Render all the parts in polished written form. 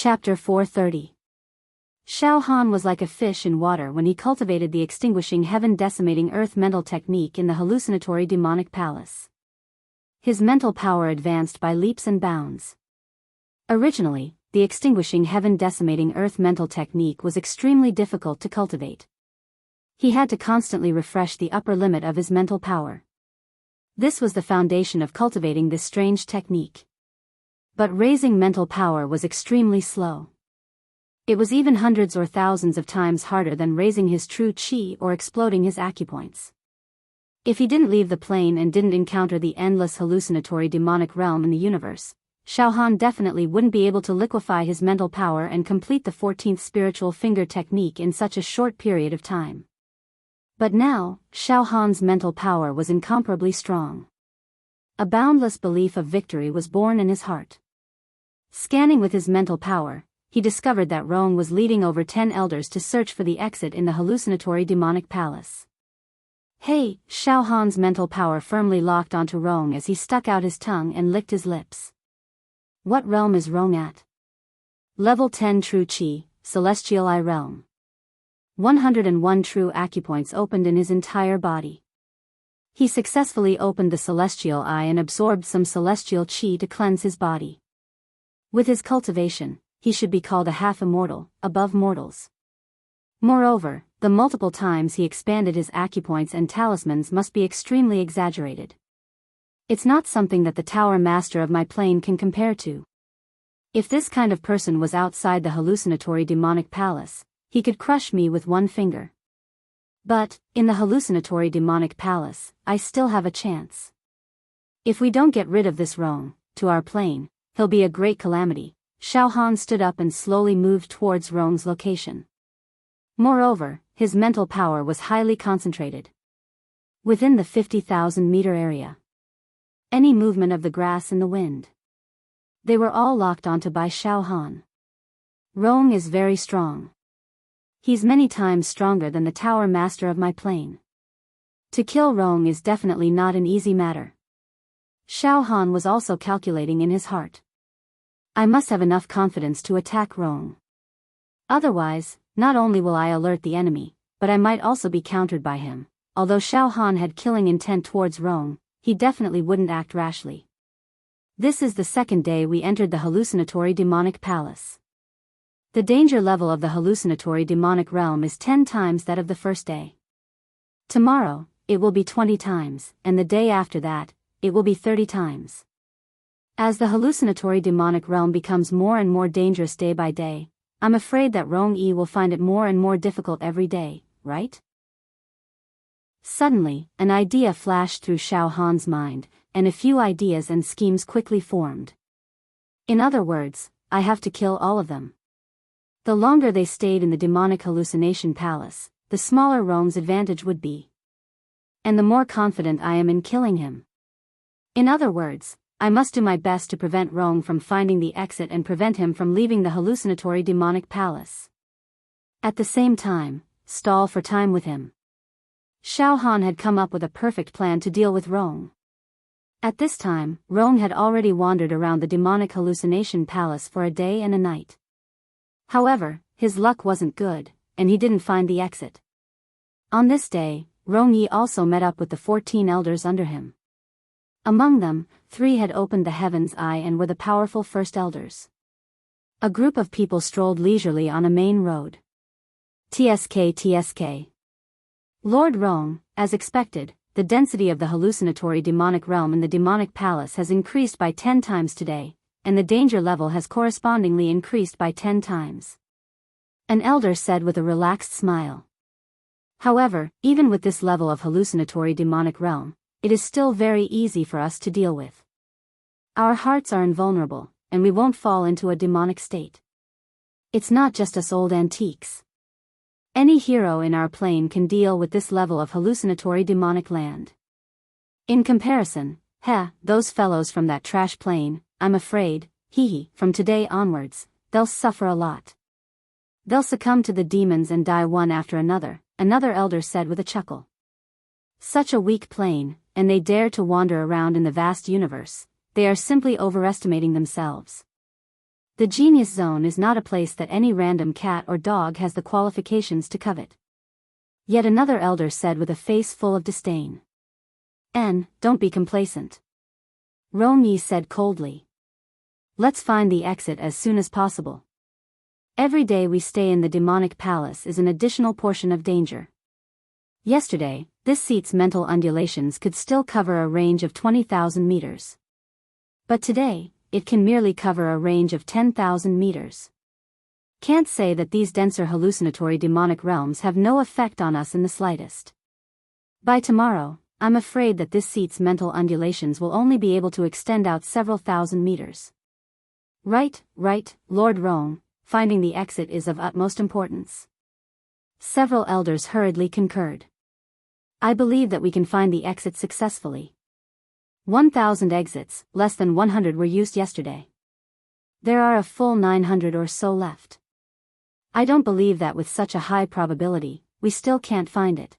Chapter 430. Xiao Han was like a fish in water when he cultivated the extinguishing heaven decimating earth mental technique in the hallucinatory demonic palace. His mental power advanced by leaps and bounds. Originally, the extinguishing heaven decimating earth mental technique was extremely difficult to cultivate. He had to constantly refresh the upper limit of his mental power. This was the foundation of cultivating this strange technique. But raising mental power was extremely slow. It was even hundreds or thousands of times harder than raising his true chi or exploding his acupoints. If he didn't leave the plane and didn't encounter the endless hallucinatory demonic realm in the universe, Xiao Han definitely wouldn't be able to liquefy his mental power and complete the 14th spiritual finger technique in such a short period of time. But now, Xiao Han's mental power was incomparably strong. A boundless belief of victory was born in his heart. Scanning with his mental power, he discovered that Rong was leading over 10 elders to search for the exit in the hallucinatory demonic palace. Hey, Xiao Han's mental power firmly locked onto Rong as he stuck out his tongue and licked his lips. What realm is Rong at? Level 10 True Qi, Celestial Eye Realm. 101 true acupoints opened in his entire body. He successfully opened the celestial eye and absorbed some celestial qi to cleanse his body. With his cultivation, he should be called a half-immortal, above mortals. Moreover, the multiple times he expanded his acupoints and talismans must be extremely exaggerated. It's not something that the Tower Master of my plane can compare to. If this kind of person was outside the hallucinatory demonic palace, he could crush me with one finger. But, in the hallucinatory demonic palace, I still have a chance. If we don't get rid of this Rong, to our plane, he'll be a great calamity. Xiao Han stood up and slowly moved towards Rong's location. Moreover, his mental power was highly concentrated. Within the 50,000-meter area. Any movement of the grass in the wind. They were all locked onto by Xiao Han. Rong is very strong. He's many times stronger than the Tower Master of my plane. To kill Rong is definitely not an easy matter. Xiao Han was also calculating in his heart. I must have enough confidence to attack Rong. Otherwise, not only will I alert the enemy, but I might also be countered by him. Although Xiao Han had killing intent towards Rong, he definitely wouldn't act rashly. This is the second day we entered the hallucinatory demonic palace. The danger level of the hallucinatory demonic realm is 10 times that of the first day. Tomorrow, it will be 20 times, and the day after that, it will be 30 times. As the hallucinatory demonic realm becomes more and more dangerous day by day, I'm afraid that Rong Yi will find it more and more difficult every day, right? Suddenly, an idea flashed through Xiao Han's mind, and a few ideas and schemes quickly formed. In other words, I have to kill all of them. The longer they stayed in the demonic hallucination palace, the smaller Rong's advantage would be. And the more confident I am in killing him. In other words, I must do my best to prevent Rong from finding the exit and prevent him from leaving the hallucinatory demonic palace. At the same time, stall for time with him. Xiao Han had come up with a perfect plan to deal with Rong. At this time, Rong had already wandered around the demonic hallucination palace for a day and a night. However, his luck wasn't good, and he didn't find the exit. On this day, Rong Yi also met up with the 14 elders under him. Among them, 3 had opened the heaven's eye and were the powerful first elders. A group of people strolled leisurely on a main road. TSK. Lord Rong, as expected, the density of the hallucinatory demonic realm in the demonic palace has increased by 10 times today, and the danger level has correspondingly increased by 10 times. An elder said with a relaxed smile. However, even with this level of hallucinatory demonic realm, it is still very easy for us to deal with. Our hearts are invulnerable, and we won't fall into a demonic state. It's not just us old antiques. Any hero in our plane can deal with this level of hallucinatory demonic land. In comparison, those fellows from that trash plane, I'm afraid, from today onwards, they'll suffer a lot. They'll succumb to the demons and die one after another, another elder said with a chuckle. Such a weak plane, and they dare to wander around in the vast universe, they are simply overestimating themselves. The genius zone is not a place that any random cat or dog has the qualifications to covet. Yet another elder said with a face full of disdain. Don't be complacent. Rong Yi said coldly. Let's find the exit as soon as possible. Every day we stay in the demonic palace is an additional portion of danger. Yesterday, this seat's mental undulations could still cover a range of 20,000 meters. But today, it can merely cover a range of 10,000 meters. Can't say that these denser hallucinatory demonic realms have no effect on us in the slightest. By tomorrow, I'm afraid that this seat's mental undulations will only be able to extend out several thousand meters. Right, Lord Rong, finding the exit is of utmost importance. Several elders hurriedly concurred. I believe that we can find the exit successfully. 1,000 exits, less than 100 were used yesterday. There are a full 900 or so left. I don't believe that with such a high probability, we still can't find it.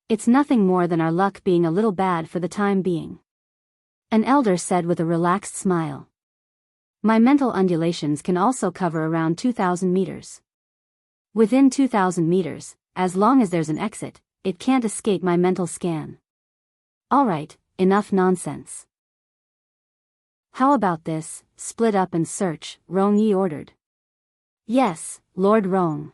It's nothing more than our luck being a little bad for the time being. An elder said with a relaxed smile. My mental undulations can also cover around 2,000 meters. Within 2,000 meters, as long as there's an exit, it can't escape my mental scan. Alright, enough nonsense. How about this, split up and search, Rong Yi ordered. Yes, Lord Rong.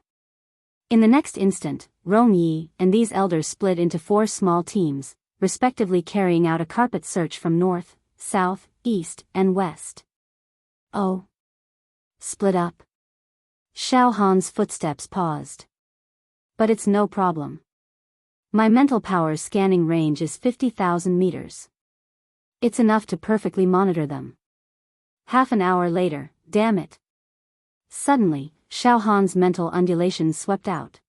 In the next instant, Rong Yi and these elders split into 4 small teams, respectively carrying out a carpet search from north, south, east, and west. Oh. Split up. Xiao Han's footsteps paused. But it's no problem. My mental power's scanning range is 50,000 meters. It's enough to perfectly monitor them. Half an hour later, damn it. Suddenly, Xiao Han's mental undulations swept out.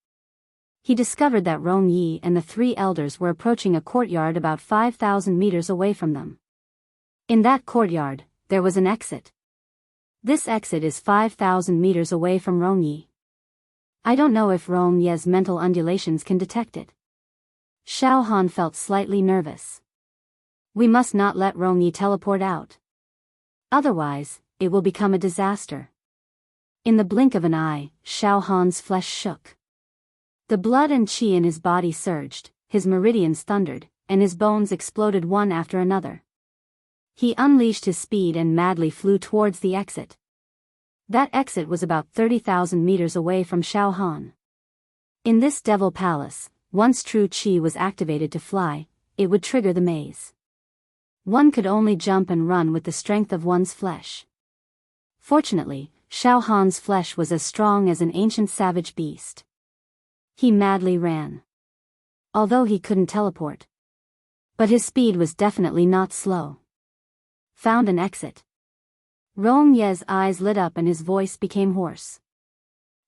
He discovered that Rong Yi and the 3 elders were approaching a courtyard about 5,000 meters away from them. In that courtyard, there was an exit. This exit is 5,000 meters away from Rong Yi. I don't know if Rong Yi's mental undulations can detect it. Xiao Han felt slightly nervous. We must not let Rong Yi teleport out. Otherwise, it will become a disaster. In the blink of an eye, Xiao Han's flesh shook. The blood and qi in his body surged, his meridians thundered, and his bones exploded one after another. He unleashed his speed and madly flew towards the exit. That exit was about 30,000 meters away from Xiao Han. In this devil palace, once true qi was activated to fly, it would trigger the maze. One could only jump and run with the strength of one's flesh. Fortunately, Xiao Han's flesh was as strong as an ancient savage beast. He madly ran. Although he couldn't teleport. But his speed was definitely not slow. Found an exit. Rong Yi's eyes lit up and his voice became hoarse.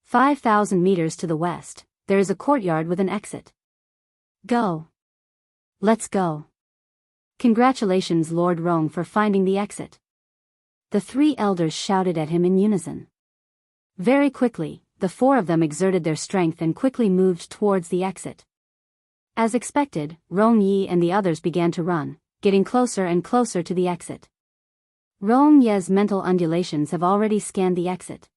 5,000 meters to the west, there is a courtyard with an exit. Go. Let's go. Congratulations Lord Rong for finding the exit. The 3 elders shouted at him in unison. Very quickly, the 4 of them exerted their strength and quickly moved towards the exit. As expected, Rong Yi and the others began to run, getting closer and closer to the exit. Rong Yi's mental undulations have already scanned the exit.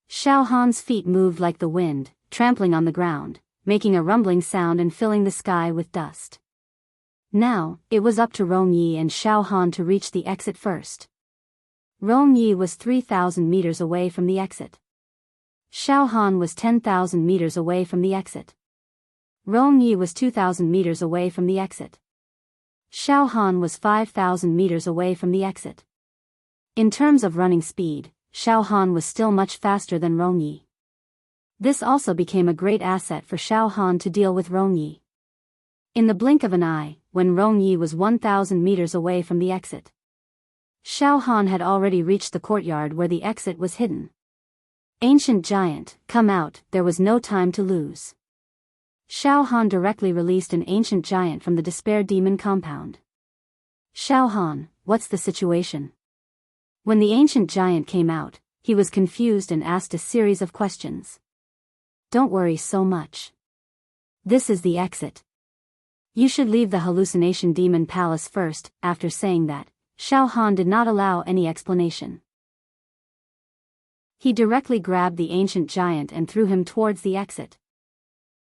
Xiao Han's feet moved like the wind, trampling on the ground, making a rumbling sound and filling the sky with dust. Now, it was up to Rong Yi and Xiao Han to reach the exit first. Rong Yi was 3,000 meters away from the exit. Xiao Han was 10,000 meters away from the exit. Rong Yi was 2,000 meters away from the exit. Xiao Han was 5,000 meters away from the exit. In terms of running speed, Xiao Han was still much faster than Rong Yi. This also became a great asset for Xiao Han to deal with Rong Yi. In the blink of an eye, when Rong Yi was 1,000 meters away from the exit, Xiao Han had already reached the courtyard where the exit was hidden. Ancient giant, come out, there was no time to lose. Xiao Han directly released an ancient giant from the despair demon compound. Xiao Han, what's the situation? When the ancient giant came out, he was confused and asked a series of questions. Don't worry so much. This is the exit. You should leave the hallucination demon palace first. After saying that, Xiao Han did not allow any explanation. He directly grabbed the ancient giant and threw him towards the exit.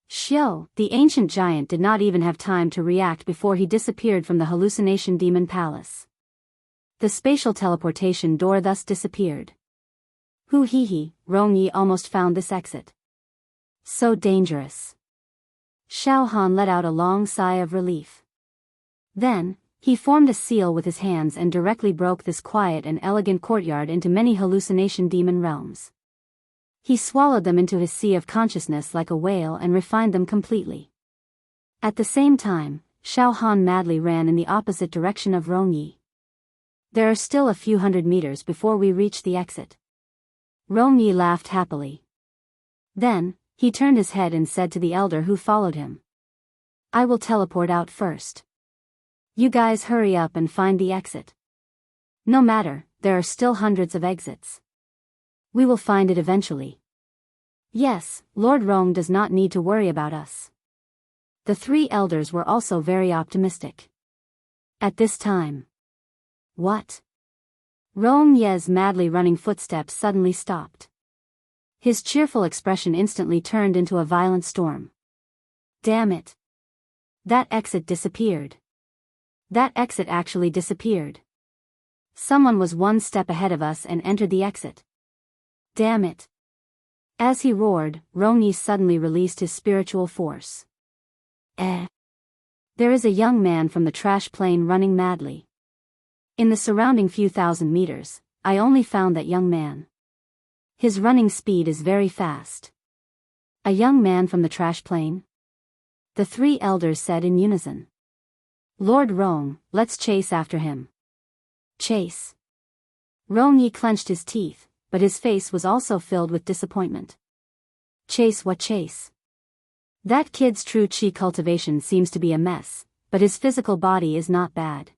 Xiao, the ancient giant did not even have time to react before he disappeared from the hallucination demon palace. The spatial teleportation door thus disappeared. Hoo hee hee, Rongyi almost found this exit. So dangerous. Xiao Han let out a long sigh of relief. Then, he formed a seal with his hands and directly broke this quiet and elegant courtyard into many hallucination demon realms. He swallowed them into his sea of consciousness like a whale and refined them completely. At the same time, Xiao Han madly ran in the opposite direction of Rongyi. There are still a few hundred meters before we reach the exit. Rongyi laughed happily. Then, he turned his head and said to the elder who followed him. I will teleport out first. You guys hurry up and find the exit. No matter, there are still hundreds of exits. We will find it eventually. Yes, Lord Rong does not need to worry about us. The three elders were also very optimistic. At this time. What? Rong Ye's madly running footsteps suddenly stopped. His cheerful expression instantly turned into a violent storm. Damn it. That exit disappeared. That exit actually disappeared. Someone was one step ahead of us and entered the exit. Damn it. As he roared, Rongyi suddenly released his spiritual force. There is a young man from the trash plane running madly. In the surrounding few thousand meters, I only found that young man. His running speed is very fast. A young man from the trash plane? The three elders said in unison. Lord Rong, let's chase after him. Chase. Rongyi clenched his teeth, but his face was also filled with disappointment. Chase what chase? That kid's true chi cultivation seems to be a mess, but his physical body is not bad.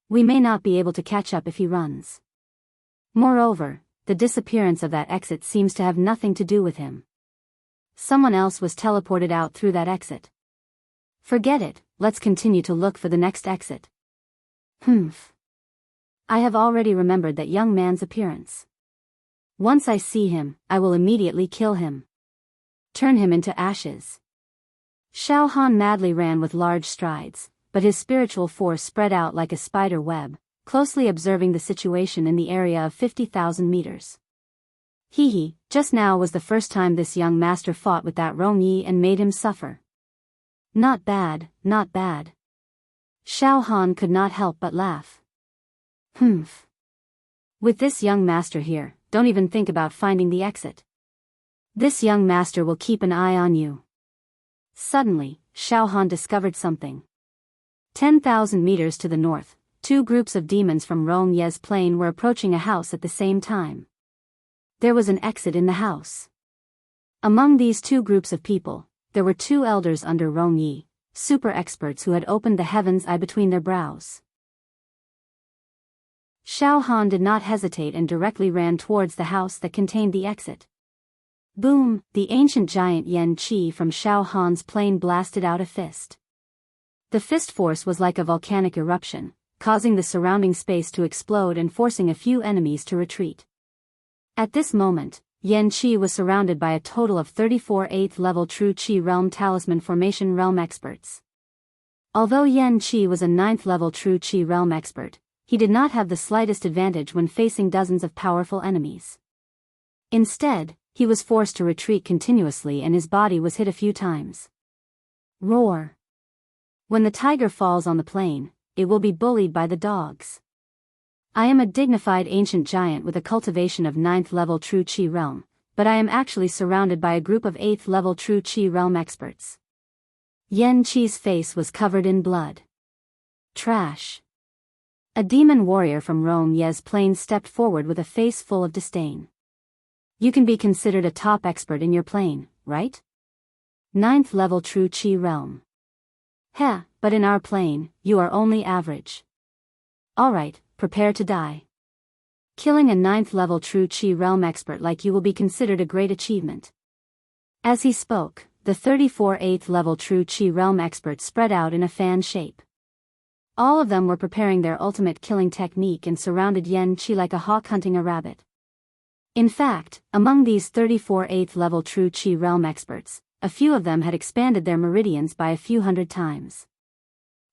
We may not be able to catch up if he runs. Moreover, the disappearance of that exit seems to have nothing to do with him. Someone else was teleported out through that exit. Forget it, let's continue to look for the next exit. Humph. I have already remembered that young man's appearance. Once I see him, I will immediately kill him. Turn him into ashes. Xiao Han madly ran with large strides, but his spiritual force spread out like a spider web, closely observing the situation in the area of 50,000 meters. Hee, just now was the first time this young master fought with that Rongyi and made him suffer. Not bad, not bad. Xiao Han could not help but laugh. Humph. With this young master here, don't even think about finding the exit. This young master will keep an eye on you. Suddenly, Xiao Han discovered something. 10,000 meters to the north, two groups of demons from Rong Ye's plane were approaching a house at the same time. There was an exit in the house. Among these two groups of people, there were two elders under Rong Yi, super experts who had opened the heaven's eye between their brows. Xiao Han did not hesitate and directly ran towards the house that contained the exit. Boom! The ancient giant Yan Qi from Xiao Han's plane blasted out a fist. The fist force was like a volcanic eruption, causing the surrounding space to explode and forcing a few enemies to retreat. At this moment, Yan Qi was surrounded by a total of 34 8th-level True Qi Realm Talisman Formation Realm experts. Although Yan Qi was a 9th-level True Qi Realm expert, he did not have the slightest advantage when facing dozens of powerful enemies. Instead, he was forced to retreat continuously and his body was hit a few times. Roar! When the tiger falls on the plain, it will be bullied by the dogs. I am a dignified ancient giant with a cultivation of 9th-level True Qi Realm, but I am actually surrounded by a group of 8th-level True Qi Realm experts. Yan Qi's face was covered in blood. Trash. A demon warrior from Rong Ye's plane stepped forward with a face full of disdain. You can be considered a top expert in your plane, right? 9th-level True Qi Realm. Heh, but in our plane, you are only average. Alright, prepare to die. Killing a 9th-level True Qi Realm expert like you will be considered a great achievement. As he spoke, the 34 8th-level True Qi Realm experts spread out in a fan shape. All of them were preparing their ultimate killing technique and surrounded Yan Qi like a hawk hunting a rabbit. In fact, among these 34 8th level true Qi realm experts, a few of them had expanded their meridians by a few hundred times.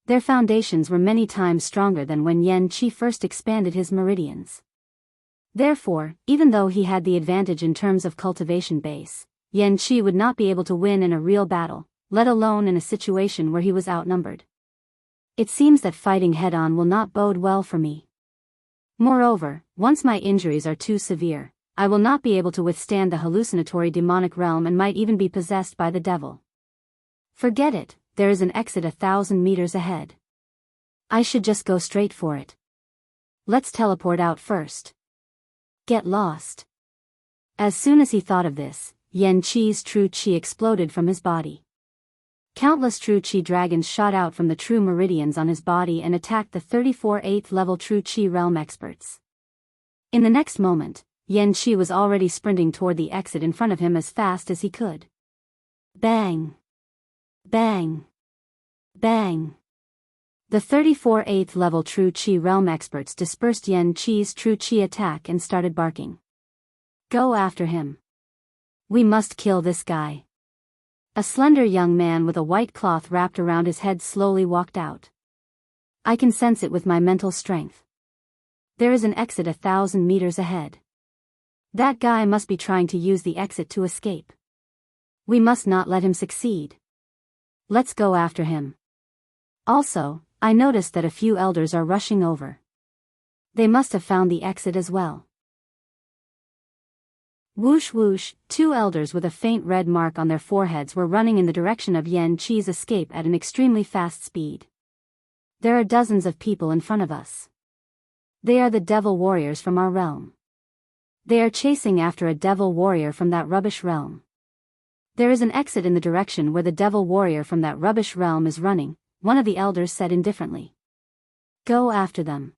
Their foundations were many times stronger than when Yan Qi first expanded his meridians. Therefore, even though he had the advantage in terms of cultivation base, Yan Qi would not be able to win in a real battle, let alone in a situation where he was outnumbered. It seems that fighting head-on will not bode well for me. Moreover, once my injuries are too severe, I will not be able to withstand the hallucinatory demonic realm and might even be possessed by the devil. Forget it, there is an exit 1,000 meters ahead. I should just go straight for it. Let's teleport out first. Get lost. As soon as he thought of this, Yan Qi's true Qi exploded from his body. Countless true Qi dragons shot out from the true meridians on his body and attacked the 34 8th level true Qi realm experts. In the next moment, Yan Qi was already sprinting toward the exit in front of him as fast as he could. Bang! Bang! Bang! The 34 8th level true Qi realm experts dispersed Yan Qi's true Qi attack and started barking. Go after him. We must kill this guy. A slender young man with a white cloth wrapped around his head slowly walked out. I can sense it with my mental strength. There is an exit 1,000 meters ahead. That guy must be trying to use the exit to escape. We must not let him succeed. Let's go after him. Also, I noticed that a few elders are rushing over. They must have found the exit as well. Whoosh whoosh, 2 elders with a faint red mark on their foreheads were running in the direction of Yan Qi's escape at an extremely fast speed. There are dozens of people in front of us. They are the devil warriors from our realm. They are chasing after a devil warrior from that rubbish realm. There is an exit in the direction where the devil warrior from that rubbish realm is running, one of the elders said indifferently. Go after them.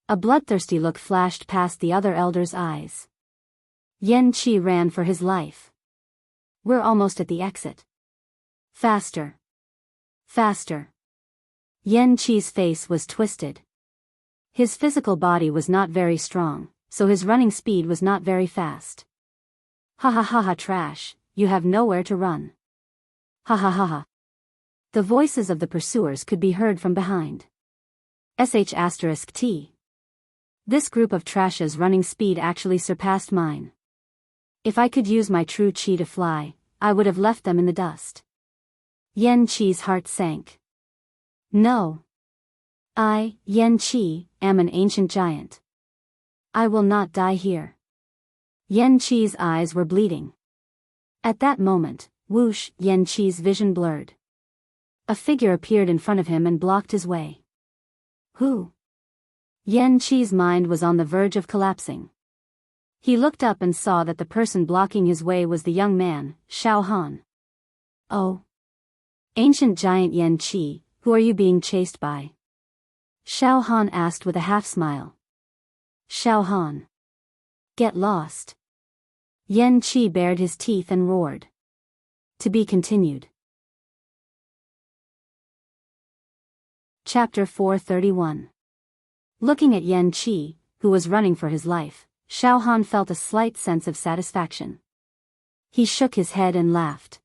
A bloodthirsty look flashed past the other elder's eyes. Yan Qi ran for his life. We're almost at the exit. Faster. Faster. Yan Qi's face was twisted. His physical body was not very strong, so his running speed was not very fast. Ha ha ha ha, trash, you have nowhere to run. Ha ha ha ha. The voices of the pursuers could be heard from behind. **T. This group of trash's running speed actually surpassed mine. If I could use my true Qi to fly, I would have left them in the dust. Yan Qi's heart sank. No. I, Yan Qi, am an ancient giant. I will not die here. Yan Qi's eyes were bleeding. At that moment, whoosh, Yan Qi's vision blurred. A figure appeared in front of him and blocked his way. Who? Yan Qi's mind was on the verge of collapsing. He looked up and saw that the person blocking his way was the young man, Xiao Han. Oh. Ancient giant Yan Qi, who are you being chased by? Xiao Han asked with a half-smile. Xiao Han. Get lost. Yan Qi bared his teeth and roared. To be continued. Chapter 431. Looking at Yan Qi, who was running for his life, Xiao Han felt a slight sense of satisfaction. He shook his head and laughed.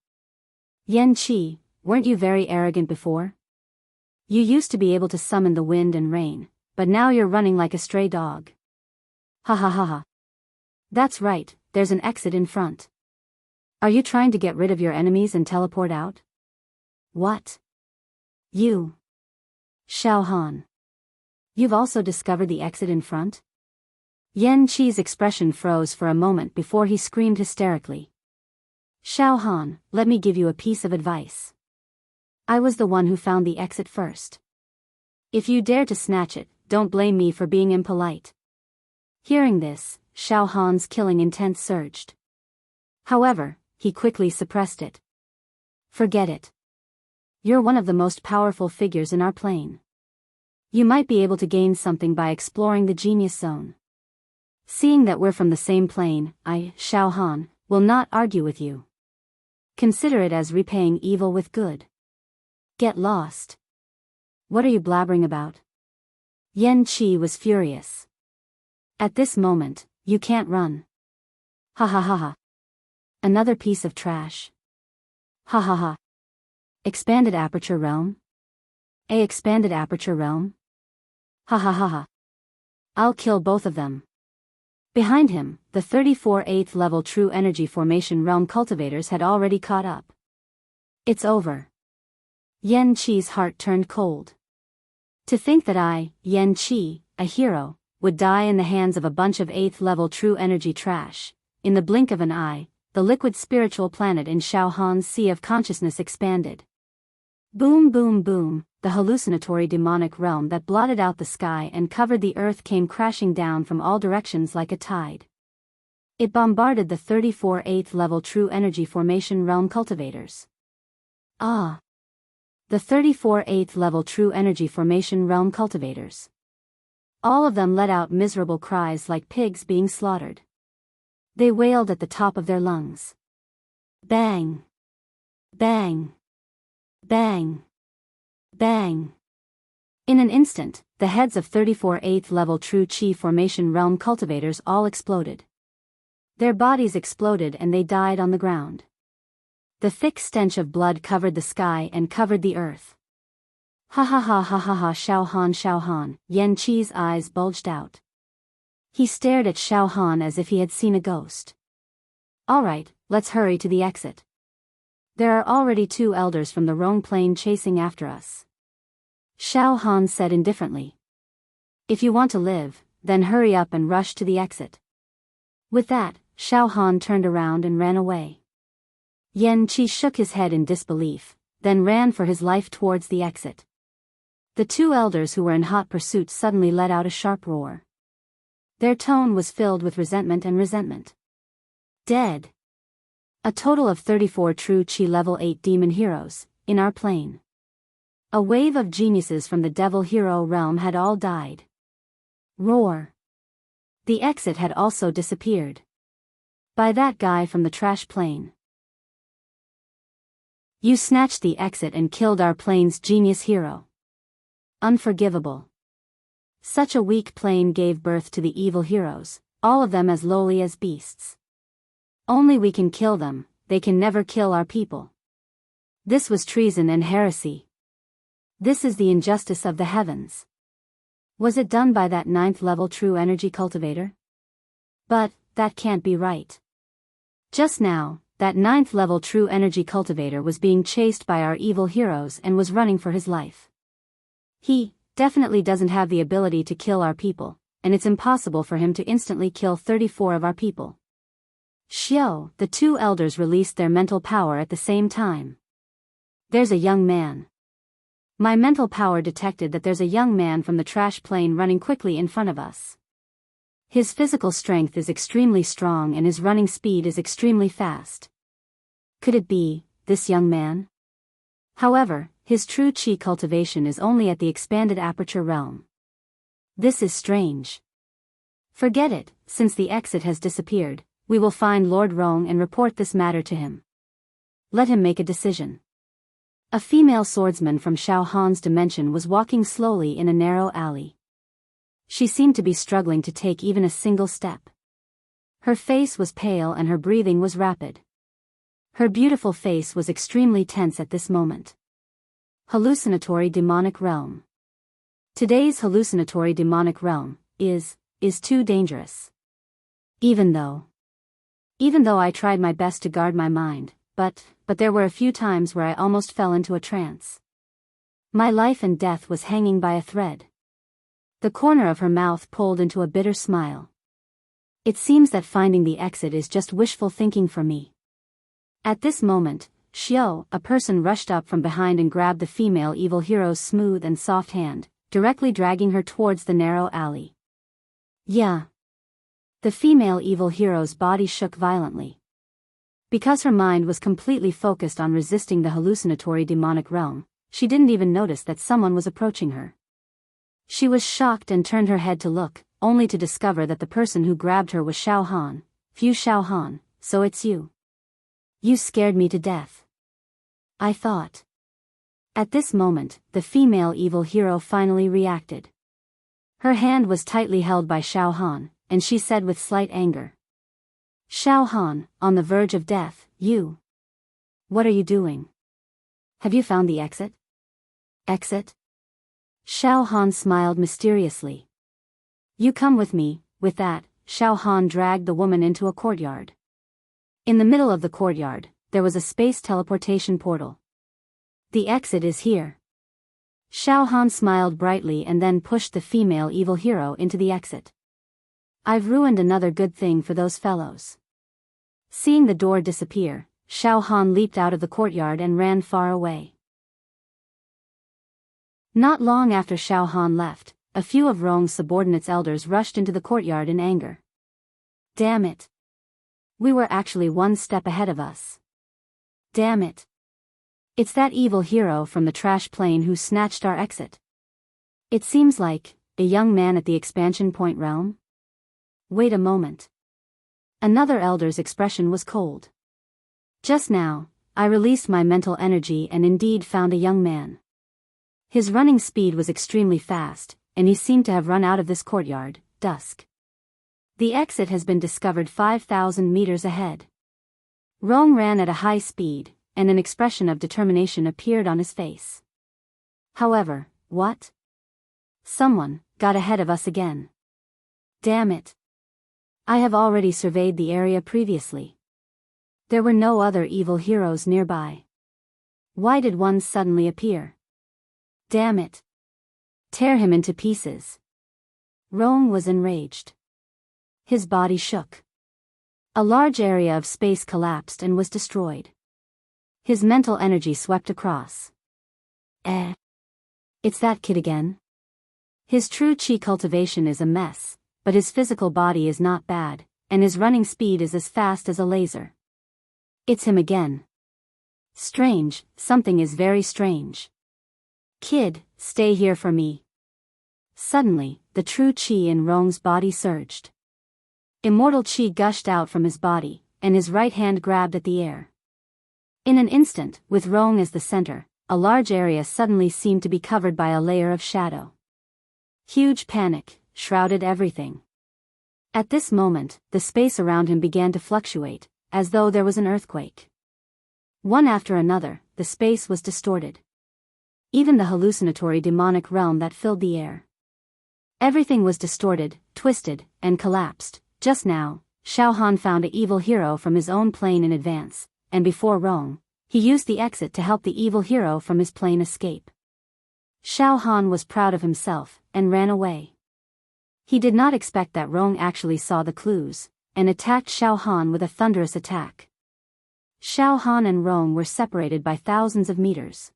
Yan Qi, weren't you very arrogant before? You used to be able to summon the wind and rain, but now you're running like a stray dog. Ha ha ha ha. That's right, there's an exit in front. Are you trying to get rid of your enemies and teleport out? What? You. Xiao Han. You've also discovered the exit in front? Yan Qi's expression froze for a moment before he screamed hysterically. Xiao Han, let me give you a piece of advice. I was the one who found the exit first. If you dare to snatch it, don't blame me for being impolite. Hearing this, Xiao Han's killing intent surged. However, he quickly suppressed it. Forget it. You're one of the most powerful figures in our plane. You might be able to gain something by exploring the genius zone. Seeing that we're from the same plane, I, Xiao Han, will not argue with you. Consider it as repaying evil with good. Get lost. What are you blabbering about? Yan Qi was furious. At this moment, you can't run. Ha ha ha ha. Another piece of trash. Ha ha ha. Expanded aperture realm? Expanded aperture realm? Ha ha ha ha. I'll kill both of them. Behind him, the 34 8th level True Energy Formation Realm cultivators had already caught up. It's over. Yan Qi's heart turned cold. To think that I, Yan Qi, a hero, would die in the hands of a bunch of 8th level True Energy trash. In the blink of an eye, the liquid spiritual planet in Xiaohan's sea of consciousness expanded. Boom boom boom, the hallucinatory demonic realm that blotted out the sky and covered the earth came crashing down from all directions like a tide. It bombarded the 34 8th level True Energy Formation Realm cultivators. Ah! The 34 8th level True Energy Formation Realm cultivators. All of them let out miserable cries like pigs being slaughtered. They wailed at the top of their lungs. Bang! Bang! Bang! Bang! In an instant, the heads of 34 8th level True Qi Formation Realm cultivators all exploded. Their bodies exploded and they died on the ground. The thick stench of blood covered the sky and covered the earth. Ha ha ha ha ha ha. Xiaohan, Yan Qi's eyes bulged out. He stared at Xiaohan as if he had seen a ghost. Alright, let's hurry to the exit. There are already 2 elders from the Rhone Plain chasing after us. Xiaohan said indifferently. If you want to live, then hurry up and rush to the exit. With that, Xiaohan turned around and ran away. Yan Qi shook his head in disbelief, then ran for his life towards the exit. The 2 elders who were in hot pursuit suddenly let out a sharp roar. Their tone was filled with resentment and resentment. Dead. A total of 34 True Qi Level 8 demon heroes, in our plane. A wave of geniuses from the Devil Hero realm had all died. Roar. The exit had also disappeared. By that guy from the trash plane. You snatched the exit and killed our plane's genius hero. Unforgivable. Such a weak plane gave birth to the evil heroes, all of them as lowly as beasts. Only we can kill them, they can never kill our people. This was treason and heresy. This is the injustice of the heavens. Was it done by that 9th level True Energy cultivator? But, that can't be right. Just now, that 9th level True Energy cultivator was being chased by our evil heroes and was running for his life. He definitely doesn't have the ability to kill our people, and it's impossible for him to instantly kill 34 of our people. Xiao, the 2 elders released their mental power at the same time. There's a young man. My mental power detected that there's a young man from the trash plane running quickly in front of us. His physical strength is extremely strong and his running speed is extremely fast. Could it be this young man? However, his true qi cultivation is only at the expanded aperture realm. This is strange. Forget it, since the exit has disappeared, we will find Lord Rong and report this matter to him. Let him make a decision. A female swordsman from Xiao Han's dimension was walking slowly in a narrow alley. She seemed to be struggling to take even a single step. Her face was pale and her breathing was rapid. Her beautiful face was extremely tense at this moment. Hallucinatory demonic realm. Today's hallucinatory demonic realm is too dangerous. Even though I tried my best to guard my mind, but there were a few times where I almost fell into a trance. My life and death was hanging by a thread. The corner of her mouth pulled into a bitter smile. It seems that finding the exit is just wishful thinking for me. At this moment, Xiao, a person rushed up from behind and grabbed the female evil hero's smooth and soft hand, directly dragging her towards the narrow alley. Yeah. The female evil hero's body shook violently. Because her mind was completely focused on resisting the hallucinatory demonic realm, she didn't even notice that someone was approaching her. She was shocked and turned her head to look, only to discover that the person who grabbed her was Xiao Han. Phew, Xiao Han, so it's you. You scared me to death. I thought. At this moment, the female evil hero finally reacted. Her hand was tightly held by Xiao Han, and she said with slight anger. Xiao Han, on the verge of death, you. What are you doing? Have you found the exit? Exit? Xiao Han smiled mysteriously. You come with me. With that, Xiao Han dragged the woman into a courtyard. In the middle of the courtyard, there was a space teleportation portal. The exit is here. Xiao Han smiled brightly and then pushed the female evil hero into the exit. I've ruined another good thing for those fellows. Seeing the door disappear, Xiao Han leaped out of the courtyard and ran far away. Not long after Xiao Han left, a few of Rong's subordinates elders rushed into the courtyard in anger. Damn it. We were actually one step ahead of us. Damn it. It's that evil hero from the trash plane who snatched our exit. It seems like a young man at the expansion point realm. Wait a moment. Another elder's expression was cold. Just now, I released my mental energy and indeed found a young man. His running speed was extremely fast, and he seemed to have run out of this courtyard, dusk. The exit has been discovered 5,000 meters ahead. Rong ran at a high speed, and an expression of determination appeared on his face. However, what? Someone got ahead of us again. Damn it. I have already surveyed the area previously. There were no other evil heroes nearby. Why did one suddenly appear? Damn it. Tear him into pieces. Rong was enraged. His body shook. A large area of space collapsed and was destroyed. His mental energy swept across. It's that kid again? His true chi cultivation is a mess, but his physical body is not bad, and his running speed is as fast as a laser. It's him again. Strange, something is very strange. Kid, stay here for me. Suddenly, the true chi in Rong's body surged. Immortal chi gushed out from his body, and his right hand grabbed at the air. In an instant, with Rong as the center, a large area suddenly seemed to be covered by a layer of shadow. Huge panic shrouded everything. At this moment, the space around him began to fluctuate, as though there was an earthquake. One after another, the space was distorted. Even the hallucinatory demonic realm that filled the air. Everything was distorted, twisted, and collapsed. Just now, Xiao Han found an evil hero from his own plane in advance, and before Rong, he used the exit to help the evil hero from his plane escape. Xiao Han was proud of himself, and ran away. He did not expect that Rong actually saw the clues, and attacked Xiao Han with a thunderous attack. Xiao Han and Rong were separated by thousands of meters.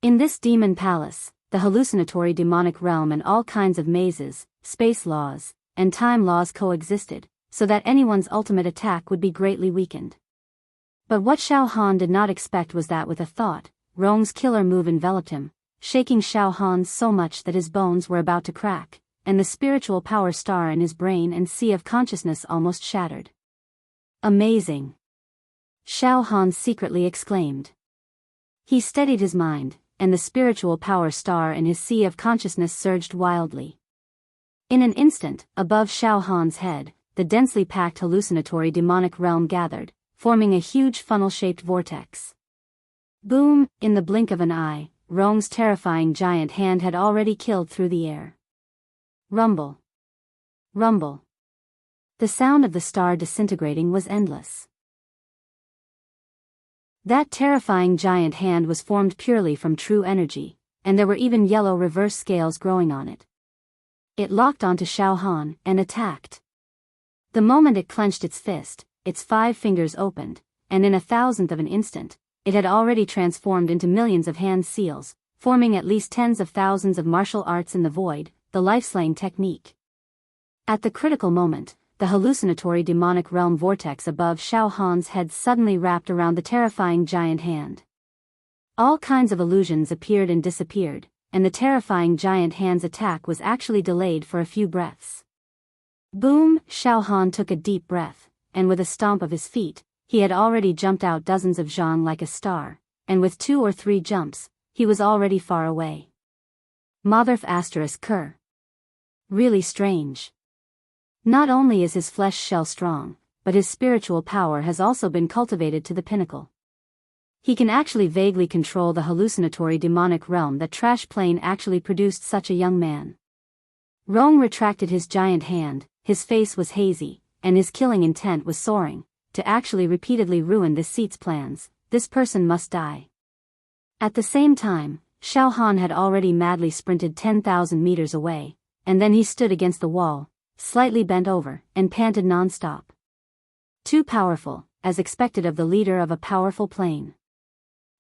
In this demon palace, the hallucinatory demonic realm and all kinds of mazes, space laws, and time laws coexisted, so that anyone's ultimate attack would be greatly weakened. But what Xiao Han did not expect was that with a thought, Rong's killer move enveloped him, shaking Xiao Han so much that his bones were about to crack, and the spiritual power star in his brain and sea of consciousness almost shattered. Amazing! Xiao Han secretly exclaimed. He steadied his mind, and the spiritual power star in his sea of consciousness surged wildly. In an instant, above Xiao Han's head, the densely packed hallucinatory demonic realm gathered, forming a huge funnel-shaped vortex. Boom! In the blink of an eye, Rong's terrifying giant hand had already killed through the air. Rumble. Rumble. The sound of the star disintegrating was endless. That terrifying giant hand was formed purely from true energy, and there were even yellow reverse scales growing on it. It locked onto Xiao Han and attacked. The moment it clenched its fist, its 5 fingers opened, and in 1,000th of an instant, it had already transformed into millions of hand seals, forming at least tens of thousands of martial arts in the void, the life-slaying technique. At the critical moment, the hallucinatory demonic realm vortex above Xiao Han's head suddenly wrapped around the terrifying giant hand. All kinds of illusions appeared and disappeared, and the terrifying giant hand's attack was actually delayed for a few breaths. Boom! Xiao Han took a deep breath, and with a stomp of his feet, he had already jumped out dozens of zhang like a star, and with 2 or 3 jumps, he was already far away. Motherf ****. Really strange. Not only is his flesh shell strong, but his spiritual power has also been cultivated to the pinnacle. He can actually vaguely control the hallucinatory demonic realm that trash plane actually produced such a young man. Rong retracted his giant hand, his face was hazy, and his killing intent was soaring. To actually repeatedly ruin this seat's plans, this person must die. At the same time, Xiao Han had already madly sprinted 10,000 meters away, and then he stood against the wall, slightly bent over, and panted non-stop. Too powerful, as expected of the leader of a powerful plane.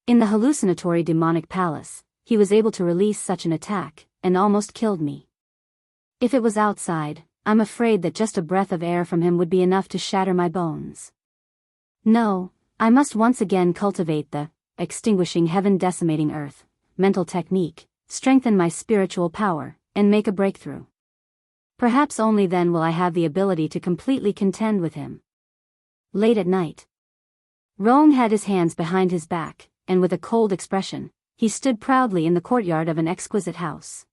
In the hallucinatory demonic palace, he was able to release such an attack, and almost killed me. If it was outside, I'm afraid that just a breath of air from him would be enough to shatter my bones. No, I must once again cultivate the extinguishing heaven decimating earth mental technique, strengthen my spiritual power, and make a breakthrough. Perhaps only then will I have the ability to completely contend with him. Late at night, Rong had his hands behind his back, and with a cold expression, he stood proudly in the courtyard of an exquisite house.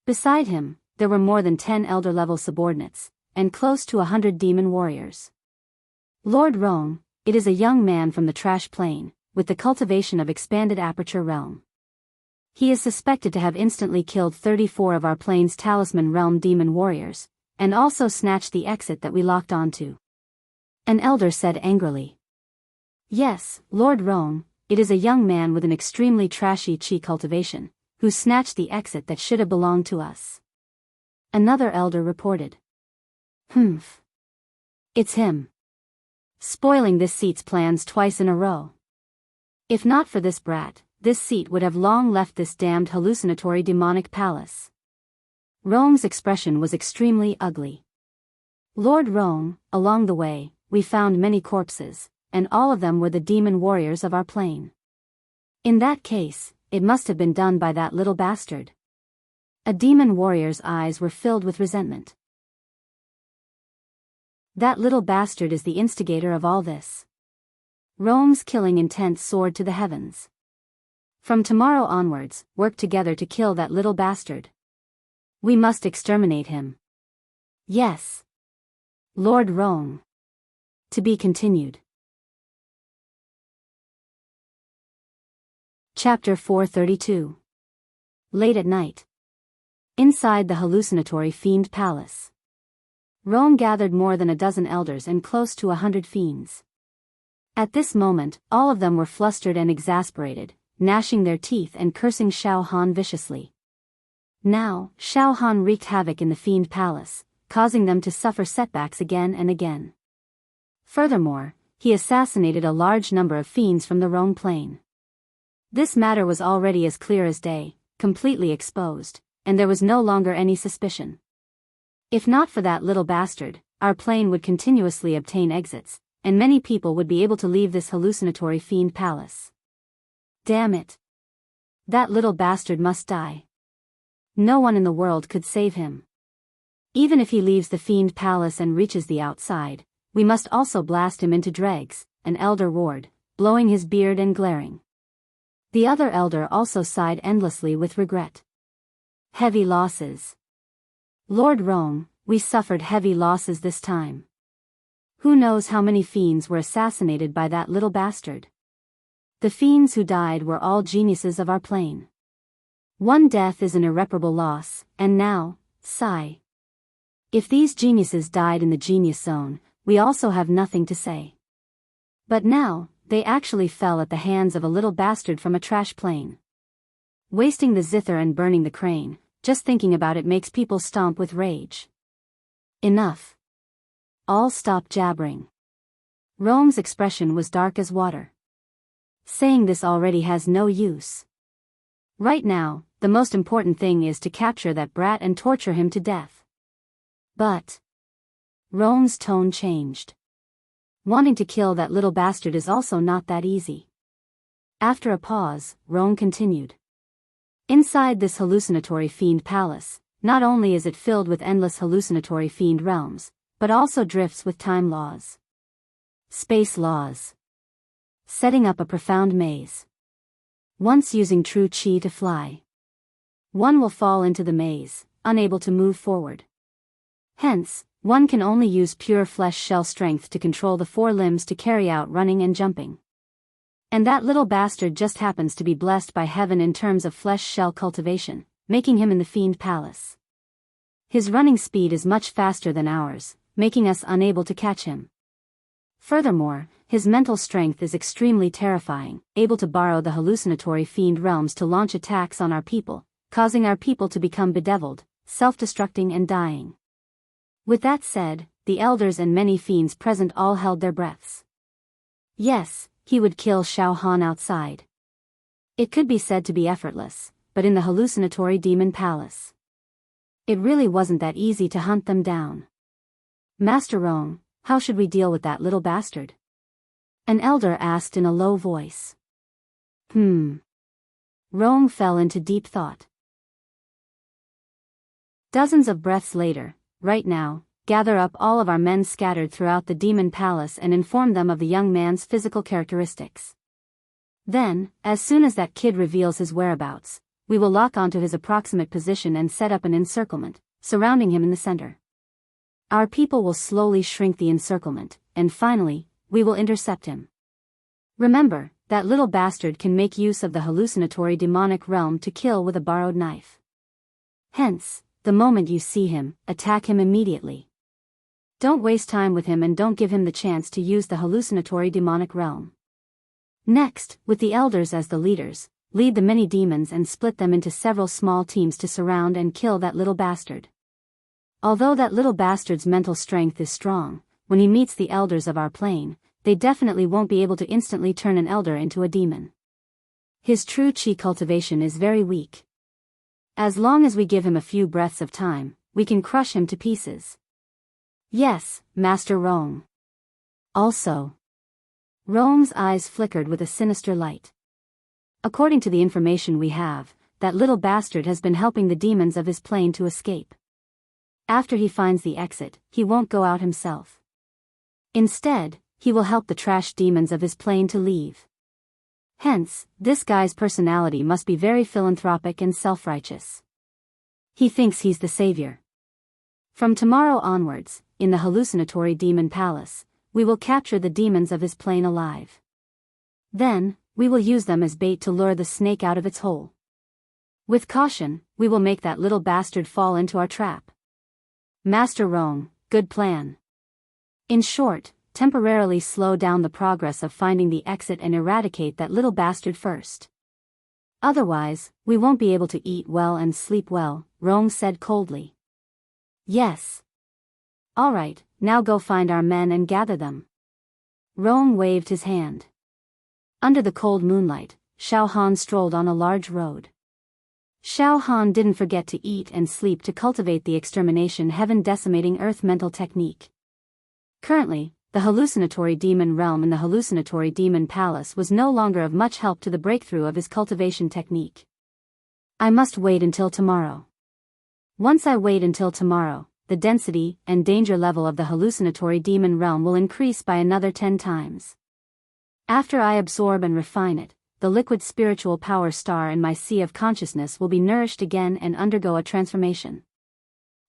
Beside him, there were more than 10 elder-level subordinates, and close to 100 demon warriors. Lord Rong, it is a young man from the trash plane, with the cultivation of expanded aperture realm. He is suspected to have instantly killed 34 of our plane's talisman realm demon warriors, and also snatched the exit that we locked onto. An elder said angrily. Yes, Lord Rong, it is a young man with an extremely trashy chi cultivation, who snatched the exit that should have belonged to us. Another elder reported. Humph. It's him. Spoiling this seat's plans twice in a row. If not for this brat, this seat would have long left this damned hallucinatory demonic palace. Rong's expression was extremely ugly. Lord Rong, along the way, we found many corpses, and all of them were the demon warriors of our plane. In that case, it must have been done by that little bastard. A demon warrior's eyes were filled with resentment. That little bastard is the instigator of all this. Rong's killing intent soared to the heavens. From tomorrow onwards, work together to kill that little bastard. We must exterminate him. Yes. Lord Rong. To be continued. Chapter 432. Late at night. Inside the hallucinatory fiend palace. Rong gathered more than a dozen elders and close to 100 fiends. At this moment, all of them were flustered and exasperated, gnashing their teeth and cursing Xiao Han viciously. Now, Xiao Han wreaked havoc in the fiend palace, causing them to suffer setbacks again and again. Furthermore, he assassinated a large number of fiends from the Rong plane. This matter was already as clear as day, completely exposed, and there was no longer any suspicion. If not for that little bastard, our plane would continuously obtain exits, and many people would be able to leave this hallucinatory fiend palace. Damn it. That little bastard must die. No one in the world could save him. Even if he leaves the fiend palace and reaches the outside, we must also blast him into dregs, an elder roared, blowing his beard and glaring. The other elder also sighed endlessly with regret. Heavy losses. Lord Rong, we suffered heavy losses this time. Who knows how many fiends were assassinated by that little bastard? The fiends who died were all geniuses of our plane. One death is an irreparable loss, and now, sigh. If these geniuses died in the genius zone, we also have nothing to say. But now, they actually fell at the hands of a little bastard from a trash plane. Wasting the zither and burning the crane, just thinking about it makes people stomp with rage. Enough. All stop jabbering. Rong's expression was dark as water. Saying this already has no use. Right now, the most important thing is to capture that brat and torture him to death. But Rong's tone changed. Wanting to kill that little bastard is also not that easy. After a pause, Rong continued. Inside this hallucinatory fiend palace, not only is it filled with endless hallucinatory fiend realms, but also drifts with time laws. Space laws. Setting up a profound maze. Once using true chi to fly, one will fall into the maze, unable to move forward. Hence, One can only use pure flesh shell strength to control the 4 limbs to carry out running and jumping. And that little bastard just happens to be blessed by heaven in terms of flesh shell cultivation, making him in the Fiend Palace. His running speed is much faster than ours, making us unable to catch him. Furthermore, his mental strength is extremely terrifying, able to borrow the hallucinatory fiend realms to launch attacks on our people, causing our people to become bedeviled, self-destructing and dying. With that said, the elders and many fiends present all held their breaths. Yes, he would kill Xiao Han outside. It could be said to be effortless, but in the hallucinatory demon palace, it really wasn't that easy to hunt them down. Master Rong, how should we deal with that little bastard? An elder asked in a low voice. Rong fell into deep thought. Dozens of breaths later, right now, gather up all of our men scattered throughout the demon palace and inform them of the young man's physical characteristics. Then, as soon as that kid reveals his whereabouts, we will lock onto his approximate position and set up an encirclement, surrounding him in the center. Our people will slowly shrink the encirclement, and finally, we will intercept him. Remember, that little bastard can make use of the hallucinatory demonic realm to kill with a borrowed knife. Hence, the moment you see him, attack him immediately. Don't waste time with him and don't give him the chance to use the hallucinatory demonic realm. Next, with the elders as the leaders, lead the many demons and split them into several small teams to surround and kill that little bastard. Although that little bastard's mental strength is strong, when he meets the elders of our plane, they definitely won't be able to instantly turn an elder into a demon. His true chi cultivation is very weak. As long as we give him a few breaths of time, we can crush him to pieces. Yes, Master Rong. Also. Rong's eyes flickered with a sinister light. According to the information we have, that little bastard has been helping the demons of his plane to escape. After he finds the exit, he won't go out himself. Instead, he will help the trash demons of his plane to leave. Hence, this guy's personality must be very philanthropic and self-righteous. He thinks he's the savior. From tomorrow onwards, in the hallucinatory demon palace, we will capture the demons of his plane alive. Then, we will use them as bait to lure the snake out of its hole. With caution, we will make that little bastard fall into our trap. Master Rong, good plan. In short, temporarily slow down the progress of finding the exit and eradicate that little bastard first. Otherwise, we won't be able to eat well and sleep well, Rong said coldly. Yes. All right, now go find our men and gather them. Rong waved his hand. Under the cold moonlight, Xiao Han strolled on a large road. Xiao Han didn't forget to eat and sleep to cultivate the extermination heaven-decimating earth mental technique. Currently, the hallucinatory demon realm in the hallucinatory demon palace was no longer of much help to the breakthrough of his cultivation technique. I must wait until tomorrow. Once I wait until tomorrow, the density and danger level of the hallucinatory demon realm will increase by another 10 times. After I absorb and refine it, the liquid spiritual power star in my sea of consciousness will be nourished again and undergo a transformation.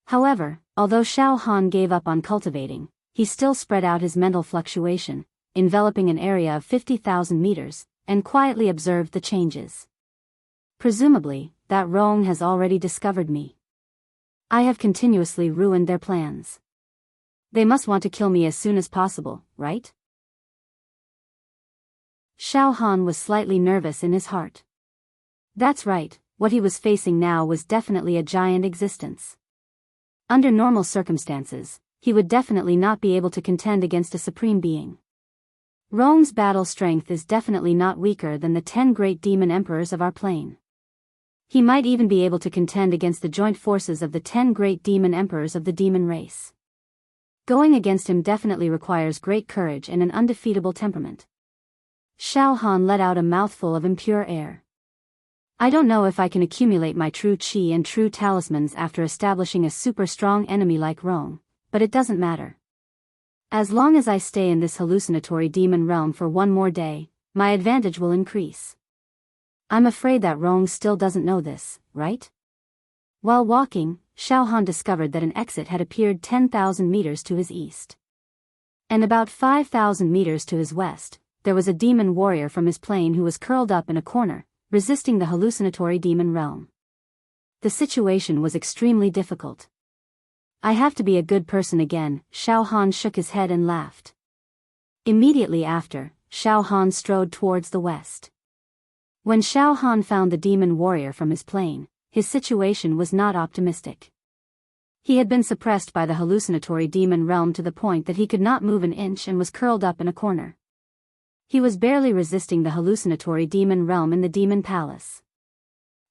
However, although Xiao Han gave up on cultivating, he still spread out his mental fluctuation, enveloping an area of 50,000 meters, and quietly observed the changes. Presumably, that Rong has already discovered me. I have continuously ruined their plans. They must want to kill me as soon as possible, right? Xiao Han was slightly nervous in his heart. That's right, what he was facing now was definitely a giant existence. Under normal circumstances, he would definitely not be able to contend against a supreme being. Rong's battle strength is definitely not weaker than the 10 great demon emperors of our plane. He might even be able to contend against the joint forces of the 10 great demon emperors of the demon race. Going against him definitely requires great courage and an undefeatable temperament. Xiao Han let out a mouthful of impure air. I don't know if I can accumulate my true chi and true talismans after establishing a super strong enemy like Rong, but it doesn't matter. As long as I stay in this hallucinatory demon realm for one more day, my advantage will increase. I'm afraid that Rong still doesn't know this, right? While walking, Xiao Han discovered that an exit had appeared 10,000 meters to his east. And about 5,000 meters to his west, there was a demon warrior from his plane who was curled up in a corner, resisting the hallucinatory demon realm. The situation was extremely difficult. I have to be a good person again, Xiao Han shook his head and laughed. Immediately after, Xiao Han strode towards the west. When Xiao Han found the demon warrior from his plane, his situation was not optimistic. He had been suppressed by the hallucinatory demon realm to the point that he could not move an inch and was curled up in a corner. He was barely resisting the hallucinatory demon realm in the demon palace.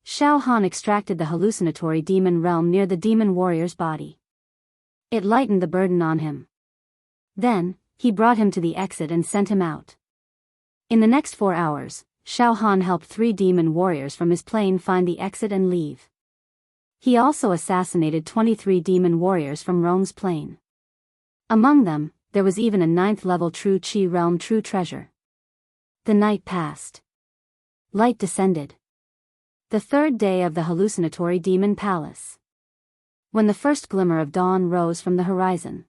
Xiao Han extracted the hallucinatory demon realm near the demon warrior's body. It lightened the burden on him. Then, he brought him to the exit and sent him out. In the next 4 hours, Xiao Han helped 3 demon warriors from his plane find the exit and leave. He also assassinated 23 demon warriors from Rome's plane. Among them, there was even a 9th-level True Qi realm true treasure. The night passed. Light descended. The 3rd day of the hallucinatory demon palace. When the first glimmer of dawn rose from the horizon.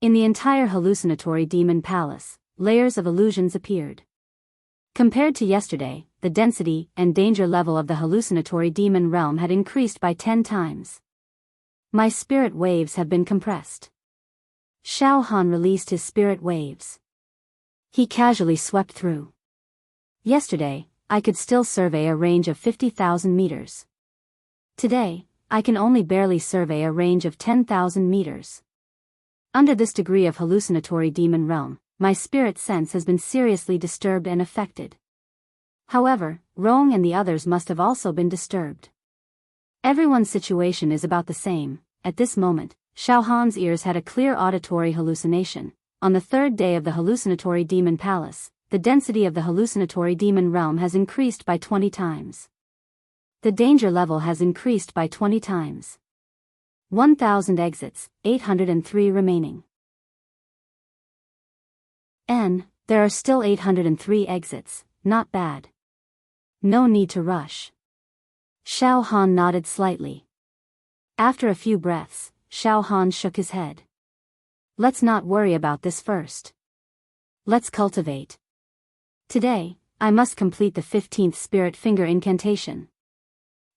In the entire hallucinatory demon palace, layers of illusions appeared. Compared to yesterday, the density and danger level of the hallucinatory demon realm had increased by 10 times. My spirit waves have been compressed. Xiao Han released his spirit waves. He casually swept through. Yesterday, I could still survey a range of 50,000 meters. Today, I can only barely survey a range of 10,000 meters. Under this degree of hallucinatory demon realm, my spirit sense has been seriously disturbed and affected. However, Rong and the others must have also been disturbed. Everyone's situation is about the same. At this moment, Xiao Han's ears had a clear auditory hallucination. On the 3rd day of the hallucinatory demon palace, the density of the hallucinatory demon realm has increased by 20 times. The danger level has increased by 20 times. 1,000 exits, 803 remaining. There are still 803 exits, not bad. No need to rush. Xiao Han nodded slightly. After a few breaths, Xiao Han shook his head. Let's not worry about this first. Let's cultivate. Today, I must complete the 15th spirit finger incantation.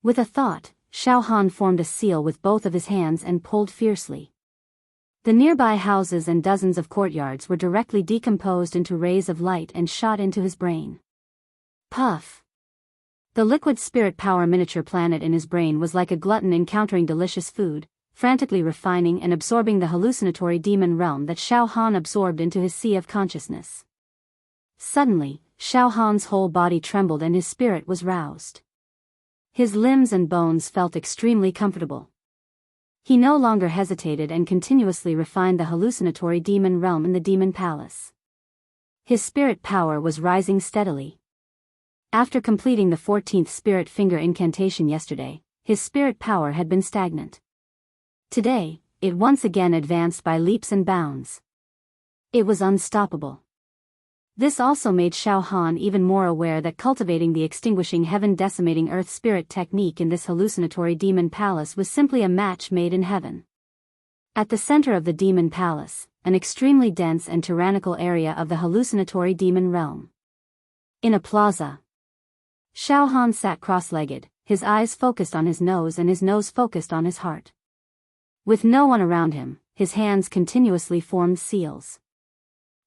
With a thought, Xiao Han formed a seal with both of his hands and pulled fiercely. The nearby houses and dozens of courtyards were directly decomposed into rays of light and shot into his brain. Puff! The liquid spirit power miniature planet in his brain was like a glutton encountering delicious food, frantically refining and absorbing the hallucinatory demon realm that Xiao Han absorbed into his sea of consciousness. Suddenly, Xiao Han's whole body trembled and his spirit was roused. His limbs and bones felt extremely comfortable. He no longer hesitated and continuously refined the hallucinatory demon realm in the demon palace. His spirit power was rising steadily. After completing the 14th spirit finger incantation yesterday, his spirit power had been stagnant. Today, it once again advanced by leaps and bounds. It was unstoppable. This also made Xiao Han even more aware that cultivating the extinguishing heaven decimating earth spirit technique in this hallucinatory demon palace was simply a match made in heaven. At the center of the demon palace, an extremely dense and tyrannical area of the hallucinatory demon realm. In a plaza. Xiao Han sat cross-legged, his eyes focused on his nose and his nose focused on his heart. With no one around him, his hands continuously formed seals.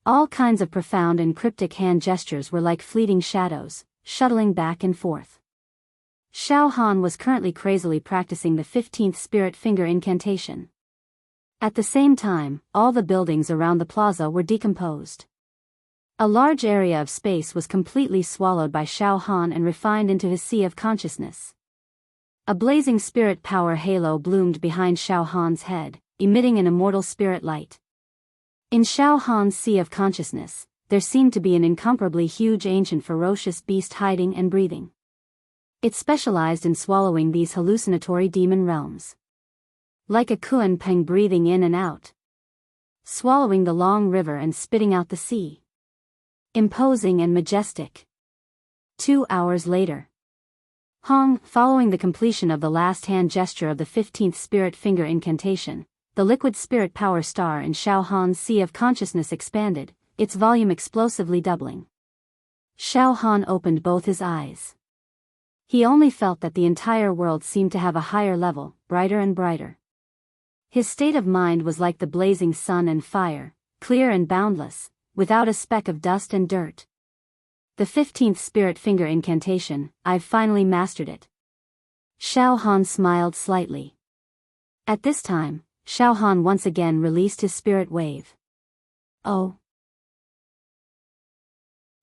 All kinds of profound and cryptic hand gestures were like fleeting shadows, shuttling back and forth. Xiao Han was currently crazily practicing the 15th spirit finger incantation. At the same time, all the buildings around the plaza were decomposed. A large area of space was completely swallowed by Xiao Han and refined into his sea of consciousness. A blazing spirit power halo bloomed behind Xiao Han's head, emitting an immortal spirit light. In Xiao Han's sea of consciousness, there seemed to be an incomparably huge ancient ferocious beast hiding and breathing. It specialized in swallowing these hallucinatory demon realms. Like a Kuan Peng breathing in and out. Swallowing the long river and spitting out the sea. Imposing and majestic. 2 hours later. Hong, following the completion of the last hand gesture of the 15th spirit finger incantation, the liquid spirit power star in Xiao Han's sea of consciousness expanded, its volume explosively doubling. Xiao Han opened both his eyes. He only felt that the entire world seemed to have a higher level, brighter and brighter. His state of mind was like the blazing sun and fire, clear and boundless, without a speck of dust and dirt. The 15th spirit finger incantation, I've finally mastered it. Xiao Han smiled slightly. At this time, Xiao Han once again released his spirit wave. Oh.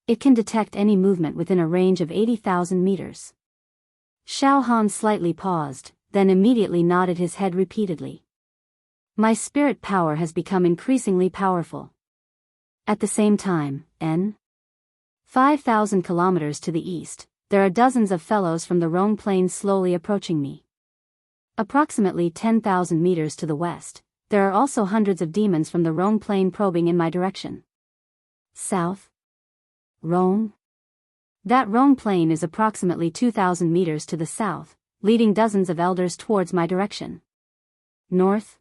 It can detect any movement within a range of 80,000 meters. Xiao Han slightly paused, then immediately nodded his head repeatedly. My spirit power has become increasingly powerful. At the same time, 5,000 kilometers to the east, there are dozens of fellows from the Rhone Plains slowly approaching me. Approximately 10,000 meters to the west, there are also hundreds of demons from the Rhone Plain probing in my direction. South? Rhone? That Rhone Plain is approximately 2,000 meters to the south, leading dozens of elders towards my direction. North?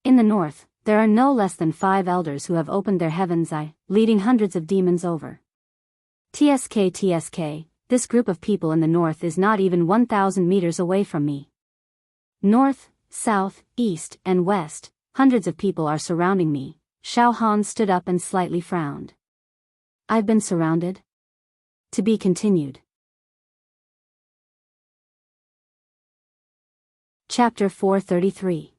In the north, there are no less than 5 elders who have opened their heaven's eye, leading hundreds of demons over. TSK, this group of people in the north is not even 1,000 meters away from me. North, south, east, and west, hundreds of people are surrounding me. Xiao Han stood up and slightly frowned. I've been surrounded? To be continued. Chapter 433.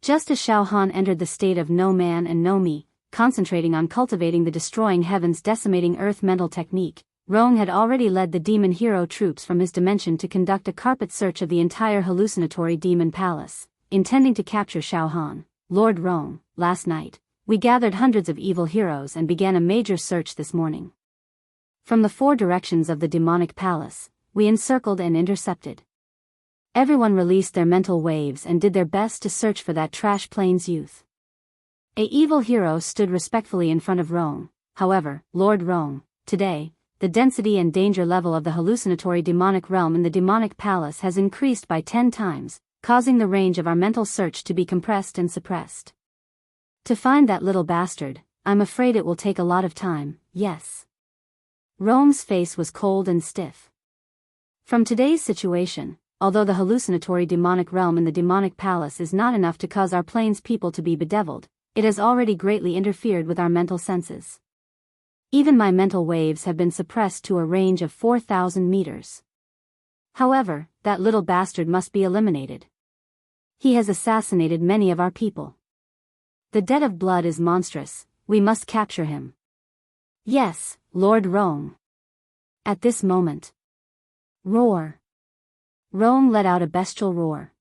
Just as Xiao Han entered the state of no man and no me, concentrating on cultivating the destroying heavens decimating earth mental technique, Rong had already led the demon hero troops from his dimension to conduct a carpet search of the entire hallucinatory demon palace, intending to capture Xiao Han. Lord Rong, last night, we gathered hundreds of evil heroes and began a major search this morning. From the 4 directions of the demonic palace, we encircled and intercepted. Everyone released their mental waves and did their best to search for that trash plains youth. A evil hero stood respectfully in front of Rong. However, Lord Rong, today, the density and danger level of the hallucinatory demonic realm in the demonic palace has increased by 10 times, causing the range of our mental search to be compressed and suppressed. To find that little bastard, I'm afraid it will take a lot of time, yes. Rong's face was cold and stiff. From today's situation, although the hallucinatory demonic realm in the demonic palace is not enough to cause our plains people to be bedeviled, it has already greatly interfered with our mental senses. Even my mental waves have been suppressed to a range of 4,000 meters. However, that little bastard must be eliminated. He has assassinated many of our people. The debt of blood is monstrous, we must capture him. Yes, Lord Rong. At this moment. Roar. Rong let out a bestial roar.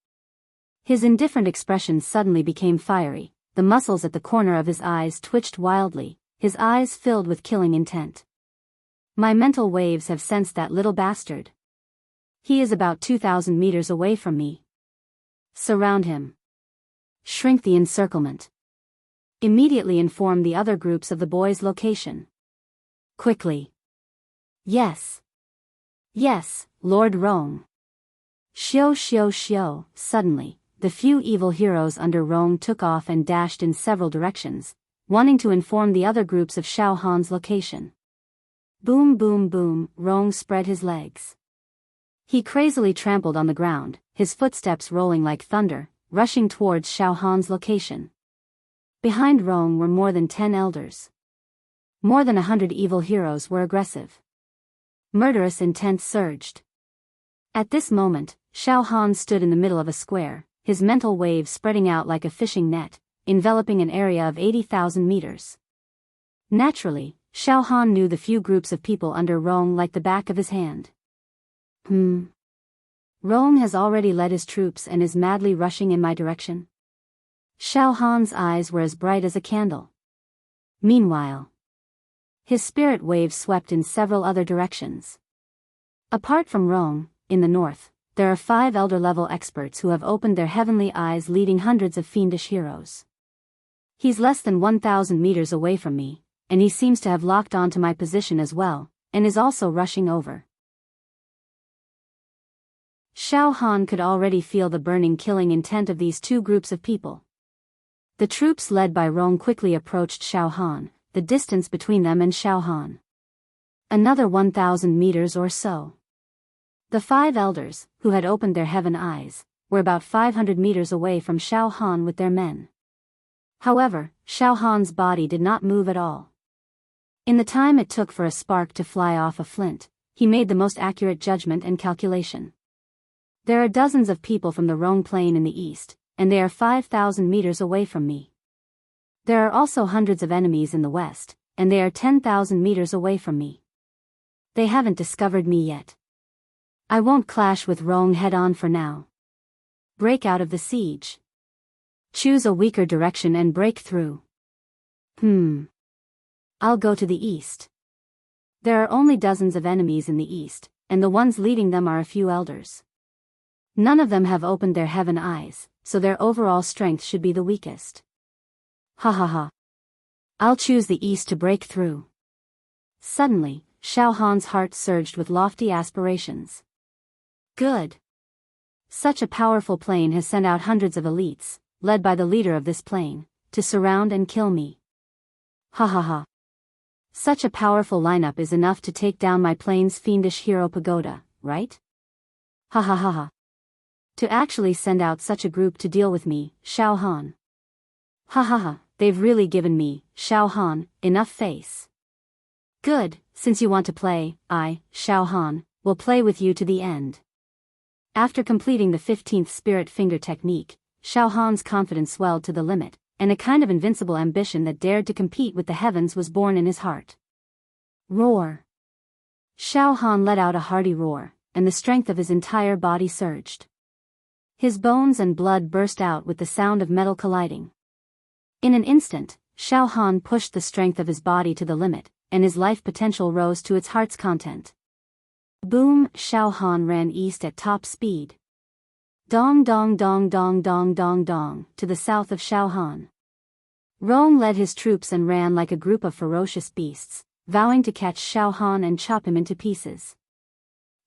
His indifferent expression suddenly became fiery, the muscles at the corner of his eyes twitched wildly, his eyes filled with killing intent. My mental waves have sensed that little bastard. He is about 2,000 meters away from me. Surround him. Shrink the encirclement. Immediately inform the other groups of the boy's location. Quickly. Yes. Yes, Lord Rong. Xiao. Suddenly, the few evil heroes under Rong took off and dashed in several directions, wanting to inform the other groups of Xiao Han's location. Boom boom boom, Rong spread his legs. He crazily trampled on the ground, his footsteps rolling like thunder, rushing towards Xiao Han's location. Behind Rong were more than 10 elders. More than 100 evil heroes were aggressive. Murderous intent surged. At this moment, Xiao Han stood in the middle of a square, his mental waves spreading out like a fishing net, enveloping an area of 80,000 meters. Naturally, Xiao Han knew the few groups of people under Rong like the back of his hand. Rong has already led his troops and is madly rushing in my direction. Xiao Han's eyes were as bright as a candle. Meanwhile, his spirit waves swept in several other directions. Apart from Rong, in the north, there are 5 elder-level experts who have opened their heavenly eyes leading hundreds of fiendish heroes. He's less than 1,000 meters away from me, and he seems to have locked onto my position as well, and is also rushing over. Xiao Han could already feel the burning killing intent of these two groups of people. The troops led by Rong quickly approached Xiao Han, the distance between them and Xiao Han. Another 1,000 meters or so. The 5 elders, who had opened their heaven eyes, were about 500 meters away from Xiao Han with their men. However, Xiao Han's body did not move at all. In the time it took for a spark to fly off a flint, he made the most accurate judgment and calculation. There are dozens of people from the Rong Plain in the east, and they are 5,000 meters away from me. There are also hundreds of enemies in the west, and they are 10,000 meters away from me. They haven't discovered me yet. I won't clash with Rong head-on for now. Break out of the siege. Choose a weaker direction and break through. I'll go to the east. There are only dozens of enemies in the east, and the ones leading them are a few elders. None of them have opened their heaven eyes, so their overall strength should be the weakest. Ha ha ha. I'll choose the east to break through. Suddenly, Xiao Han's heart surged with lofty aspirations. Good. Such a powerful plane has sent out hundreds of elites, led by the leader of this plane, to surround and kill me. Ha ha ha. Such a powerful lineup is enough to take down my plane's fiendish hero pagoda, right? Ha ha ha ha. To actually send out such a group to deal with me, Xiao Han. Ha ha ha, they've really given me, Xiao Han, enough face. Good, since you want to play, I, Xiao Han, will play with you to the end. After completing the 15th spirit finger technique, Xiao Han's confidence swelled to the limit, and a kind of invincible ambition that dared to compete with the heavens was born in his heart. Roar. Xiao Han let out a hearty roar, and the strength of his entire body surged. His bones and blood burst out with the sound of metal colliding. In an instant, Xiao Han pushed the strength of his body to the limit, and his life potential rose to its heart's content. Boom! Xiao Han ran east at top speed. Dong dong dong dong dong dong dong, to the south of Xiao Han. Rong led his troops and ran like a group of ferocious beasts, vowing to catch Xiao Han and chop him into pieces.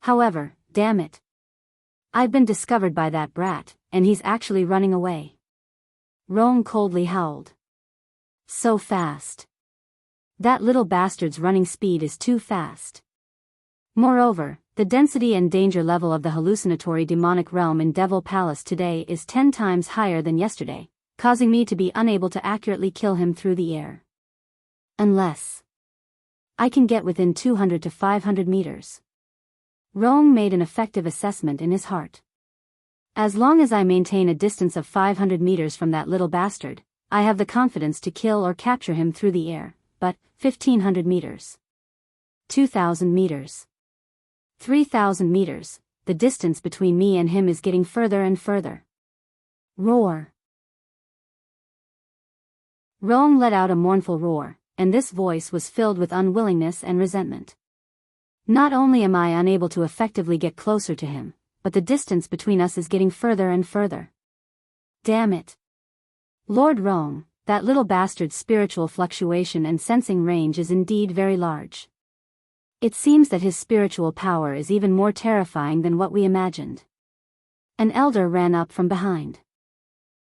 However, damn it. I've been discovered by that brat, and he's actually running away. Rong coldly howled. So fast. That little bastard's running speed is too fast. Moreover, the density and danger level of the hallucinatory demonic realm in Devil Palace today is 10 times higher than yesterday, causing me to be unable to accurately kill him through the air. Unless I can get within 200 to 500 meters. Rong made an effective assessment in his heart. As long as I maintain a distance of 500 meters from that little bastard, I have the confidence to kill or capture him through the air, but 1,500 meters. 2,000 meters. 3,000 meters, the distance between me and him is getting further and further. Roar. Rong let out a mournful roar, and this voice was filled with unwillingness and resentment. Not only am I unable to effectively get closer to him, but the distance between us is getting further and further. Damn it. Lord Rong, that little bastard's spiritual fluctuation and sensing range is indeed very large. It seems that his spiritual power is even more terrifying than what we imagined. An elder ran up from behind.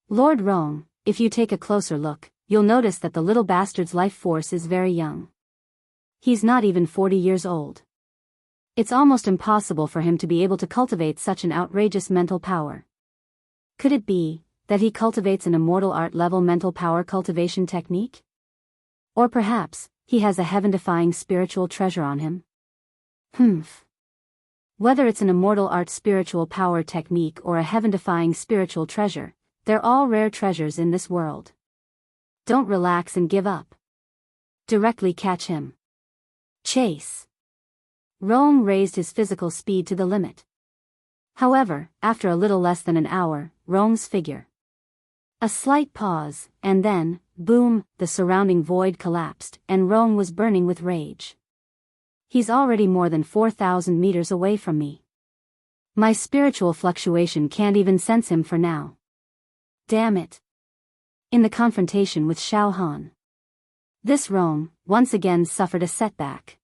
Lord Rong, if you take a closer look, you'll notice that the little bastard's life force is very young. He's not even 40 years old. It's almost impossible for him to be able to cultivate such an outrageous mental power. Could it be that he cultivates an immortal art-level mental power cultivation technique? Or perhaps, he has a heaven-defying spiritual treasure on him? Whether it's an immortal art spiritual power technique or a heaven-defying spiritual treasure, they're all rare treasures in this world. Don't relax and give up. Directly catch him. Chase. Rong raised his physical speed to the limit. However, after a little less than an hour, Rong's figure. A slight pause, and then, boom, the surrounding void collapsed, and Rong was burning with rage. He's already more than 4,000 meters away from me. My spiritual fluctuation can't even sense him for now. Damn it. In the confrontation with Xiao Han, this Rong, once again suffered a setback.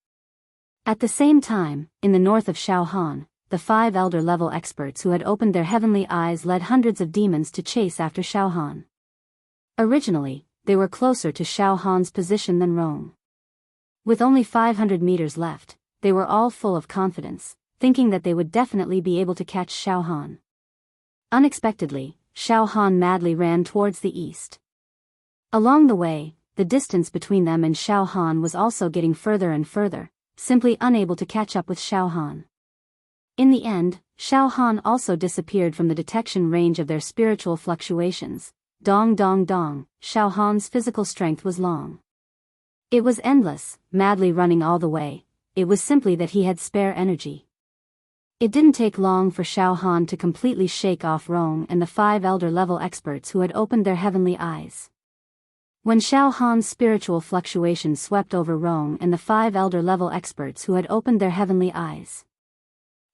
At the same time, in the north of Xiao Han, the 5 elder-level experts who had opened their heavenly eyes led hundreds of demons to chase after Xiao Han. Originally, they were closer to Xiao Han's position than Rong. With only 500 meters left, they were all full of confidence, thinking that they would definitely be able to catch Xiao Han. Unexpectedly, Xiao Han madly ran towards the east. Along the way, the distance between them and Xiao Han was also getting further and further, simply unable to catch up with Xiao Han. In the end, Xiao Han also disappeared from the detection range of their spiritual fluctuations. Dong dong dong, Xiao Han's physical strength was long. It was endless, madly running all the way. It was simply that he had spare energy. It didn't take long for Xiao Han to completely shake off Rong and the 5 elder-level experts who had opened their heavenly eyes. When Xiao Han's spiritual fluctuations swept over Rong and the 5 elder-level experts who had opened their heavenly eyes.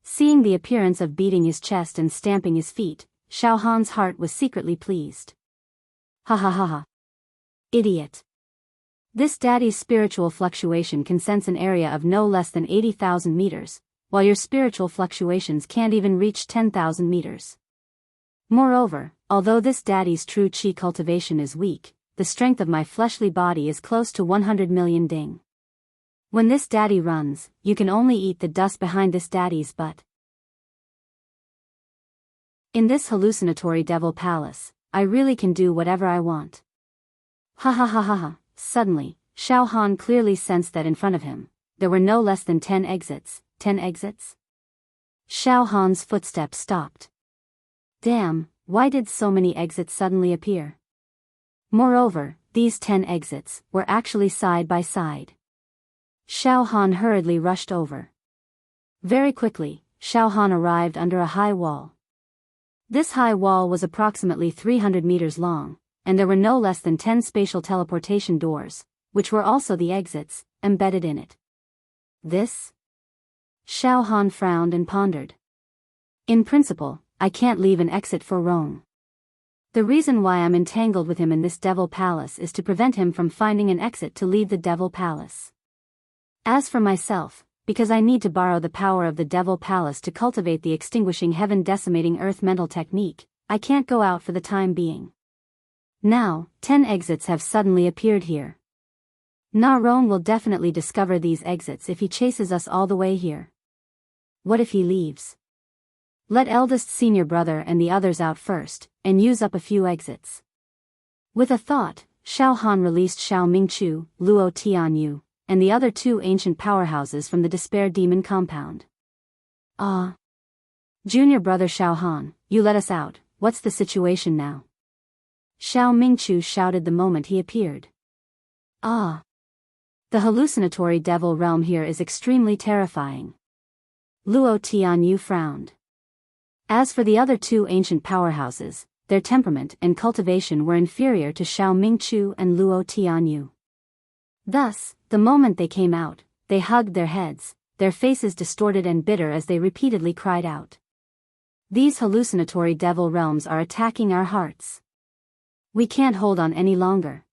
Seeing the appearance of beating his chest and stamping his feet, Xiao Han's heart was secretly pleased. Ha ha ha ha. Idiot. This daddy's spiritual fluctuation can sense an area of no less than 80,000 meters, while your spiritual fluctuations can't even reach 10,000 meters. Moreover, although this daddy's true chi cultivation is weak, the strength of my fleshly body is close to 100 million ding. When this daddy runs, you can only eat the dust behind this daddy's butt. In this hallucinatory devil palace, I really can do whatever I want. Ha ha ha ha ha. Suddenly, Xiao Han clearly sensed that in front of him, there were no less than 10 exits. 10 exits? Xiao Han's footsteps stopped. Damn, why did so many exits suddenly appear? Moreover, these 10 exits were actually side by side. Xiao Han hurriedly rushed over. Very quickly, Xiao Han arrived under a high wall. This high wall was approximately 300 meters long, and there were no less than 10 spatial teleportation doors, which were also the exits, embedded in it. This? Xiao Han frowned and pondered. In principle, I can't leave an exit for Rong. The reason why I'm entangled with him in this devil palace is to prevent him from finding an exit to leave the devil palace. As for myself, because I need to borrow the power of the devil palace to cultivate the extinguishing heaven decimating earth mental technique, I can't go out for the time being. Now, 10 exits have suddenly appeared here. Na Rong will definitely discover these exits if he chases us all the way here. What if he leaves? Let eldest senior brother and the others out first, and use up a few exits. With a thought, Xiao Han released Xiao Mingchu, Luo Tianyu, and the other 2 ancient powerhouses from the Despair Demon compound. Ah. Junior brother Xiao Han, you let us out, what's the situation now? Xiao Mingchu shouted the moment he appeared. Ah. The hallucinatory devil realm here is extremely terrifying. Luo Tianyu frowned. As for the other 2 ancient powerhouses, their temperament and cultivation were inferior to Xiao Mingchu and Luo Tianyu. Thus, the moment they came out, they hugged their heads, their faces distorted and bitter as they repeatedly cried out. These hallucinatory devil realms are attacking our hearts. We can't hold on any longer.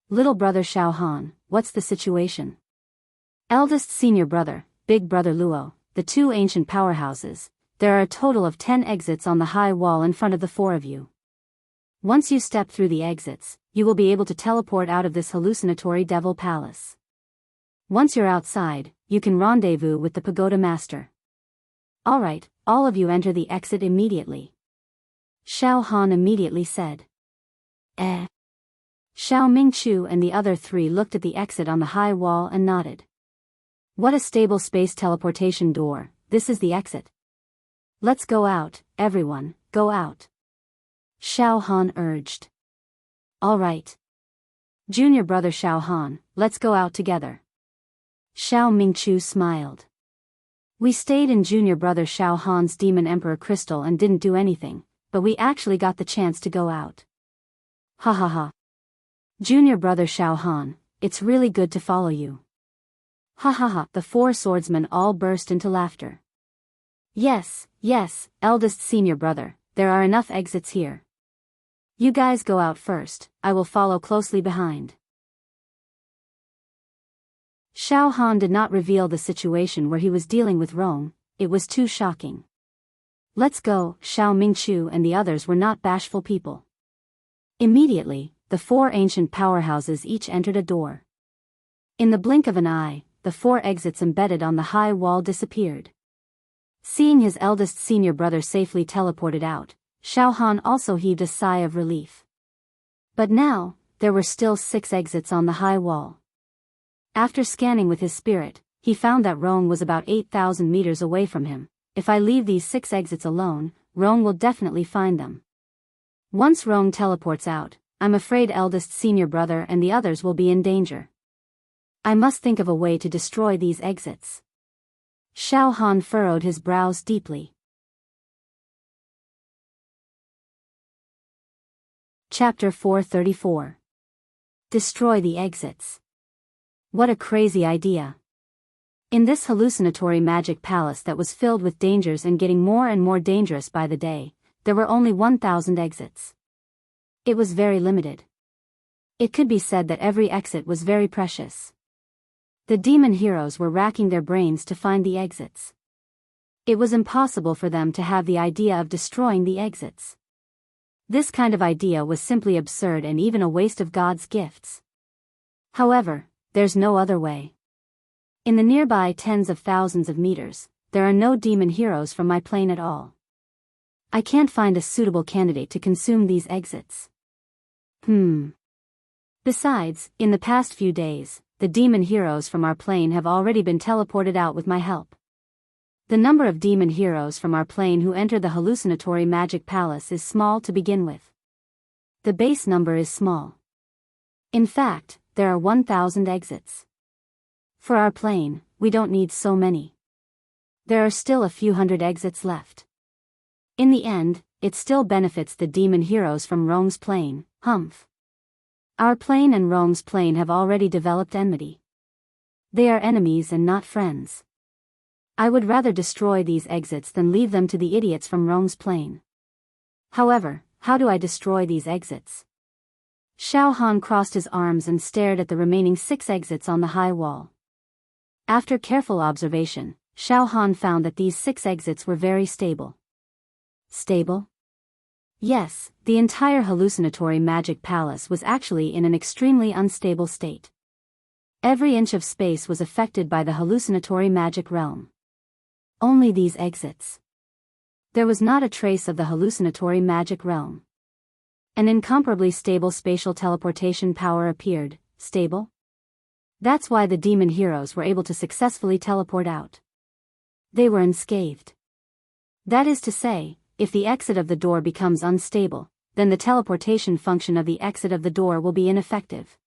Little brother Xiao Han, what's the situation? Eldest senior brother, big brother Luo, the 2 ancient powerhouses, there are a total of 10 exits on the high wall in front of the 4 of you. Once you step through the exits, you will be able to teleport out of this hallucinatory devil palace. Once you're outside, you can rendezvous with the pagoda master. Alright, all of you enter the exit immediately. Xiao Han immediately said. Xiao Mingchu and the other 3 looked at the exit on the high wall and nodded. What a stable space teleportation door, this is the exit. Let's go out, everyone, go out. Xiao Han urged. All right. Junior brother Xiao Han, let's go out together. Xiao Mingchu smiled. We stayed in junior brother Xiao Han's Demon Emperor Crystal and didn't do anything, but we actually got the chance to go out. Ha ha ha. Junior brother Xiao Han, it's really good to follow you. Ha ha ha, the 4 swordsmen all burst into laughter. Yes, yes, eldest senior brother, there are enough exits here. You guys go out first, I will follow closely behind. Xiao Han did not reveal the situation where he was dealing with Rong, it was too shocking. Let's go, Xiao Mingchu and the others were not bashful people. Immediately, the 4 ancient powerhouses each entered a door. In the blink of an eye, the 4 exits embedded on the high wall disappeared. Seeing his eldest senior brother safely teleported out, Xiao Han also heaved a sigh of relief. But now, there were still 6 exits on the high wall. After scanning with his spirit, he found that Rong was about 8,000 meters away from him. If I leave these 6 exits alone, Rong will definitely find them. Once Rong teleports out, I'm afraid eldest senior brother and the others will be in danger. I must think of a way to destroy these exits. Xiao Han furrowed his brows deeply. Chapter 434. Destroy the exits. What a crazy idea. In this hallucinatory magic palace that was filled with dangers and getting more and more dangerous by the day, there were only 1,000 exits. It was very limited. It could be said that every exit was very precious. The demon heroes were racking their brains to find the exits. It was impossible for them to have the idea of destroying the exits. This kind of idea was simply absurd and even a waste of God's gifts. However, there's no other way. In the nearby tens of thousands of meters, there are no demon heroes from my plane at all. I can't find a suitable candidate to consume these exits. Besides, in the past few days, the demon heroes from our plane have already been teleported out with my help. The number of demon heroes from our plane who enter the hallucinatory magic palace is small to begin with. The base number is small. In fact, there are 1,000 exits. For our plane, we don't need so many. There are still a few hundred exits left. In the end, it still benefits the demon heroes from Rong's plane, Humph. Our plane and Rong's plane have already developed enmity. They are enemies and not friends. I would rather destroy these exits than leave them to the idiots from Rong's plane. However, how do I destroy these exits? Xiao Han crossed his arms and stared at the remaining 6 exits on the high wall. After careful observation, Xiao Han found that these 6 exits were very stable. Stable? Yes, the entire hallucinatory magic palace was actually in an extremely unstable state. Every inch of space was affected by the hallucinatory magic realm. Only these exits. There was not a trace of the hallucinatory magic realm. An incomparably stable spatial teleportation power appeared. Stable? That's why the demon heroes were able to successfully teleport out. They were unscathed. That is to say, if the exit of the door becomes unstable, then the teleportation function of the exit of the door will be ineffective.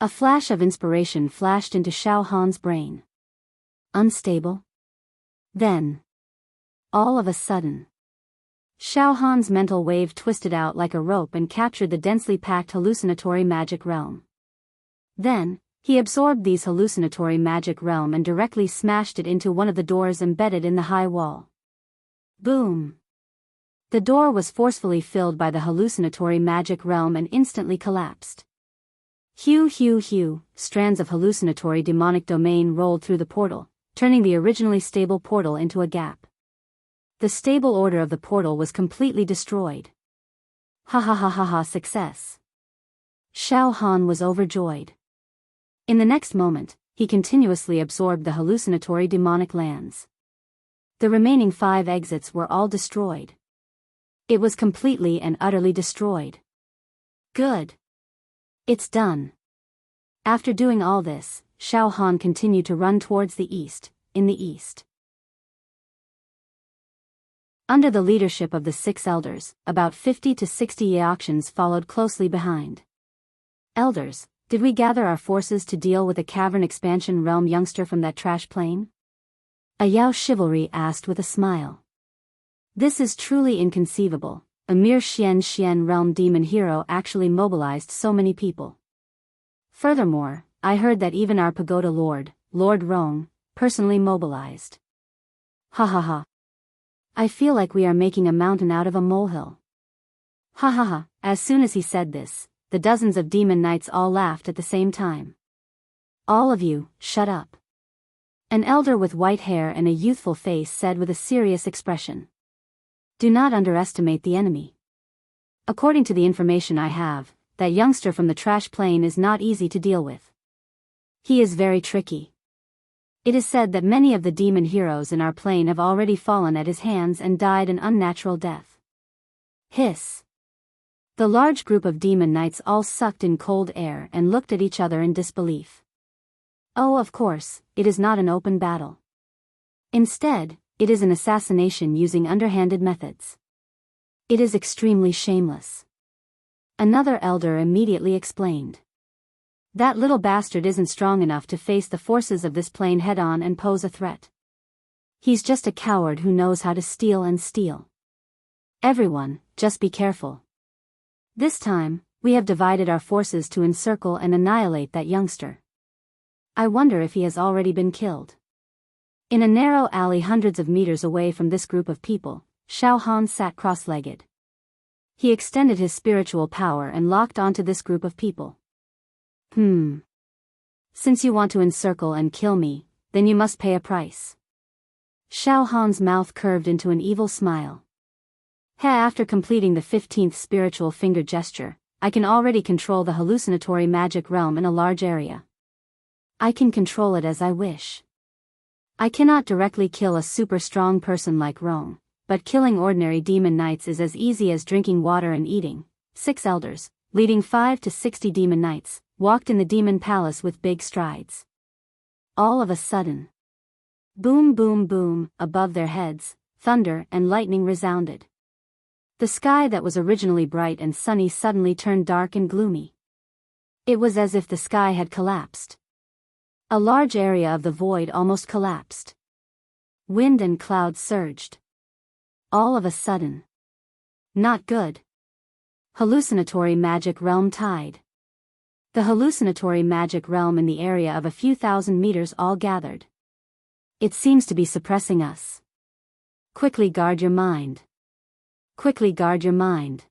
A flash of inspiration flashed into Xiao Han's brain. Unstable? Then, all of a sudden, Xiao Han's mental wave twisted out like a rope and captured the densely packed hallucinatory magic realm. Then, he absorbed these hallucinatory magic realm and directly smashed it into one of the doors embedded in the high wall. Boom! The door was forcefully filled by the hallucinatory magic realm and instantly collapsed. Hew hew hew, strands of hallucinatory demonic domain rolled through the portal, turning the originally stable portal into a gap. The stable order of the portal was completely destroyed. Ha ha ha ha ha, success. Xiao Han was overjoyed. In the next moment, he continuously absorbed the hallucinatory demonic lands. The remaining 5 exits were all destroyed. It was completely and utterly destroyed. Good. It's done. After doing all this, Xiao Han continued to run towards the east. In the east, under the leadership of the 6 elders, about 50 to 60 Yaoxians followed closely behind. Elders, did we gather our forces to deal with a cavern expansion realm youngster from that trash plane? A Yao chivalry asked with a smile. This is truly inconceivable. A mere Xian realm demon hero actually mobilized so many people. Furthermore, I heard that even our pagoda lord, Lord Rong, personally mobilized. Ha ha ha. I feel like we are making a mountain out of a molehill. Ha ha ha. As soon as he said this, the dozens of demon knights all laughed at the same time. All of you, shut up. An elder with white hair and a youthful face said with a serious expression. Do not underestimate the enemy. According to the information I have, that youngster from the trash plane is not easy to deal with. He is very tricky. It is said that many of the demon heroes in our plane have already fallen at his hands and died an unnatural death. Hiss. The large group of demon knights all sucked in cold air and looked at each other in disbelief. Oh, of course, it is not an open battle. Instead, it is an assassination using underhanded methods. It is extremely shameless. Another elder immediately explained. That little bastard isn't strong enough to face the forces of this plane head-on and pose a threat. He's just a coward who knows how to steal and steal. Everyone, just be careful. This time, we have divided our forces to encircle and annihilate that youngster. I wonder if he has already been killed. In a narrow alley hundreds of meters away from this group of people, Xiao Han sat cross-legged. He extended his spiritual power and locked onto this group of people. Since you want to encircle and kill me, then you must pay a price. Xiao Han's mouth curved into an evil smile. After completing the 15th spiritual finger gesture, I can already control the hallucinatory magic realm in a large area. I can control it as I wish. I cannot directly kill a super strong person like Rong, but killing ordinary demon knights is as easy as drinking water and eating. 6 elders, leading 5 to 60 demon knights, walked in the demon palace with big strides. All of a sudden, boom boom boom, above their heads, thunder and lightning resounded. The sky that was originally bright and sunny suddenly turned dark and gloomy. It was as if the sky had collapsed. A large area of the void almost collapsed. Wind and clouds surged. All of a sudden. Not good. Hallucinatory magic realm tide. The hallucinatory magic realm in the area of a few thousand meters all gathered. It seems to be suppressing us. Quickly guard your mind. Quickly guard your mind.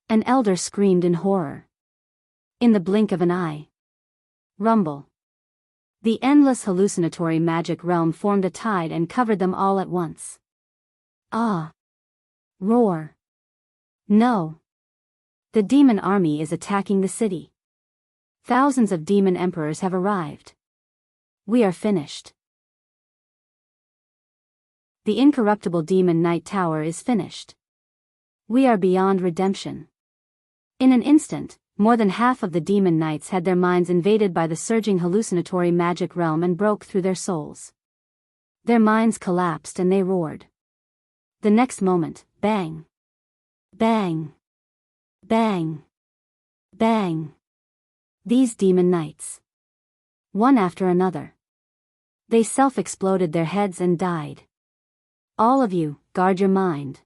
An elder screamed in horror. In the blink of an eye. Rumble. The endless hallucinatory magic realm formed a tide and covered them all at once. Ah! Roar! No! The demon army is attacking the city. Thousands of demon emperors have arrived. We are finished. The incorruptible demon knight tower is finished. We are beyond redemption. In an instant, more than half of the demon knights had their minds invaded by the surging hallucinatory magic realm and broke through their souls. Their minds collapsed and they roared. The next moment, bang! Bang! Bang! Bang! These demon knights. One after another. They self-exploded their heads and died. All of you, guard your mind.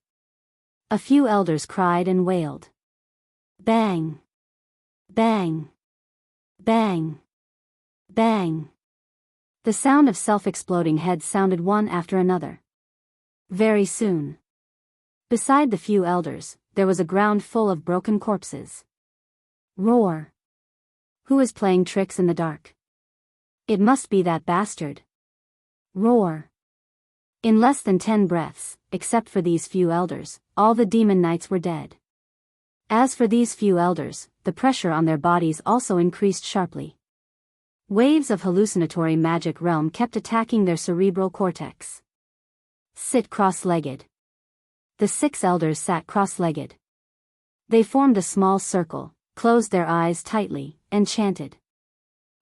A few elders cried and wailed. Bang! Bang! Bang! Bang! The sound of self-exploding heads sounded one after another. Very soon. Beside the few elders, there was a ground full of broken corpses. Roar! Who is playing tricks in the dark? It must be that bastard. Roar! In less than 10 breaths, except for these few elders, all the demon knights were dead. As for these few elders, the pressure on their bodies also increased sharply. Waves of hallucinatory magic realm kept attacking their cerebral cortex. Sit cross-legged. The 6 elders sat cross-legged. They formed a small circle, closed their eyes tightly, and chanted.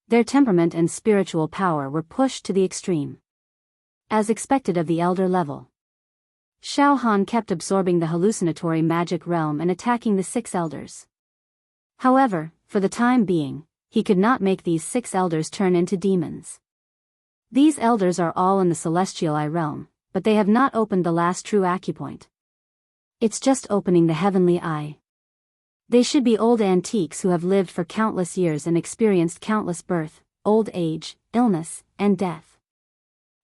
Their temperament and spiritual power were pushed to the extreme. As expected of the elder level. Xiao Han kept absorbing the hallucinatory magic realm and attacking the 6 elders. However, for the time being, he could not make these 6 elders turn into demons. These elders are all in the celestial eye realm, but they have not opened the last true acupoint. It's just opening the heavenly eye. They should be old antiques who have lived for countless years and experienced countless birth, old age, illness, and death.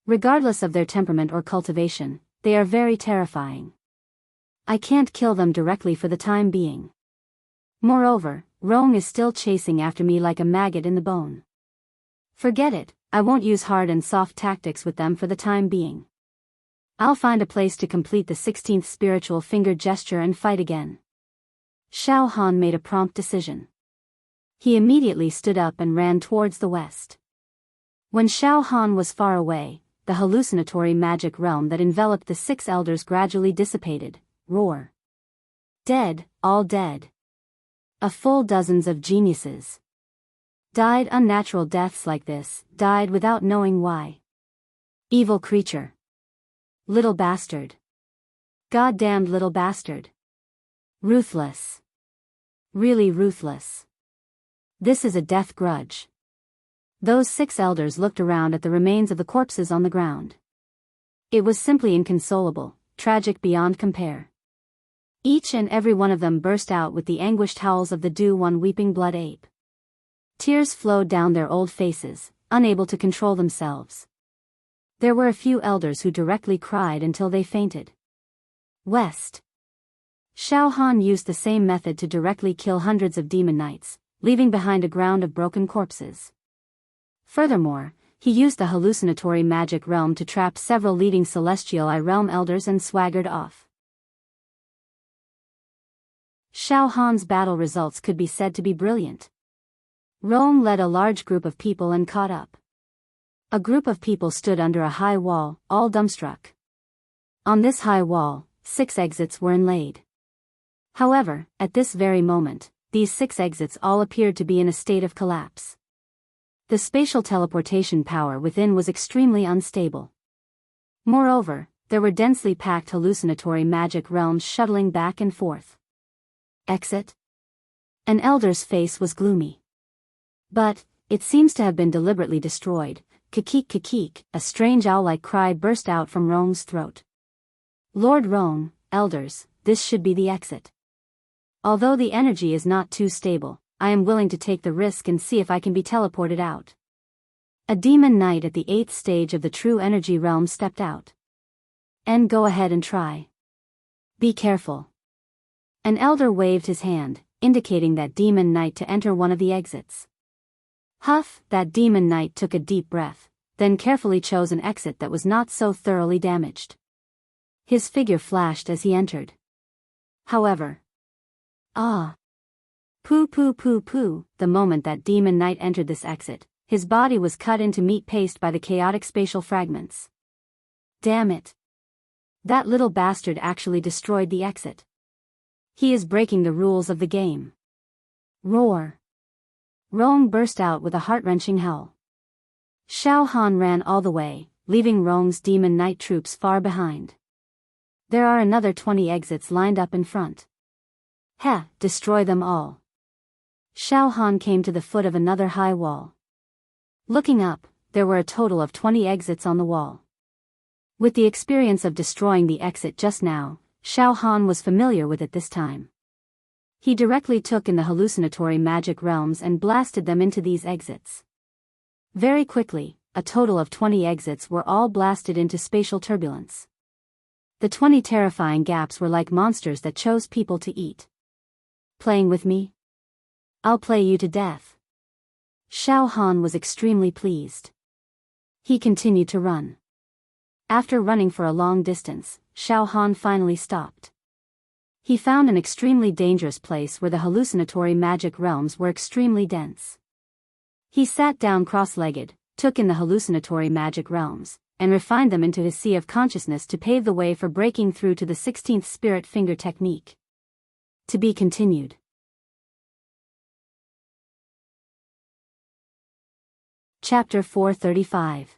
Regardless of their temperament or cultivation, they are very terrifying. I can't kill them directly for the time being. Moreover, Rong is still chasing after me like a maggot in the bone. Forget it, I won't use hard and soft tactics with them for the time being. I'll find a place to complete the 16th spiritual finger gesture and fight again. Xiao Han made a prompt decision. He immediately stood up and ran towards the west. When Xiao Han was far away, the hallucinatory magic realm that enveloped the 6 elders gradually dissipated. Roar. Dead, all dead. A full dozens of geniuses died unnatural deaths like this, died without knowing why. Evil creature. Little bastard. Goddamned little bastard. Ruthless. Really ruthless. This is a death grudge. Those 6 elders looked around at the remains of the corpses on the ground. It was simply inconsolable, tragic beyond compare. Each and every one of them burst out with the anguished howls of the one weeping blood ape. Tears flowed down their old faces, unable to control themselves. There were a few elders who directly cried until they fainted. West. Xiao Han used the same method to directly kill hundreds of demon knights, leaving behind a ground of broken corpses. Furthermore, he used the hallucinatory magic realm to trap several leading celestial realm elders and swaggered off. Xiao Han's battle results could be said to be brilliant. Rome led a large group of people and caught up. A group of people stood under a high wall, all dumbstruck. On this high wall, 6 exits were inlaid. However, at this very moment, these 6 exits all appeared to be in a state of collapse. The spatial teleportation power within was extremely unstable. Moreover, there were densely packed hallucinatory magic realms shuttling back and forth. Exit? An elder's face was gloomy. But, it seems to have been deliberately destroyed. Kikik kikik, a strange owl-like cry burst out from Roang's throat. Lord Roang, elders, this should be the exit. Although the energy is not too stable, I am willing to take the risk and see if I can be teleported out. A demon knight at the 8th stage of the true energy realm stepped out. And go ahead and try. Be careful. An elder waved his hand, indicating that demon knight to enter one of the exits. Huff, that demon knight took a deep breath, then carefully chose an exit that was not so thoroughly damaged. His figure flashed as he entered. However, poo poo poo poo, the moment that demon knight entered this exit, his body was cut into meat paste by the chaotic spatial fragments. Damn it. That little bastard actually destroyed the exit. He is breaking the rules of the game. Roar. Roang burst out with a heart-wrenching howl. Xiao Han ran all the way, leaving Roang's demon knight troops far behind. There are another 20 exits lined up in front. Heh, destroy them all. Xiao Han came to the foot of another high wall. Looking up, there were a total of 20 exits on the wall. With the experience of destroying the exit just now, Xiao Han was familiar with it this time. He directly took in the hallucinatory magic realms and blasted them into these exits. Very quickly, a total of 20 exits were all blasted into spatial turbulence. The 20 terrifying gaps were like monsters that chose people to eat. Playing with me? I'll play you to death. Xiao Han was extremely pleased. He continued to run. After running for a long distance, Xiao Han finally stopped. He found an extremely dangerous place where the hallucinatory magic realms were extremely dense. He sat down cross-legged, took in the hallucinatory magic realms, and refined them into his sea of consciousness to pave the way for breaking through to the 16th spirit finger technique. To be continued. Chapter 435.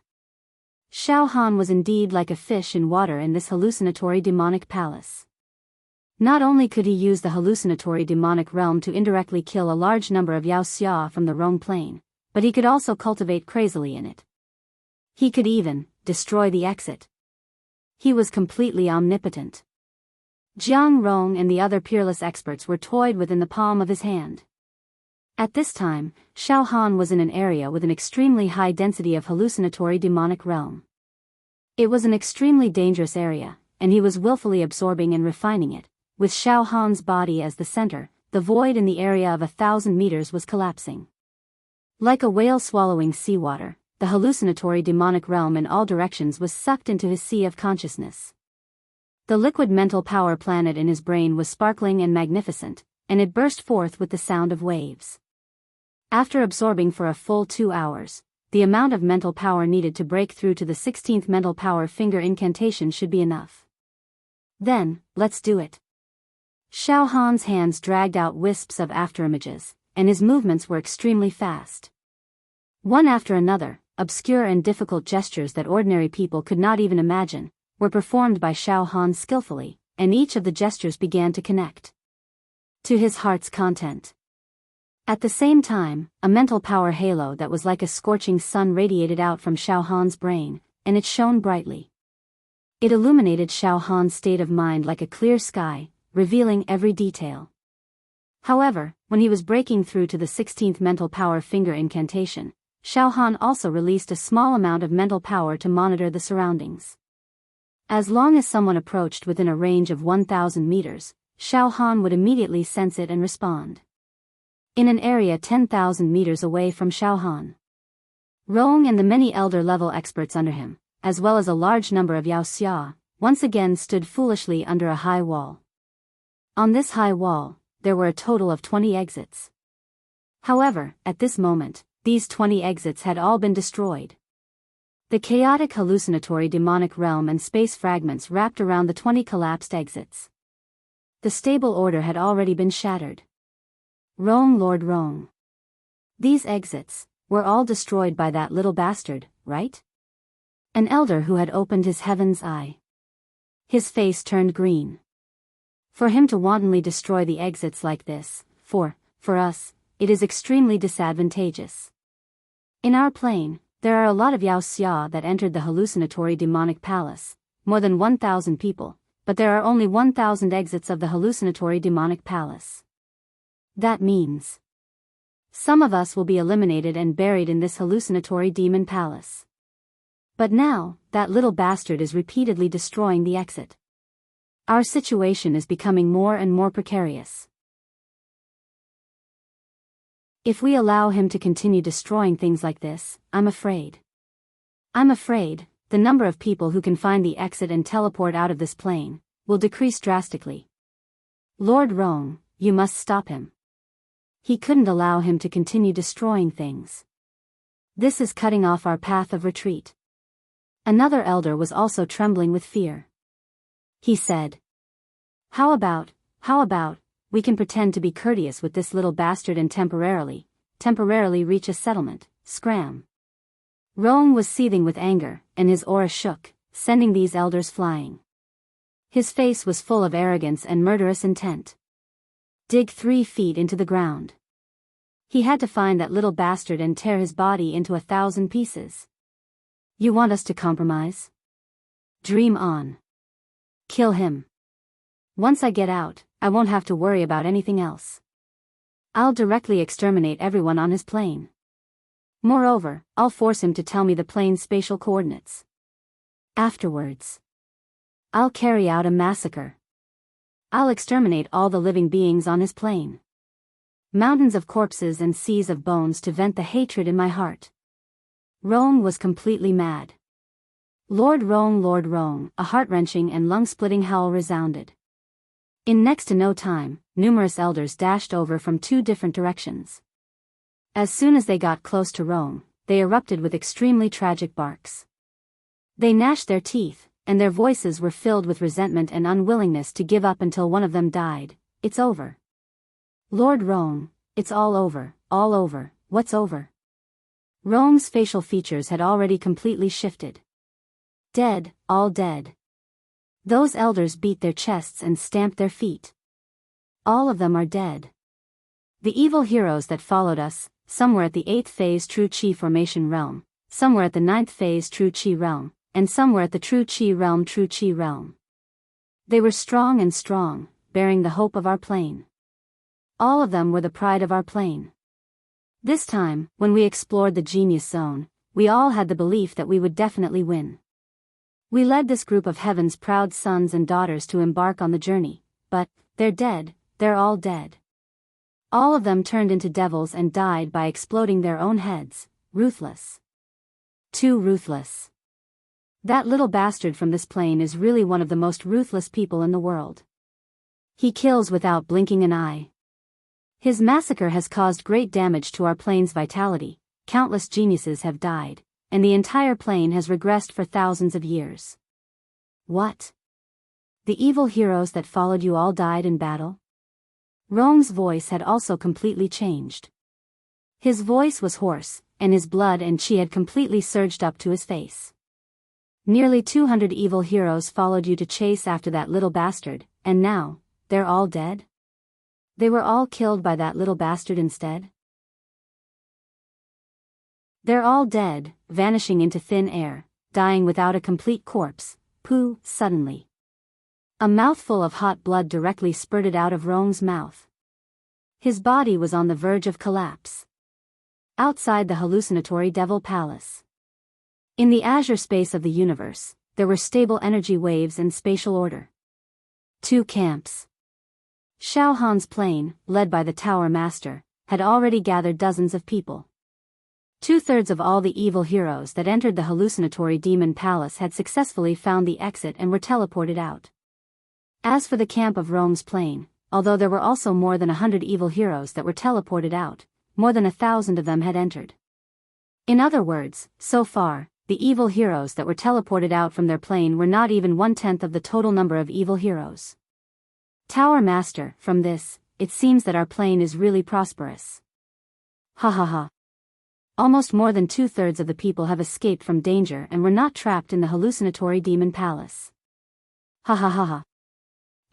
Xiao Han was indeed like a fish in water in this hallucinatory demonic palace. Not only could he use the hallucinatory demonic realm to indirectly kill a large number of Yao Xia from the Rong plane, but he could also cultivate crazily in it. He could even destroy the exit. He was completely omnipotent. Jiang Rong and the other peerless experts were toyed within the palm of his hand. At this time, Xiao Han was in an area with an extremely high density of hallucinatory demonic realm. It was an extremely dangerous area, and he was willfully absorbing and refining it. With Xiao Han's body as the center, the void in the area of 1,000 meters was collapsing. Like a whale swallowing seawater, the hallucinatory demonic realm in all directions was sucked into his sea of consciousness. The liquid mental power planet in his brain was sparkling and magnificent, and it burst forth with the sound of waves. After absorbing for a full 2 hours, the amount of mental power needed to break through to the 16th mental power finger incantation should be enough. Then, let's do it. Xiao Han's hands dragged out wisps of afterimages, and his movements were extremely fast. One after another, obscure and difficult gestures that ordinary people could not even imagine, were performed by Xiao Han skillfully, and each of the gestures began to connect to his heart's content. At the same time, a mental power halo that was like a scorching sun radiated out from Xiao Han's brain, and it shone brightly. It illuminated Xiao Han's state of mind like a clear sky, revealing every detail. However, when he was breaking through to the 16th mental power finger incantation, Xiao Han also released a small amount of mental power to monitor the surroundings. As long as someone approached within a range of 1,000 meters, Xiao Han would immediately sense it and respond. In an area 10,000 meters away from Xiao Han, Rong and the many elder-level experts under him, as well as a large number of Yao Xia, once again stood foolishly under a high wall. On this high wall, there were a total of 20 exits. However, at this moment, these 20 exits had all been destroyed. The chaotic hallucinatory demonic realm and space fragments wrapped around the 20 collapsed exits. The stable order had already been shattered. Rong, Lord Rong. These exits were all destroyed by that little bastard, right? An elder who had opened his heaven's eye. His face turned green. For him to wantonly destroy the exits like this, for us, it is extremely disadvantageous. In our plane, there are a lot of Yao Xia that entered the hallucinatory demonic palace, more than 1,000 people, but there are only 1,000 exits of the hallucinatory demonic palace. That means some of us will be eliminated and buried in this hallucinatory demon palace. But now, that little bastard is repeatedly destroying the exit. Our situation is becoming more and more precarious. If we allow him to continue destroying things like this, I'm afraid the number of people who can find the exit and teleport out of this plane will decrease drastically. Lord Rong, you must stop him. He couldn't allow him to continue destroying things. This is cutting off our path of retreat. Another elder was also trembling with fear. He said, How about, we can pretend to be courteous with this little bastard and temporarily reach a settlement, scram. Rong was seething with anger, and his aura shook, sending these elders flying. His face was full of arrogance and murderous intent. Dig 3 feet into the ground. He had to find that little bastard and tear his body into 1,000 pieces. You want us to compromise? Dream on. Kill him. Once I get out, I won't have to worry about anything else. I'll directly exterminate everyone on his plane. Moreover, I'll force him to tell me the plane's spatial coordinates. Afterwards, I'll carry out a massacre. I'll exterminate all the living beings on his plane. Mountains of corpses and seas of bones to vent the hatred in my heart. Rong was completely mad. Lord Rong, a heart-wrenching and lung-splitting howl resounded. In next to no time, numerous elders dashed over from 2 different directions. As soon as they got close to Rong, they erupted with extremely tragic barks. They gnashed their teeth, and their voices were filled with resentment and unwillingness to give up until one of them died. It's over. Lord Rong, it's all over, what's over? Rong's facial features had already completely shifted. Dead, all dead. Those elders beat their chests and stamped their feet. All of them are dead. The evil heroes that followed us, some were at the 8th phase True Chi formation realm, some were at the 9th phase True Chi realm, and some were at the True Chi realm. They were strong, bearing the hope of our plane. All of them were the pride of our plane. This time, when we explored the Genius Zone, we all had the belief that we would definitely win. We led this group of heaven's proud sons and daughters to embark on the journey, but they're dead, they're all dead. All of them turned into devils and died by exploding their own heads, ruthless. Too ruthless. That little bastard from this plane is really one of the most ruthless people in the world. He kills without blinking an eye. His massacre has caused great damage to our plane's vitality, countless geniuses have died, and the entire plane has regressed for thousands of years. What? The evil heroes that followed you all died in battle? Rome's voice had also completely changed. His voice was hoarse, and his blood and chi had completely surged up to his face. Nearly 200 evil heroes followed you to chase after that little bastard, and now, they're all dead? They were all killed by that little bastard instead? They're all dead, vanishing into thin air, dying without a complete corpse. Pooh, suddenly. A mouthful of hot blood directly spurted out of Rome's mouth. His body was on the verge of collapse. Outside the hallucinatory Devil Palace. In the azure space of the universe, there were stable energy waves and spatial order. 2 camps. Xiao Han's plane, led by the Tower Master, had already gathered dozens of people. 2/3 of all the evil heroes that entered the hallucinatory demon palace had successfully found the exit and were teleported out. As for the camp of Rome's plane, although there were also more than 100 evil heroes that were teleported out, more than 1,000 of them had entered. In other words, so far, the evil heroes that were teleported out from their plane were not even 1/10 of the total number of evil heroes. Tower Master, from this, it seems that our plane is really prosperous. Ha ha ha. Almost more than 2/3 of the people have escaped from danger and were not trapped in the hallucinatory demon palace. Ha ha ha ha.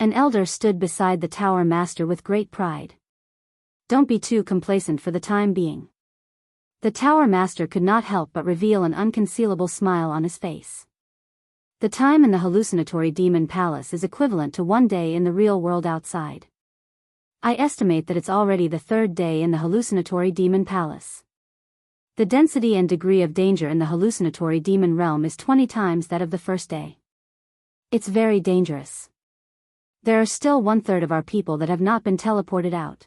An elder stood beside the Tower Master with great pride. Don't be too complacent for the time being. The Tower Master could not help but reveal an unconcealable smile on his face. The time in the hallucinatory demon palace is equivalent to 1 day in the real world outside. I estimate that it's already the 3rd day in the hallucinatory demon palace. The density and degree of danger in the hallucinatory demon realm is 20 times that of the first day. It's very dangerous. There are still 1/3 of our people that have not been teleported out.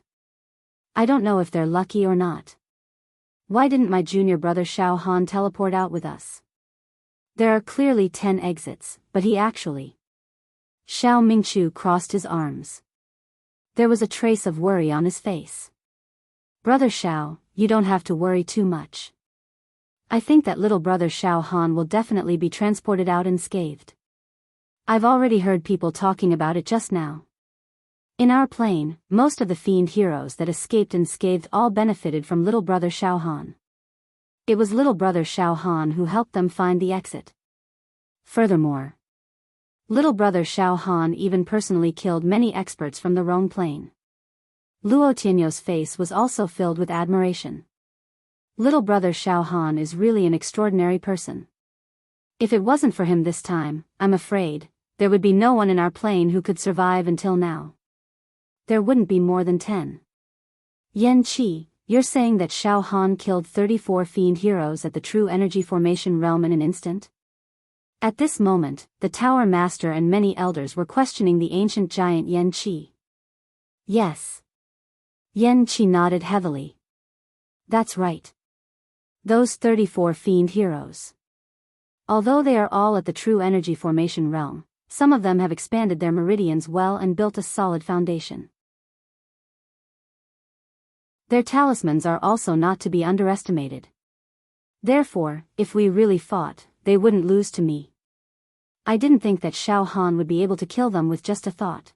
I don't know if they're lucky or not. Why didn't my junior brother Xiao Han teleport out with us? There are clearly 10 exits, but he actually... Xiao Mingqiu crossed his arms. There was a trace of worry on his face. Brother Xiao, you don't have to worry too much. I think that little brother Xiao Han will definitely be transported out unscathed. I've already heard people talking about it just now. In our plane, most of the fiend heroes that escaped unscathed all benefited from little brother Xiao Han. It was little brother Xiao Han who helped them find the exit. Furthermore, little brother Xiao Han even personally killed many experts from the Rome plane. Luo Tianyo's face was also filled with admiration. Little brother Xiao Han is really an extraordinary person. If it wasn't for him this time, I'm afraid, there would be no one in our plane who could survive until now. There wouldn't be more than 10. Yan Qi, you're saying that Xiao Han killed 34 fiend heroes at the true energy formation realm in an instant? At this moment, the Tower Master and many elders were questioning the ancient giant Yan Qi. Yes. Yan Qi nodded heavily. That's right. Those 34 fiend heroes. Although they are all at the true energy formation realm, some of them have expanded their meridians well and built a solid foundation. Their talismans are also not to be underestimated. Therefore, if we really fought, they wouldn't lose to me. I didn't think that Xiao Han would be able to kill them with just a thought.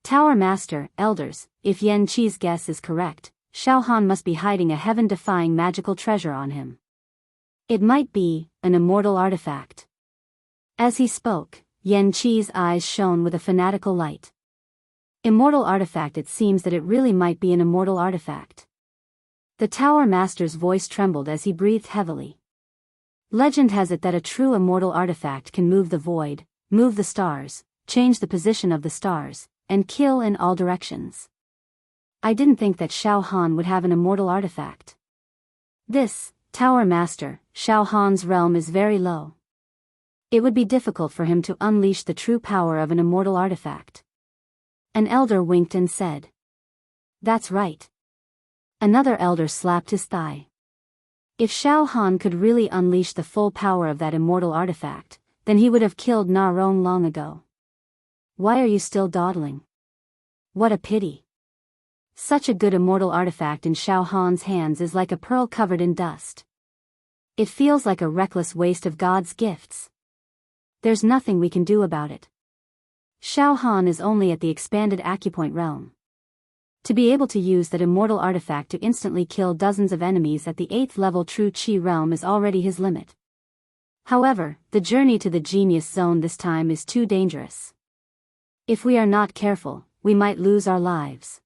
Tower Master, elders, if Yan Qi's guess is correct, Xiao Han must be hiding a heaven-defying magical treasure on him. It might be an immortal artifact. As he spoke, Yan Qi's eyes shone with a fanatical light. Immortal artifact. It seems that it really might be an immortal artifact. The Tower Master's voice trembled as he breathed heavily. Legend has it that a true immortal artifact can move the void, move the stars, change the position of the stars, and kill in all directions. I didn't think that Xiao Han would have an immortal artifact. This, Tower Master, Xiao Han's realm is very low. It would be difficult for him to unleash the true power of an immortal artifact. An elder winked and said. That's right. Another elder slapped his thigh. If Xiao Han could really unleash the full power of that immortal artifact, then he would have killed Na Rong long ago. Why are you still dawdling? What a pity. Such a good immortal artifact in Xiao Han's hands is like a pearl covered in dust. It feels like a reckless waste of God's gifts. There's nothing we can do about it. Xiao Han is only at the expanded acupoint realm. To be able to use that immortal artifact to instantly kill dozens of enemies at the 8th level True Qi realm is already his limit. However, the journey to the genius zone this time is too dangerous. If we are not careful, we might lose our lives.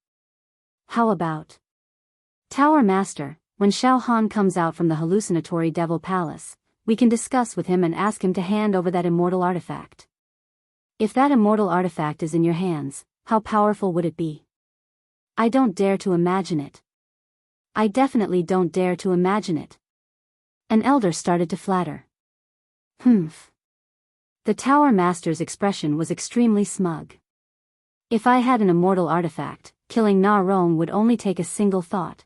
How about Tower Master? When Xiao Han comes out from the hallucinatory Devil Palace, we can discuss with him and ask him to hand over that immortal artifact. If that immortal artifact is in your hands, how powerful would it be? I don't dare to imagine it. I definitely don't dare to imagine it. An elder started to flatter. Humph. The Tower Master's expression was extremely smug. If I had an immortal artifact, killing Na Rong would only take a single thought.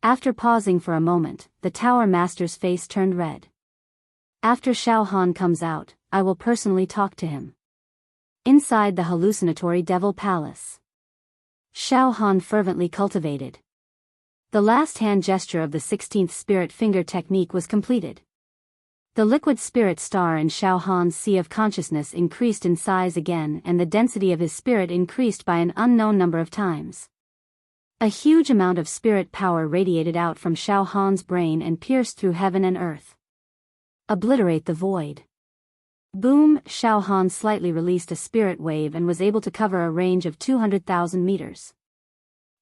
After pausing for a moment, the Tower Master's face turned red. After Xiao Han comes out, I will personally talk to him. Inside the hallucinatory Devil Palace, Xiao Han fervently cultivated. The last hand gesture of the 16th spirit finger technique was completed. The liquid spirit star in Xiao Han's sea of consciousness increased in size again, and the density of his spirit increased by an unknown number of times. A huge amount of spirit power radiated out from Xiao Han's brain and pierced through heaven and earth. Obliterate the void. Boom! Xiao Han slightly released a spirit wave and was able to cover a range of 200,000 meters.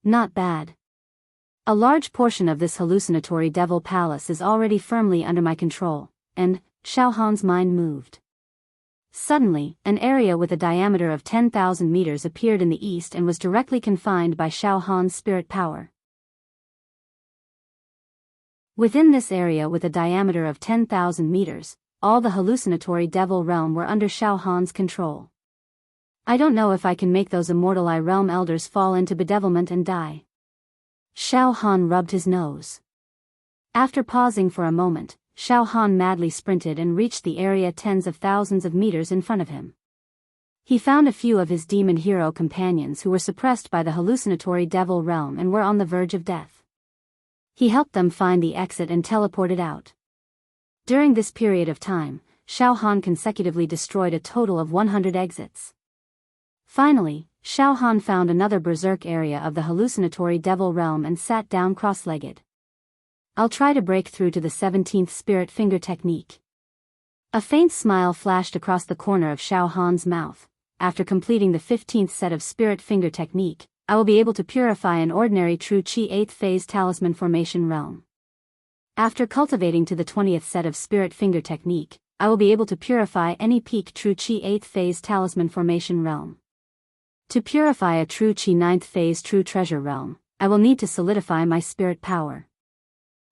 Not bad. A large portion of this hallucinatory Devil Palace is already firmly under my control, and Xiao Han's mind moved. Suddenly, an area with a diameter of 10,000 meters appeared in the east and was directly confined by Xiao Han's spirit power. Within this area with a diameter of 10,000 meters, all the hallucinatory devil realm were under Xiao Han's control. I don't know if I can make those immortal I realm elders fall into bedevilment and die. Xiao Han rubbed his nose. After pausing for a moment, Xiao Han madly sprinted and reached the area tens of thousands of meters in front of him. He found a few of his demon hero companions who were suppressed by the hallucinatory devil realm and were on the verge of death. He helped them find the exit and teleported out. During this period of time, Xiao Han consecutively destroyed a total of 100 exits. Finally, Xiao Han found another berserk area of the hallucinatory devil realm and sat down cross-legged. I'll try to break through to the 17th spirit finger technique. A faint smile flashed across the corner of Xiao Han's mouth. After completing the 15th set of spirit finger technique, I will be able to purify an ordinary true Qi 8th phase talisman formation realm. After cultivating to the 20th set of spirit finger technique, I will be able to purify any peak true Qi 8th phase talisman formation realm. To purify a true Qi 9th phase true treasure realm, I will need to solidify my spirit power.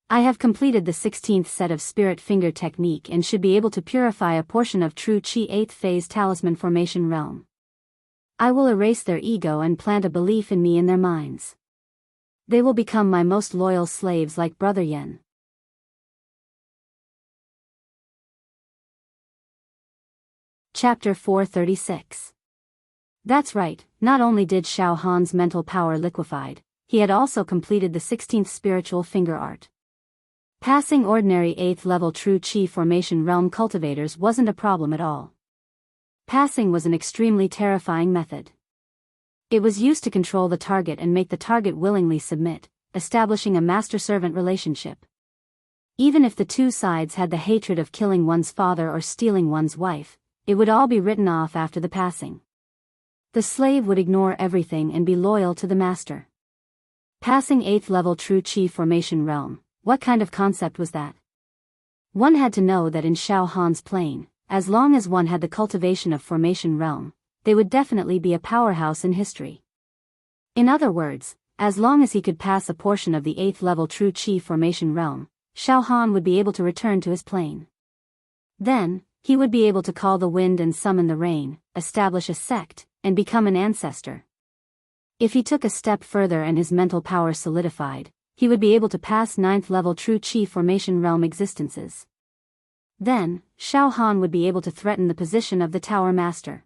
I have completed the 16th set of spirit finger technique and should be able to purify a portion of true Qi 8th phase talisman formation realm. I will erase their ego and plant a belief in me in their minds. They will become my most loyal slaves like Brother Yen. Chapter 436. That's right, not only did Xiao Han's mental power liquefied, he had also completed the 16th spiritual finger art. Passing ordinary 8th level true Qi formation realm cultivators wasn't a problem at all. Passing was an extremely terrifying method. It was used to control the target and make the target willingly submit, establishing a master-servant relationship. Even if the two sides had the hatred of killing one's father or stealing one's wife, it would all be written off after the passing. The slave would ignore everything and be loyal to the master. Passing 8th level true Qi formation realm, what kind of concept was that? One had to know that in Xiao Han's plane, as long as one had the cultivation of formation realm, they would definitely be a powerhouse in history. In other words, as long as he could pass a portion of the 8th level true Qi formation realm, Xiao Han would be able to return to his plane. Then, he would be able to call the wind and summon the rain, establish a sect, and become an ancestor. If he took a step further and his mental power solidified, he would be able to pass 9th level true chi formation realm existences. Then, Xiao Han would be able to threaten the position of the Tower Master.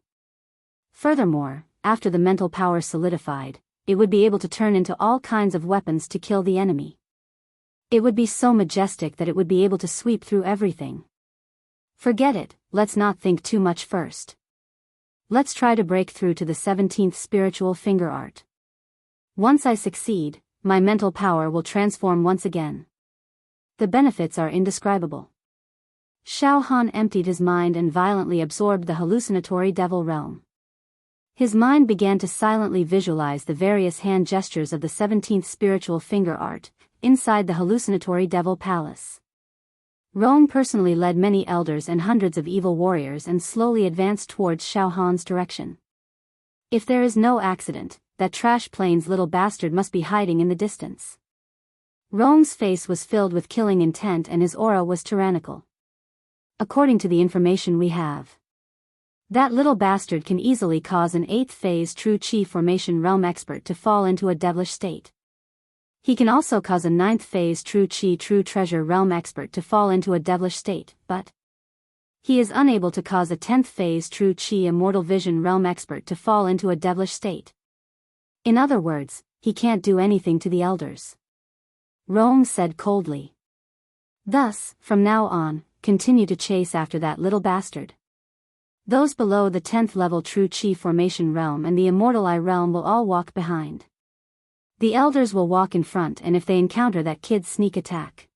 Furthermore, after the mental power solidified, it would be able to turn into all kinds of weapons to kill the enemy. It would be so majestic that it would be able to sweep through everything. Forget it, let's not think too much first. Let's try to break through to the 17th spiritual finger art. Once I succeed, my mental power will transform once again. The benefits are indescribable. Xiao Han emptied his mind and violently absorbed the hallucinatory devil realm. His mind began to silently visualize the various hand gestures of the 17th spiritual finger art, inside the hallucinatory devil palace. Rong personally led many elders and hundreds of evil warriors and slowly advanced towards Xiao Han's direction. If there is no accident, that trash plane's little bastard must be hiding in the distance. Rong's face was filled with killing intent and his aura was tyrannical. According to the information we have, that little bastard can easily cause an 8th phase true chi formation realm expert to fall into a devilish state. He can also cause a 9th phase true chi true treasure realm expert to fall into a devilish state, but he is unable to cause a 10th phase true chi immortal vision realm expert to fall into a devilish state. In other words, he can't do anything to the elders. Rong said coldly. Thus, from now on, continue to chase after that little bastard. Those below the 10th level true chi formation realm and the immortal eye realm will all walk behind. The elders will walk in front, and if they encounter that kid's sneak attack,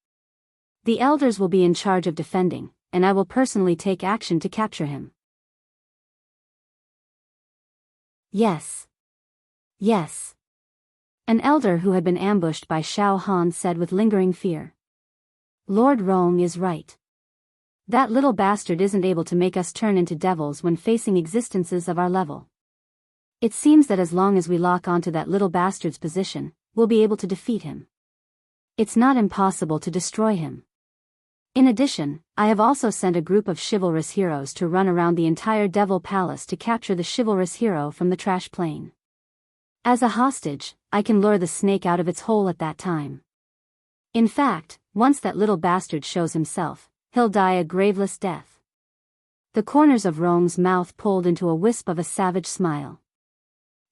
the elders will be in charge of defending, and I will personally take action to capture him. Yes. Yes. An elder who had been ambushed by Xiao Han said with lingering fear. Lord Rong is right. That little bastard isn't able to make us turn into devils when facing existences of our level. It seems that as long as we lock onto that little bastard's position, we'll be able to defeat him. It's not impossible to destroy him. In addition, I have also sent a group of chivalrous heroes to run around the entire Devil Palace to capture the chivalrous hero from the trash plane. As a hostage, I can lure the snake out of its hole at that time. In fact, once that little bastard shows himself, he'll die a graveless death. The corners of Rong's mouth pulled into a wisp of a savage smile.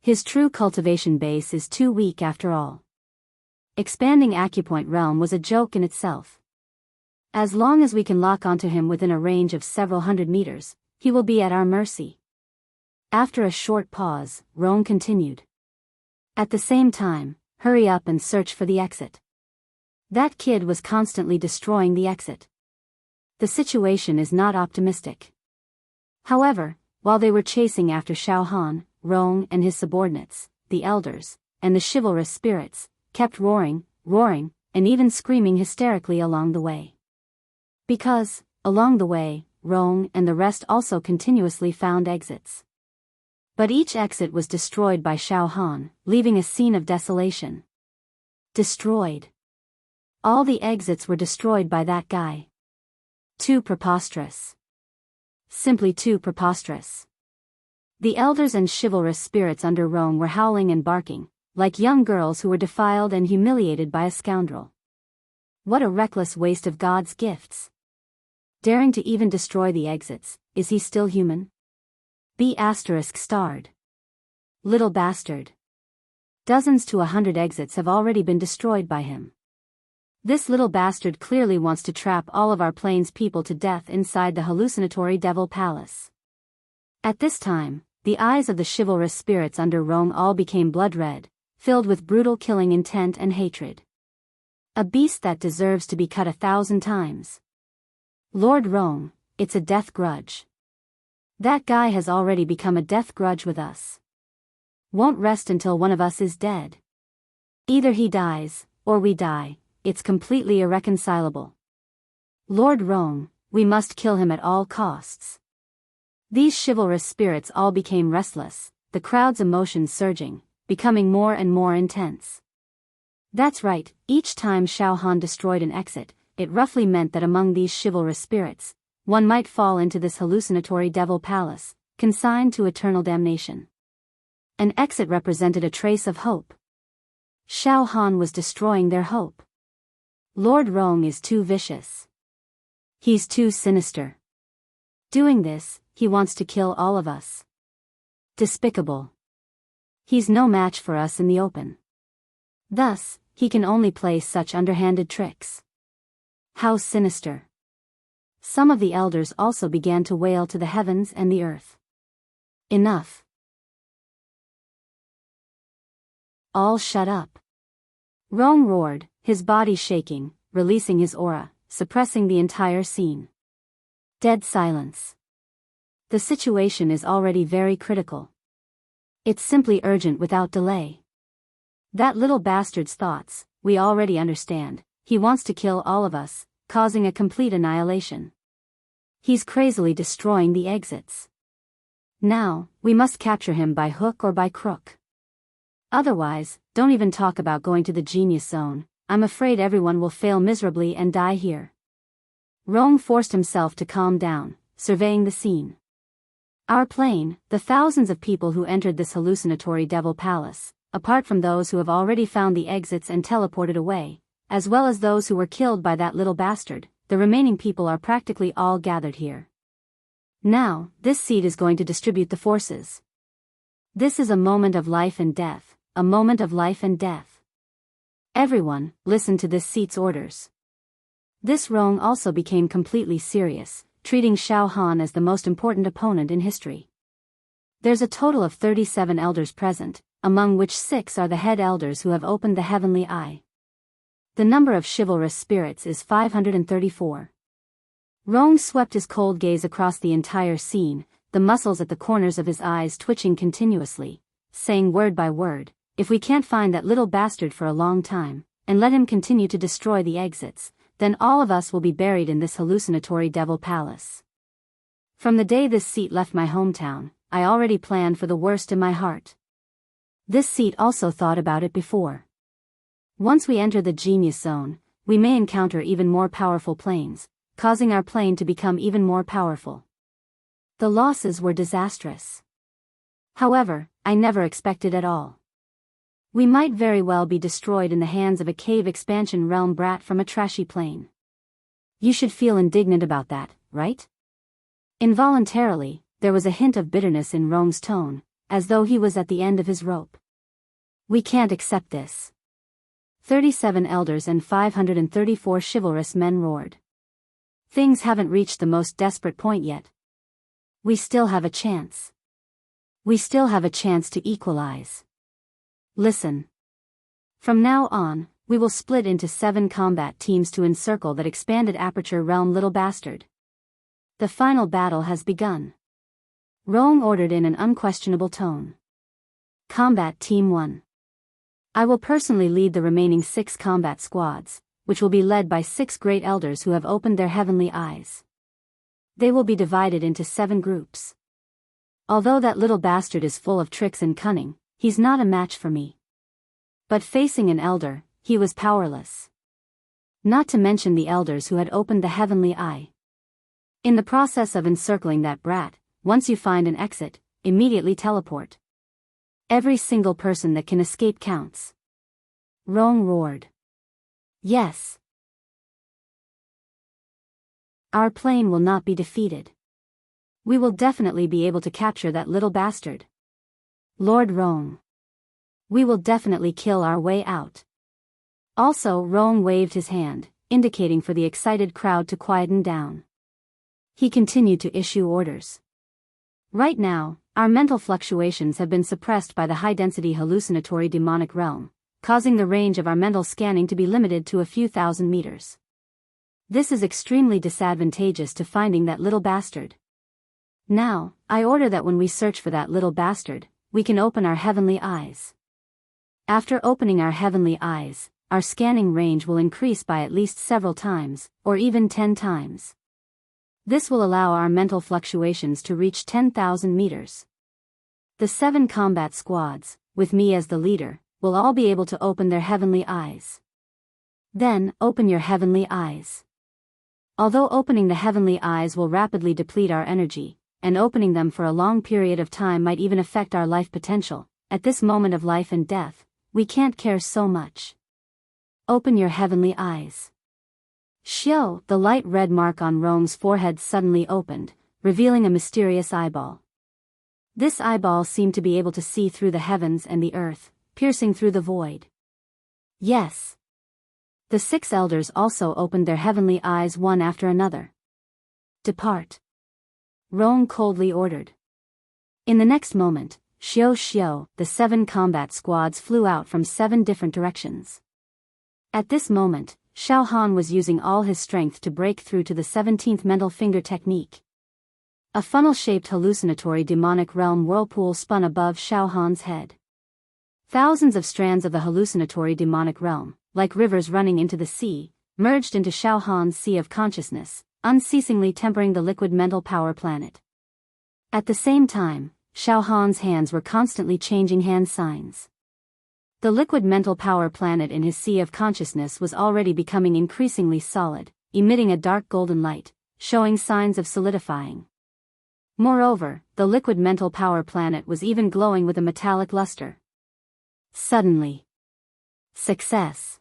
His true cultivation base is too weak after all. Expanding acupoint realm was a joke in itself. As long as we can lock onto him within a range of several hundred meters, he will be at our mercy. After a short pause, Rong continued. At the same time, hurry up and search for the exit. That kid was constantly destroying the exit. The situation is not optimistic. However, while they were chasing after Xiao Han, Rong and his subordinates, the elders, and the chivalrous spirits, kept roaring, and even screaming hysterically along the way. Because, along the way, Rong and the rest also continuously found exits. But each exit was destroyed by Xiao Han, leaving a scene of desolation. Destroyed. All the exits were destroyed by that guy. Too preposterous. Simply too preposterous. The elders and chivalrous spirits under Rome were howling and barking, like young girls who were defiled and humiliated by a scoundrel. What a reckless waste of God's gifts. Daring to even destroy the exits, is he still human? B****. Little bastard. Dozens to 100 exits have already been destroyed by him. This little bastard clearly wants to trap all of our plains people to death inside the hallucinatory devil palace. At this time, the eyes of the chivalrous spirits under Rome all became blood red, filled with brutal killing intent and hatred. A beast that deserves to be cut 1,000 times. Lord Rome, it's a death grudge. That guy has already become a death grudge with us. Won't rest until one of us is dead. Either he dies, or we die. It's completely irreconcilable. Lord Rome, we must kill him at all costs. These chivalrous spirits all became restless, the crowd's emotions surging, becoming more and more intense. That's right, each time Xiao Han destroyed an exit, it roughly meant that among these chivalrous spirits, one might fall into this hallucinatory devil palace, consigned to eternal damnation. An exit represented a trace of hope. Xiao Han was destroying their hope. Lord Rong is too vicious. He's too sinister. Doing this, he wants to kill all of us. Despicable. He's no match for us in the open. Thus, he can only play such underhanded tricks. How sinister. Some of the elders also began to wail to the heavens and the earth. Enough. All shut up. Rong roared, his body shaking, releasing his aura, suppressing the entire scene. Dead silence. The situation is already very critical. It's simply urgent without delay. That little bastard's thoughts, we already understand. He wants to kill all of us, causing a complete annihilation. He's crazily destroying the exits. Now, we must capture him by hook or by crook. Otherwise, don't even talk about going to the genius zone. I'm afraid everyone will fail miserably and die here. Rong forced himself to calm down, surveying the scene. Our plane, the thousands of people who entered this hallucinatory devil palace, apart from those who have already found the exits and teleported away, as well as those who were killed by that little bastard, the remaining people are practically all gathered here. Now, this seat is going to distribute the forces. This is a moment of life and death, a moment of life and death. Everyone, listen to this seat's orders. This Rong also became completely serious, treating Xiao Han as the most important opponent in history. There's a total of 37 elders present, among which 6 are the head elders who have opened the heavenly eye. The number of chivalrous spirits is 534. Rong swept his cold gaze across the entire scene, the muscles at the corners of his eyes twitching continuously, saying word by word, if we can't find that little bastard for a long time, and let him continue to destroy the exits, then all of us will be buried in this hallucinatory devil palace. From the day this seat left my hometown, I already planned for the worst in my heart. This seat also thought about it before. Once we enter the genius zone, we may encounter even more powerful planes, causing our plane to become even more powerful. The losses were disastrous. However, I never expected at all. We might very well be destroyed in the hands of a cave expansion realm brat from a trashy plane. You should feel indignant about that, right? Involuntarily, there was a hint of bitterness in Rong's tone, as though he was at the end of his rope. We can't accept this. 37 elders and 534 chivalrous men roared. Things haven't reached the most desperate point yet. We still have a chance. We still have a chance to equalize. Listen. From now on, we will split into 7 combat teams to encircle that expanded aperture realm little bastard. The final battle has begun. Rong ordered in an unquestionable tone. Combat Team 1. I will personally lead the remaining 6 combat squads, which will be led by 6 great elders who have opened their heavenly eyes. They will be divided into 7 groups. Although that little bastard is full of tricks and cunning, he's not a match for me. But facing an elder, he was powerless. Not to mention the elders who had opened the heavenly eye. In the process of encircling that brat, once you find an exit, immediately teleport. Every single person that can escape counts. Rong roared. Yes. Our plane will not be defeated. We will definitely be able to capture that little bastard. Lord Rong. We will definitely kill our way out. Also, Rong waved his hand, indicating for the excited crowd to quieten down. He continued to issue orders. Right now, our mental fluctuations have been suppressed by the high-density hallucinatory demonic realm, causing the range of our mental scanning to be limited to a few thousand meters. This is extremely disadvantageous to finding that little bastard. Now, I order that when we search for that little bastard, we can open our heavenly eyes. After opening our heavenly eyes, our scanning range will increase by at least several times, or even 10 times. This will allow our mental fluctuations to reach 10,000 meters. The 7 combat squads, with me as the leader, will all be able to open their heavenly eyes. Then, open your heavenly eyes. Although opening the heavenly eyes will rapidly deplete our energy, and opening them for a long period of time might even affect our life potential, at this moment of life and death, we can't care so much. Open your heavenly eyes. Xiao, the light red mark on Rome's forehead suddenly opened, revealing a mysterious eyeball. This eyeball seemed to be able to see through the heavens and the earth, piercing through the void. Yes. The 6 elders also opened their heavenly eyes one after another. Depart. Rome coldly ordered. In the next moment, Xiao, the 7 combat squads flew out from 7 different directions. At this moment, Xiao Han was using all his strength to break through to the 17th mental finger technique. A funnel-shaped hallucinatory demonic realm whirlpool spun above Xiao Han's head. Thousands of strands of the hallucinatory demonic realm, like rivers running into the sea, merged into Xiao Han's sea of consciousness, unceasingly tempering the liquid mental power planet. At the same time, Xiao Han's hands were constantly changing hand signs. The liquid mental power planet in his sea of consciousness was already becoming increasingly solid, emitting a dark golden light, showing signs of solidifying. Moreover, the liquid mental power planet was even glowing with a metallic luster. Suddenly. Success.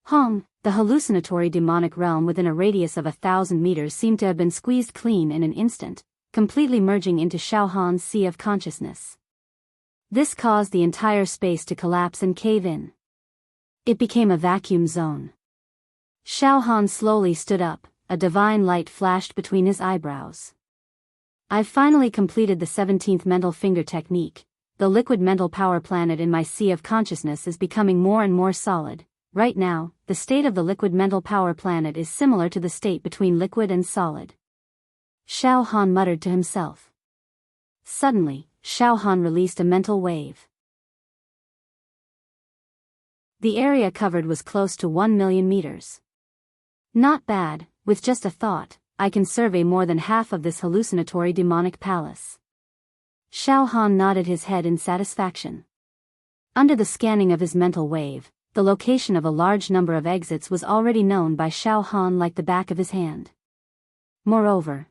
Hong, the hallucinatory demonic realm within a radius of 1,000 meters seemed to have been squeezed clean in an instant, completely merging into Xiao Han's sea of consciousness. This caused the entire space to collapse and cave in. It became a vacuum zone. Xiao Han slowly stood up, a divine light flashed between his eyebrows. I've finally completed the 17th mental finger technique. The liquid mental power planet in my sea of consciousness is becoming more and more solid. Right now, the state of the liquid mental power planet is similar to the state between liquid and solid. Xiao Han muttered to himself. Suddenly, Xiao Han released a mental wave. The area covered was close to 1 million meters. Not bad, with just a thought, I can survey more than half of this hallucinatory demonic palace. Xiao Han nodded his head in satisfaction. Under the scanning of his mental wave, the location of a large number of exits was already known by Xiao Han like the back of his hand. Moreover,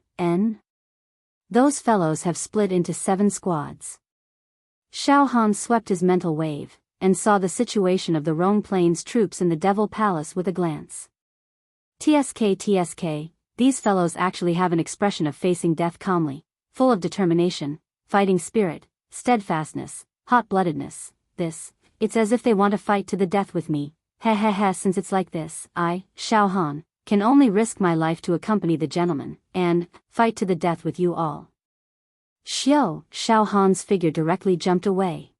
those fellows have split into 7 squads. Xiao Han swept his mental wave, and saw the situation of the Rome Plains troops in the Devil Palace with a glance. TSK, these fellows actually have an expression of facing death calmly, full of determination, fighting spirit, steadfastness, hot-bloodedness. It's as if they want to fight to the death with me. Since it's like this, I, Xiao Han, can only risk my life to accompany the gentleman, and fight to the death with you all. Xiao Han's figure directly jumped away.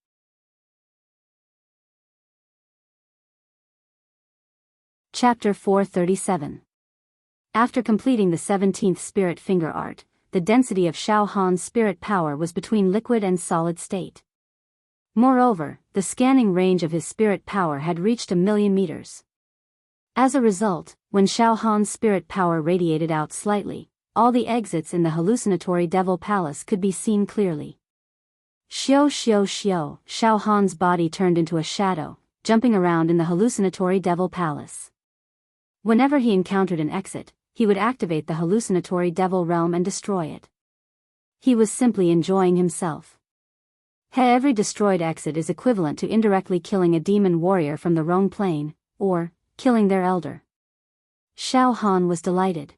Chapter 437. After completing the 17th spirit finger art, the density of Xiao Han's spirit power was between liquid and solid state. Moreover, the scanning range of his spirit power had reached 1 million meters. As a result, when Xiao Han's spirit power radiated out slightly, all the exits in the hallucinatory Devil Palace could be seen clearly. Xiao Han's body turned into a shadow, jumping around in the hallucinatory Devil Palace. Whenever he encountered an exit, he would activate the hallucinatory Devil Realm and destroy it. He was simply enjoying himself. Every destroyed exit is equivalent to indirectly killing a demon warrior from the Rhone Plain, or killing their elder. Xiao Han was delighted.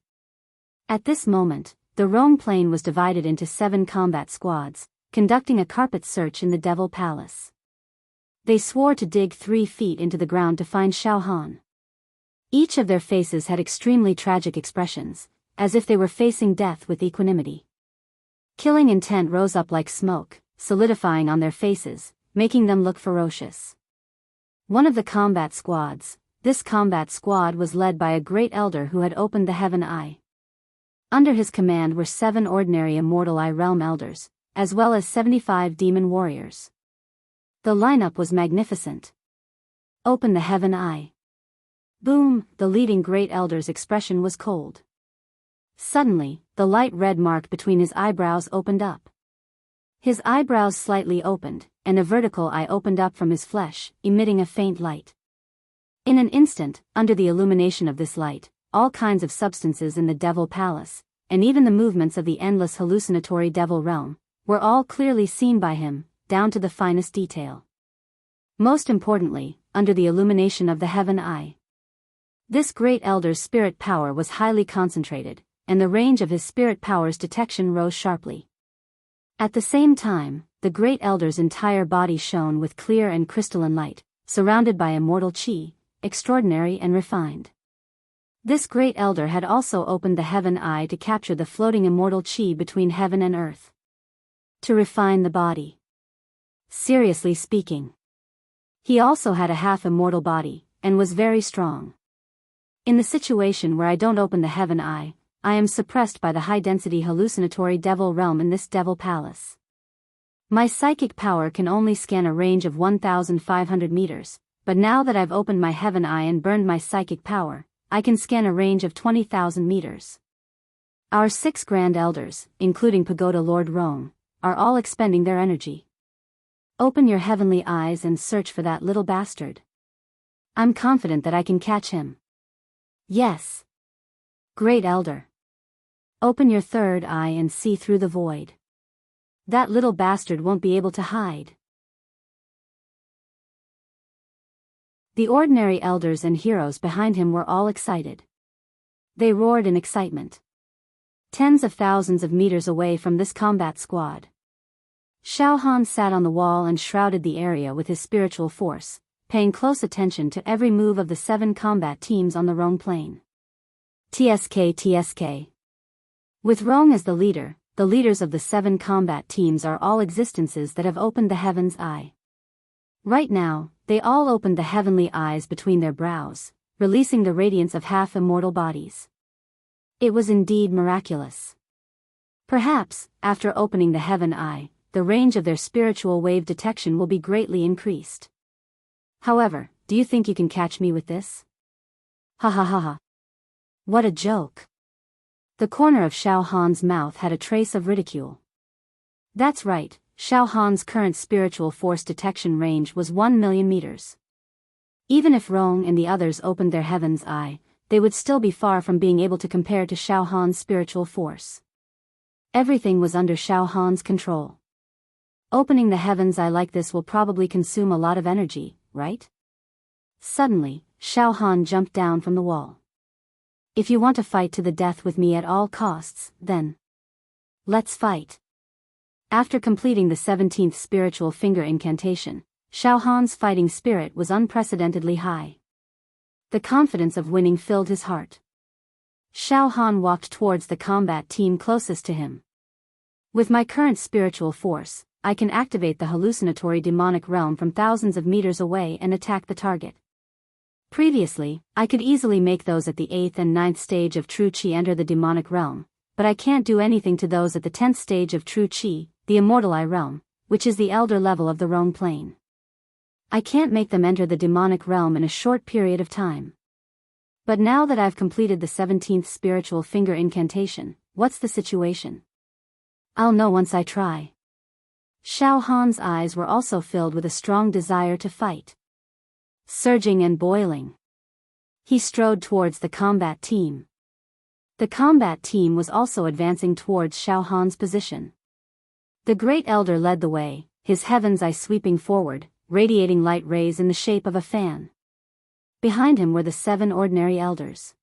At this moment, the Rhone Plain was divided into 7 combat squads, conducting a carpet search in the Devil Palace. They swore to dig 3 feet into the ground to find Xiao Han. Each of their faces had extremely tragic expressions, as if they were facing death with equanimity. Killing intent rose up like smoke, solidifying on their faces, making them look ferocious. One of the combat squads, this combat squad was led by a great elder who had opened the heaven eye. Under his command were 7 ordinary immortal eye realm elders, as well as 75 demon warriors. The lineup was magnificent. Open the heaven eye. Boom, the leading great elder's expression was cold. Suddenly, the light red mark between his eyebrows opened up. His eyebrows slightly opened, and a vertical eye opened up from his flesh, emitting a faint light. In an instant, under the illumination of this light, all kinds of substances in the Devil Palace, and even the movements of the endless hallucinatory Devil Realm, were all clearly seen by him, down to the finest detail. Most importantly, under the illumination of the heaven eye. This great elder's spirit power was highly concentrated, and the range of his spirit power's detection rose sharply. At the same time, the great elder's entire body shone with clear and crystalline light, surrounded by immortal qi, extraordinary and refined. This great elder had also opened the heaven eye to capture the floating immortal qi between heaven and earth. To refine the body. Seriously speaking, he also had a half-immortal body, and was very strong. In the situation where I don't open the heaven eye, I am suppressed by the high-density hallucinatory devil realm in this devil palace. My psychic power can only scan a range of 1,500 meters, but now that I've opened my heaven eye and burned my psychic power, I can scan a range of 20,000 meters. Our 6 grand elders, including Pagoda Lord Rong, are all expending their energy. Open your heavenly eyes and search for that little bastard. I'm confident that I can catch him. Yes. Great elder. Open your third eye and see through the void. That little bastard won't be able to hide. The ordinary elders and heroes behind him were all excited. They roared in excitement. Tens of thousands of meters away from this combat squad, Xiao Han sat on the wall and shrouded the area with his spiritual force, paying close attention to every move of the 7 combat teams on the Rong Plain. TSK. With Rong as the leader, the leaders of the 7 combat teams are all existences that have opened the heaven's eye. Right now, they all opened the heavenly eyes between their brows, releasing the radiance of half-immortal bodies. It was indeed miraculous. Perhaps, after opening the heaven eye, the range of their spiritual wave detection will be greatly increased. However, do you think you can catch me with this? Ha ha ha ha. What a joke. The corner of Xiao Han's mouth had a trace of ridicule. That's right, Xiao Han's current spiritual force detection range was 1 million meters. Even if Rong and the others opened their heaven's eye, they would still be far from being able to compare to Xiao Han's spiritual force. Everything was under Xiao Han's control. Opening the heaven's eye like this will probably consume a lot of energy, right? Suddenly, Xiao Han jumped down from the wall. If you want to fight to the death with me at all costs, then let's fight. After completing the 17th spiritual finger incantation, Xiao Han's fighting spirit was unprecedentedly high. The confidence of winning filled his heart. Xiao Han walked towards the combat team closest to him. With my current spiritual force, I can activate the hallucinatory demonic realm from thousands of meters away and attack the target. Previously, I could easily make those at the 8th and 9th stage of true Qi enter the demonic realm, but I can't do anything to those at the 10th stage of true Qi, the immortal eye realm, which is the elder level of the Rong Plane. I can't make them enter the demonic realm in a short period of time. But now that I've completed the 17th spiritual finger incantation, what's the situation? I'll know once I try. Xiao Han's eyes were also filled with a strong desire to fight. Surging and boiling, he strode towards the combat team. The combat team was also advancing towards Xiao Han's position. The great elder led the way, his heaven's eye sweeping forward, radiating light rays in the shape of a fan. Behind him were the 7 ordinary elders.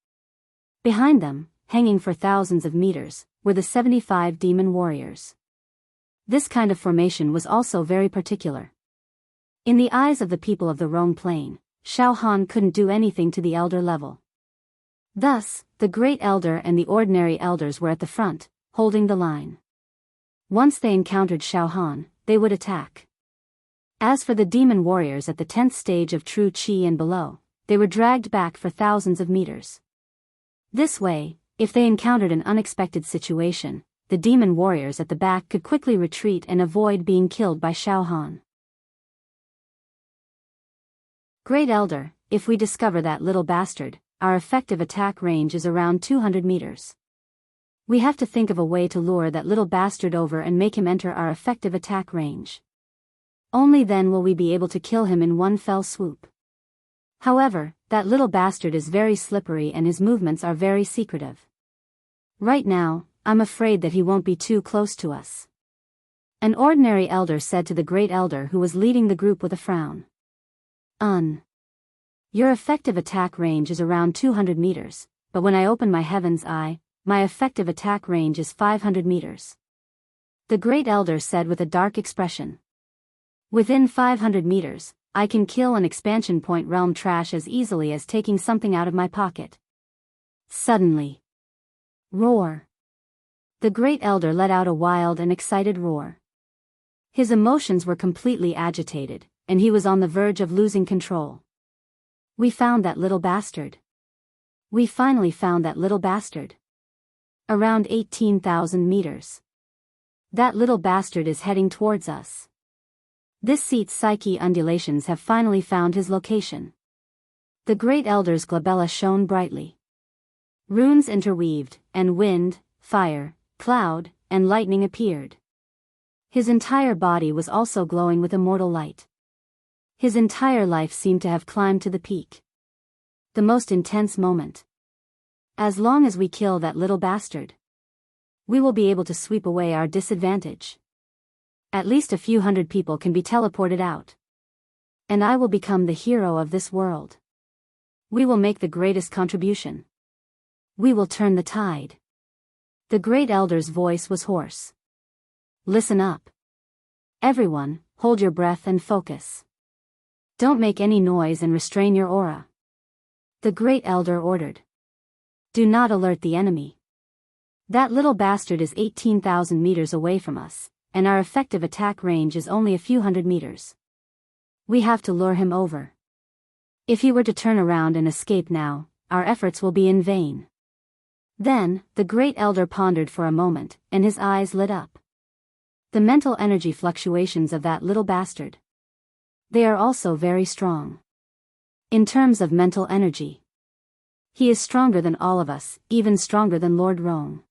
Behind them, hanging for thousands of meters, were the 75 demon warriors. This kind of formation was also very particular. In the eyes of the people of the Rong Plain, Xiao Han couldn't do anything to the elder level. Thus, the great elder and the ordinary elders were at the front, holding the line. Once they encountered Xiao Han, they would attack. As for the demon warriors at the 10th stage of true Qi and below, they were dragged back for thousands of meters. This way, if they encountered an unexpected situation, the demon warriors at the back could quickly retreat and avoid being killed by Xiao Han. Great Elder, if we discover that little bastard, our effective attack range is around 200 meters. We have to think of a way to lure that little bastard over and make him enter our effective attack range. Only then will we be able to kill him in one fell swoop. However, that little bastard is very slippery and his movements are very secretive. Right now, I'm afraid that he won't be too close to us. An ordinary elder said to the great elder who was leading the group with a frown. Your effective attack range is around 200 meters, but when I open my Heaven's Eye, my effective attack range is 500 meters. The Great Elder said with a dark expression. Within 500 meters, I can kill an expansion point realm trash as easily as taking something out of my pocket. Suddenly. Roar. The Great Elder let out a wild and excited roar. His emotions were completely agitated, and he was on the verge of losing control. We found that little bastard. We finally found that little bastard. Around 18,000 meters. That little bastard is heading towards us. This seat's psyche undulations have finally found his location. The Great Elder's glabella shone brightly. Runes interweaved, and wind, fire, cloud, and lightning appeared. His entire body was also glowing with immortal light. His entire life seemed to have climbed to the peak. The most intense moment. As long as we kill that little bastard, we will be able to sweep away our disadvantage. At least a few hundred people can be teleported out. And I will become the hero of this world. We will make the greatest contribution. We will turn the tide. The Great Elder's voice was hoarse. Listen up. Everyone, hold your breath and focus. Don't make any noise and restrain your aura. The Great Elder ordered. Do not alert the enemy. That little bastard is 18,000 meters away from us, and our effective attack range is only a few hundred meters. We have to lure him over. If he were to turn around and escape now, our efforts will be in vain. Then, the Great Elder pondered for a moment, and his eyes lit up. The mental energy fluctuations of that little bastard. They are also very strong. In terms of mental energy, he is stronger than all of us, even stronger than Lord Rong.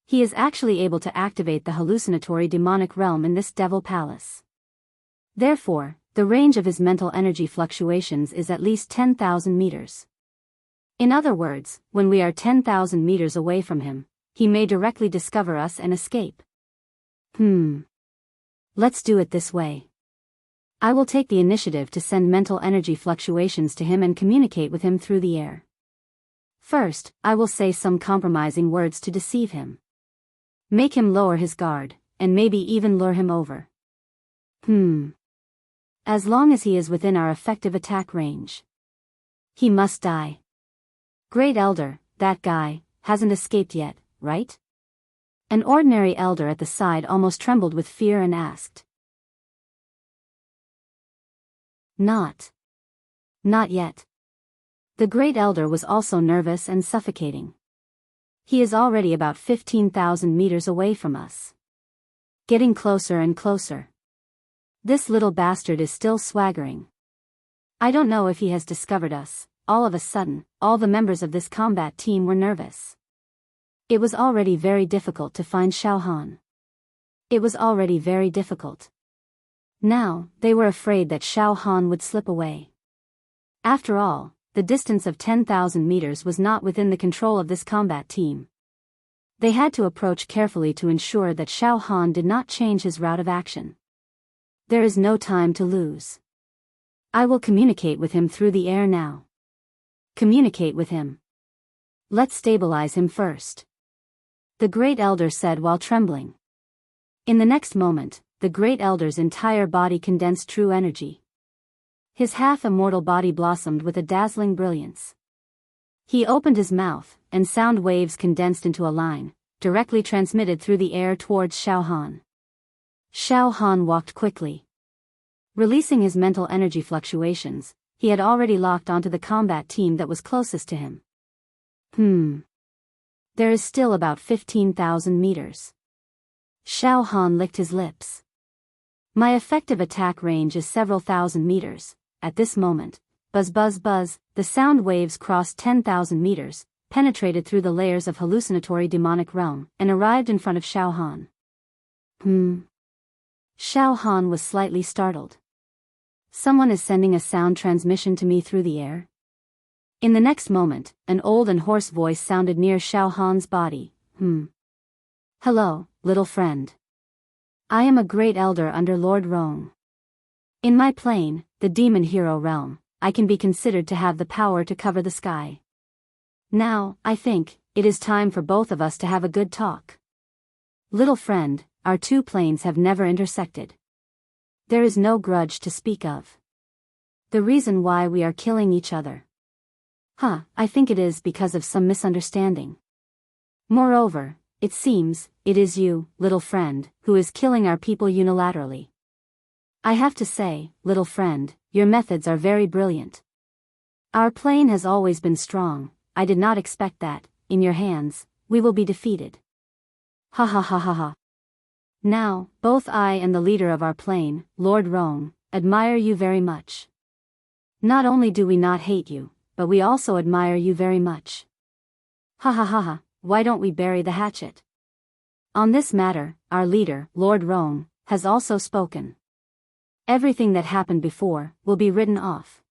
He is actually able to activate the hallucinatory demonic realm in this devil palace. Therefore, the range of his mental energy fluctuations is at least 10,000 meters. In other words, when we are 10,000 meters away from him, he may directly discover us and escape. Let's do it this way. I will take the initiative to send mental energy fluctuations to him and communicate with him through the air. First, I will say some compromising words to deceive him. Make him lower his guard, and maybe even lure him over. As long as he is within our effective attack range. He must die. Great Elder, that guy, hasn't escaped yet, right? An ordinary elder at the side almost trembled with fear and asked. Not yet. The Great Elder was also nervous and suffocating. He is already about 15,000 meters away from us. Getting closer and closer. This little bastard is still swaggering. I don't know if he has discovered us. All of a sudden, all the members of this combat team were nervous. It was already very difficult to find Xiaohan. It was already very difficult. Now, they were afraid that Xiaohan would slip away. After all, the distance of 10,000 meters was not within the control of this combat team. They had to approach carefully to ensure that Xiaohan did not change his route of action. There is no time to lose. I will communicate with him through the air now. Communicate with him. Let's stabilize him first. The Great Elder said while trembling. In the next moment, the Great Elder's entire body condensed true energy. His half-immortal body blossomed with a dazzling brilliance. He opened his mouth, and sound waves condensed into a line, directly transmitted through the air towards Xiaohan. Xiaohan walked quickly. Releasing his mental energy fluctuations, he had already locked onto the combat team that was closest to him. There is still about 15,000 meters. Xiaohan licked his lips. My effective attack range is several thousand meters. At this moment, buzz buzz buzz, the sound waves crossed 10,000 meters, penetrated through the layers of hallucinatory demonic realm, and arrived in front of Xiaohan. Xiaohan was slightly startled. Someone is sending a sound transmission to me through the air? In the next moment, an old and hoarse voice sounded near Xiaohan's body. Hello, little friend. I am a Great Elder under Lord Rong. In my plane, the demon hero realm, I can be considered to have the power to cover the sky. Now, I think, it is time for both of us to have a good talk. Little friend, our two planes have never intersected. There is no grudge to speak of. The reason why we are killing each other. I think it is because of some misunderstanding. Moreover, it seems, it is you, little friend, who is killing our people unilaterally. I have to say, little friend, your methods are very brilliant. Our plane has always been strong. I did not expect that, in your hands, we will be defeated. Ha ha ha ha ha. Now, both I and the leader of our plane, Lord Rong, admire you very much. Not only do we not hate you, but we also admire you very much. Ha ha ha ha, why don't we bury the hatchet? On this matter, our leader, Lord Rong, has also spoken. Everything that happened before will be written off.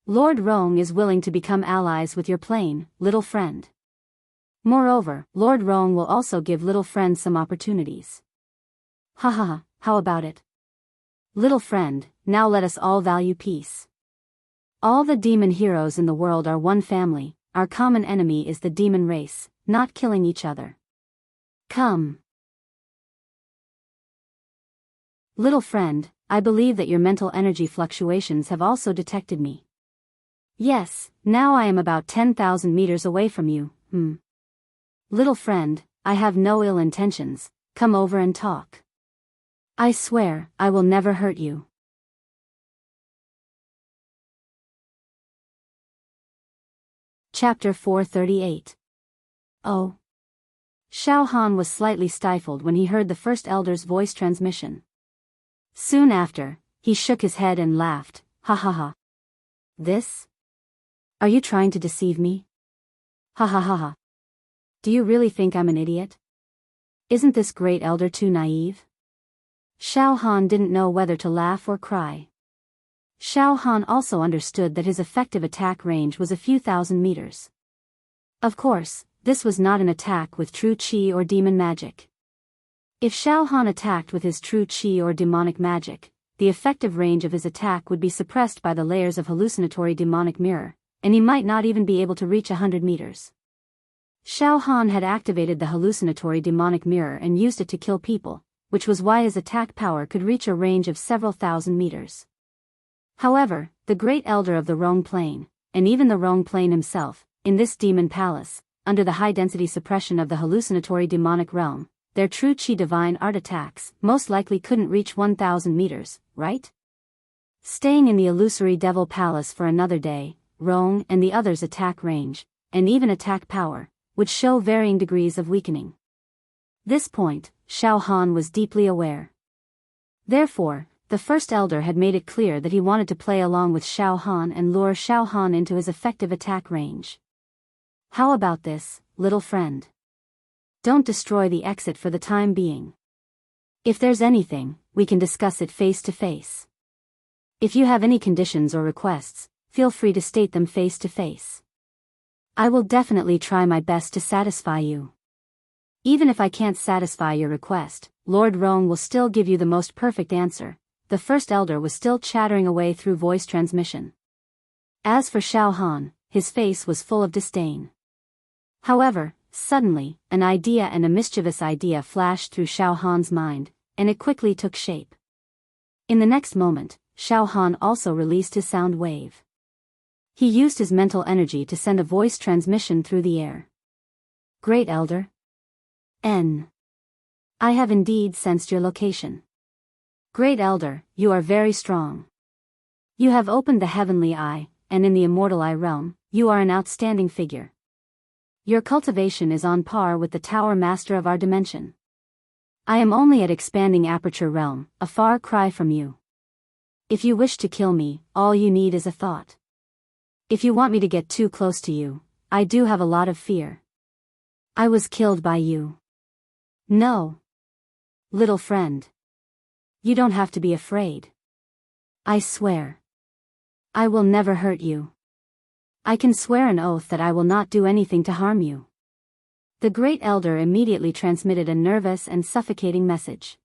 Lord Rong is willing to become allies with your plane, little friend. Moreover, Lord Rong will also give little friend some opportunities. Ha ha ha, how about it? Little friend, now let us all value peace. All the demon heroes in the world are one family, our common enemy is the demon race, not killing each other. Come. Little friend, I believe that your mental energy fluctuations have also detected me. Yes, now I am about 10,000 meters away from you, Little friend, I have no ill intentions, come over and talk. I swear, I will never hurt you. Chapter 438. Oh. Xiao Han was slightly stifled when he heard the first elder's voice transmission. Soon after, he shook his head and laughed, ha ha ha. This? Are you trying to deceive me? Ha ha ha ha. Do you really think I'm an idiot? Isn't this great elder too naive? Xiao Han didn't know whether to laugh or cry. Xiao Han also understood that his effective attack range was a few thousand meters. Of course, this was not an attack with true qi or demon magic. If Xiao Han attacked with his true qi or demonic magic, the effective range of his attack would be suppressed by the layers of hallucinatory demonic mirror, and he might not even be able to reach 100 meters. Xiao Han had activated the hallucinatory demonic mirror and used it to kill people, which was why his attack power could reach a range of several thousand meters. However, the great elder of the Rong Plane, and even the Rong Plane himself, in this demon palace, under the high-density suppression of the hallucinatory demonic realm, their true qi divine art attacks most likely couldn't reach 1,000 meters, right? Staying in the illusory devil palace for another day, Rong and the others' attack range, and even attack power, would show varying degrees of weakening. This point, Xiao Han was deeply aware. Therefore, the first elder had made it clear that he wanted to play along with Xiao Han and lure Xiao Han into his effective attack range. How about this, little friend? Don't destroy the exit for the time being. If there's anything, we can discuss it face to face. If you have any conditions or requests, feel free to state them face to face. I will definitely try my best to satisfy you. Even if I can't satisfy your request, Lord Rong will still give you the most perfect answer. The first elder was still chattering away through voice transmission. As for Xiao Han, his face was full of disdain. However, suddenly, an idea and a mischievous idea flashed through Xiao Han's mind, and it quickly took shape. In the next moment, Xiao Han also released his sound wave. He used his mental energy to send a voice transmission through the air. Great Elder. I have indeed sensed your location. Great Elder, you are very strong. You have opened the heavenly eye, and in the immortal eye realm, you are an outstanding figure. Your cultivation is on par with the Tower Master of our dimension. I am only at expanding aperture realm, a far cry from you. If you wish to kill me, all you need is a thought. If you want me to get too close to you, I do have a lot of fear. I was killed by you. No. Little friend. You don't have to be afraid. I swear. I will never hurt you. I can swear an oath that I will not do anything to harm you. The great elder immediately transmitted a nervous and suffocating message.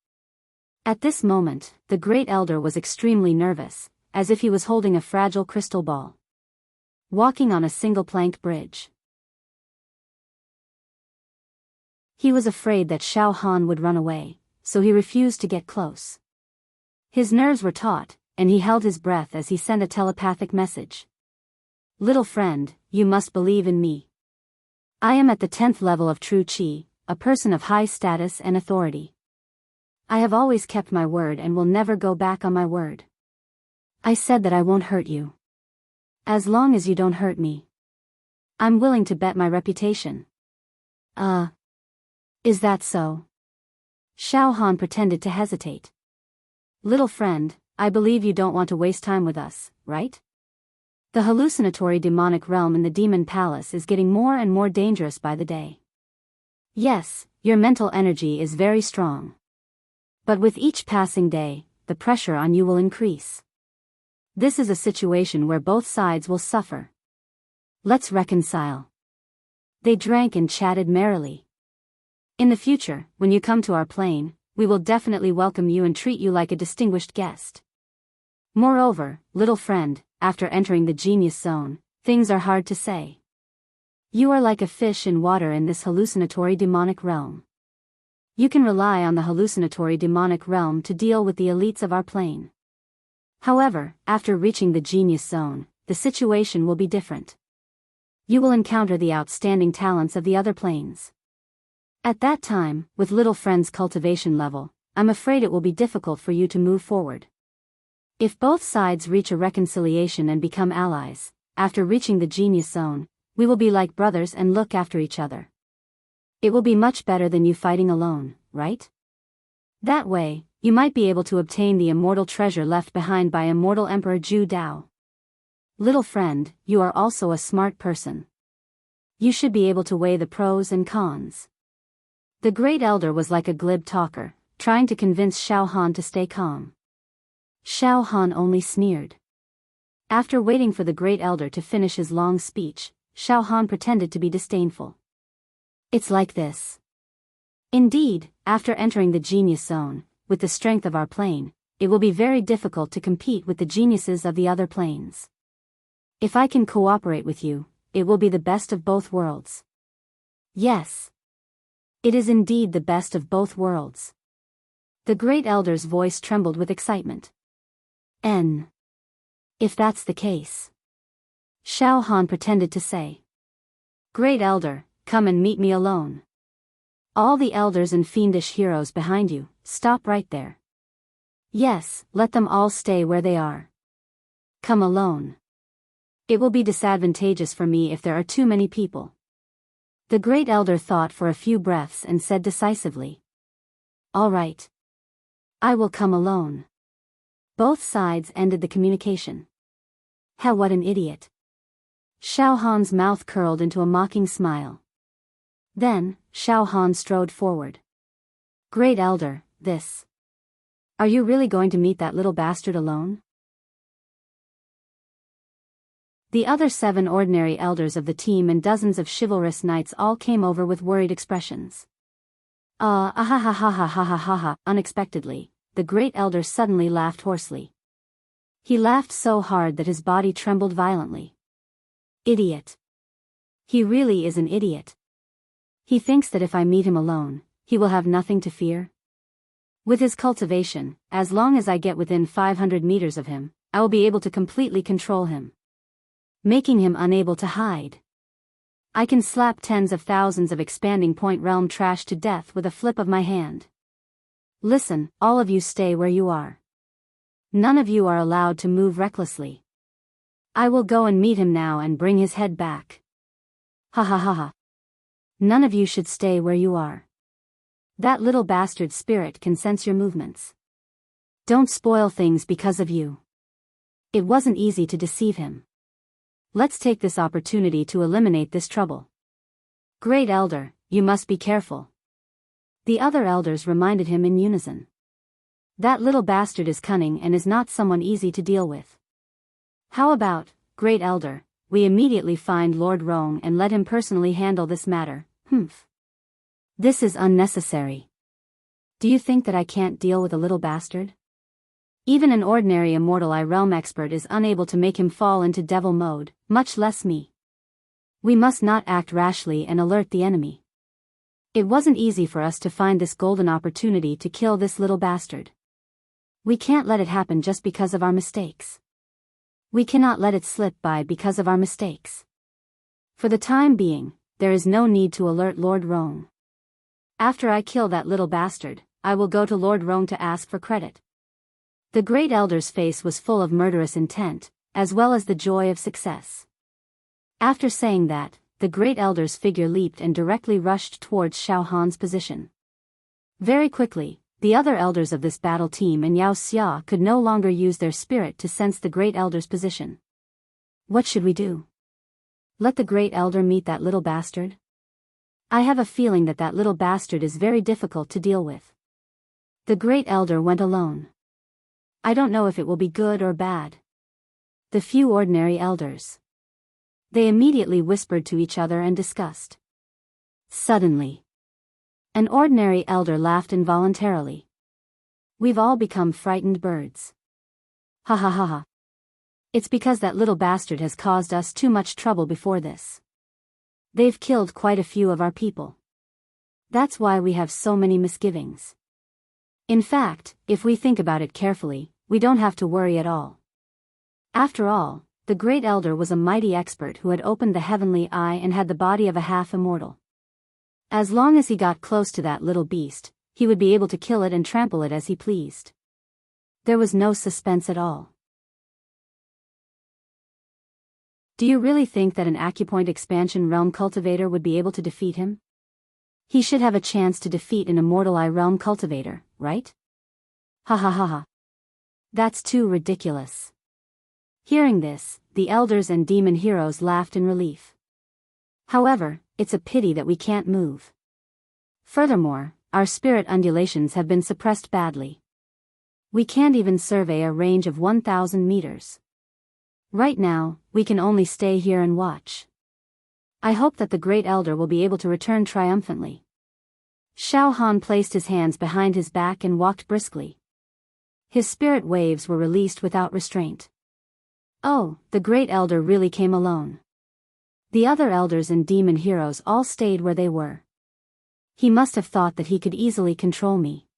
At this moment, the Great Elder was extremely nervous, as if he was holding a fragile crystal ball. Walking on a single plank bridge. He was afraid that Xiao Han would run away, so he refused to get close. His nerves were taut, and he held his breath as he sent a telepathic message. Little friend, you must believe in me. I am at the 10th level of true Qi, a person of high status and authority. I have always kept my word and will never go back on my word. I said that I won't hurt you. As long as you don't hurt me. I'm willing to bet my reputation. Is that so? Xiao Han pretended to hesitate. Little friend, I believe you don't want to waste time with us, right? The hallucinatory demonic realm in the Demon Palace is getting more and more dangerous by the day. Yes, your mental energy is very strong. But with each passing day, the pressure on you will increase. This is a situation where both sides will suffer. Let's reconcile. They drank and chatted merrily. In the future, when you come to our plane, we will definitely welcome you and treat you like a distinguished guest. Moreover, little friend, after entering the genius zone, things are hard to say. You are like a fish in water in this hallucinatory demonic realm. You can rely on the hallucinatory demonic realm to deal with the elites of our plane. However, after reaching the genius zone, the situation will be different. You will encounter the outstanding talents of the other planes. At that time, with little friend's cultivation level, I'm afraid it will be difficult for you to move forward. If both sides reach a reconciliation and become allies, after reaching the genius zone, we will be like brothers and look after each other. It will be much better than you fighting alone, right? That way, you might be able to obtain the immortal treasure left behind by immortal Emperor Zhu Dao. Little friend, you are also a smart person. You should be able to weigh the pros and cons. The Great Elder was like a glib talker, trying to convince Xiao Han to stay calm. Xiao Han only sneered. After waiting for the Great Elder to finish his long speech, Xiao Han pretended to be disdainful. It's like this. Indeed, after entering the genius zone, with the strength of our plane, it will be very difficult to compete with the geniuses of the other planes. If I can cooperate with you, it will be the best of both worlds. Yes. It is indeed the best of both worlds. The Great Elder's voice trembled with excitement. If that's the case. Xiao Han pretended to say. Great Elder, come and meet me alone. All the elders and fiendish heroes behind you, stop right there. Yes, let them all stay where they are. Come alone. It will be disadvantageous for me if there are too many people. The Great Elder thought for a few breaths and said decisively. All right. I will come alone. Both sides ended the communication. Hell, what an idiot. Xiao Han's mouth curled into a mocking smile. Then, Xiao Han strode forward. Great Elder, this. Are you really going to meet that little bastard alone? The other 7 ordinary elders of the team and dozens of chivalrous knights all came over with worried expressions. Unexpectedly, the Great Elder suddenly laughed hoarsely. He laughed so hard that his body trembled violently. Idiot. He really is an idiot. He thinks that if I meet him alone, he will have nothing to fear. With his cultivation, as long as I get within 500 meters of him, I will be able to completely control him, making him unable to hide. I can slap tens of thousands of expanding point realm trash to death with a flip of my hand. Listen, all of you stay where you are. None of you are allowed to move recklessly. I will go and meet him now and bring his head back. Ha ha ha ha. None of you should stay where you are. That little bastard spirit can sense your movements. Don't spoil things because of you. It wasn't easy to deceive him. Let's take this opportunity to eliminate this trouble. Great Elder, you must be careful. The other elders reminded him in unison. That little bastard is cunning and is not someone easy to deal with. How about, Great Elder, we immediately find Lord Rong and let him personally handle this matter? This is unnecessary. Do you think that I can't deal with a little bastard? Even an ordinary immortal realm expert is unable to make him fall into devil mode, much less me. We must not act rashly and alert the enemy. It wasn't easy for us to find this golden opportunity to kill this little bastard. We can't let it happen just because of our mistakes. We cannot let it slip by because of our mistakes. For the time being, there is no need to alert Lord Rong. After I kill that little bastard, I will go to Lord Rong to ask for credit. The great elder's face was full of murderous intent, as well as the joy of success. After saying that, the great elder's figure leaped and directly rushed towards Xiao Han's position. Very quickly, the other elders of this battle team and Yao Xia could no longer use their spirit to sense the great elder's position. What should we do? Let the great elder meet that little bastard? I have a feeling that that little bastard is very difficult to deal with. The great elder went alone. I don't know if it will be good or bad. The few ordinary elders. They immediately whispered to each other and discussed. Suddenly, an ordinary elder laughed involuntarily. We've all become frightened birds. Ha ha ha ha. It's because that little bastard has caused us too much trouble before this. They've killed quite a few of our people. That's why we have so many misgivings. In fact, if we think about it carefully, we don't have to worry at all. After all, the great elder was a mighty expert who had opened the heavenly eye and had the body of a half-immortal. As long as he got close to that little beast, he would be able to kill it and trample it as he pleased. There was no suspense at all. Do you really think that an acupoint expansion realm cultivator would be able to defeat him? He should have a chance to defeat an immortal realm cultivator, right? Ha ha ha ha. That's too ridiculous. Hearing this, the elders and demon heroes laughed in relief. However, it's a pity that we can't move. Furthermore, our spirit undulations have been suppressed badly. We can't even survey a range of 1,000 meters. Right now, we can only stay here and watch. I hope that the great elder will be able to return triumphantly. Xiao Han placed his hands behind his back and walked briskly. His spirit waves were released without restraint. Oh, the great elder really came alone. The other elders and demon heroes all stayed where they were. He must have thought that he could easily control me.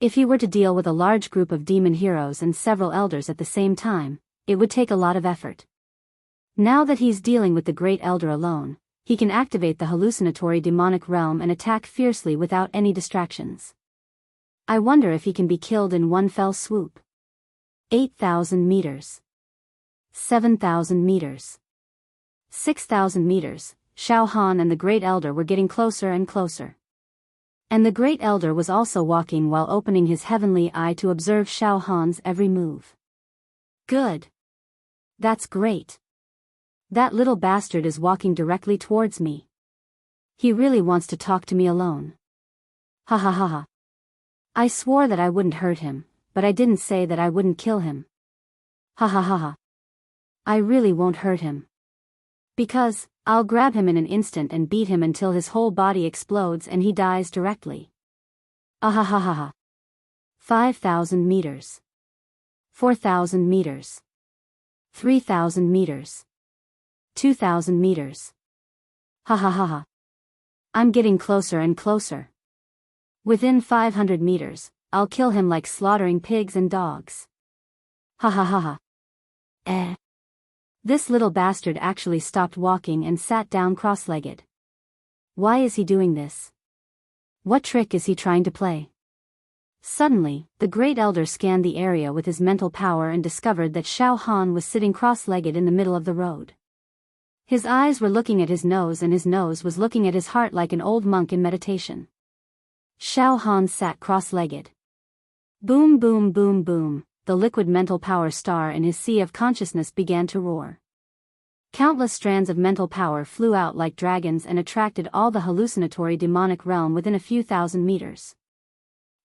If he were to deal with a large group of demon heroes and several elders at the same time, it would take a lot of effort. Now that he's dealing with the great elder alone, he can activate the hallucinatory demonic realm and attack fiercely without any distractions. I wonder if he can be killed in one fell swoop. 8,000 meters. 7,000 meters. 6,000 meters, Xiao Han and the Great Elder were getting closer and closer. And the Great Elder was also walking while opening his heavenly eye to observe Xiao Han's every move. Good. That's great. That little bastard is walking directly towards me. He really wants to talk to me alone. Ha ha ha ha. I swore that I wouldn't hurt him, but I didn't say that I wouldn't kill him. Ha ha ha ha. I really won't hurt him. Because, I'll grab him in an instant and beat him until his whole body explodes and he dies directly. Ah ha ha ha ha. 5,000 meters. 4,000 meters. 3,000 meters. 2,000 meters. Ha ha ha ha. I'm getting closer and closer. Within 500 meters, I'll kill him like slaughtering pigs and dogs. Ha ha ha ha. This little bastard actually stopped walking and sat down cross-legged. Why is he doing this? What trick is he trying to play? Suddenly, the Great Elder scanned the area with his mental power and discovered that Xiao Han was sitting cross-legged in the middle of the road. His eyes were looking at his nose and his nose was looking at his heart like an old monk in meditation. Xiao Han sat cross-legged. Boom boom boom boom, the liquid mental power star in his sea of consciousness began to roar. Countless strands of mental power flew out like dragons and attracted all the hallucinatory demonic realm within a few thousand meters.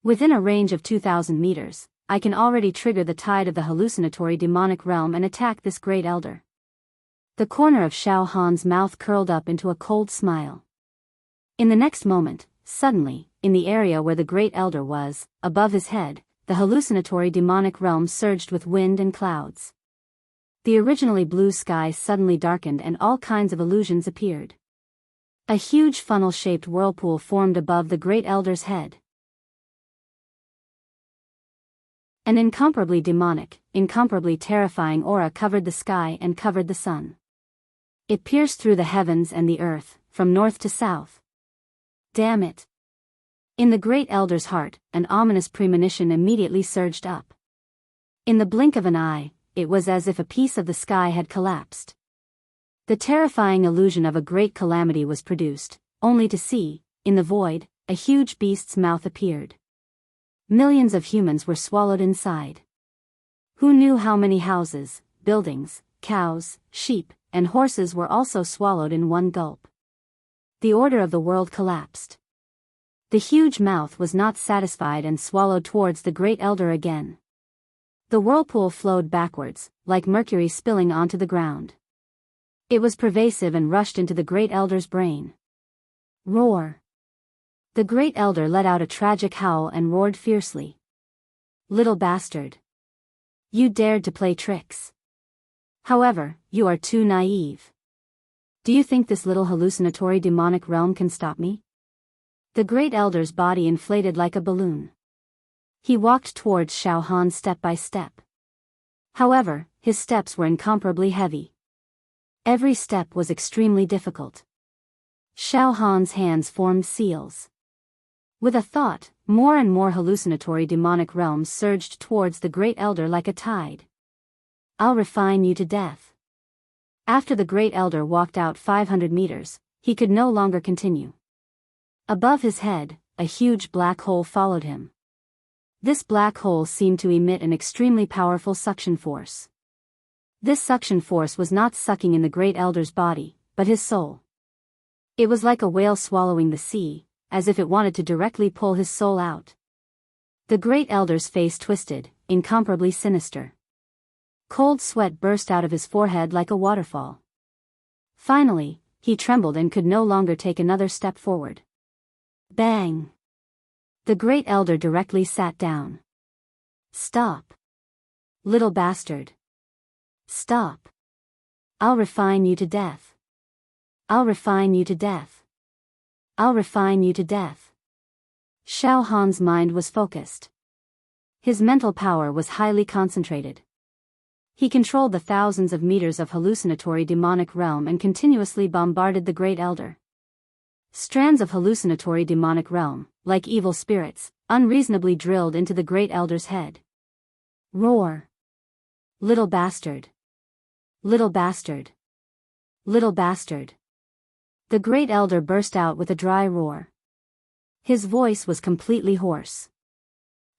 Within a range of 2,000 meters, I can already trigger the tide of the hallucinatory demonic realm and attack this Great Elder. The corner of Xiao Han's mouth curled up into a cold smile. In the next moment, suddenly, in the area where the Great Elder was, above his head, the hallucinatory demonic realm surged with wind and clouds. The originally blue sky suddenly darkened and all kinds of illusions appeared. A huge funnel-shaped whirlpool formed above the Great Elder's head. An incomparably demonic, incomparably terrifying aura covered the sky and covered the sun. It pierced through the heavens and the earth, from north to south. Damn it! In the Great Elder's heart, an ominous premonition immediately surged up. In the blink of an eye, it was as if a piece of the sky had collapsed. The terrifying illusion of a great calamity was produced, only to see, in the void, a huge beast's mouth appeared. Millions of humans were swallowed inside. Who knew how many houses, buildings, cows, sheep, and horses were also swallowed in one gulp? The order of the world collapsed. The huge mouth was not satisfied and swallowed towards the Great Elder again. The whirlpool flowed backwards, like mercury spilling onto the ground. It was pervasive and rushed into the Great Elder's brain. Roar! The Great Elder let out a tragic howl and roared fiercely. Little bastard! You dared to play tricks. However, you are too naive. Do you think this little hallucinatory demonic realm can stop me? The Great Elder's body inflated like a balloon. He walked towards Xiao Han step by step. However, his steps were incomparably heavy. Every step was extremely difficult. Xiao Han's hands formed seals. With a thought, more and more hallucinatory demonic realms surged towards the Great Elder like a tide. I'll refine you to death. After the Great Elder walked out 500 meters, he could no longer continue. Above his head, a huge black hole followed him. This black hole seemed to emit an extremely powerful suction force. This suction force was not sucking in the Great Elder's body, but his soul. It was like a whale swallowing the sea, as if it wanted to directly pull his soul out. The Great Elder's face twisted, incomparably sinister. Cold sweat burst out of his forehead like a waterfall. Finally, he trembled and could no longer take another step forward. Bang! The Great Elder directly sat down. Stop! Little bastard! Stop! I'll refine you to death. I'll refine you to death. I'll refine you to death. Xiao Han's mind was focused. His mental power was highly concentrated. He controlled the thousands of meters of hallucinatory demonic realm and continuously bombarded the Great Elder. Strands of hallucinatory demonic realm, like evil spirits, unreasonably drilled into the Great Elder's head. Roar! Little bastard! Little bastard! Little bastard! The Great Elder burst out with a dry roar. His voice was completely hoarse.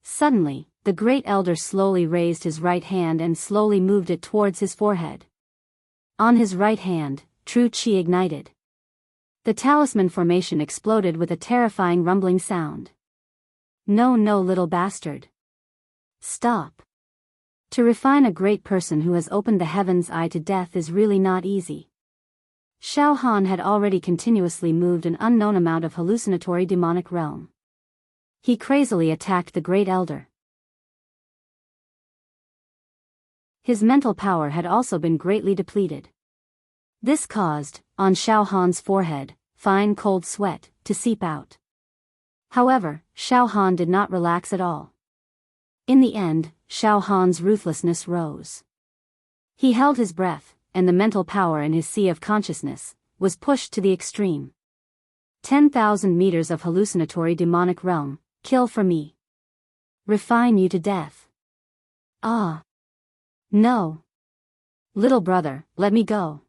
Suddenly, the Great Elder slowly raised his right hand and slowly moved it towards his forehead. On his right hand, true qi ignited. The talisman formation exploded with a terrifying rumbling sound. No, no, little bastard. Stop. To refine a great person who has opened the heaven's eye to death is really not easy. Xiao Han had already continuously moved an unknown amount of hallucinatory demonic realm. He crazily attacked the Great Elder. His mental power had also been greatly depleted. This caused, on Xiao Han's forehead, fine cold sweat to seep out. However, Xiao Han did not relax at all. In the end, Xiao Han's ruthlessness rose. He held his breath, and the mental power in his sea of consciousness was pushed to the extreme. 10,000 meters of hallucinatory demonic realm, kill for me. Refine you to death. Ah. No. Little brother, let me go.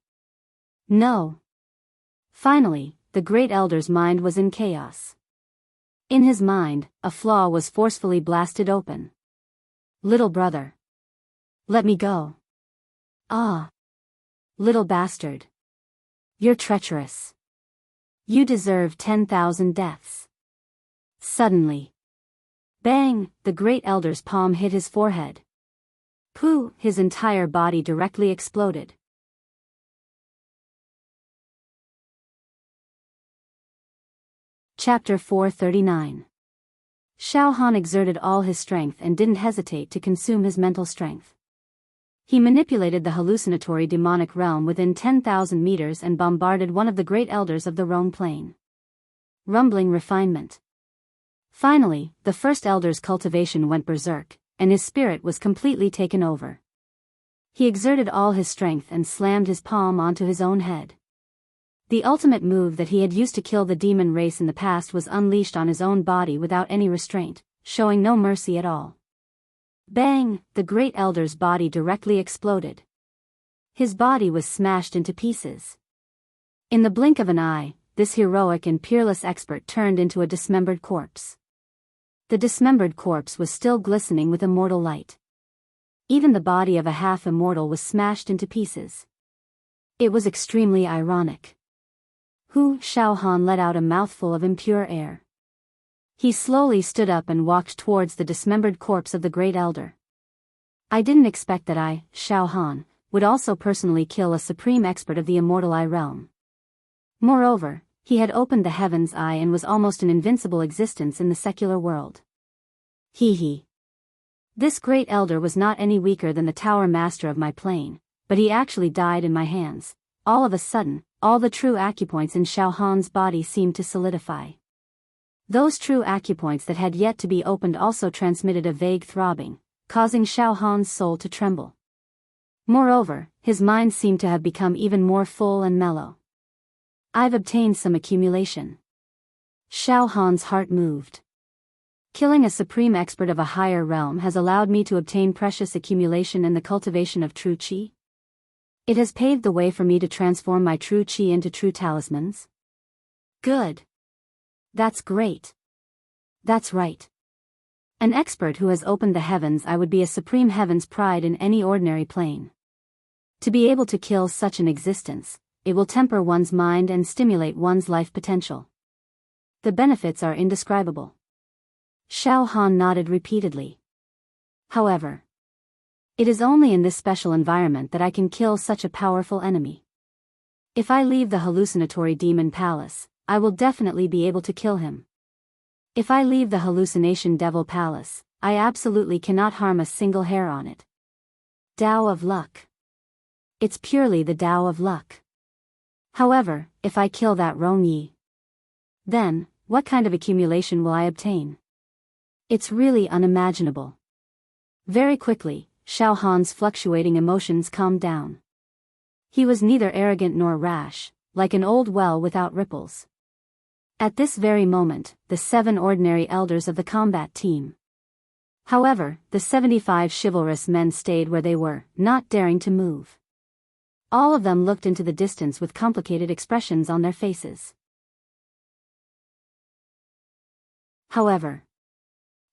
No. Finally, the Great Elder's mind was in chaos. In his mind, a flaw was forcefully blasted open. Little brother. Let me go. Ah. Little bastard. You're treacherous. You deserve 10,000 deaths. Suddenly. Bang! The Great Elder's palm hit his forehead. Pooh! His entire body directly exploded. Chapter 439. Xiao Han exerted all his strength and didn't hesitate to consume his mental strength. He manipulated the hallucinatory demonic realm within 10,000 meters and bombarded one of the great elders of the Rhone Plain. Rumbling refinement. Finally, the first elder's cultivation went berserk, and his spirit was completely taken over. He exerted all his strength and slammed his palm onto his own head. The ultimate move that he had used to kill the demon race in the past was unleashed on his own body without any restraint, showing no mercy at all. Bang! The great elder's body directly exploded. His body was smashed into pieces. In the blink of an eye, this heroic and peerless expert turned into a dismembered corpse. The dismembered corpse was still glistening with immortal light. Even the body of a half-immortal was smashed into pieces. It was extremely ironic. Xiao Han let out a mouthful of impure air. He slowly stood up and walked towards the dismembered corpse of the great elder. I didn't expect that I, Xiao Han, would also personally kill a supreme expert of the immortal eye realm. Moreover, he had opened the heaven's eye and was almost an invincible existence in the secular world. He. This great elder was not any weaker than the tower master of my plane, but he actually died in my hands. All of a sudden, all the true acupoints in Xiao Han's body seemed to solidify. Those true acupoints that had yet to be opened also transmitted a vague throbbing, causing Xiao Han's soul to tremble. Moreover, his mind seemed to have become even more full and mellow. I've obtained some accumulation. Xiao Han's heart moved. Killing a supreme expert of a higher realm has allowed me to obtain precious accumulation in the cultivation of true qi. It has paved the way for me to transform my true qi into true talismans. Good. That's great. That's right. An expert who has opened the heavens, I would be a supreme heaven's pride in any ordinary plane. To be able to kill such an existence, it will temper one's mind and stimulate one's life potential. The benefits are indescribable. Xiao Han nodded repeatedly. However, it is only in this special environment that I can kill such a powerful enemy. If I leave the hallucinatory demon palace, I will definitely be able to kill him. If I leave the hallucination devil palace, I absolutely cannot harm a single hair on it. Tao of luck. It's purely the Tao of luck. However, if I kill that Rong Yi, then, what kind of accumulation will I obtain? It's really unimaginable. Very quickly, Xiao Han's fluctuating emotions calmed down. He was neither arrogant nor rash, like an old well without ripples. At this very moment, the 7 ordinary elders of the combat team. However, the 75 chivalrous men stayed where they were, not daring to move. All of them looked into the distance with complicated expressions on their faces. However,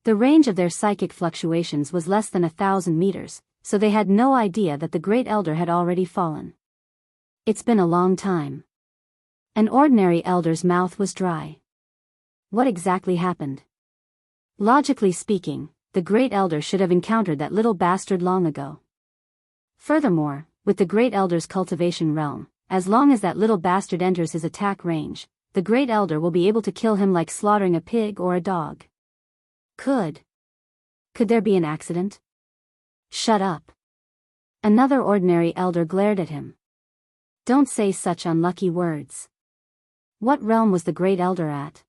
the range of their psychic fluctuations was less than 1,000 meters, so they had no idea that the great elder had already fallen. It's been a long time. An ordinary elder's mouth was dry. What exactly happened? Logically speaking, the great elder should have encountered that little bastard long ago. Furthermore, with the great elder's cultivation realm, as long as that little bastard enters his attack range, the great elder will be able to kill him like slaughtering a pig or a dog. Could there be an accident? Shut up. Another ordinary elder glared at him. Don't say such unlucky words. What realm was the great elder at?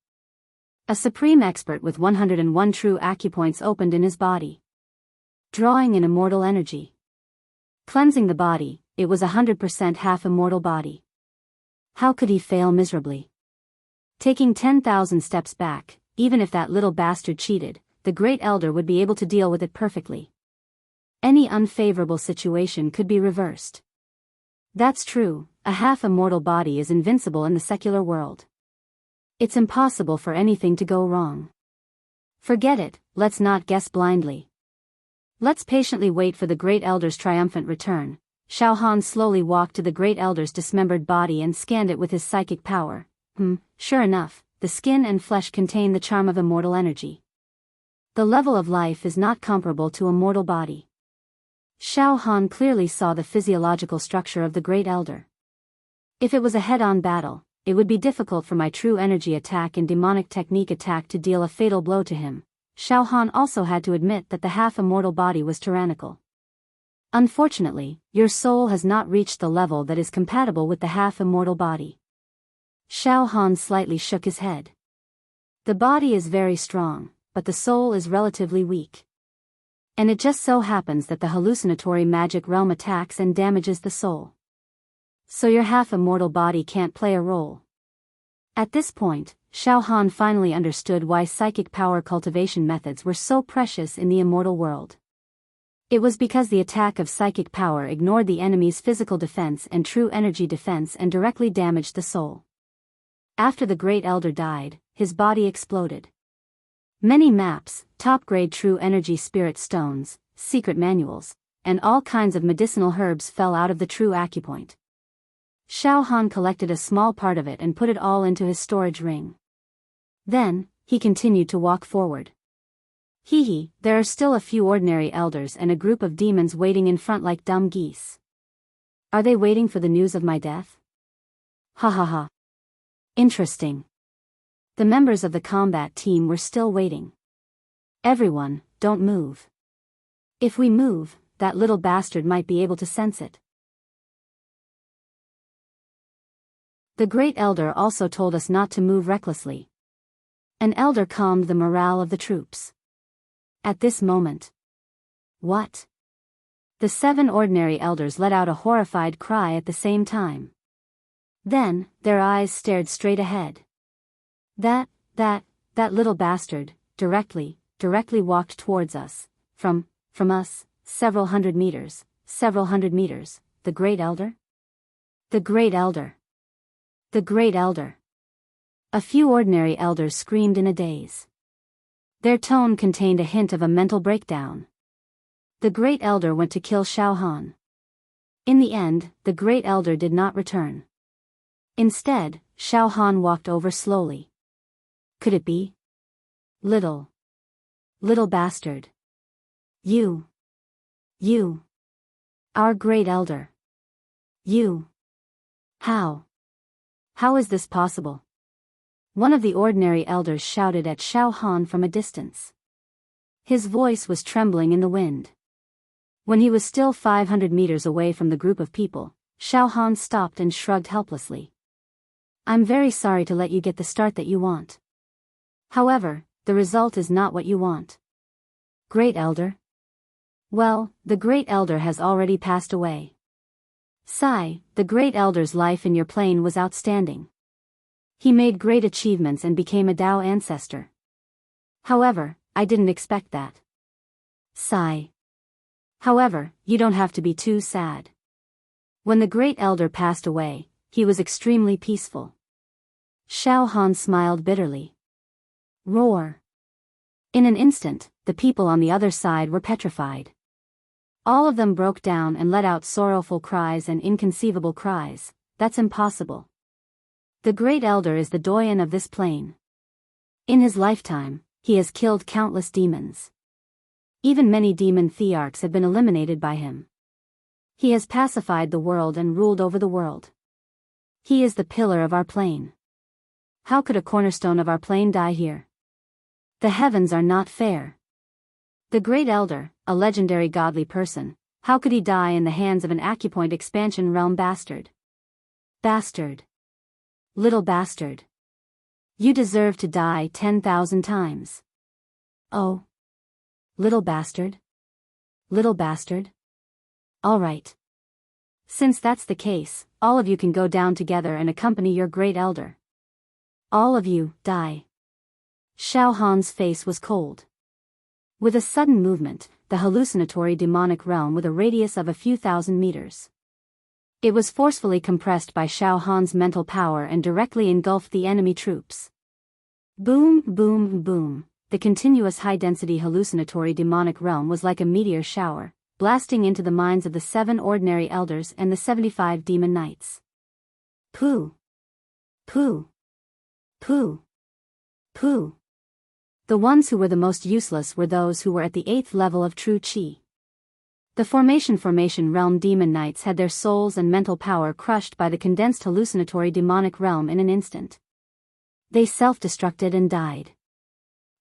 A supreme expert with 101 true acupoints opened in his body. Drawing in immortal energy. Cleansing the body, it was 100% half-immortal body. How could he fail miserably? Taking 10,000 steps back, even if that little bastard cheated, the great elder would be able to deal with it perfectly. Any unfavorable situation could be reversed. That's true, a half-immortal body is invincible in the secular world. It's impossible for anything to go wrong. Forget it, let's not guess blindly. Let's patiently wait for the great elder's triumphant return. Xiao Han slowly walked to the great elder's dismembered body and scanned it with his psychic power. Sure enough, the skin and flesh contain the charm of immortal energy. The level of life is not comparable to a mortal body. Xiao Han clearly saw the physiological structure of the great elder. If it was a head-on battle, it would be difficult for my true energy attack and demonic technique attack to deal a fatal blow to him. Xiao Han also had to admit that the half-immortal body was tyrannical. Unfortunately, your soul has not reached the level that is compatible with the half-immortal body. Xiao Han slightly shook his head. The body is very strong, but the soul is relatively weak. And it just so happens that the hallucinatory magic realm attacks and damages the soul. So your half-immortal body can't play a role. At this point, Xiao Han finally understood why psychic power cultivation methods were so precious in the immortal world. It was because the attack of psychic power ignored the enemy's physical defense and true energy defense and directly damaged the soul. After the Great Elder died, his body exploded. Many maps, top-grade true energy spirit stones, secret manuals, and all kinds of medicinal herbs fell out of the true acupoint. Xiao Han collected a small part of it and put it all into his storage ring. Then, he continued to walk forward. There are still a few ordinary elders and a group of demons waiting in front like dumb geese. Are they waiting for the news of my death? Ha ha ha. Interesting. The members of the combat team were still waiting. Everyone, don't move. If we move, that little bastard might be able to sense it. The Great Elder also told us not to move recklessly. An elder calmed the morale of the troops. At this moment. What? The 7 ordinary elders let out a horrified cry at the same time. Then, their eyes stared straight ahead. That little bastard, directly walked towards us, from us, several hundred meters, the Great Elder? The Great Elder. The Great Elder. A few ordinary elders screamed in a daze. Their tone contained a hint of a mental breakdown. The Great Elder went to kill Xiao Han. In the end, the Great Elder did not return. Instead, Xiao Han walked over slowly. Could it be? Little bastard. You. Our Great Elder. You. How is this possible? One of the ordinary elders shouted at Xiao Han from a distance. His voice was trembling in the wind. When he was still 500 meters away from the group of people, Xiao Han stopped and shrugged helplessly. I'm very sorry to let you get the start that you want. However, the result is not what you want. Great Elder? Well, the Great Elder has already passed away. Sai, the Great Elder's life in your plane was outstanding. He made great achievements and became a Dao ancestor. However, I didn't expect that. Sai. However, you don't have to be too sad. When the Great Elder passed away, he was extremely peaceful. Xiao Han smiled bitterly. Roar. In an instant, the people on the other side were petrified. All of them broke down and let out sorrowful cries and inconceivable cries. That's impossible. The Great Elder is the doyen of this plane. In his lifetime, he has killed countless demons. Even many demon thearchs have been eliminated by him. He has pacified the world and ruled over the world. He is the pillar of our plane. How could a cornerstone of our plane die here? The heavens are not fair. The Great Elder, a legendary godly person, how could he die in the hands of an acupoint expansion realm bastard? Bastard. Little bastard. You deserve to die 10,000 times. Oh. Little bastard. Little bastard. All right. Since that's the case, all of you can go down together and accompany your Great Elder. All of you, die. Xiao Han's face was cold. With a sudden movement, the hallucinatory demonic realm with a radius of a few thousand meters. It was forcefully compressed by Xiao Han's mental power and directly engulfed the enemy troops. Boom, boom, boom. The continuous high-density hallucinatory demonic realm was like a meteor shower, blasting into the minds of the 7 ordinary elders and the 75 demon knights. Pooh. Pooh. Pooh. Pooh. The ones who were the most useless were those who were at the 8th level of true Qi. The formation realm demon knights had their souls and mental power crushed by the condensed hallucinatory demonic realm in an instant. They self-destructed and died.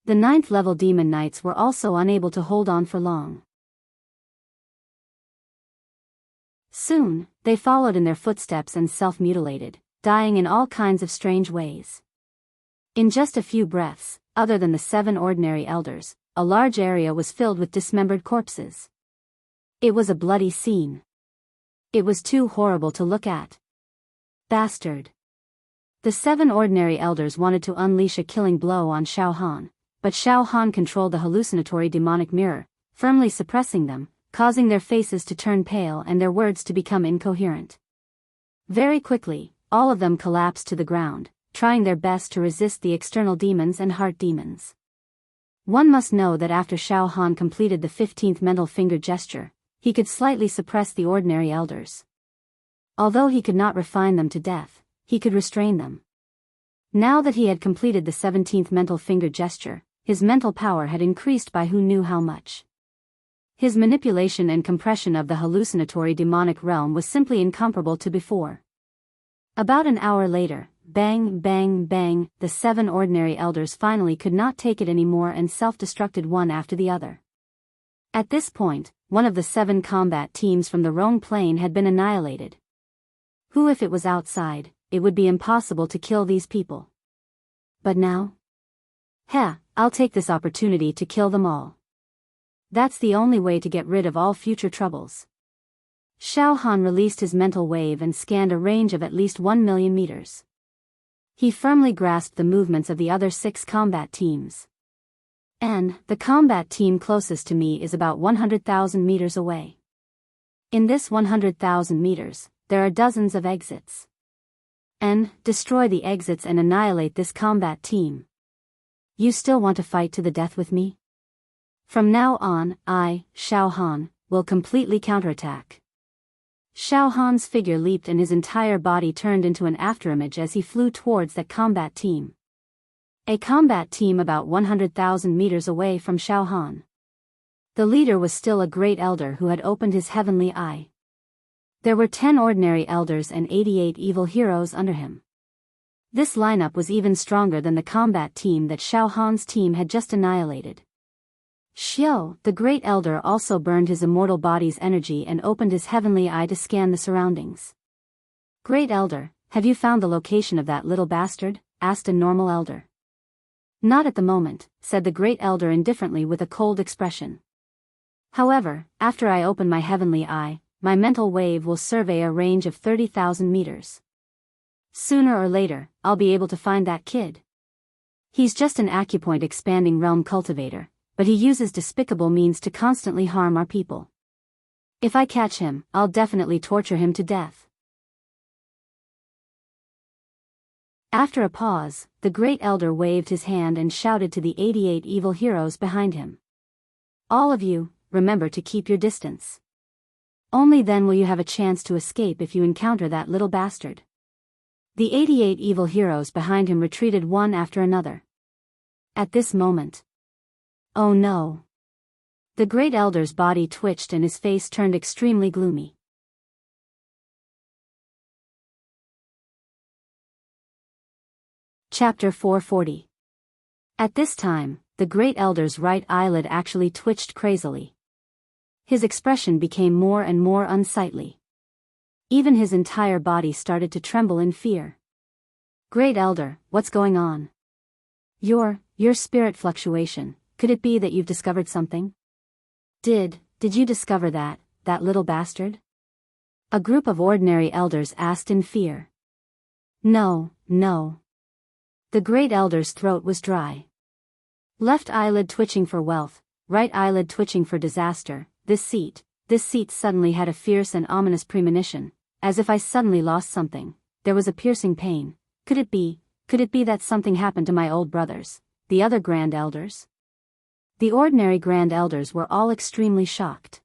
The 9th level demon knights were also unable to hold on for long. Soon, they followed in their footsteps and self-mutilated, dying in all kinds of strange ways. In just a few breaths, other than the 7 ordinary elders, a large area was filled with dismembered corpses. It was a bloody scene. It was too horrible to look at. Bastard. The 7 ordinary elders wanted to unleash a killing blow on Xiao Han, but Xiao Han controlled the hallucinatory demonic mirror, firmly suppressing them, causing their faces to turn pale and their words to become incoherent. Very quickly, all of them collapsed to the ground, trying their best to resist the external demons and heart demons. One must know that after Xiao Han completed the 15th mental finger gesture, he could slightly suppress the ordinary elders. Although he could not refine them to death, he could restrain them. Now that he had completed the 17th mental finger gesture, his mental power had increased by who knew how much. His manipulation and compression of the hallucinatory demonic realm was simply incomparable to before. About an hour later, bang, bang, bang, the 7 ordinary elders finally could not take it anymore and self-destructed one after the other. At this point, one of the 7 combat teams from the Rhone Plain had been annihilated. Who if it was outside, it would be impossible to kill these people. But now? I'll take this opportunity to kill them all. That's the only way to get rid of all future troubles. Xiao Han released his mental wave and scanned a range of at least 1 million meters. He firmly grasped the movements of the other 6 combat teams. The combat team closest to me is about 100,000 meters away. In this 100,000 meters, there are dozens of exits. Destroy the exits and annihilate this combat team. You still want to fight to the death with me? From now on, I, Xiao Han, will completely counterattack. Xiao Han's figure leaped and his entire body turned into an afterimage as he flew towards that combat team. A combat team about 100,000 meters away from Xiao Han. The leader was still a great elder who had opened his heavenly eye. There were 10 ordinary elders and 88 evil heroes under him. This lineup was even stronger than the combat team that Xiao Han's team had just annihilated. Xiao, the great elder, also burned his immortal body's energy and opened his heavenly eye to scan the surroundings. Great elder, have you found the location of that little bastard? Asked a normal elder. Not at the moment, said the great elder indifferently with a cold expression. However, after I open my heavenly eye, my mental wave will survey a range of 30,000 meters. Sooner or later, I'll be able to find that kid. He's just an acupoint expanding realm cultivator, but he uses despicable means to constantly harm our people. If I catch him, I'll definitely torture him to death. After a pause, the great elder waved his hand and shouted to the 88 evil heroes behind him. All of you, remember to keep your distance. Only then will you have a chance to escape if you encounter that little bastard. The 88 evil heroes behind him retreated one after another. At this moment. Oh no. The great elder's body twitched and his face turned extremely gloomy. Chapter 440. At this time, the great elder's right eyelid actually twitched crazily. His expression became more and more unsightly. Even his entire body started to tremble in fear. Great elder, what's going on? Your spirit fluctuation, could it be that you've discovered something? Did you discover that little bastard? A group of ordinary elders asked in fear. No. The great elder's throat was dry. Left eyelid twitching for wealth, right eyelid twitching for disaster. This seat suddenly had a fierce and ominous premonition, as if I suddenly lost something. There was a piercing pain. Could it be that something happened to my old brothers, the other grand elders? The ordinary grand elders were all extremely shocked.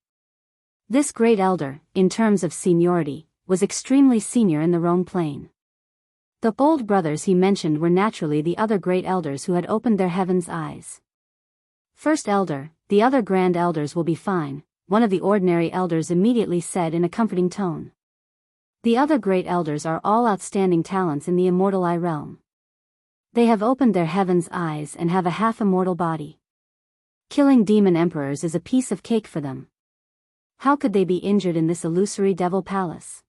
This great elder, in terms of seniority, was extremely senior in the Rhone Plain. The old brothers he mentioned were naturally the other great elders who had opened their heaven's eyes. First elder, the other grand elders will be fine, one of the ordinary elders immediately said in a comforting tone. The other great elders are all outstanding talents in the immortal eye realm. They have opened their heaven's eyes and have a half-immortal body. Killing demon emperors is a piece of cake for them. How could they be injured in this illusory devil palace?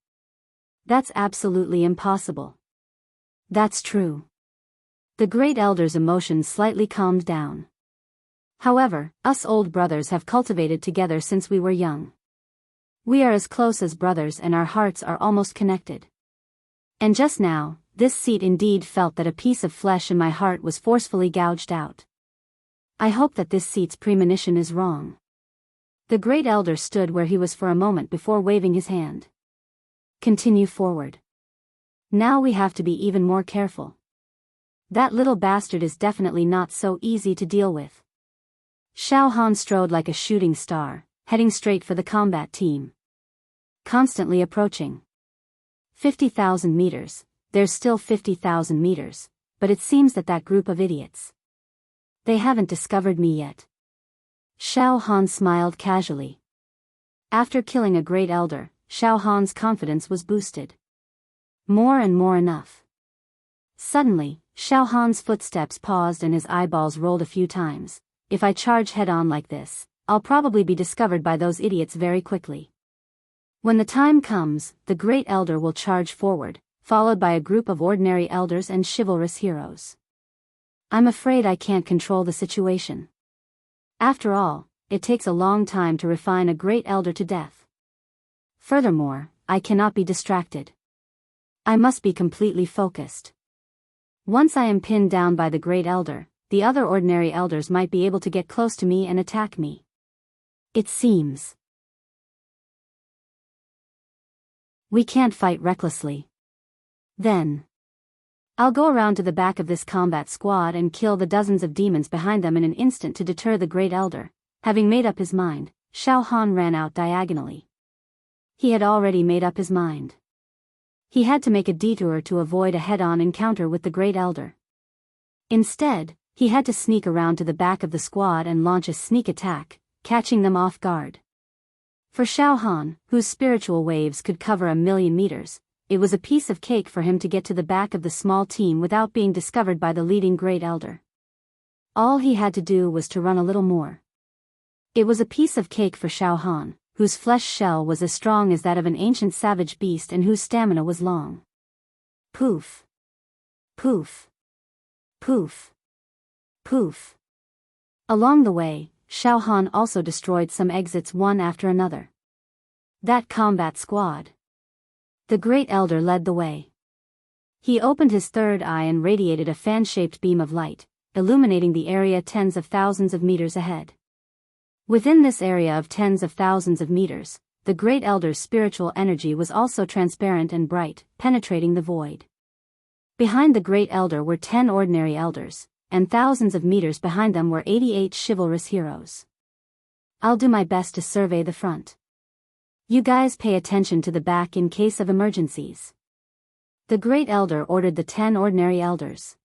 That's absolutely impossible. That's true. The great elder's emotions slightly calmed down. However, us old brothers have cultivated together since we were young. We are as close as brothers and our hearts are almost connected. And just now, this seat indeed felt that a piece of flesh in my heart was forcefully gouged out. I hope that this seat's premonition is wrong. The great elder stood where he was for a moment before waving his hand. Continue forward. Now we have to be even more careful. That little bastard is definitely not so easy to deal with. Xiao Han strode like a shooting star, heading straight for the combat team. Constantly approaching. 50,000 meters, there's still 50,000 meters, but it seems that group of idiots. They haven't discovered me yet. Xiao Han smiled casually. After killing a great elder, Xiao Han's confidence was boosted. More and more enough. Suddenly, Xiao Han's footsteps paused and his eyeballs rolled a few times. If I charge head-on like this, I'll probably be discovered by those idiots very quickly. When the time comes, the great elder will charge forward, followed by a group of ordinary elders and chivalrous heroes. I'm afraid I can't control the situation. After all, it takes a long time to refine a great elder to death. Furthermore, I cannot be distracted. I must be completely focused. Once I am pinned down by the great elder, the other ordinary elders might be able to get close to me and attack me. It seems. We can't fight recklessly. Then. I'll go around to the back of this combat squad and kill the dozens of demons behind them in an instant to deter the great elder. Having made up his mind, Xiao Han ran out diagonally. He had already made up his mind. He had to make a detour to avoid a head-on encounter with the great elder. Instead, he had to sneak around to the back of the squad and launch a sneak attack, catching them off guard. For Xiao Han, whose spiritual waves could cover 1,000,000 meters, it was a piece of cake for him to get to the back of the small team without being discovered by the leading great elder. All he had to do was to run a little more. It was a piece of cake for Xiao Han, whose flesh shell was as strong as that of an ancient savage beast and whose stamina was long. Poof. Poof. Poof. Poof. Along the way, Xiao Han also destroyed some exits one after another. That combat squad. The great elder led the way. He opened his third eye and radiated a fan-shaped beam of light, illuminating the area tens of thousands of meters ahead. Within this area of tens of thousands of meters, the great elder's spiritual energy was also transparent and bright, penetrating the void. Behind the great elder were 10 ordinary elders, and thousands of meters behind them were 88 chivalrous heroes. I'll do my best to survey the front. You guys pay attention to the back in case of emergencies. The great elder ordered the 10 ordinary elders.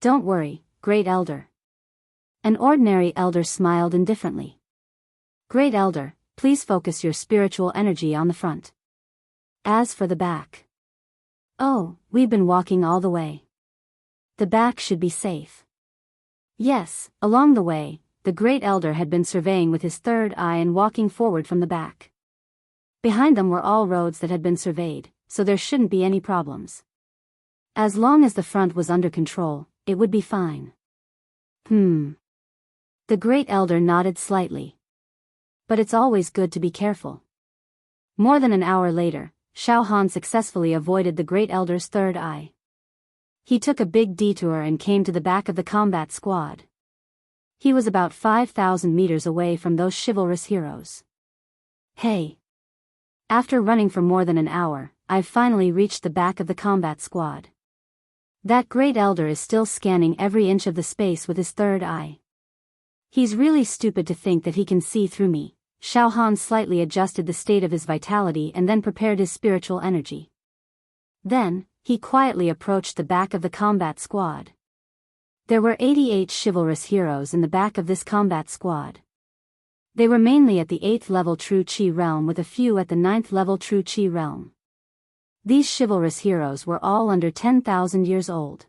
Don't worry, great elder. An ordinary elder smiled indifferently. Great elder, please focus your spiritual energy on the front. As for the back. Oh, we've been walking all the way. The back should be safe. Yes, along the way, the great elder had been surveying with his third eye and walking forward from the back. Behind them were all roads that had been surveyed, so there shouldn't be any problems. As long as the front was under control, it would be fine. The great elder nodded slightly. But it's always good to be careful. More than an hour later, Xiao Han successfully avoided the great elder's third eye. He took a big detour and came to the back of the combat squad. He was about 5,000 meters away from those chivalrous heroes. Hey! After running for more than an hour, I've finally reached the back of the combat squad. That great elder is still scanning every inch of the space with his third eye. He's really stupid to think that he can see through me. Xiao Han slightly adjusted the state of his vitality and then prepared his spiritual energy. Then, he quietly approached the back of the combat squad. There were 88 chivalrous heroes in the back of this combat squad. They were mainly at the 8th level True Qi realm with a few at the 9th level True Qi realm. These chivalrous heroes were all under 10,000 years old.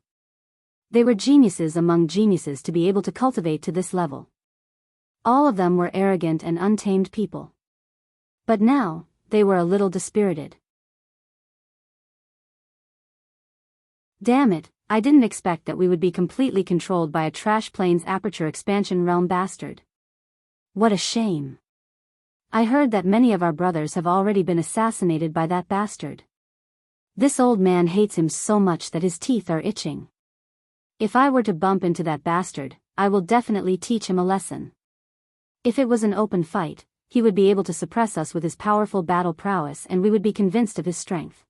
They were geniuses among geniuses to be able to cultivate to this level. All of them were arrogant and untamed people. But now, they were a little dispirited. Damn it, I didn't expect that we would be completely controlled by a trash plane's aperture expansion realm bastard. What a shame. I heard that many of our brothers have already been assassinated by that bastard. This old man hates him so much that his teeth are itching. If I were to bump into that bastard, I will definitely teach him a lesson. If it was an open fight, he would be able to suppress us with his powerful battle prowess and we would be convinced of his strength.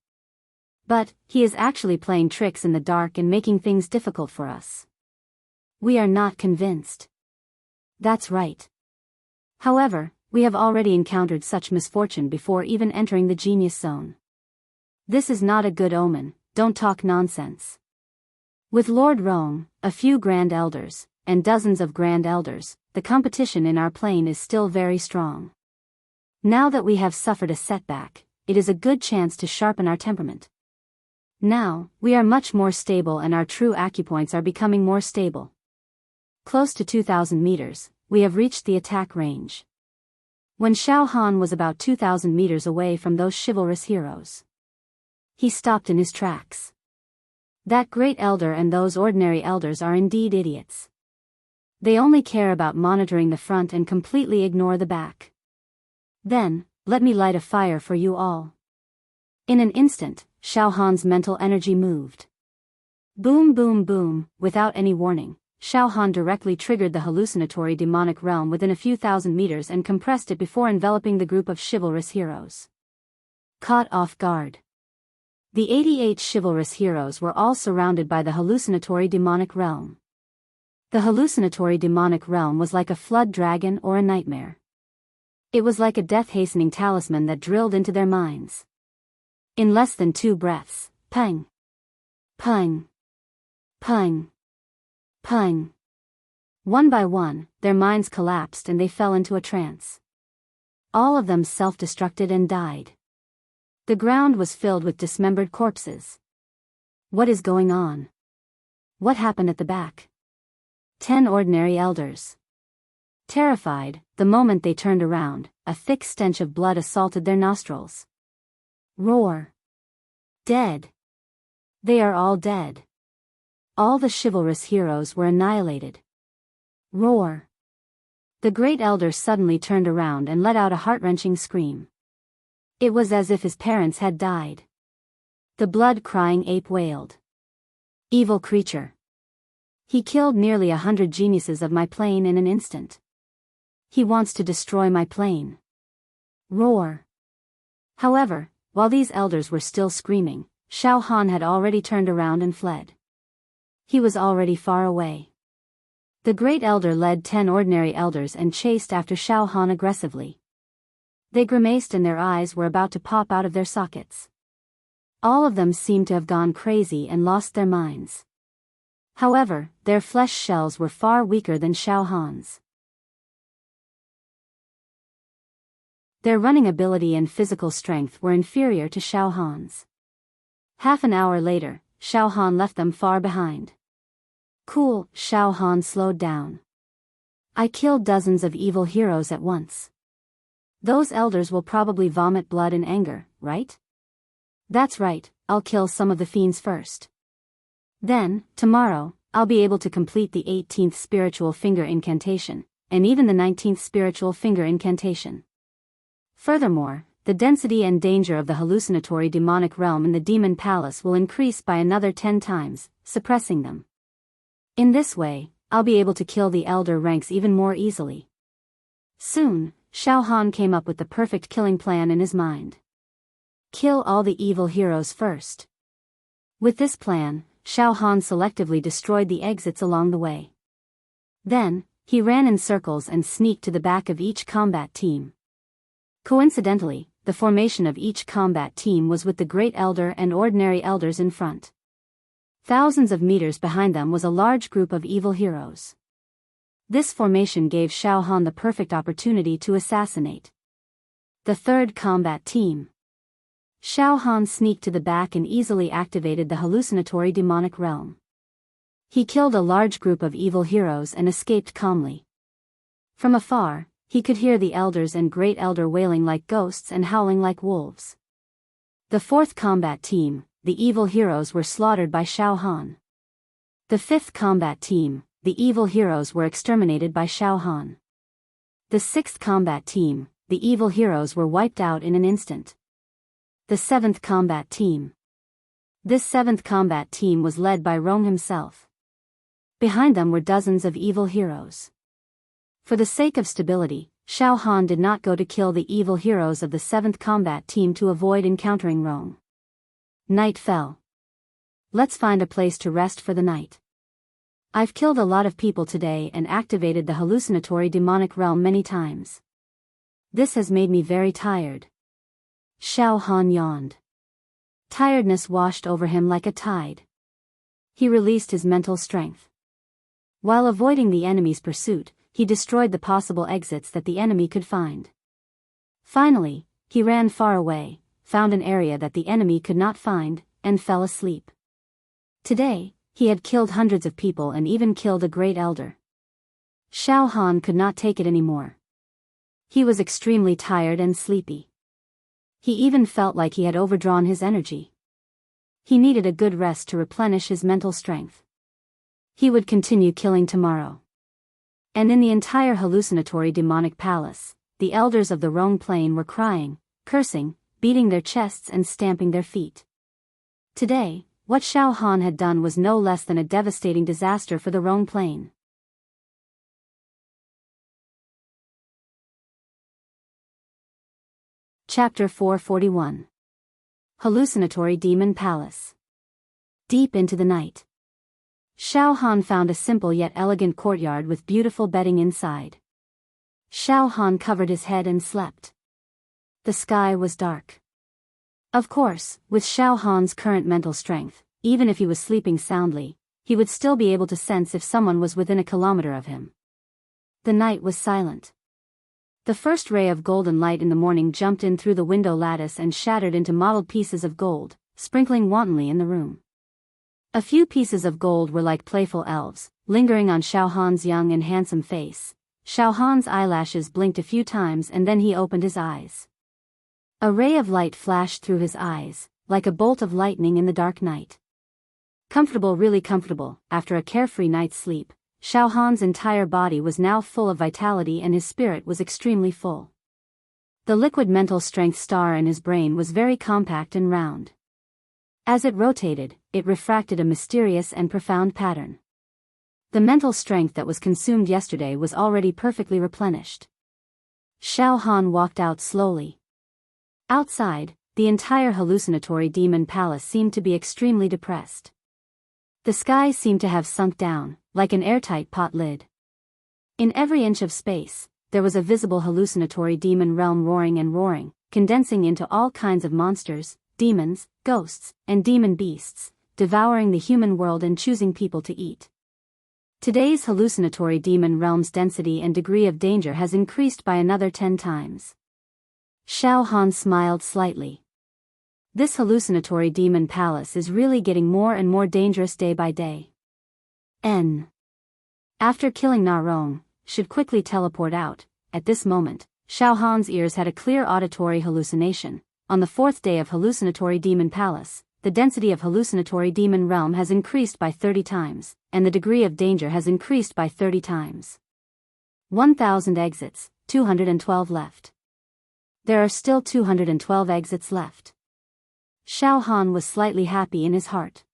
But, he is actually playing tricks in the dark and making things difficult for us. We are not convinced. That's right. However, we have already encountered such misfortune before even entering the genius zone. This is not a good omen, don't talk nonsense. With Lord Rome, a few Grand Elders, and dozens of Grand Elders, the competition in our plane is still very strong. Now that we have suffered a setback, it is a good chance to sharpen our temperament. Now, we are much more stable and our true acupoints are becoming more stable. Close to 2,000 meters, we have reached the attack range. When Xiao Han was about 2,000 meters away from those chivalrous heroes, he stopped in his tracks. That great elder and those ordinary elders are indeed idiots. They only care about monitoring the front and completely ignore the back. Then, let me light a fire for you all. In an instant, Xiao Han's mental energy moved. Boom boom boom, without any warning, Xiao Han directly triggered the hallucinatory demonic realm within a few thousand meters and compressed it before enveloping the group of chivalrous heroes. Caught off guard. The 88 chivalrous heroes were all surrounded by the hallucinatory demonic realm. The hallucinatory demonic realm was like a flood dragon or a nightmare. It was like a death-hastening talisman that drilled into their minds. In less than 2 breaths, pang, pang, pang, pang. One by one, their minds collapsed and they fell into a trance. All of them self-destructed and died. The ground was filled with dismembered corpses. What is going on? What happened at the back? 10 ordinary elders. Terrified, the moment they turned around, a thick stench of blood assaulted their nostrils. Roar. Dead. They are all dead. All the chivalrous heroes were annihilated. Roar. The great elder suddenly turned around and let out a heart-wrenching scream. It was as if his parents had died. The blood-crying ape wailed. Evil creature. He killed nearly 100 geniuses of my plane in an instant. He wants to destroy my plane. Roar. However, while these elders were still screaming, Xiao Han had already turned around and fled. He was already far away. The great elder led 10 ordinary elders and chased after Xiao Han aggressively. They grimaced and their eyes were about to pop out of their sockets. All of them seemed to have gone crazy and lost their minds. However, their flesh shells were far weaker than Xiao Han's. Their running ability and physical strength were inferior to Xiao Han's. Half an hour later, Xiao Han left them far behind. Cool, Xiao Han slowed down. I killed dozens of evil heroes at once. Those elders will probably vomit blood in anger, right? That's right, I'll kill some of the fiends first. Then, tomorrow, I'll be able to complete the 18th spiritual finger incantation, and even the 19th spiritual finger incantation. Furthermore, the density and danger of the hallucinatory demonic realm in the demon palace will increase by another 10 times, suppressing them. In this way, I'll be able to kill the elder ranks even more easily. Soon, Xiao Han came up with the perfect killing plan in his mind. Kill all the evil heroes first. With this plan, Xiao Han selectively destroyed the exits along the way. Then, he ran in circles and sneaked to the back of each combat team. Coincidentally, the formation of each combat team was with the Great Elder and ordinary elders in front. Thousands of meters behind them was a large group of evil heroes. This formation gave Xiao Han the perfect opportunity to assassinate. The third combat team. Xiao Han sneaked to the back and easily activated the hallucinatory demonic realm. He killed a large group of evil heroes and escaped calmly. From afar, he could hear the elders and great elder wailing like ghosts and howling like wolves. The fourth combat team, the evil heroes, were slaughtered by Xiao Han. The fifth combat team, the evil heroes, were exterminated by Xiao Han. The sixth combat team, the evil heroes, were wiped out in an instant. The seventh combat team. This seventh combat team was led by Rome himself. Behind them were dozens of evil heroes. For the sake of stability, Xiao Han did not go to kill the evil heroes of the seventh combat team to avoid encountering Rome. Night fell. Let's find a place to rest for the night. I've killed a lot of people today and activated the hallucinatory demonic realm many times. This has made me very tired. Xiao Han yawned. Tiredness washed over him like a tide. He released his mental strength. While avoiding the enemy's pursuit, he destroyed the possible exits that the enemy could find. Finally, he ran far away, found an area that the enemy could not find, and fell asleep. Today, he had killed hundreds of people and even killed a great elder. Xiao Han could not take it anymore. He was extremely tired and sleepy. He even felt like he had overdrawn his energy. He needed a good rest to replenish his mental strength. He would continue killing tomorrow. And in the entire hallucinatory demonic palace, the elders of the Rhone Plain were crying, cursing, beating their chests and stamping their feet. Today, what Xiao Han had done was no less than a devastating disaster for the Rhone Plain. Chapter 441. Hallucinatory Demon Palace. Deep into the night, Xiao Han found a simple yet elegant courtyard with beautiful bedding inside. Xiao Han covered his head and slept. The sky was dark. Of course, with Xiao Han's current mental strength, even if he was sleeping soundly, he would still be able to sense if someone was within a kilometer of him. The night was silent. The first ray of golden light in the morning jumped in through the window lattice and shattered into mottled pieces of gold, sprinkling wantonly in the room. A few pieces of gold were like playful elves, lingering on Xiao Han's young and handsome face. Xiao Han's eyelashes blinked a few times and then he opened his eyes. A ray of light flashed through his eyes, like a bolt of lightning in the dark night. Comfortable, really comfortable. After a carefree night's sleep, Xiao Han's entire body was now full of vitality and his spirit was extremely full. The liquid mental strength star in his brain was very compact and round. As it rotated, it refracted a mysterious and profound pattern. The mental strength that was consumed yesterday was already perfectly replenished. Xiao Han walked out slowly. Outside, the entire hallucinatory demon palace seemed to be extremely depressed. The sky seemed to have sunk down, like an airtight pot lid. In every inch of space, there was a visible hallucinatory demon realm roaring and roaring, condensing into all kinds of monsters, demons, ghosts, and demon beasts, devouring the human world and choosing people to eat. Today's hallucinatory demon realm's density and degree of danger has increased by another 10 times. Xiao Han smiled slightly. This hallucinatory demon palace is really getting more and more dangerous day by day. After killing Na Rong, should quickly teleport out. At this moment, Xiao Han's ears had a clear auditory hallucination. On the 4th day of hallucinatory demon palace, the density of hallucinatory demon realm has increased by 30 times, and the degree of danger has increased by 30 times. 1,000 exits, 212 left. There are still 212 exits left. Xiao Han was slightly happy in his heart.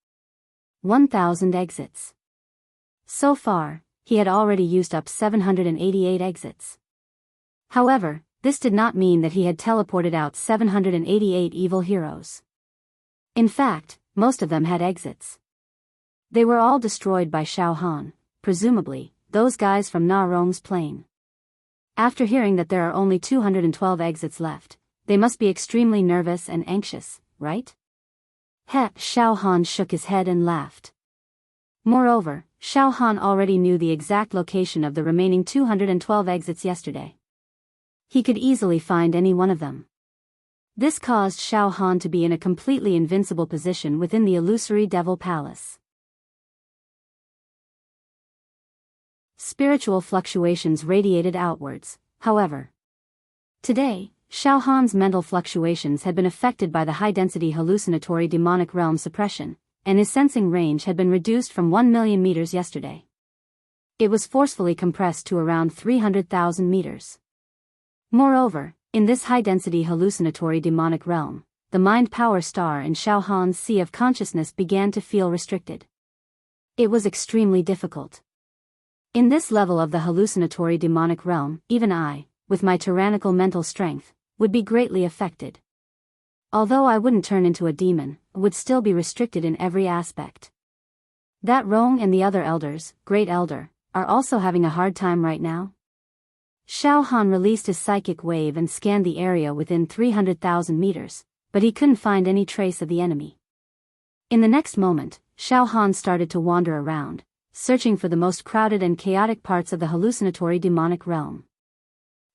1,000 exits. So far, he had already used up 788 exits. However, this did not mean that he had teleported out 788 evil heroes. In fact, most of them had exits. They were all destroyed by Xiao Han, presumably, those guys from Na Rong's plane. After hearing that there are only 212 exits left, they must be extremely nervous and anxious, right? Xiao Han shook his head and laughed. Moreover, Xiao Han already knew the exact location of the remaining 212 exits yesterday. He could easily find any one of them. This caused Xiao Han to be in a completely invincible position within the illusory Devil Palace. Spiritual fluctuations radiated outwards, however. Today, Xiao Han's mental fluctuations had been affected by the high-density hallucinatory demonic realm suppression, and his sensing range had been reduced from 1 million meters yesterday. It was forcefully compressed to around 300,000 meters. Moreover, in this high-density hallucinatory demonic realm, the mind power star in Xiao Han's sea of consciousness began to feel restricted. It was extremely difficult. In this level of the hallucinatory demonic realm, even I, with my tyrannical mental strength, would be greatly affected. Although I wouldn't turn into a demon, I would still be restricted in every aspect. That Rong and the other elders, Great Elder, are also having a hard time right now? Xiao Han released his psychic wave and scanned the area within 300,000 meters, but he couldn't find any trace of the enemy. In the next moment, Xiao Han started to wander around, searching for the most crowded and chaotic parts of the hallucinatory demonic realm.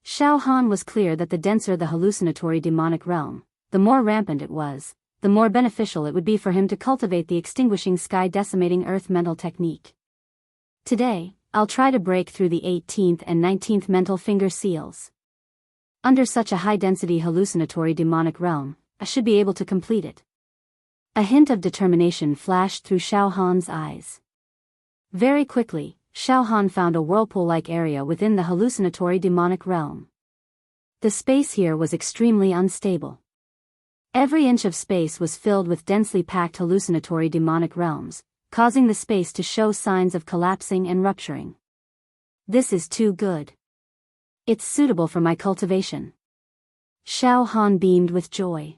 Xiao Han was clear that the denser the hallucinatory demonic realm, the more rampant it was, the more beneficial it would be for him to cultivate the extinguishing sky decimating earth mental technique. Today, I'll try to break through the 18th and 19th mental finger seals. Under such a high-density hallucinatory demonic realm, I should be able to complete it. A hint of determination flashed through Xiao Han's eyes. Very quickly, Xiao Han found a whirlpool-like area within the hallucinatory demonic realm. The space here was extremely unstable. Every inch of space was filled with densely packed hallucinatory demonic realms, causing the space to show signs of collapsing and rupturing. This is too good. It's suitable for my cultivation. Xiao Han beamed with joy.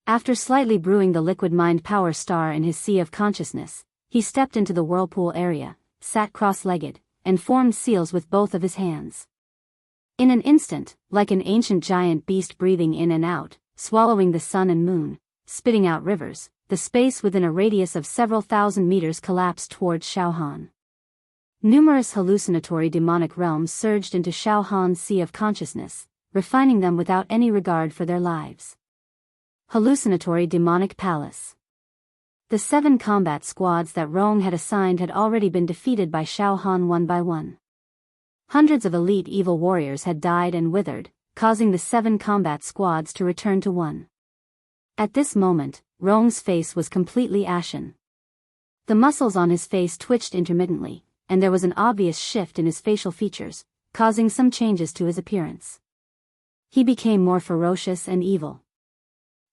After slightly brewing the liquid mind power star in his sea of consciousness, he stepped into the whirlpool area, sat cross-legged, and formed seals with both of his hands. In an instant, like an ancient giant beast breathing in and out, swallowing the sun and moon, spitting out rivers, the space within a radius of several thousand meters collapsed towards Xiao Han. Numerous hallucinatory demonic realms surged into Xiao Han's sea of consciousness, refining them without any regard for their lives. Hallucinatory demonic palace. The 7 combat squads that Rong had assigned had already been defeated by Xiao Han one by one. Hundreds of elite evil warriors had died and withered, causing the 7 combat squads to return to 1. At this moment, Rong's face was completely ashen. The muscles on his face twitched intermittently, and there was an obvious shift in his facial features, causing some changes to his appearance. He became more ferocious and evil.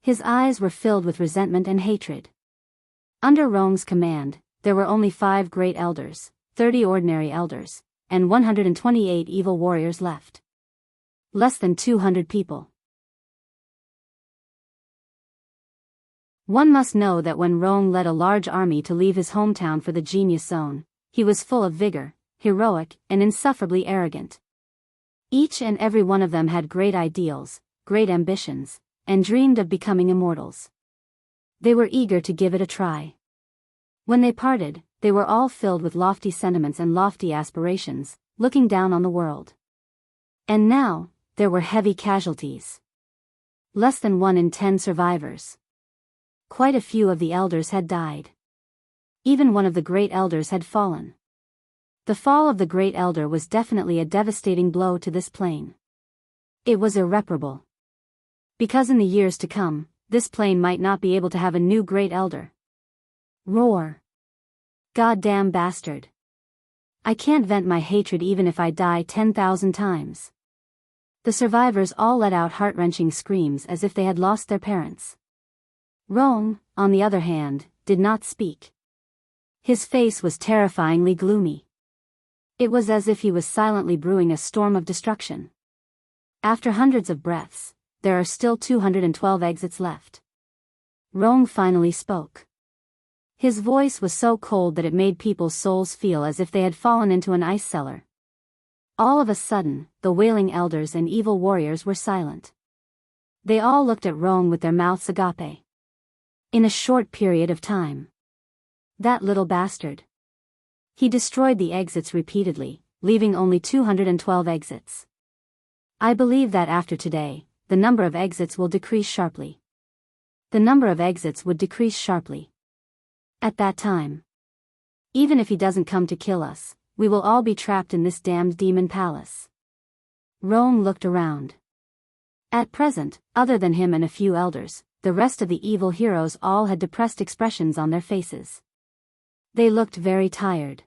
His eyes were filled with resentment and hatred. Under Rong's command, there were only 5 great elders, 30 ordinary elders, and 128 evil warriors left. Less than 200 people. One must know that when Rong led a large army to leave his hometown for the Genius Zone, he was full of vigor, heroic, and insufferably arrogant. Each and every one of them had great ideals, great ambitions, and dreamed of becoming immortals. They were eager to give it a try. When they parted, they were all filled with lofty sentiments and lofty aspirations, looking down on the world. And now, there were heavy casualties. Less than 1 in 10 survivors. Quite a few of the elders had died. Even one of the great elders had fallen. The fall of the great elder was definitely a devastating blow to this plane. It was irreparable. Because in the years to come, this plane might not be able to have a new great elder. Roar. Goddamn bastard. I can't vent my hatred even if I die 10,000 times. The survivors all let out heart-wrenching screams as if they had lost their parents. Rong, on the other hand, did not speak. His face was terrifyingly gloomy. It was as if he was silently brewing a storm of destruction. After hundreds of breaths, there are still 212 exits left. Rong finally spoke. His voice was so cold that it made people's souls feel as if they had fallen into an ice cellar. All of a sudden, the wailing elders and evil warriors were silent. They all looked at Rong with their mouths agape. In a short period of time. That little bastard. He destroyed the exits repeatedly, leaving only 212 exits. I believe that after today, the number of exits will decrease sharply. The number of exits would decrease sharply. At that time, even if he doesn't come to kill us, we will all be trapped in this damned demon palace. Rome looked around. At present, other than him and a few elders, the rest of the evil heroes all had depressed expressions on their faces. They looked very tired.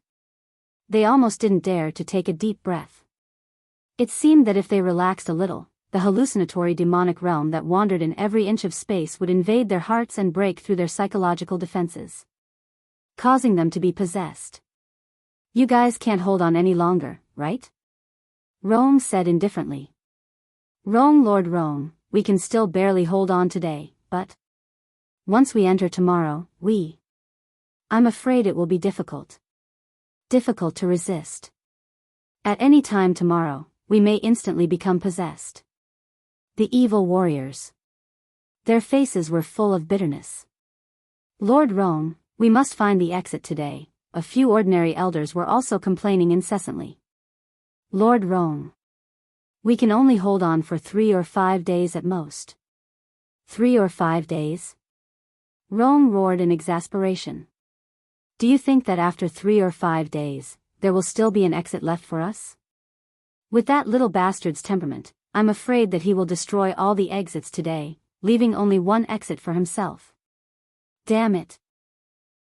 They almost didn't dare to take a deep breath. It seemed that if they relaxed a little, the hallucinatory demonic realm that wandered in every inch of space would invade their hearts and break through their psychological defenses, causing them to be possessed. You guys can't hold on any longer, right? Rome said indifferently. Lord Rome, we can still barely hold on today, but once we enter tomorrow, I'm afraid it will be difficult. Difficult to resist. At any time tomorrow, we may instantly become possessed. The evil warriors. Their faces were full of bitterness. Lord Rome, we must find the exit today. A few ordinary elders were also complaining incessantly. Lord Rome. We can only hold on for 3 or 5 days at most. 3 or 5 days? Rome roared in exasperation. Do you think that after 3 or 5 days, there will still be an exit left for us? With that little bastard's temperament, I'm afraid that he will destroy all the exits today, leaving only one exit for himself. Damn it.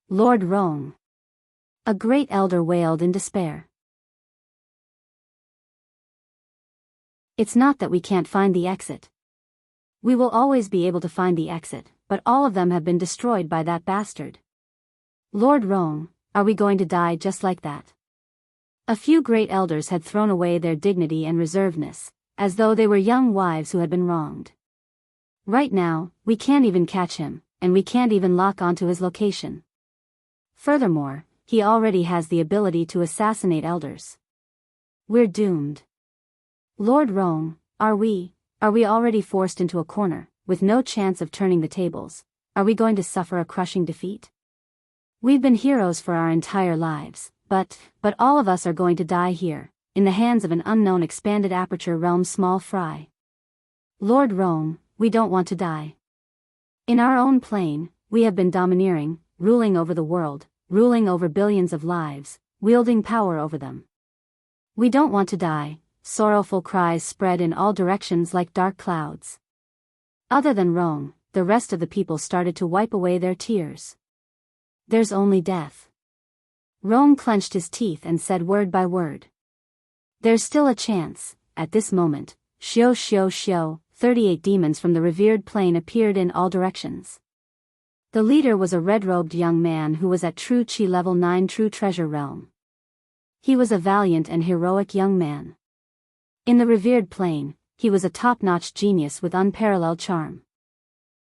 Lord Rome. A great elder wailed in despair. It's not that we can't find the exit. We will always be able to find the exit, but all of them have been destroyed by that bastard. Lord Rome, are we going to die just like that? A few great elders had thrown away their dignity and reservedness, as though they were young wives who had been wronged. Right now, we can't even catch him, and we can't even lock onto his location. Furthermore, he already has the ability to assassinate elders. We're doomed. Lord Rome, are we already forced into a corner, with no chance of turning the tables? Are we going to suffer a crushing defeat? We've been heroes for our entire lives, but all of us are going to die here, in the hands of an unknown expanded aperture realm small fry. Lord Rome, we don't want to die. In our own plane, we have been domineering, ruling over the world, ruling over billions of lives, wielding power over them. We don't want to die. Sorrowful cries spread in all directions like dark clouds. Other than Rome, the rest of the people started to wipe away their tears. There's only death. Rome clenched his teeth and said word by word. There's still a chance. At this moment, Xiao, 38 demons from the revered plane appeared in all directions. The leader was a red-robed young man who was at True Chi level 9 True Treasure Realm. He was a valiant and heroic young man. In the revered plane, he was a top-notch genius with unparalleled charm.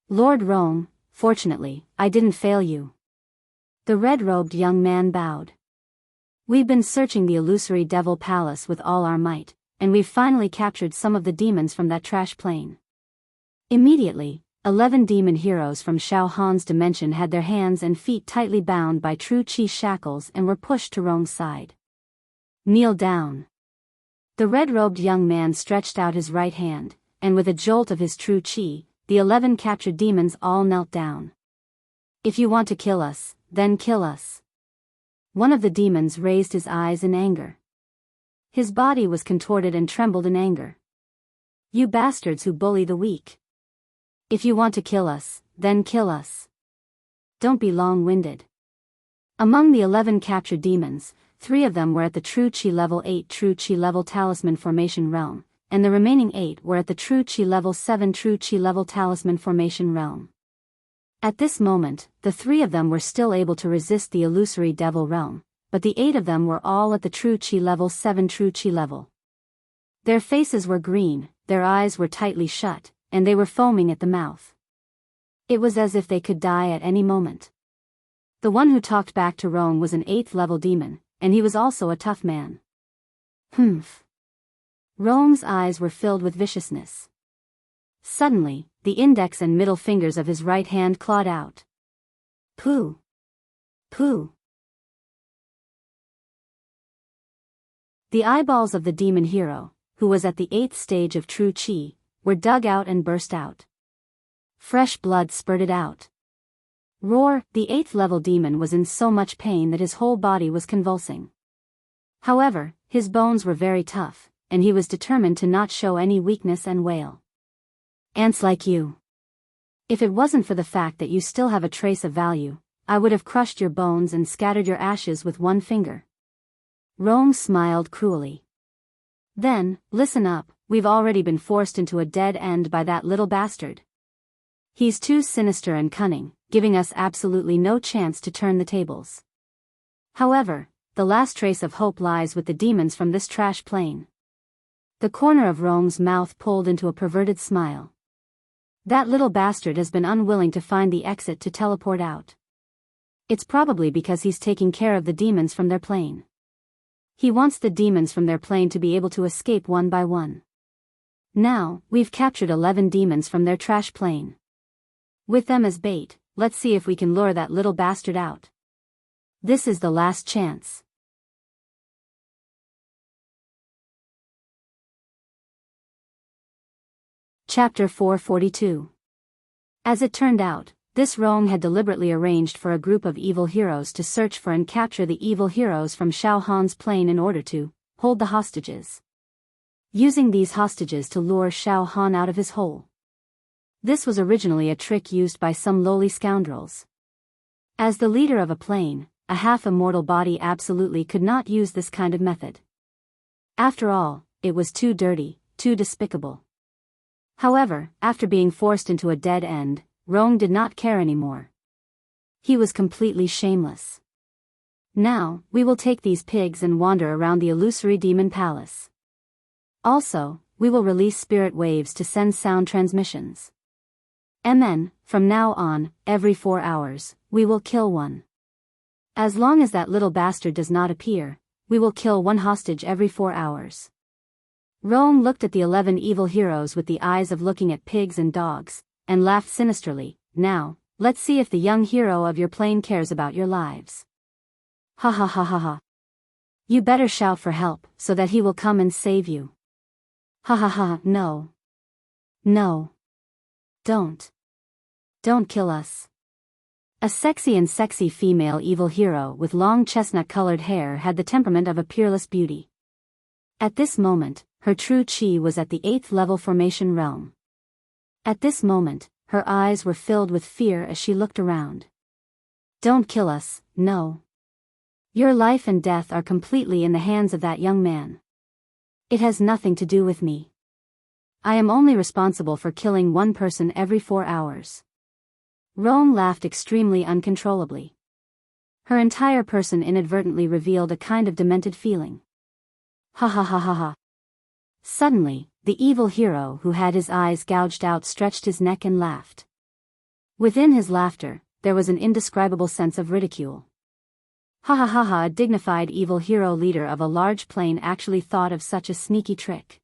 Lord Rome, fortunately, I didn't fail you. The red-robed young man bowed. We've been searching the illusory devil palace with all our might, and we've finally captured some of the demons from that trash plane. Immediately, 11 demon heroes from Xiao Han's dimension had their hands and feet tightly bound by True Chi shackles and were pushed to Rome's side. Kneel down. The red-robed young man stretched out his right hand, and with a jolt of his True Chi, the 11 captured demons all knelt down. If you want to kill us, then kill us. One of the demons raised his eyes in anger. His body was contorted and trembled in anger. You bastards who bully the weak. If you want to kill us, then kill us. Don't be long-winded. Among the 11 captured demons, 3 of them were at the True Chi level 8 True Chi level Talisman Formation Realm, and the remaining 8 were at the True Chi level 7 True Chi level Talisman Formation Realm. At this moment, the 3 of them were still able to resist the illusory devil realm, but the 8 of them were all at the True Chi level 7 True Chi level. Their faces were green, their eyes were tightly shut, and they were foaming at the mouth. It was as if they could die at any moment. The one who talked back to Rome was an 8th level demon, and he was also a tough man. Humph. Rome's eyes were filled with viciousness. Suddenly, the index and middle fingers of his right hand clawed out. Pooh. Pooh. The eyeballs of the demon hero, who was at the 8th stage of true qi, were dug out and burst out. Fresh blood spurted out. Roar, the 8th level demon was in so much pain that his whole body was convulsing. However, his bones were very tough, and he was determined to not show any weakness and wail. Ants like you. If it wasn't for the fact that you still have a trace of value, I would have crushed your bones and scattered your ashes with one finger. Rome smiled cruelly. Then, listen up, we've already been forced into a dead end by that little bastard. He's too sinister and cunning, giving us absolutely no chance to turn the tables. However, the last trace of hope lies with the demons from this trash plane. The corner of Rome's mouth pulled into a perverted smile. That little bastard has been unwilling to find the exit to teleport out. It's probably because he's taking care of the demons from their plane. He wants the demons from their plane to be able to escape one by one. Now, we've captured 11 demons from their trash plane. With them as bait, let's see if we can lure that little bastard out. This is the last chance. Chapter 442. As it turned out, this Rong had deliberately arranged for a group of evil heroes to search for and capture the evil heroes from Xiao Han's plane in order to hold the hostages. Using these hostages to lure Xiao Han out of his hole. This was originally a trick used by some lowly scoundrels. As the leader of a plane, a half-immortal body absolutely could not use this kind of method. After all, it was too dirty, too despicable. However, after being forced into a dead end, Rong did not care anymore. He was completely shameless. Now, we will take these pigs and wander around the illusory demon palace. Also, we will release spirit waves to send sound transmissions. From now on, every 4 hours, we will kill one. As long as that little bastard does not appear, we will kill one hostage every 4 hours. Rome looked at the 11 evil heroes with the eyes of looking at pigs and dogs, and laughed sinisterly. Now, let's see if the young hero of your plane cares about your lives. Ha ha ha ha ha. You better shout for help, so that he will come and save you. Ha ha ha, no. No. Don't. Don't kill us. A sexy female evil hero with long chestnut-colored hair had the temperament of a peerless beauty. At this moment, her true chi was at the 8th level formation realm. At this moment, her eyes were filled with fear as she looked around. Don't kill us, no. Your life and death are completely in the hands of that young man. It has nothing to do with me. I am only responsible for killing one person every 4 hours. Rome laughed extremely uncontrollably. Her entire person inadvertently revealed a kind of demented feeling. Ha ha ha ha ha. Suddenly, the evil hero who had his eyes gouged out stretched his neck and laughed. Within his laughter, there was an indescribable sense of ridicule. Ha ha ha ha, a dignified evil hero leader of a large plane actually thought of such a sneaky trick.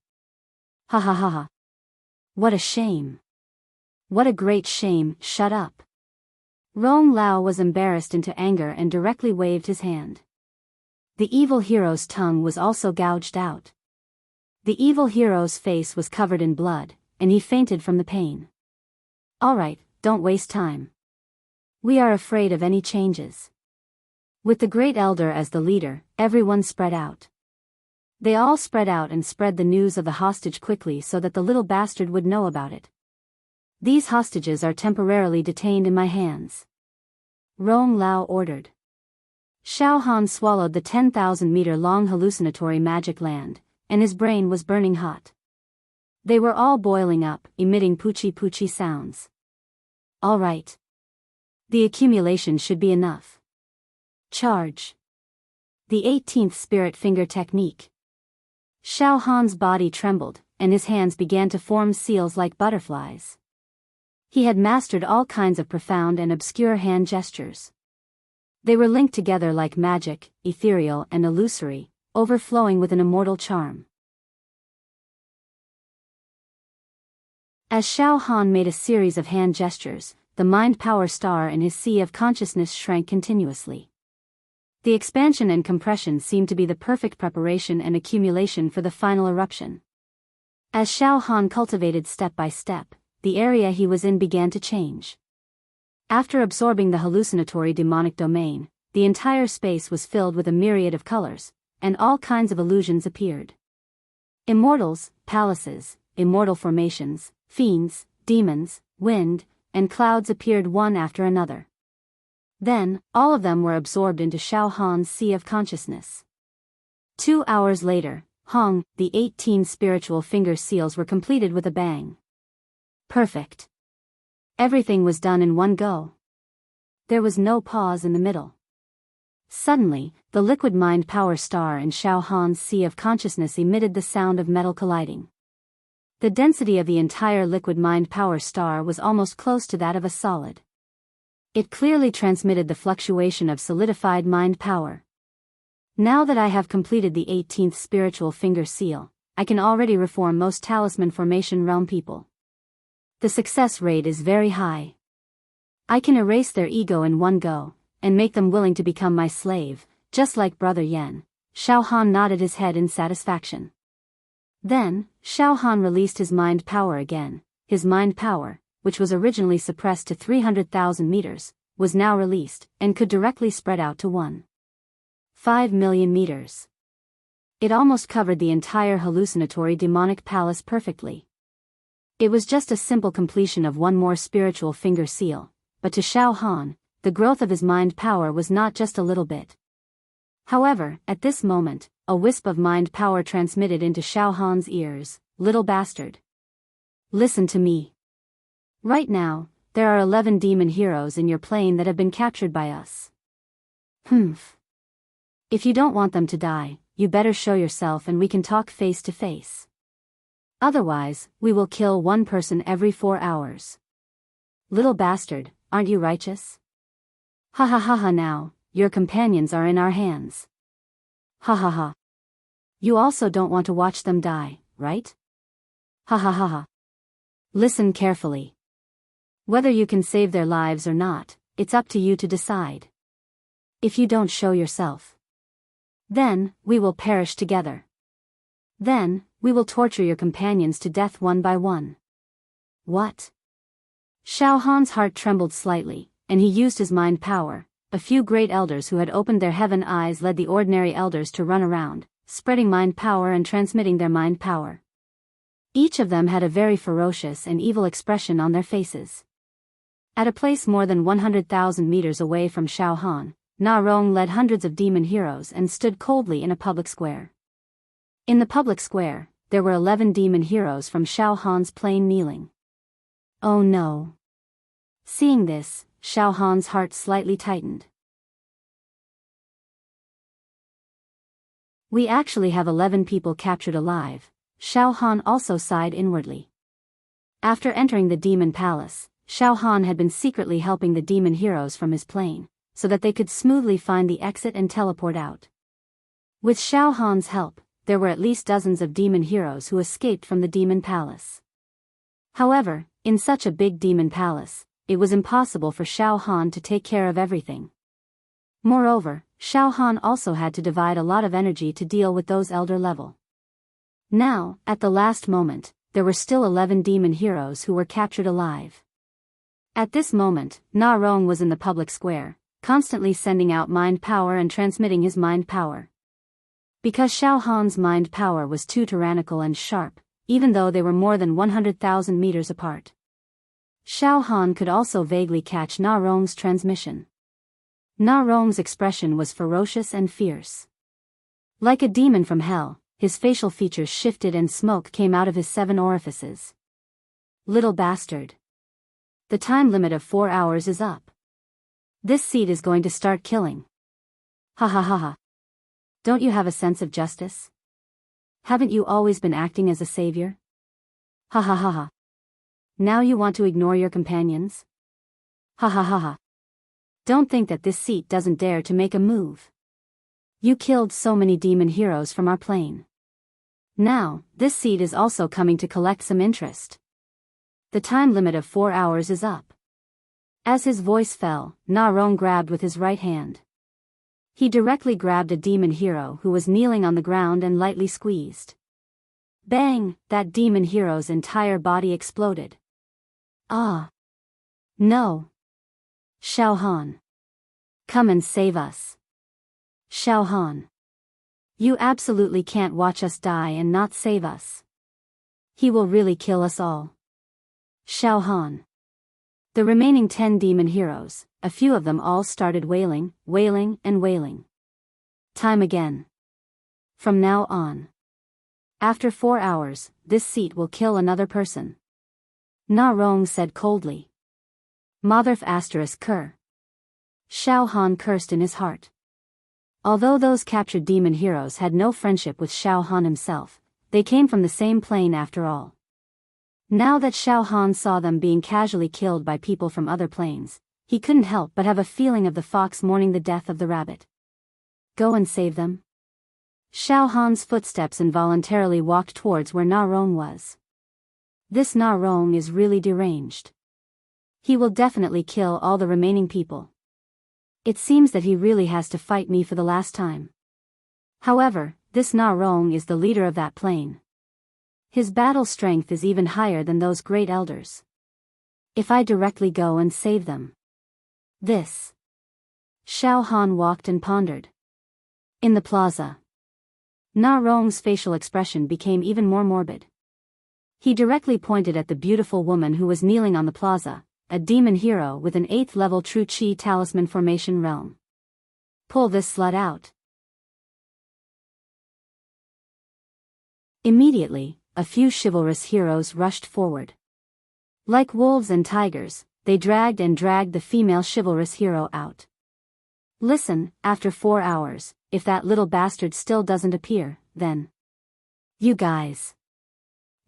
Ha ha ha ha. What a shame. What a great shame, shut up. Rong Lao was embarrassed into anger and directly waved his hand. The evil hero's tongue was also gouged out. The evil hero's face was covered in blood, and he fainted from the pain. All right, don't waste time. We are afraid of any changes. With the Great Elder as the leader, everyone spread out. They all spread out and spread the news of the hostage quickly so that the little bastard would know about it. These hostages are temporarily detained in my hands. Rong Lao ordered. Xiao Han swallowed the 10,000-meter-long hallucinatory magic land, and his brain was burning hot. They were all boiling up, emitting poochie-poochie sounds. All right. The accumulation should be enough. Charge. The 18th Spirit Finger Technique. Xiao Han's body trembled, and his hands began to form seals like butterflies. He had mastered all kinds of profound and obscure hand gestures. They were linked together like magic, ethereal and illusory, overflowing with an immortal charm. As Xiao Han made a series of hand gestures, the mind power star in his sea of consciousness shrank continuously. The expansion and compression seemed to be the perfect preparation and accumulation for the final eruption. As Xiao Han cultivated step by step, the area he was in began to change. After absorbing the hallucinatory demonic domain, the entire space was filled with a myriad of colors, and all kinds of illusions appeared. Immortals, palaces, immortal formations, fiends, demons, wind, and clouds appeared one after another. Then, all of them were absorbed into Xiao Han's sea of consciousness. 2 hours later, the 18 spiritual finger seals were completed with a bang. Perfect. Everything was done in one go. There was no pause in the middle. Suddenly, the liquid mind power star in Xiao Han's sea of consciousness emitted the sound of metal colliding. The density of the entire liquid mind power star was almost close to that of a solid. It clearly transmitted the fluctuation of solidified mind power. Now that I have completed the 18th spiritual finger seal, I can already reform most talisman formation realm people. The success rate is very high. I can erase their ego in one go, and make them willing to become my slave, just like Brother Yan. Xiao Han nodded his head in satisfaction. Then, Xiao Han released his mind power again. His mind power, which was originally suppressed to 300,000 meters, was now released, and could directly spread out to 1.5 million meters. It almost covered the entire hallucinatory demonic palace perfectly. It was just a simple completion of one more spiritual finger seal, but to Xiao Han, the growth of his mind power was not just a little bit. However, at this moment, a wisp of mind power transmitted into Xiao Han's ears. Little bastard. Listen to me. Right now, there are 11 demon heroes in your plane that have been captured by us. If you don't want them to die, you better show yourself and we can talk face to face. Otherwise, we will kill one person every 4 hours. Little bastard, aren't you righteous? Ha ha ha ha, now, your companions are in our hands. Ha ha ha. You also don't want to watch them die, right? Ha ha ha ha. Listen carefully. Whether you can save their lives or not, it's up to you to decide. If you don't show yourself, then, we will perish together. Then, we will torture your companions to death one by one. What? Xiao Han's heart trembled slightly, and he used his mind power. A few great elders who had opened their heaven eyes led the ordinary elders to run around, spreading mind power and transmitting their mind power. Each of them had a very ferocious and evil expression on their faces. At a place more than 100,000 meters away from Xiao Han, Na Rong led hundreds of demon heroes and stood coldly in a public square. In the public square, there were 11 demon heroes from Xiao Han's plane kneeling. Oh no. Seeing this, Xiao Han's heart slightly tightened. We actually have 11 people captured alive. Xiao Han also sighed inwardly. After entering the demon palace, Xiao Han had been secretly helping the demon heroes from his plane, so that they could smoothly find the exit and teleport out. With Xiao Han's help, there were at least dozens of demon heroes who escaped from the demon palace. However, in such a big demon palace, it was impossible for Xiao Han to take care of everything. Moreover, Xiao Han also had to divide a lot of energy to deal with those elder level. Now, at the last moment, there were still 11 demon heroes who were captured alive. At this moment, Na Rong was in the public square, constantly sending out mind power and transmitting his mind power. Because Xiao Han's mind power was too tyrannical and sharp, even though they were more than 100,000 meters apart. Xiao Han could also vaguely catch Na Rong's transmission. Na Rong's expression was ferocious and fierce. Like a demon from hell, his facial features shifted and smoke came out of his 7 orifices. Little bastard. The time limit of 4 hours is up. This seed is going to start killing. Ha ha ha ha. Don't you have a sense of justice? Haven't you always been acting as a savior? Ha ha ha ha. Now you want to ignore your companions? Ha ha ha ha. Don't think that this seat doesn't dare to make a move. You killed so many demon heroes from our plane. Now, this seat is also coming to collect some interest. The time limit of 4 hours is up. As his voice fell, Na Rong grabbed with his right hand. He directly grabbed a demon hero who was kneeling on the ground and lightly squeezed. Bang! That demon hero's entire body exploded. Ah! No! Xiao Han! Come and save us! Xiao Han! You absolutely can't watch us die and not save us. He will really kill us all. Xiao Han! The remaining 10 demon heroes, a few of them all started wailing, wailing and wailing. Time again. From now on. After 4 hours, this seat will kill another person. Na Rong said coldly. Motherf asterisk cur. Xiao Han cursed in his heart. Although those captured demon heroes had no friendship with Xiao Han himself, they came from the same plane after all. Now that Xiao Han saw them being casually killed by people from other planes, he couldn't help but have a feeling of the fox mourning the death of the rabbit. Go and save them? Xiao Han's footsteps involuntarily walked towards where Na Rong was. This Na Rong is really deranged. He will definitely kill all the remaining people. It seems that he really has to fight me for the last time. However, this Na Rong is the leader of that plane. His battle strength is even higher than those great elders. If I directly go and save them. This. Xiao Han walked and pondered. In the plaza. Na Rong's facial expression became even more morbid. He directly pointed at the beautiful woman who was kneeling on the plaza, a demon hero with an 8th level true chi talisman formation realm. Pull this slut out. Immediately, a few chivalrous heroes rushed forward. Like wolves and tigers, they dragged the female chivalrous hero out. Listen, after 4 hours, if that little bastard still doesn't appear, then. You guys.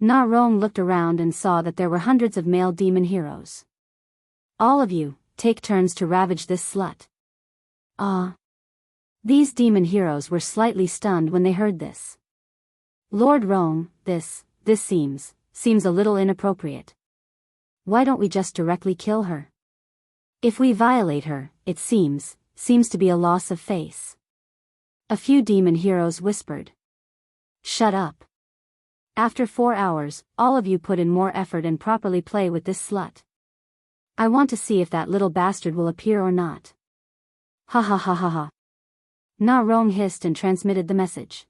Na Rong looked around and saw that there were hundreds of male demon heroes. All of you, take turns to ravage this slut. Ah. These demon heroes were slightly stunned when they heard this. Lord Rong, this seems a little inappropriate. Why don't we just directly kill her? If we violate her, it seems to be a loss of face. A few demon heroes whispered. Shut up. After 4 hours, all of you put in more effort and properly play with this slut. I want to see if that little bastard will appear or not. Ha ha ha ha ha. Na Rong hissed and transmitted the message.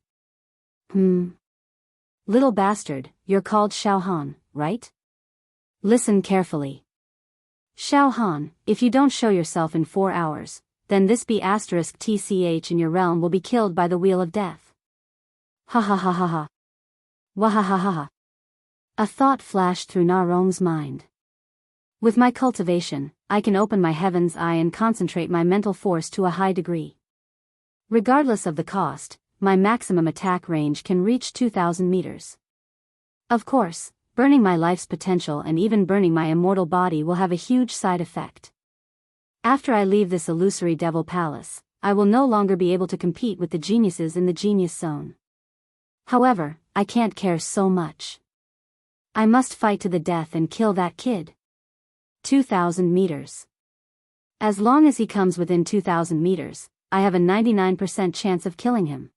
Little bastard, you're called Xiao Han, right? Listen carefully. Xiao Han, if you don't show yourself in 4 hours, then this B*TCH in your realm will be killed by the wheel of death. Ha ha ha ha ha. Wahahaha. A thought flashed through Na Rong's mind. With my cultivation, I can open my heaven's eye and concentrate my mental force to a high degree. Regardless of the cost, my maximum attack range can reach 2,000 meters. Of course, burning my life's potential and even burning my immortal body will have a huge side effect. After I leave this illusory devil palace, I will no longer be able to compete with the geniuses in the genius zone. However, I can't care so much. I must fight to the death and kill that kid. 2,000 meters. As long as he comes within 2,000 meters, I have a 99% chance of killing him.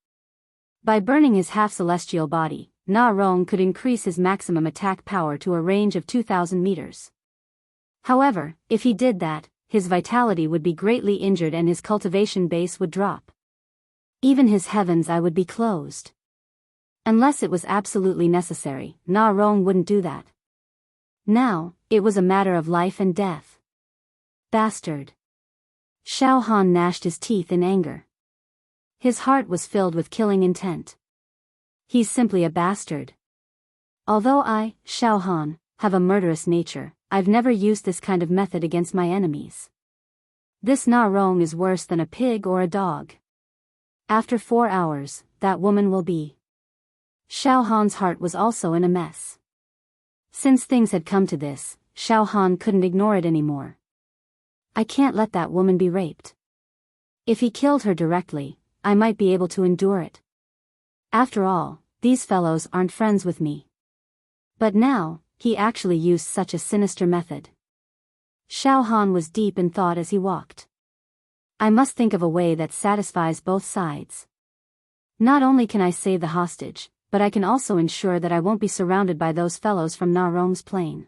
By burning his half-celestial body, Na Rong could increase his maximum attack power to a range of 2,000 meters. However, if he did that, his vitality would be greatly injured and his cultivation base would drop. Even his heaven's eye would be closed. Unless it was absolutely necessary, Na Rong wouldn't do that. Now, it was a matter of life and death. Bastard. Xiao Han gnashed his teeth in anger. His heart was filled with killing intent. He's simply a bastard. Although I, Xiao Han, have a murderous nature, I've never used this kind of method against my enemies. This Na Rong is worse than a pig or a dog. After 4 hours, that woman will be. Xiao Han's heart was also in a mess. Since things had come to this, Xiao Han couldn't ignore it anymore. I can't let that woman be raped. If he killed her directly, I might be able to endure it. After all, these fellows aren't friends with me. But now, he actually used such a sinister method. Xiao Han was deep in thought as he walked. I must think of a way that satisfies both sides. Not only can I save the hostage, but I can also ensure that I won't be surrounded by those fellows from Na Rong's plane.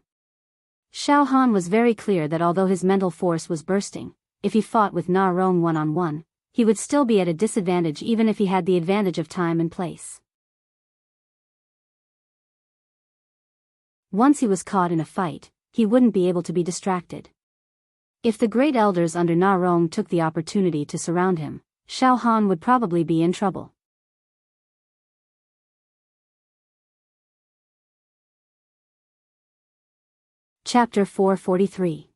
Xiao Han was very clear that although his mental force was bursting, if he fought with Na Rong one-on-one, he would still be at a disadvantage even if he had the advantage of time and place. Once he was caught in a fight, he wouldn't be able to be distracted. If the great elders under Na Rong took the opportunity to surround him, Xiao Han would probably be in trouble. Chapter 443.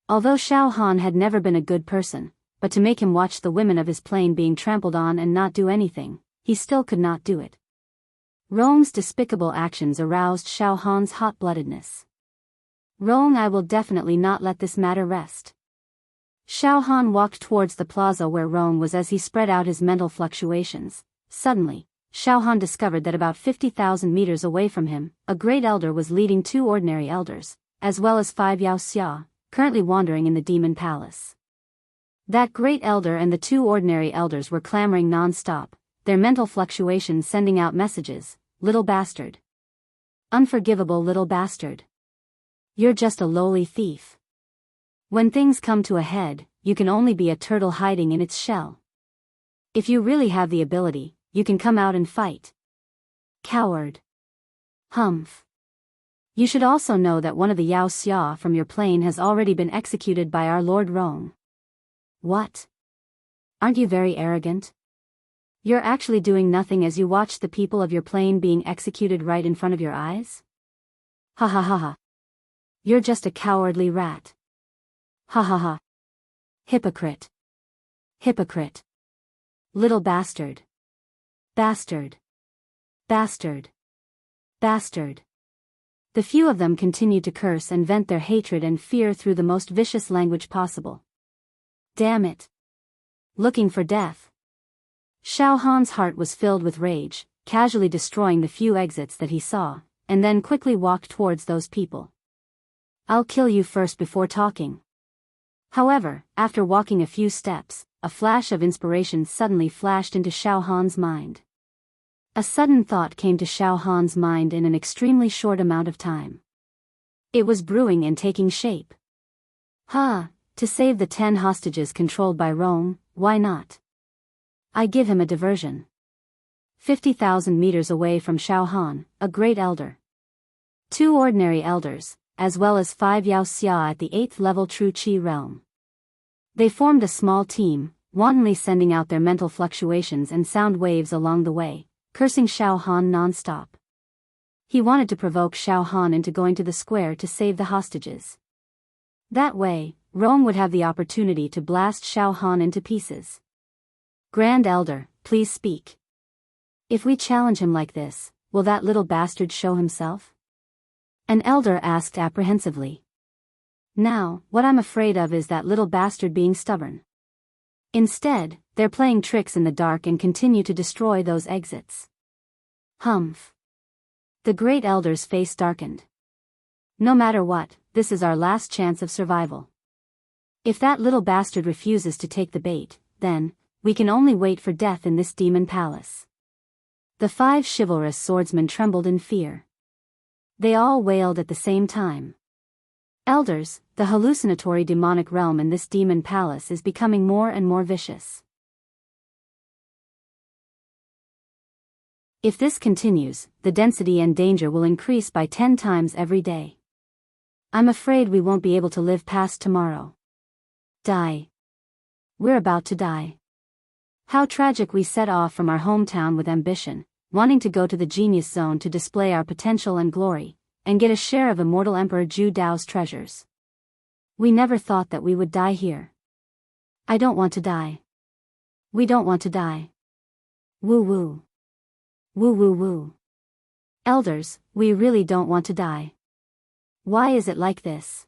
Although Xiao Han had never been a good person, but to make him watch the women of his plane being trampled on and not do anything, he still could not do it. Rong's despicable actions aroused Xiao Han's hot-bloodedness. Rong, I will definitely not let this matter rest. Xiao Han walked towards the plaza where Rong was as he spread out his mental fluctuations. Suddenly, Xiao Han discovered that about 50,000 meters away from him, a great elder was leading 2 ordinary elders, as well as 5 Yao Xia, currently wandering in the demon palace. That great elder and the 2 ordinary elders were clamoring non-stop, their mental fluctuations sending out messages. Little bastard. Unforgivable little bastard. You're just a lowly thief. When things come to a head, you can only be a turtle hiding in its shell. If you really have the ability, you can come out and fight. Coward. Humph. You should also know that one of the Yao Xia from your plane has already been executed by our Lord Rong. What? Aren't you very arrogant? You're actually doing nothing as you watch the people of your plane being executed right in front of your eyes? Ha ha ha ha. You're just a cowardly rat. Ha ha ha. Hypocrite. Hypocrite. Little bastard. Bastard. Bastard. Bastard. The few of them continued to curse and vent their hatred and fear through the most vicious language possible. Damn it. Looking for death. Xiao Han's heart was filled with rage, casually destroying the few exits that he saw, and then quickly walked towards those people. I'll kill you first before talking. However, after walking a few steps, a flash of inspiration suddenly flashed into Xiao Han's mind. A sudden thought came to Xiao Han's mind in an extremely short amount of time. It was brewing and taking shape. To save the 10 hostages controlled by Rome, why not? I give him a diversion. 50,000 meters away from Xiao Han, a great elder. 2 ordinary elders, as well as 5 Yao Xia at the 8th level True Qi realm. They formed a small team, wantonly sending out their mental fluctuations and sound waves along the way, cursing Xiao Han non-stop. He wanted to provoke Xiao Han into going to the square to save the hostages. That way, Rome would have the opportunity to blast Xiao Han into pieces. Grand Elder, please speak. If we challenge him like this, will that little bastard show himself? An elder asked apprehensively. Now, what I'm afraid of is that little bastard being stubborn. Instead, they're playing tricks in the dark and continue to destroy those exits. Humph. The great elder's face darkened. No matter what, this is our last chance of survival. If that little bastard refuses to take the bait, then, we can only wait for death in this demon palace. The 5 chivalrous swordsmen trembled in fear. They all wailed at the same time. Elders, the hallucinatory demonic realm in this demon palace is becoming more and more vicious. If this continues, the density and danger will increase by 10 times every day. I'm afraid we won't be able to live past tomorrow. Die. We're about to die. How tragic. We set off from our hometown with ambition, wanting to go to the genius zone to display our potential and glory, and get a share of immortal Emperor Zhu Dao's treasures. We never thought that we would die here. I don't want to die. We don't want to die. Woo woo. Woo woo woo. Elders, we really don't want to die. Why is it like this?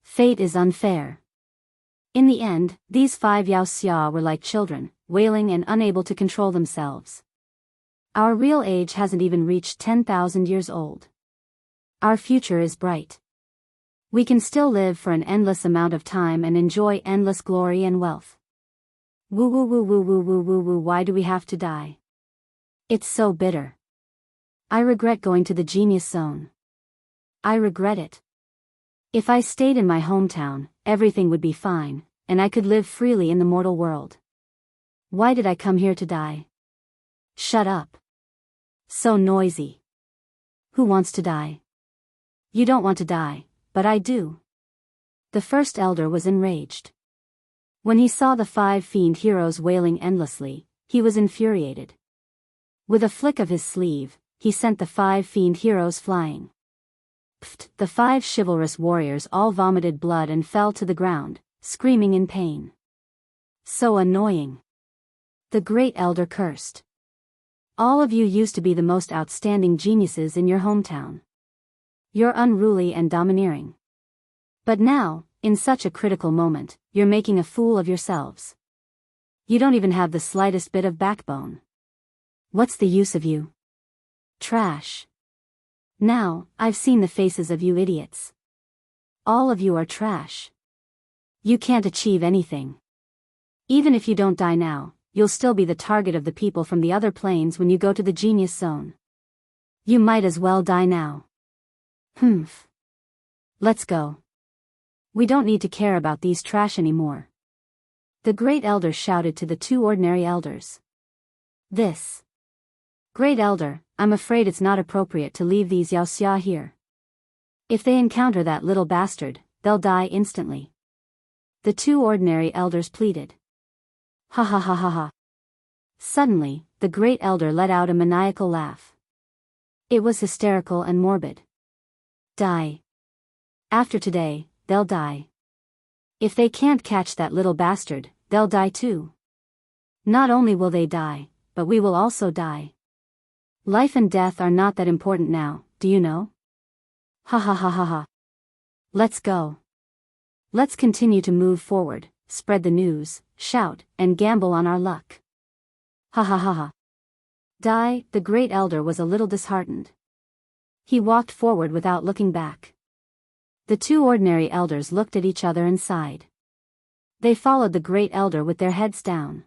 Fate is unfair. In the end, these 5 Yao Xia were like children, wailing and unable to control themselves. Our real age hasn't even reached 10,000 years old. Our future is bright. We can still live for an endless amount of time and enjoy endless glory and wealth. Woo woo woo woo woo woo woo woo, why do we have to die? It's so bitter. I regret going to the genius zone. I regret it. If I stayed in my hometown, everything would be fine, and I could live freely in the mortal world. Why did I come here to die? Shut up. So noisy. Who wants to die? You don't want to die, but I do. The first elder was enraged. When he saw the 5 fiend heroes wailing endlessly, he was infuriated. With a flick of his sleeve, he sent the 5 fiend heroes flying. Pfft, the 5 chivalrous warriors all vomited blood and fell to the ground, screaming in pain. So annoying. The great elder cursed. All of you used to be the most outstanding geniuses in your hometown. You're unruly and domineering. But now, in such a critical moment, you're making a fool of yourselves. You don't even have the slightest bit of backbone. What's the use of you? Trash. Now, I've seen the faces of you idiots. All of you are trash. You can't achieve anything. Even if you don't die now, you'll still be the target of the people from the other planes when you go to the genius zone. You might as well die now. Humph. Let's go. We don't need to care about these trash anymore. The great elder shouted to the 2 ordinary elders. This. Great elder, I'm afraid it's not appropriate to leave these Xianxia here. If they encounter that little bastard, they'll die instantly. The 2 ordinary elders pleaded. Ha ha ha ha ha. Suddenly, the great elder let out a maniacal laugh. It was hysterical and morbid. Die. After today, they'll die. If they can't catch that little bastard, they'll die too. Not only will they die, but we will also die. Life and death are not that important now, do you know? Ha ha ha ha ha. Let's go. Let's continue to move forward, spread the news, shout, and gamble on our luck. Ha ha ha ha. Die, the great elder was a little disheartened. He walked forward without looking back. The 2 ordinary elders looked at each other and sighed. They followed the great elder with their heads down.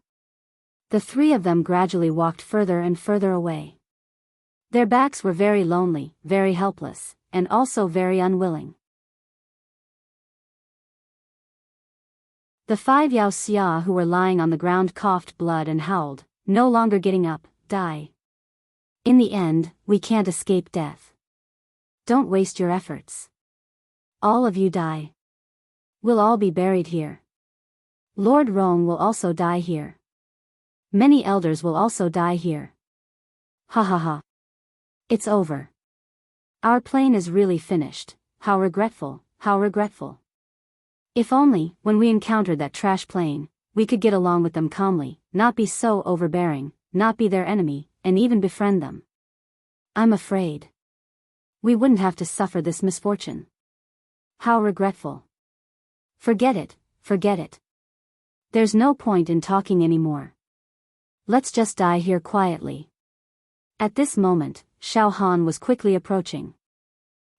The 3 of them gradually walked further and further away. Their backs were very lonely, very helpless, and also very unwilling. The 5 Xianxia who were lying on the ground coughed blood and howled, no longer getting up. Die. In the end, we can't escape death. Don't waste your efforts. All of you die. We'll all be buried here. Lord Rong will also die here. Many elders will also die here. Ha ha ha. It's over. Our plane is really finished. How regretful, how regretful. If only, when we encountered that trash plane, we could get along with them calmly, not be so overbearing, not be their enemy, and even befriend them. I'm afraid we wouldn't have to suffer this misfortune. How regretful. Forget it, forget it. There's no point in talking anymore. Let's just die here quietly. At this moment, Xiao Han was quickly approaching.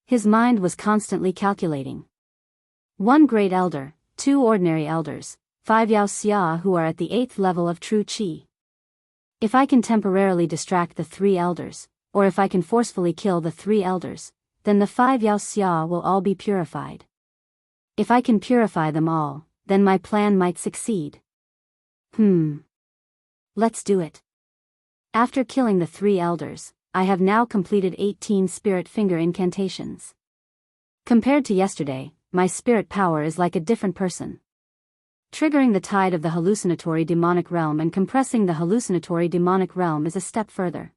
His mind was constantly calculating. 1 great elder, 2 ordinary elders, 5 Xianxia who are at the 8th level of true qi. If I can temporarily distract the 3 elders, or if I can forcefully kill the 3 elders, then the 5 Xianxia will all be purified. If I can purify them all, then my plan might succeed. Let's do it. After killing the 3 elders, I have now completed 18 spirit finger incantations. Compared to yesterday, my spirit power is like a different person. Triggering the tide of the hallucinatory demonic realm and compressing the hallucinatory demonic realm is a step further.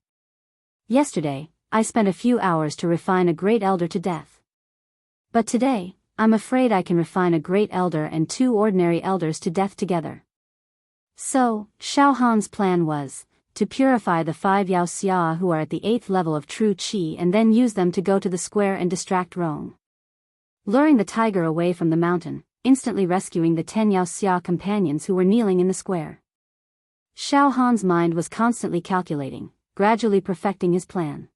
Yesterday, I spent a few hours to refine a great elder to death. But today, I'm afraid I can refine a great elder and 2 ordinary elders to death together. So, Xiao Han's plan was to purify the 5 Xianxia who are at the 8th level of true qi and then use them to go to the square and distract Rong. Luring the tiger away from the mountain, instantly rescuing the 10 Xianxia companions who were kneeling in the square. Xiao Han's mind was constantly calculating, gradually perfecting his plan.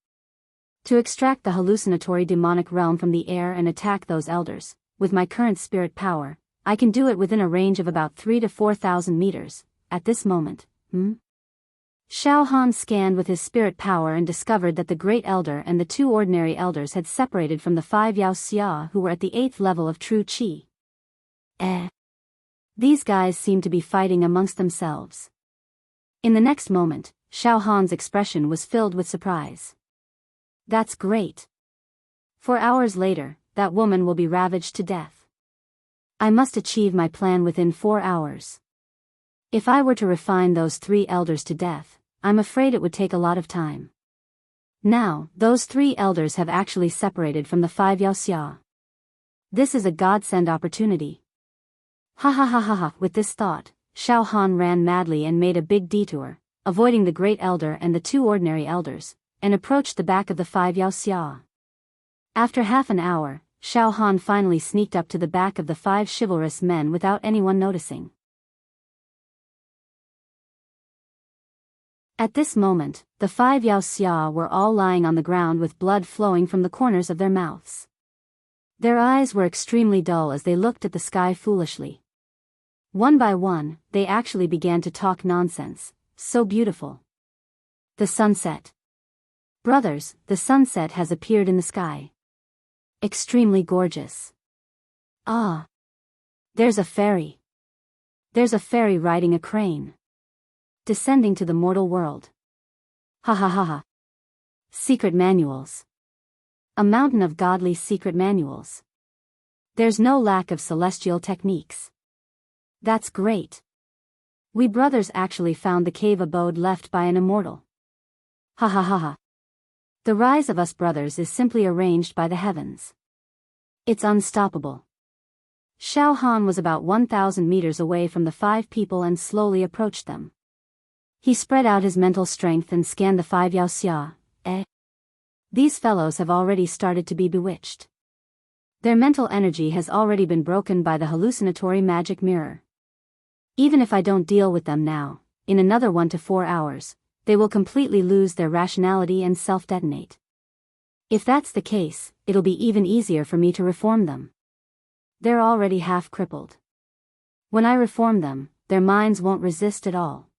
To extract the hallucinatory demonic realm from the air and attack those elders, with my current spirit power, I can do it within a range of about 3 to 4,000 meters, at this moment. Xiao Han scanned with his spirit power and discovered that the Great Elder and the 2 ordinary elders had separated from the 5 Yao Xia who were at the 8th level of true Qi. These guys seemed to be fighting amongst themselves. In the next moment, Xiao Han's expression was filled with surprise. That's great. 4 hours later, that woman will be ravaged to death. I must achieve my plan within 4 hours. If I were to refine those 3 elders to death, I'm afraid it would take a lot of time. Now, those 3 elders have actually separated from the 5 Yao Xia. This is a godsend opportunity. Ha ha ha ha ha. With this thought, Xiao Han ran madly and made a big detour, avoiding the Great Elder and the 2 ordinary elders, and approached the back of the 5 Yao Xia. After half an hour, Xiao Han finally sneaked up to the back of the 5 chivalrous men without anyone noticing. At this moment, the 5 Yao Xia were all lying on the ground with blood flowing from the corners of their mouths. Their eyes were extremely dull as they looked at the sky foolishly. One by one, they actually began to talk nonsense. So beautiful. The sunset. Brothers, the sunset has appeared in the sky. Extremely gorgeous. Ah. There's a fairy. There's a fairy riding a crane. Descending to the mortal world. Ha ha ha ha. Secret manuals. A mountain of godly secret manuals. There's no lack of celestial techniques. That's great. We brothers actually found the cave abode left by an immortal. Ha ha ha ha. The rise of us brothers is simply arranged by the heavens. It's unstoppable. Xiao Han was about 1,000 meters away from the 5 people and slowly approached them. He spread out his mental strength and scanned the 5 Yao Xia. These fellows have already started to be bewitched. Their mental energy has already been broken by the hallucinatory magic mirror. Even if I don't deal with them now, in another 1 to 4 hours, they will completely lose their rationality and self-detonate. If that's the case, it'll be even easier for me to reform them. They're already half crippled. When I reform them, their minds won't resist at all.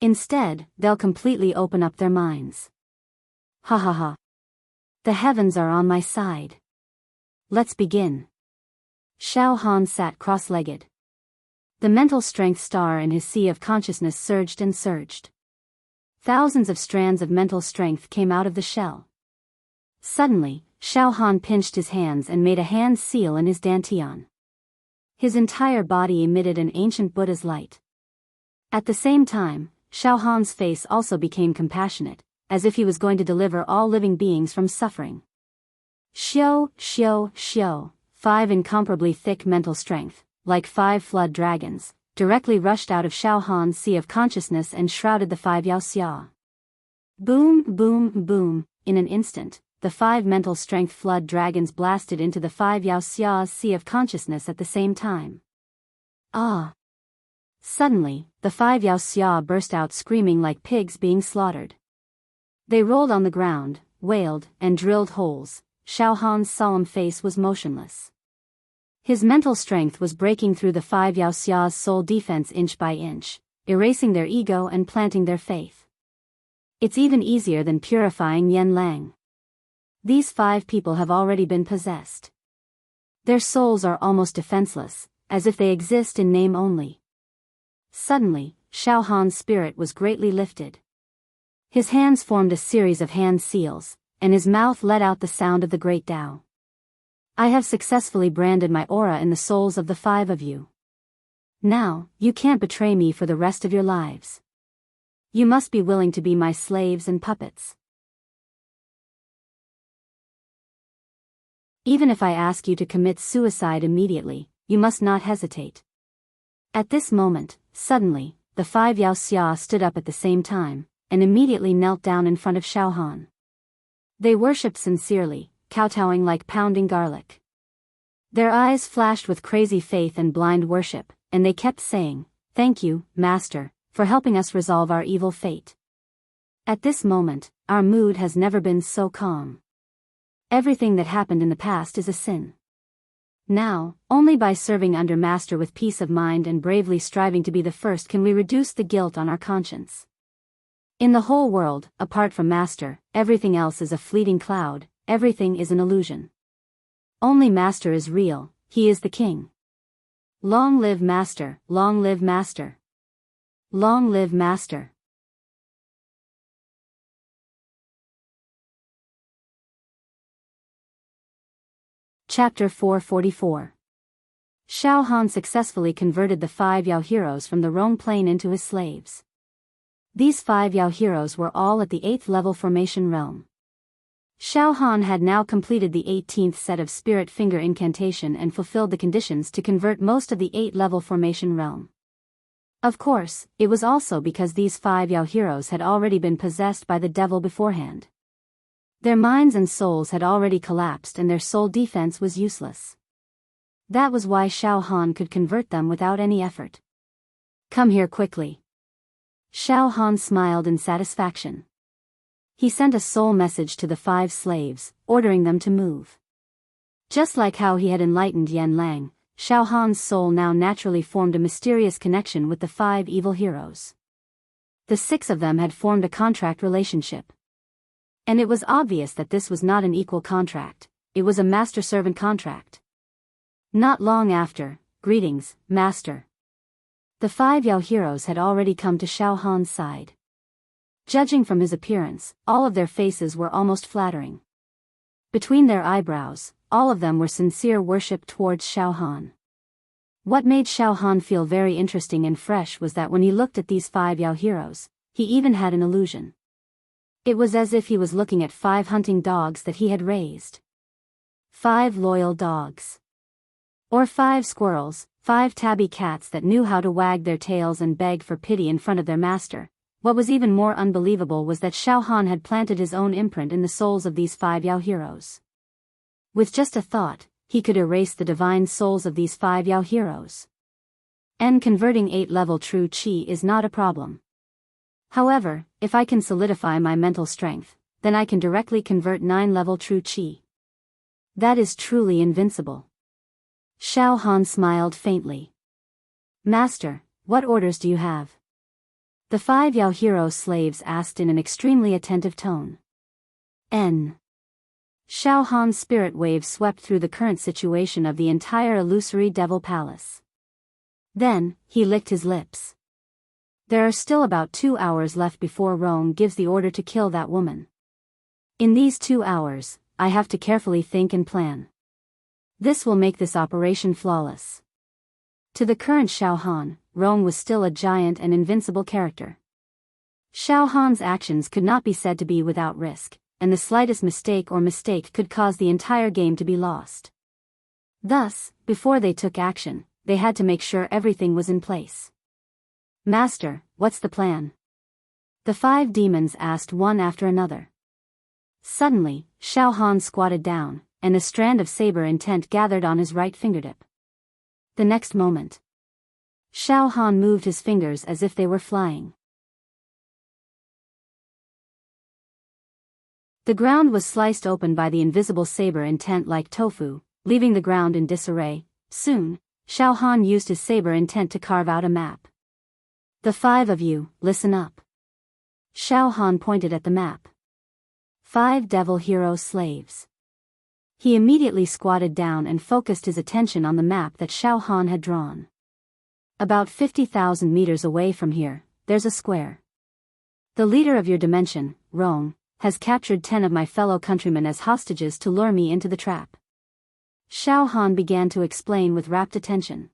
Instead, they'll completely open up their minds. Ha ha ha. The heavens are on my side. Let's begin. Xiao Han sat cross-legged. The mental strength star in his sea of consciousness surged and surged. Thousands of strands of mental strength came out of the shell. Suddenly, Xiao Han pinched his hands and made a hand seal in his dantian. His entire body emitted an ancient Buddha's light. At the same time, Xiao Han's face also became compassionate, as if he was going to deliver all living beings from suffering. Xiao, Xiao, Xiao, 5 incomparably thick mental strength, like 5 flood dragons, directly rushed out of Xiao Han's sea of consciousness and shrouded the 5 Yao Xia. Boom, boom, boom, in an instant, the 5 mental strength flood dragons blasted into the 5 Yao Xia's sea of consciousness at the same time. Ah! Suddenly, the 5 Yao Xia burst out screaming like pigs being slaughtered. They rolled on the ground, wailed, and drilled holes. Xiao Han's solemn face was motionless. His mental strength was breaking through the 5 Yao Xia's soul defense inch by inch, erasing their ego and planting their faith. It's even easier than purifying Yen Lang. These 5 people have already been possessed. Their souls are almost defenseless, as if they exist in name only. Suddenly, Xiao Han's spirit was greatly lifted. His hands formed a series of hand seals, and his mouth let out the sound of the great Tao. I have successfully branded my aura in the souls of the 5 of you. Now, you can't betray me for the rest of your lives. You must be willing to be my slaves and puppets. Even if I ask you to commit suicide immediately, you must not hesitate. At this moment, suddenly, the 5 Yao Xia stood up at the same time, and immediately knelt down in front of Xiao Han. They worshipped sincerely, kowtowing like pounding garlic. Their eyes flashed with crazy faith and blind worship, and they kept saying, "Thank you, Master, for helping us resolve our evil fate." At this moment, our mood has never been so calm. Everything that happened in the past is a sin. Now, only by serving under Master with peace of mind and bravely striving to be the first can we reduce the guilt on our conscience. In the whole world, apart from Master, everything else is a fleeting cloud, everything is an illusion. Only Master is real, he is the king. Long live Master, long live Master. Long live Master. Chapter 444. Xiao Han successfully converted the 5 Yao heroes from the Rong Plain into his slaves. These 5 Yao heroes were all at the 8th level formation realm. Xiao Han had now completed the 18th set of spirit finger incantation and fulfilled the conditions to convert most of the 8th-level formation realm. Of course, it was also because these 5 Yao heroes had already been possessed by the devil beforehand. Their minds and souls had already collapsed and their soul defense was useless. That was why Xiao Han could convert them without any effort. Come here quickly. Xiao Han smiled in satisfaction. He sent a soul message to the 5 slaves, ordering them to move. Just like how he had enlightened Yan Lang, Xiao Han's soul now naturally formed a mysterious connection with the 5 evil heroes. The 6 of them had formed a contract relationship. And it was obvious that this was not an equal contract, it was a master-servant contract. Not long after, greetings, Master. The 5 Yao heroes had already come to Xiao Han's side. Judging from his appearance, all of their faces were almost flattering. Between their eyebrows, all of them were sincere worship towards Xiao Han. What made Xiao Han feel very interesting and fresh was that when he looked at these 5 Yao heroes, he even had an illusion. It was as if he was looking at 5 hunting dogs that he had raised. 5 loyal dogs. Or 5 squirrels, 5 tabby cats that knew how to wag their tails and beg for pity in front of their master. What was even more unbelievable was that Xiao Han had planted his own imprint in the souls of these 5 Yao heroes. With just a thought, he could erase the divine souls of these 5 Yao heroes. And converting 8-level true Qi is not a problem. However, if I can solidify my mental strength, then I can directly convert 9-level true Qi. That is truly invincible. Xiao Han smiled faintly. Master, what orders do you have? The 5 Yao hero slaves asked in an extremely attentive tone. N. Xiao Han's spirit wave swept through the current situation of the entire illusory devil palace. Then, he licked his lips. There are still about 2 hours left before Rome gives the order to kill that woman. In these 2 hours, I have to carefully think and plan. This will make this operation flawless. To the current Xiao Han, Rome was still a giant and invincible character. Xiao Han's actions could not be said to be without risk, and the slightest mistake could cause the entire game to be lost. Thus, before they took action, they had to make sure everything was in place. Master, what's the plan? The 5 demons asked one after another. Suddenly, Xiao Han squatted down, and a strand of saber intent gathered on his right fingertip. The next moment, Xiao Han moved his fingers as if they were flying. The ground was sliced open by the invisible saber intent like tofu, leaving the ground in disarray. Soon, Xiao Han used his saber intent to carve out a map. The 5 of you, listen up. Xiao Han pointed at the map. 5 devil hero slaves. He immediately squatted down and focused his attention on the map that Xiao Han had drawn. About 50,000 meters away from here, there's a square. The leader of your dimension, Rong, has captured 10 of my fellow countrymen as hostages to lure me into the trap. Xiao Han began to explain with rapt attention.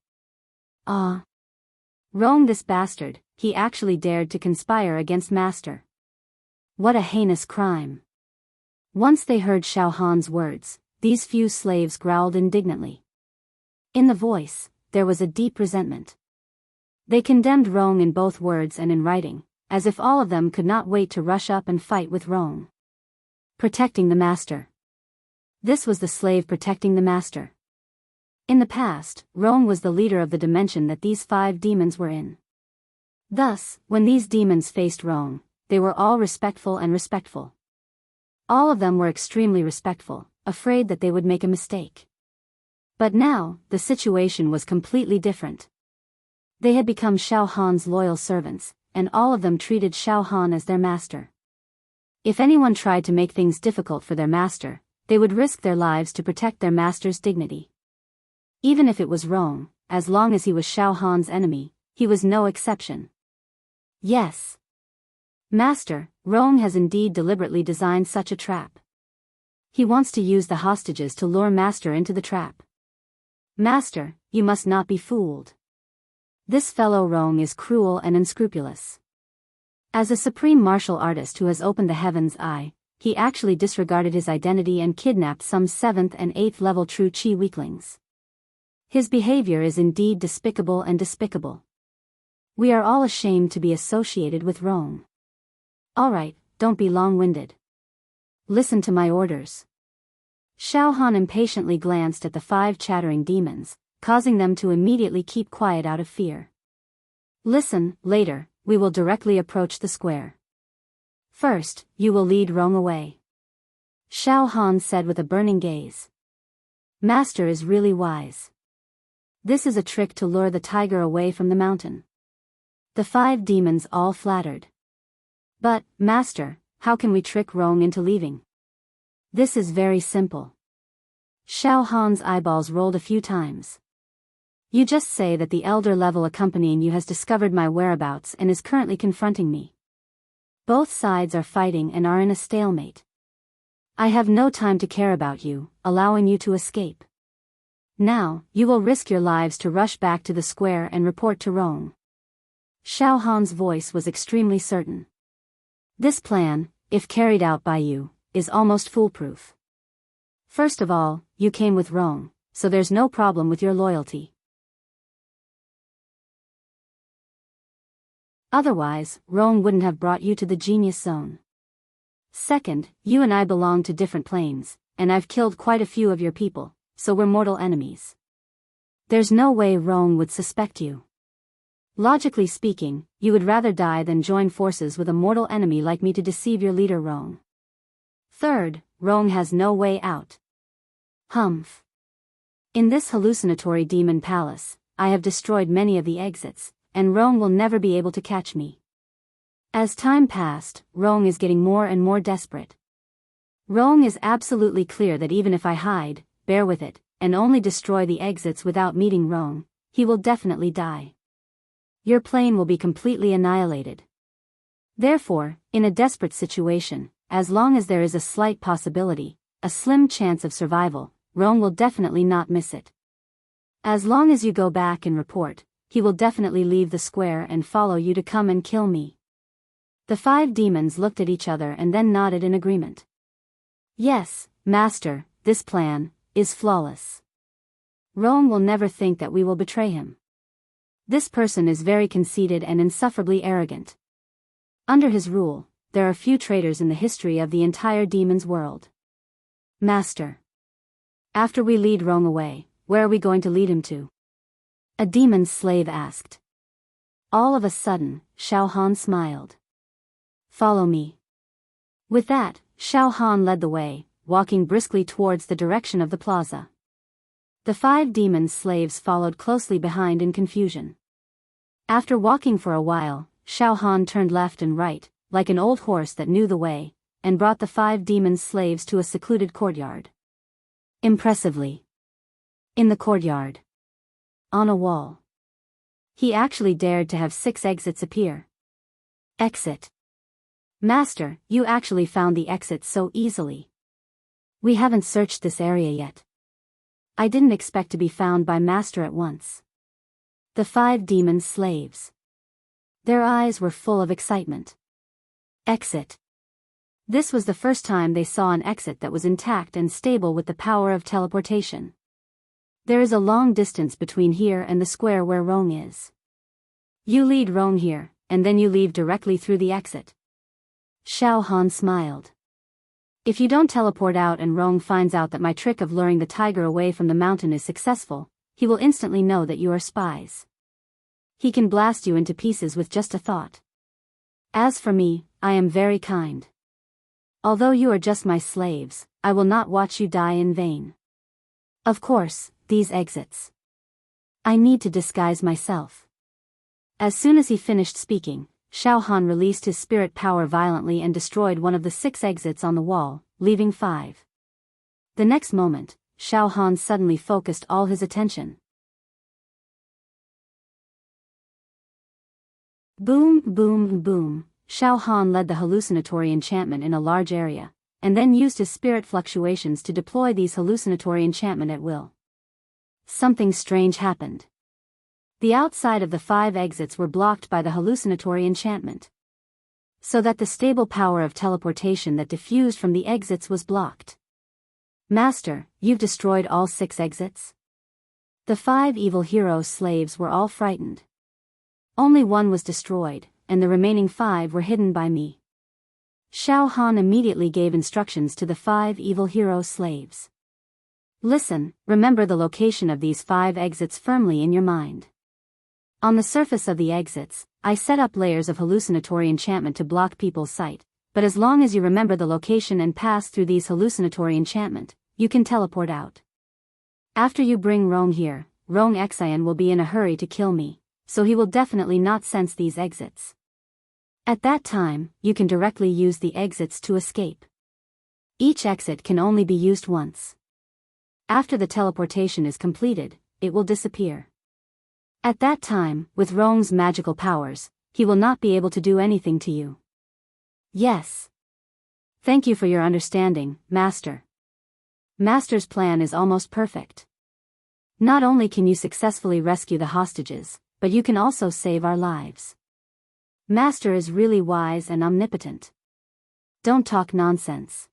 Rong, this bastard, he actually dared to conspire against Master. What a heinous crime. Once they heard Xiao Han's words, these few slaves growled indignantly. In the voice, there was a deep resentment. They condemned Rong in both words and in writing, as if all of them could not wait to rush up and fight with Rong. Protecting the Master. This was the slave protecting the Master. In the past, Rong was the leader of the dimension that these 5 demons were in. Thus, when these demons faced Rong, they were all respectful. All of them were extremely respectful, afraid that they would make a mistake. But now, the situation was completely different. They had become Xiao Han's loyal servants, and all of them treated Xiao Han as their master. If anyone tried to make things difficult for their master, they would risk their lives to protect their master's dignity. Even if it was wrong, as long as he was Xiao Han's enemy, he was no exception. Yes. Master, Rong has indeed deliberately designed such a trap. He wants to use the hostages to lure Master into the trap. Master, you must not be fooled. This fellow Rong is cruel and unscrupulous. As a supreme martial artist who has opened the heaven's eye, he actually disregarded his identity and kidnapped some 7th and 8th level true Qi weaklings. His behavior is indeed despicable and despicable. We are all ashamed to be associated with Rong. Alright, don't be long-winded. Listen to my orders. Xiao Han impatiently glanced at the 5 chattering demons, causing them to immediately keep quiet out of fear. Listen, later, we will directly approach the square. First, you will lead Rong away. Xiao Han said with a burning gaze. Master is really wise. This is a trick to lure the tiger away from the mountain. The 5 demons all flattered. But, Master, how can we trick Rong into leaving? This is very simple. Xiao Han's eyeballs rolled a few times. You just say that the elder level accompanying you has discovered my whereabouts and is currently confronting me. Both sides are fighting and are in a stalemate. I have no time to care about you, allowing you to escape. Now, you will risk your lives to rush back to the square and report to Rong. Xiao Han's voice was extremely certain. This plan, if carried out by you, is almost foolproof. First of all, you came with Rong, so there's no problem with your loyalty. Otherwise, Rong wouldn't have brought you to the genius zone. Second, you and I belong to different planes, and I've killed quite a few of your people, so we're mortal enemies. There's no way Rong would suspect you. Logically speaking, you would rather die than join forces with a mortal enemy like me to deceive your leader Rong. Third, Rong has no way out. Humph. In this hallucinatory demon palace, I have destroyed many of the exits, and Rong will never be able to catch me. As time passed, Rong is getting more and more desperate. Rong is absolutely clear that even if I hide, bear with it, and only destroy the exits without meeting Rong, he will definitely die. Your plane will be completely annihilated. Therefore, in a desperate situation, as long as there is a slight possibility, a slim chance of survival, Rong will definitely not miss it. As long as you go back and report, he will definitely leave the square and follow you to come and kill me. The 5 demons looked at each other and then nodded in agreement. Yes, Master, this plan is flawless. Rong will never think that we will betray him. This person is very conceited and insufferably arrogant. Under his rule, there are few traitors in the history of the entire demon's world. Master. After we lead Rong away, where are we going to lead him to? A demon's slave asked. All of a sudden, Xiao Han smiled. Follow me. With that, Xiao Han led the way, walking briskly towards the direction of the plaza. The 5 demon slaves followed closely behind in confusion. After walking for a while, Xiao Han turned left and right, like an old horse that knew the way, and brought the 5 demon slaves to a secluded courtyard. Impressively. In the courtyard. On a wall. He actually dared to have 6 exits appear. Exit. Master, you actually found the exit so easily. We haven't searched this area yet. I didn't expect to be found by Master at once. The 5 demon slaves. Their eyes were full of excitement. Exit. This was the first time they saw an exit that was intact and stable with the power of teleportation. There is a long distance between here and the square where Rong is. You lead Rong here, and then you leave directly through the exit. Xiao Han smiled. If you don't teleport out and Rong finds out that my trick of luring the tiger away from the mountain is successful, he will instantly know that you are spies. He can blast you into pieces with just a thought. As for me, I am very kind. Although you are just my slaves, I will not watch you die in vain. Of course, these exits. I need to disguise myself. As soon as he finished speaking, Xiao Han released his spirit power violently and destroyed one of the 6 exits on the wall, leaving 5. The next moment, Xiao Han suddenly focused all his attention. Boom, boom, boom. Xiao Han led the hallucinatory enchantment in a large area, and then used his spirit fluctuations to deploy these hallucinatory enchantment at will. Something strange happened. The outside of the 5 exits were blocked by the hallucinatory enchantment, so that the stable power of teleportation that diffused from the exits was blocked. Master, you've destroyed all 6 exits? The 5 evil heroes' slaves were all frightened. Only one was destroyed, and the remaining 5 were hidden by me. Xiao Han immediately gave instructions to the 5 evil hero slaves. Listen, remember the location of these 5 exits firmly in your mind. On the surface of the exits, I set up layers of hallucinatory enchantment to block people's sight, but as long as you remember the location and pass through these hallucinatory enchantment, you can teleport out. After you bring Rong here, Rong Xian will be in a hurry to kill me, so he will definitely not sense these exits. At that time, you can directly use the exits to escape. Each exit can only be used once. After the teleportation is completed, it will disappear. At that time, with Rong's magical powers, he will not be able to do anything to you. Yes. Thank you for your understanding, Master. Master's plan is almost perfect. Not only can you successfully rescue the hostages, but you can also save our lives. Master is really wise and omnipotent. Don't talk nonsense.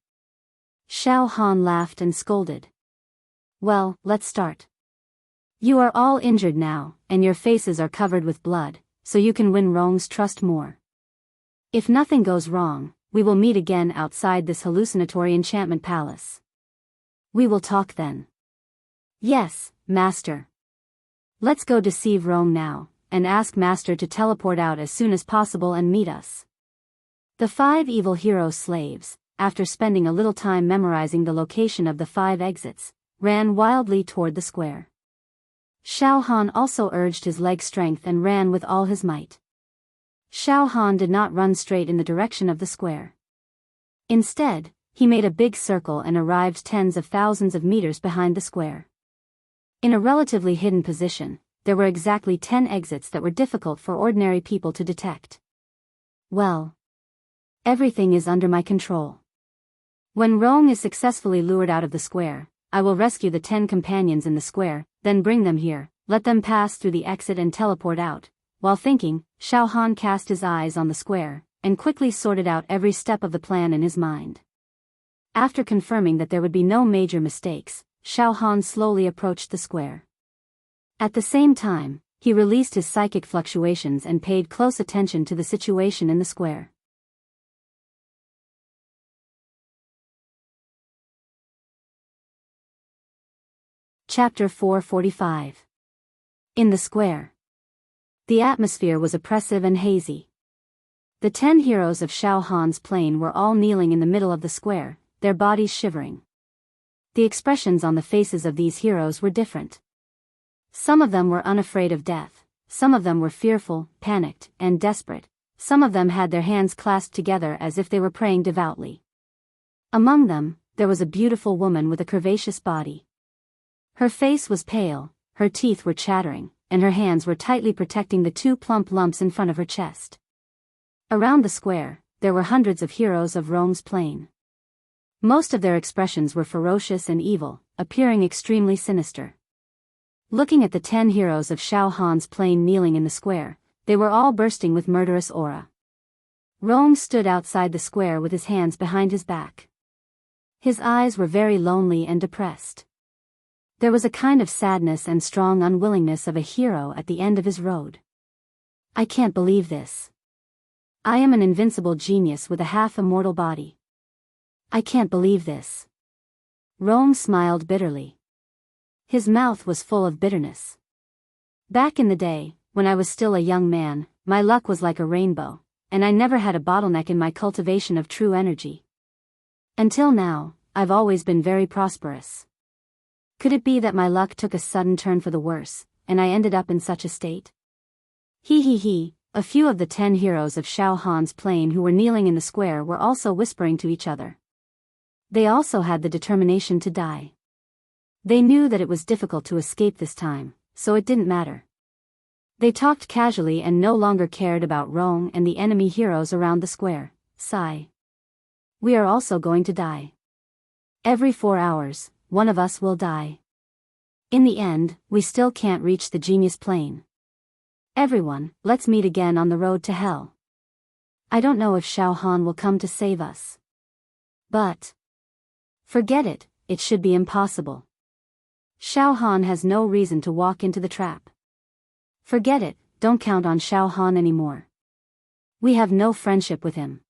Xiao Han laughed and scolded. Well, let's start. You are all injured now, and your faces are covered with blood, so you can win Rong's trust more. If nothing goes wrong, we will meet again outside this hallucinatory enchantment palace. We will talk then. Yes, Master. Let's go deceive Rong now, and ask Master to teleport out as soon as possible and meet us. The 5 evil hero slaves, after spending a little time memorizing the location of the 5 exits, ran wildly toward the square. Xiao Han also urged his leg strength and ran with all his might. Xiao Han did not run straight in the direction of the square. Instead, he made a big circle and arrived tens of thousands of meters behind the square. In a relatively hidden position, there were exactly 10 exits that were difficult for ordinary people to detect. Well, everything is under my control. When Rong is successfully lured out of the square, I will rescue the 10 companions in the square, then bring them here, let them pass through the exit and teleport out. While thinking, Xiao Han cast his eyes on the square, and quickly sorted out every step of the plan in his mind. After confirming that there would be no major mistakes, Xiao Han slowly approached the square. At the same time, he released his psychic fluctuations and paid close attention to the situation in the square. Chapter 445. In the square. The atmosphere was oppressive and hazy. The 10 heroes of Xiao Han's plane were all kneeling in the middle of the square, their bodies shivering. The expressions on the faces of these heroes were different. Some of them were unafraid of death, some of them were fearful, panicked, and desperate, some of them had their hands clasped together as if they were praying devoutly. Among them, there was a beautiful woman with a curvaceous body. Her face was pale, her teeth were chattering, and her hands were tightly protecting the 2 plump lumps in front of her chest. Around the square, there were hundreds of heroes of Rong's plane. Most of their expressions were ferocious and evil, appearing extremely sinister. Looking at the 10 heroes of Xiao Han's plane kneeling in the square, they were all bursting with murderous aura. Rong stood outside the square with his hands behind his back. His eyes were very lonely and depressed. There was a kind of sadness and strong unwillingness of a hero at the end of his road. I can't believe this. I am an invincible genius with a half-immortal body. I can't believe this. Rong smiled bitterly. His mouth was full of bitterness. Back in the day, when I was still a young man, my luck was like a rainbow, and I never had a bottleneck in my cultivation of true energy. Until now, I've always been very prosperous. Could it be that my luck took a sudden turn for the worse, and I ended up in such a state? He. A few of the 10 heroes of Xiao Han's plane who were kneeling in the square were also whispering to each other. They also had the determination to die. They knew that it was difficult to escape this time, so it didn't matter. They talked casually and no longer cared about Rong and the enemy heroes around the square. Sigh. We are also going to die. Every 4 hours, one of us will die. In the end, we still can't reach the genius plane. Everyone, let's meet again on the road to hell. I don't know if Xiao Han will come to save us. But forget it, it should be impossible. Xiao Han has no reason to walk into the trap. Forget it, don't count on Xiao Han anymore. We have no friendship with him.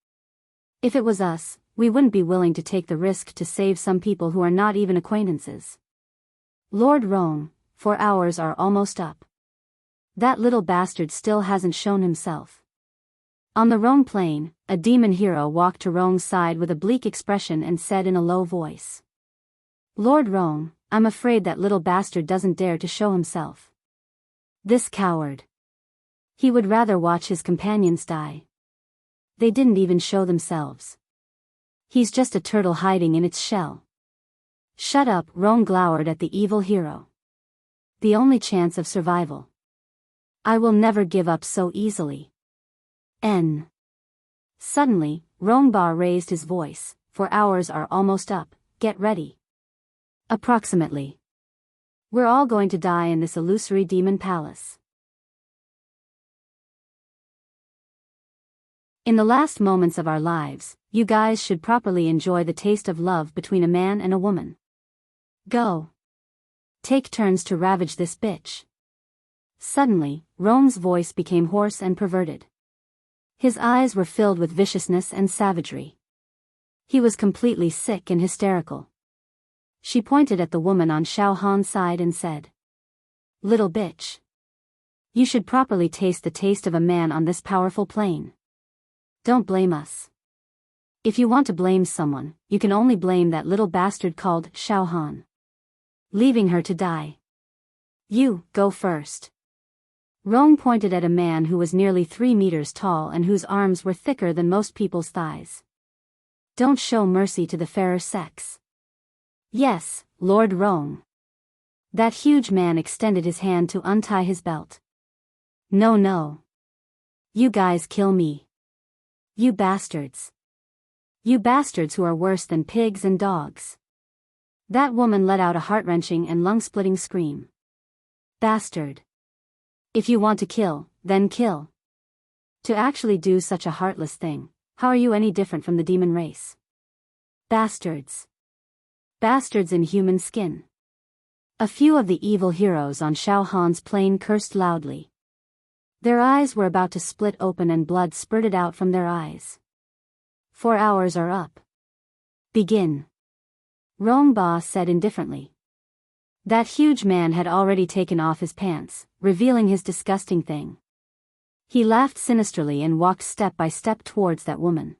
If it was us, we wouldn't be willing to take the risk to save some people who are not even acquaintances. Lord Rong, 4 hours are almost up. That little bastard still hasn't shown himself. On the Rong plain, a demon hero walked to Rong's side with a bleak expression and said in a low voice. Lord Rong, I'm afraid that little bastard doesn't dare to show himself. This coward. He would rather watch his companions die. They didn't even show themselves. He's just a turtle hiding in its shell. Shut up, Rong glowered at the evil hero. The only chance of survival. I will never give up so easily. Suddenly, Rongba raised his voice. 4 hours are almost up, get ready. Approximately. We're all going to die in this illusory demon palace. In the last moments of our lives, you guys should properly enjoy the taste of love between a man and a woman. Go. Take turns to ravage this bitch. Suddenly, Rong's voice became hoarse and perverted. His eyes were filled with viciousness and savagery. He was completely sick and hysterical. She pointed at the woman on Xiao Han's side and said, Little bitch. You should properly taste the taste of a man on this powerful plane. Don't blame us. If you want to blame someone, you can only blame that little bastard called Xiao Han. Leaving her to die. You, go first. Rong pointed at a man who was nearly 3 meters tall and whose arms were thicker than most people's thighs. Don't show mercy to the fairer sex. Yes, Lord Rong. That huge man extended his hand to untie his belt. No. You guys kill me. You bastards. You bastards who are worse than pigs and dogs. That woman let out a heart-wrenching and lung-splitting scream. Bastard. If you want to kill, then kill. To actually do such a heartless thing, how are you any different from the demon race? Bastards. Bastards in human skin. A few of the evil heroes on Xiao Han's plane cursed loudly. Their eyes were about to split open and blood spurted out from their eyes. 4 hours are up. Begin. Rongba said indifferently. That huge man had already taken off his pants, revealing his disgusting thing. He laughed sinisterly and walked step by step towards that woman.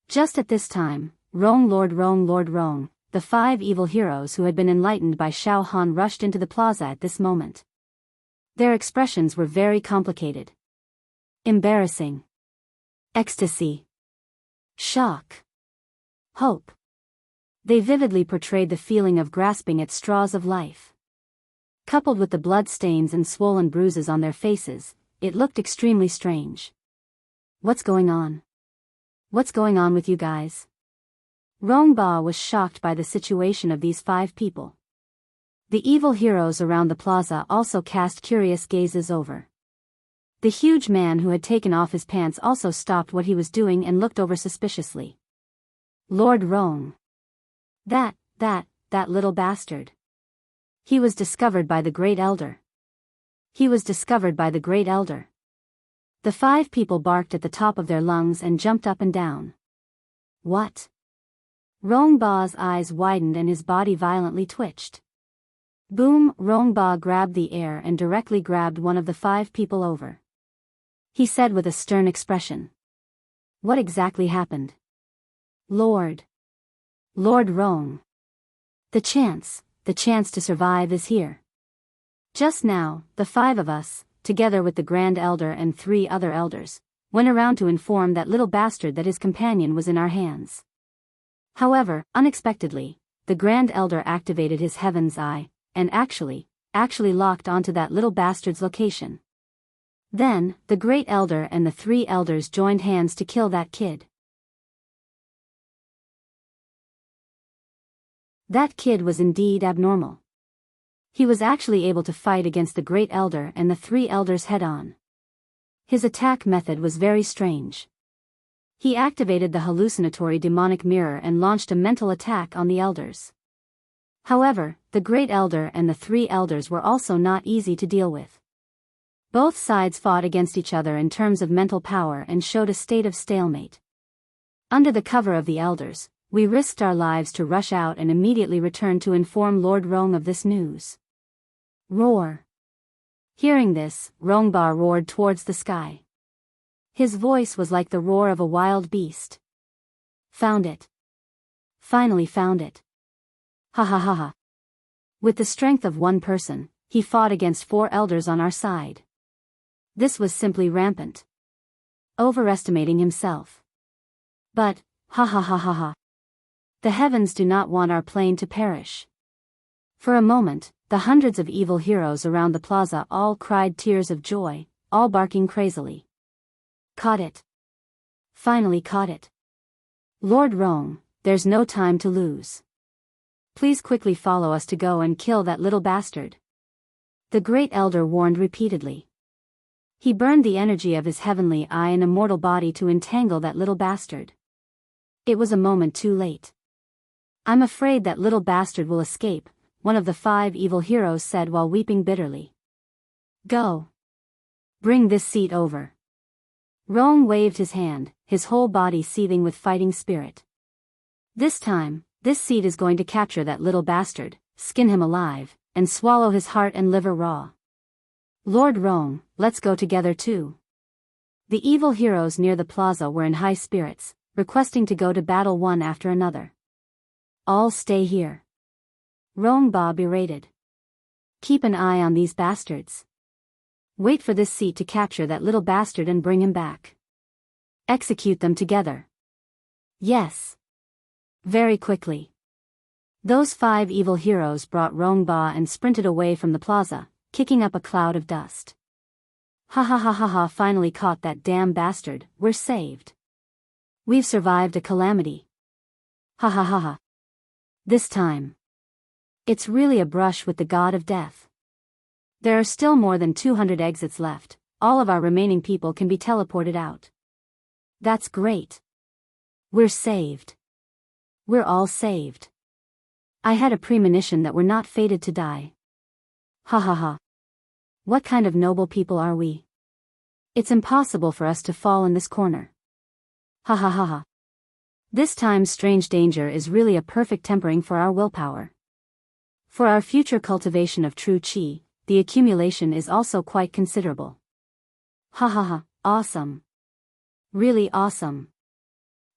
Just at this time, Lord Rong, the 5 evil heroes who had been enlightened by Xiao Han rushed into the plaza at this moment. Their expressions were very complicated. Embarrassing. Ecstasy. Shock. Hope. They vividly portrayed the feeling of grasping at straws of life. Coupled with the blood stains and swollen bruises on their faces, it looked extremely strange. What's going on? What's going on with you guys? Rongba was shocked by the situation of these 5 people. The evil heroes around the plaza also cast curious gazes over. The huge man who had taken off his pants also stopped what he was doing and looked over suspiciously. Lord Rong. That little bastard. He was discovered by the Great Elder. The 5 people barked at the top of their lungs and jumped up and down. What? Rongba's eyes widened and his body violently twitched. Boom! Rongba grabbed the air and directly grabbed one of the 5 people over. He said with a stern expression. What exactly happened? Lord. Lord Rong. The chance to survive is here. Just now, the 5 of us, together with the Grand Elder and 3 other elders, went around to inform that little bastard that his companion was in our hands. However, unexpectedly, the Grand Elder activated his Heaven's Eye, and actually locked onto that little bastard's location. Then, the Great Elder and the 3 elders joined hands to kill that kid. That kid was indeed abnormal. He was actually able to fight against the Great Elder and the 3 elders head-on. His attack method was very strange. He activated the hallucinatory demonic mirror and launched a mental attack on the elders. However, the Great Elder and the 3 elders were also not easy to deal with. Both sides fought against each other in terms of mental power and showed a state of stalemate. Under the cover of the elders, we risked our lives to rush out and immediately return to inform Lord Rong of this news. Roar! Hearing this, Rongba roared towards the sky. His voice was like the roar of a wild beast. Found it. Finally found it. Ha ha ha ha. With the strength of one person, he fought against 4 elders on our side. This was simply rampant. Overestimating himself. But, ha ha ha ha ha. The heavens do not want our plane to perish. For a moment, the hundreds of evil heroes around the plaza all cried tears of joy, all barking crazily. Caught it. Finally caught it. Lord Rong, there's no time to lose. Please quickly follow us to go and kill that little bastard. The Great Elder warned repeatedly. He burned the energy of his heavenly eye and immortal body to entangle that little bastard. It was a moment too late. I'm afraid that little bastard will escape, one of the 5 evil heroes said while weeping bitterly. Go. Bring this seat over. Rong waved his hand, his whole body seething with fighting spirit. This time, this seat is going to capture that little bastard, skin him alive, and swallow his heart and liver raw. Lord Rong, let's go together too. The evil heroes near the plaza were in high spirits, requesting to go to battle one after another. All stay here. Rongba berated. Keep an eye on these bastards. Wait for this seat to capture that little bastard and bring him back. Execute them together. Yes. Very quickly. Those 5 evil heroes brought Rongba and sprinted away from the plaza, kicking up a cloud of dust. Ha ha ha ha ha, finally caught that damn bastard, we're saved. We've survived a calamity. Ha ha ha ha. This time. It's really a brush with the god of death. There are still more than 200 exits left, all of our remaining people can be teleported out. That's great. We're saved. We're all saved. I had a premonition that we're not fated to die. Ha ha ha. What kind of noble people are we? It's impossible for us to fall in this corner. Ha ha ha ha. This time's strange danger is really a perfect tempering for our willpower. For our future cultivation of true qi, the accumulation is also quite considerable. Ha ha ha, awesome. Really awesome.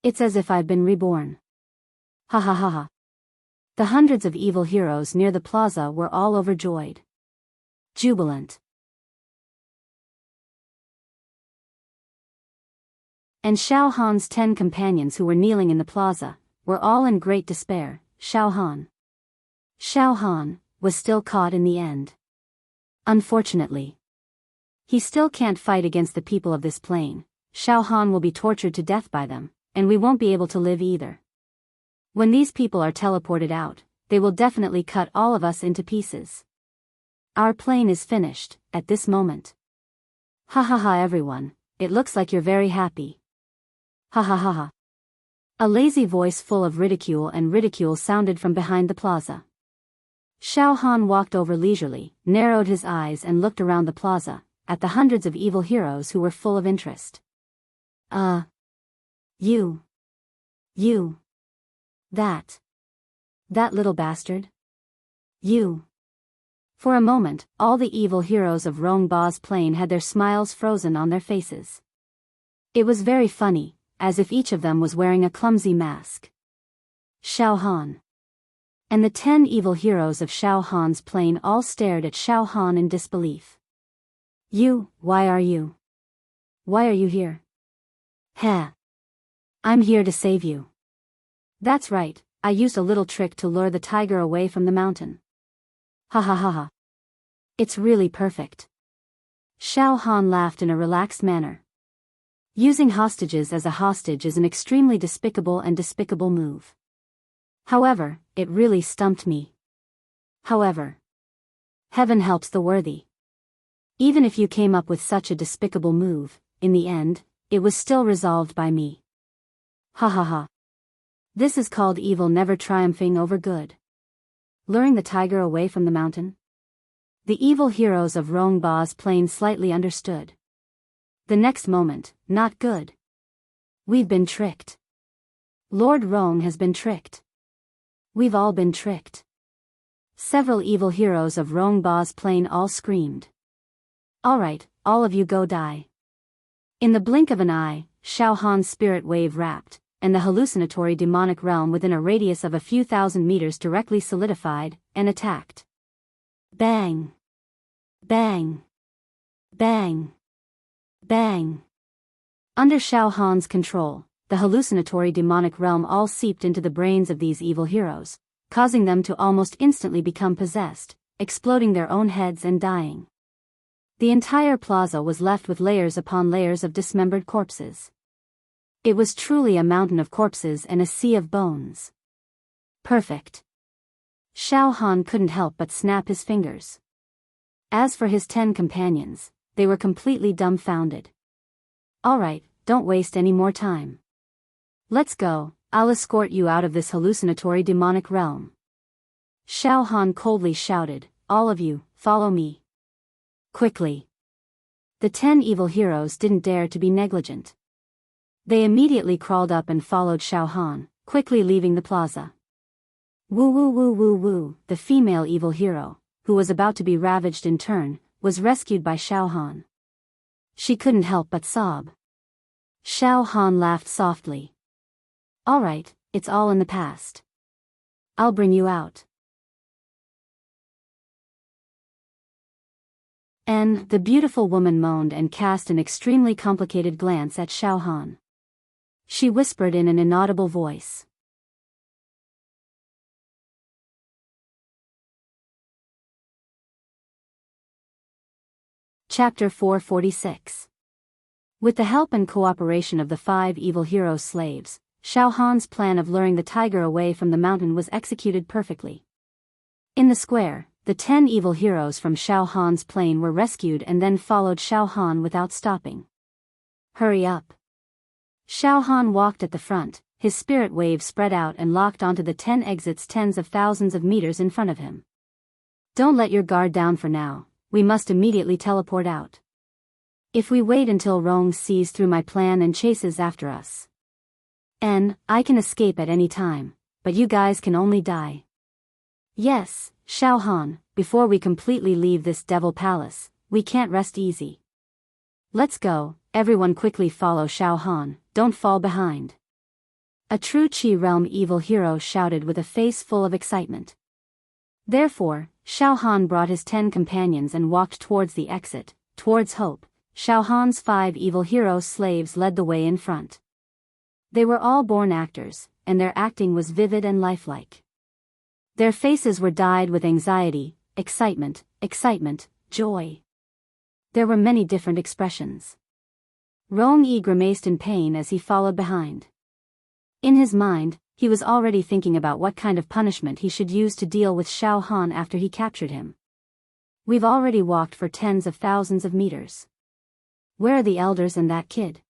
It's as if I've been reborn. Ha ha ha ha. The hundreds of evil heroes near the plaza were all overjoyed. Jubilant. And Xiao Han's 10 companions who were kneeling in the plaza, were all in great despair. Xiao Han was still caught in the end. Unfortunately. He still can't fight against the people of this plane. Xiao Han will be tortured to death by them, and we won't be able to live either. When these people are teleported out, they will definitely cut all of us into pieces. Our plane is finished, at this moment. Ha ha ha everyone, it looks like you're very happy. Ha ha ha ha. A lazy voice full of ridicule sounded from behind the plaza. Xiao Han walked over leisurely, narrowed his eyes and looked around the plaza, at the hundreds of evil heroes who were full of interest. You. That little bastard? You. For a moment, all the evil heroes of Rongba's plane had their smiles frozen on their faces. It was very funny, as if each of them was wearing a clumsy mask. Xiao Han. And the 10 evil heroes of Xiao Han's plane all stared at Xiao Han in disbelief. Why are you? Why are you here? Heh. I'm here to save you. That's right, I used a little trick to lure the tiger away from the mountain. Ha ha ha ha. It's really perfect. Xiao Han laughed in a relaxed manner. Using hostages as a hostage is an extremely despicable move. However, it really stumped me. However, heaven helps the worthy. Even if you came up with such a despicable move, in the end, it was still resolved by me. Ha ha ha. This is called evil never triumphing over good. Luring the tiger away from the mountain? The evil heroes of Rongba's plane slightly understood. The next moment, not good. We've been tricked. Lord Rong has been tricked. We've all been tricked. Several evil heroes of Rongba's plane all screamed. Alright, all of you go die. In the blink of an eye, Xiao Han's spirit wave wrapped, and the hallucinatory demonic realm within a radius of a few thousand meters directly solidified, and attacked. Bang! Bang! Bang! Bang! Under Xiao Han's control, the hallucinatory demonic realm all seeped into the brains of these evil heroes, causing them to almost instantly become possessed, exploding their own heads and dying. The entire plaza was left with layers upon layers of dismembered corpses. It was truly a mountain of corpses and a sea of bones. Perfect. Xiao Han couldn't help but snap his fingers. As for his 10 companions, they were completely dumbfounded. Alright, don't waste any more time. Let's go, I'll escort you out of this hallucinatory demonic realm. Xiao Han coldly shouted, all of you, follow me. Quickly. The 10 evil heroes didn't dare to be negligent. They immediately crawled up and followed Xiao Han, quickly leaving the plaza. Woo woo woo woo woo, the female evil hero, who was about to be ravaged in turn, was rescued by Xiao Han. She couldn't help but sob. Xiao Han laughed softly. Alright, it's all in the past. I'll bring you out. The beautiful woman moaned and cast an extremely complicated glance at Xiao Han. She whispered in an inaudible voice. Chapter 446. With the help and cooperation of the 5 evil hero slaves, Xiao Han's plan of luring the tiger away from the mountain was executed perfectly. In the square, the 10 evil heroes from Xiao Han's plane were rescued and then followed Xiao Han without stopping. Hurry up. Xiao Han walked at the front, his spirit wave spread out and locked onto the 10 exits tens of thousands of meters in front of him. Don't let your guard down for now, we must immediately teleport out. If we wait until Rong sees through my plan and chases after us, I can escape at any time, but you guys can only die. Yes, Xiao Han, before we completely leave this devil palace, we can't rest easy. Let's go, everyone quickly follow Xiao Han, don't fall behind. A true Qi realm evil hero shouted with a face full of excitement. Therefore, Xiao Han brought his 10 companions and walked towards the exit, towards hope. Xiao Han's 5 evil hero slaves led the way in front. They were all born actors, and their acting was vivid and lifelike. Their faces were dyed with anxiety, excitement, joy. There were many different expressions. Rong Yi grimaced in pain as he followed behind. In his mind, he was already thinking about what kind of punishment he should use to deal with Xiao Han after he captured him. We've already walked for tens of thousands of meters. Where are the elders and that kid?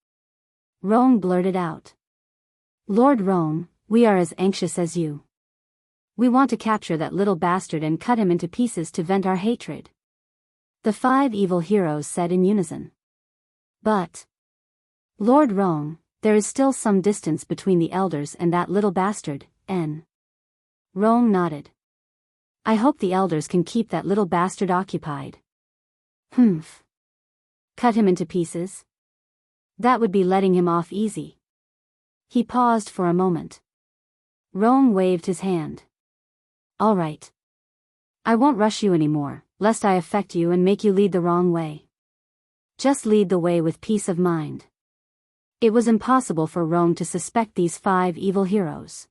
Rong blurted out. Lord Rong, we are as anxious as you. We want to capture that little bastard and cut him into pieces to vent our hatred. The 5 evil heroes said in unison. But, Lord Rong, there is still some distance between the elders and that little bastard, N. Rong nodded. I hope the elders can keep that little bastard occupied. Humph. Cut him into pieces? That would be letting him off easy. He paused for a moment. Rome waved his hand. All right. I won't rush you anymore, lest I affect you and make you lead the wrong way. Just lead the way with peace of mind. It was impossible for Rome to suspect these 5 evil heroes.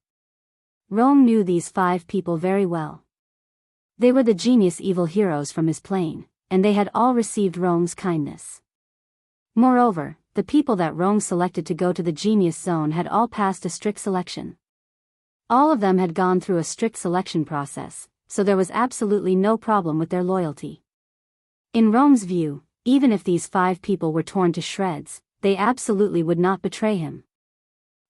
Rome knew these 5 people very well. They were the genius evil heroes from his plane, and they had all received Rome's kindness. Moreover, the people that Rome selected to go to the genius zone had all passed a strict selection. All of them had gone through a strict selection process, so there was absolutely no problem with their loyalty. In Rome's view, even if these 5 people were torn to shreds, they absolutely would not betray him.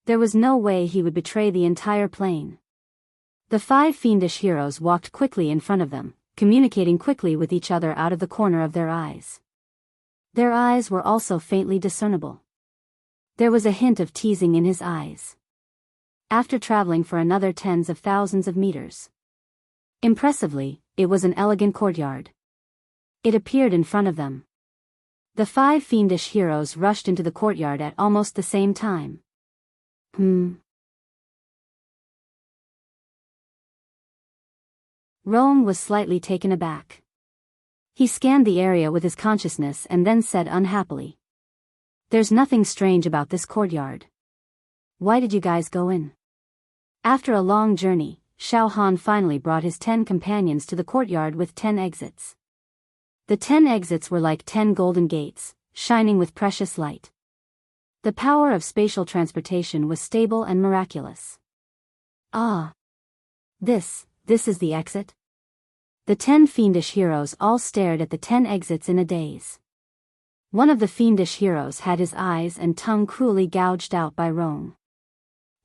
There was no way he would betray the entire plane. The 5 fiendish heroes walked quickly in front of them, communicating quickly with each other out of the corner of their eyes. Their eyes were also faintly discernible. There was a hint of teasing in his eyes. After traveling for another tens of thousands of meters. Impressively, it was an elegant courtyard. It appeared in front of them. The 5 fiendish heroes rushed into the courtyard at almost the same time. Rome was slightly taken aback. He scanned the area with his consciousness and then said unhappily. There's nothing strange about this courtyard. Why did you guys go in? After a long journey, Xiao Han finally brought his 10 companions to the courtyard with 10 exits. The 10 exits were like 10 golden gates, shining with precious light. The power of spatial transportation was stable and miraculous. Ah! This is the exit? The 10 fiendish heroes all stared at the 10 exits in a daze. One of the fiendish heroes had his eyes and tongue cruelly gouged out by Rome.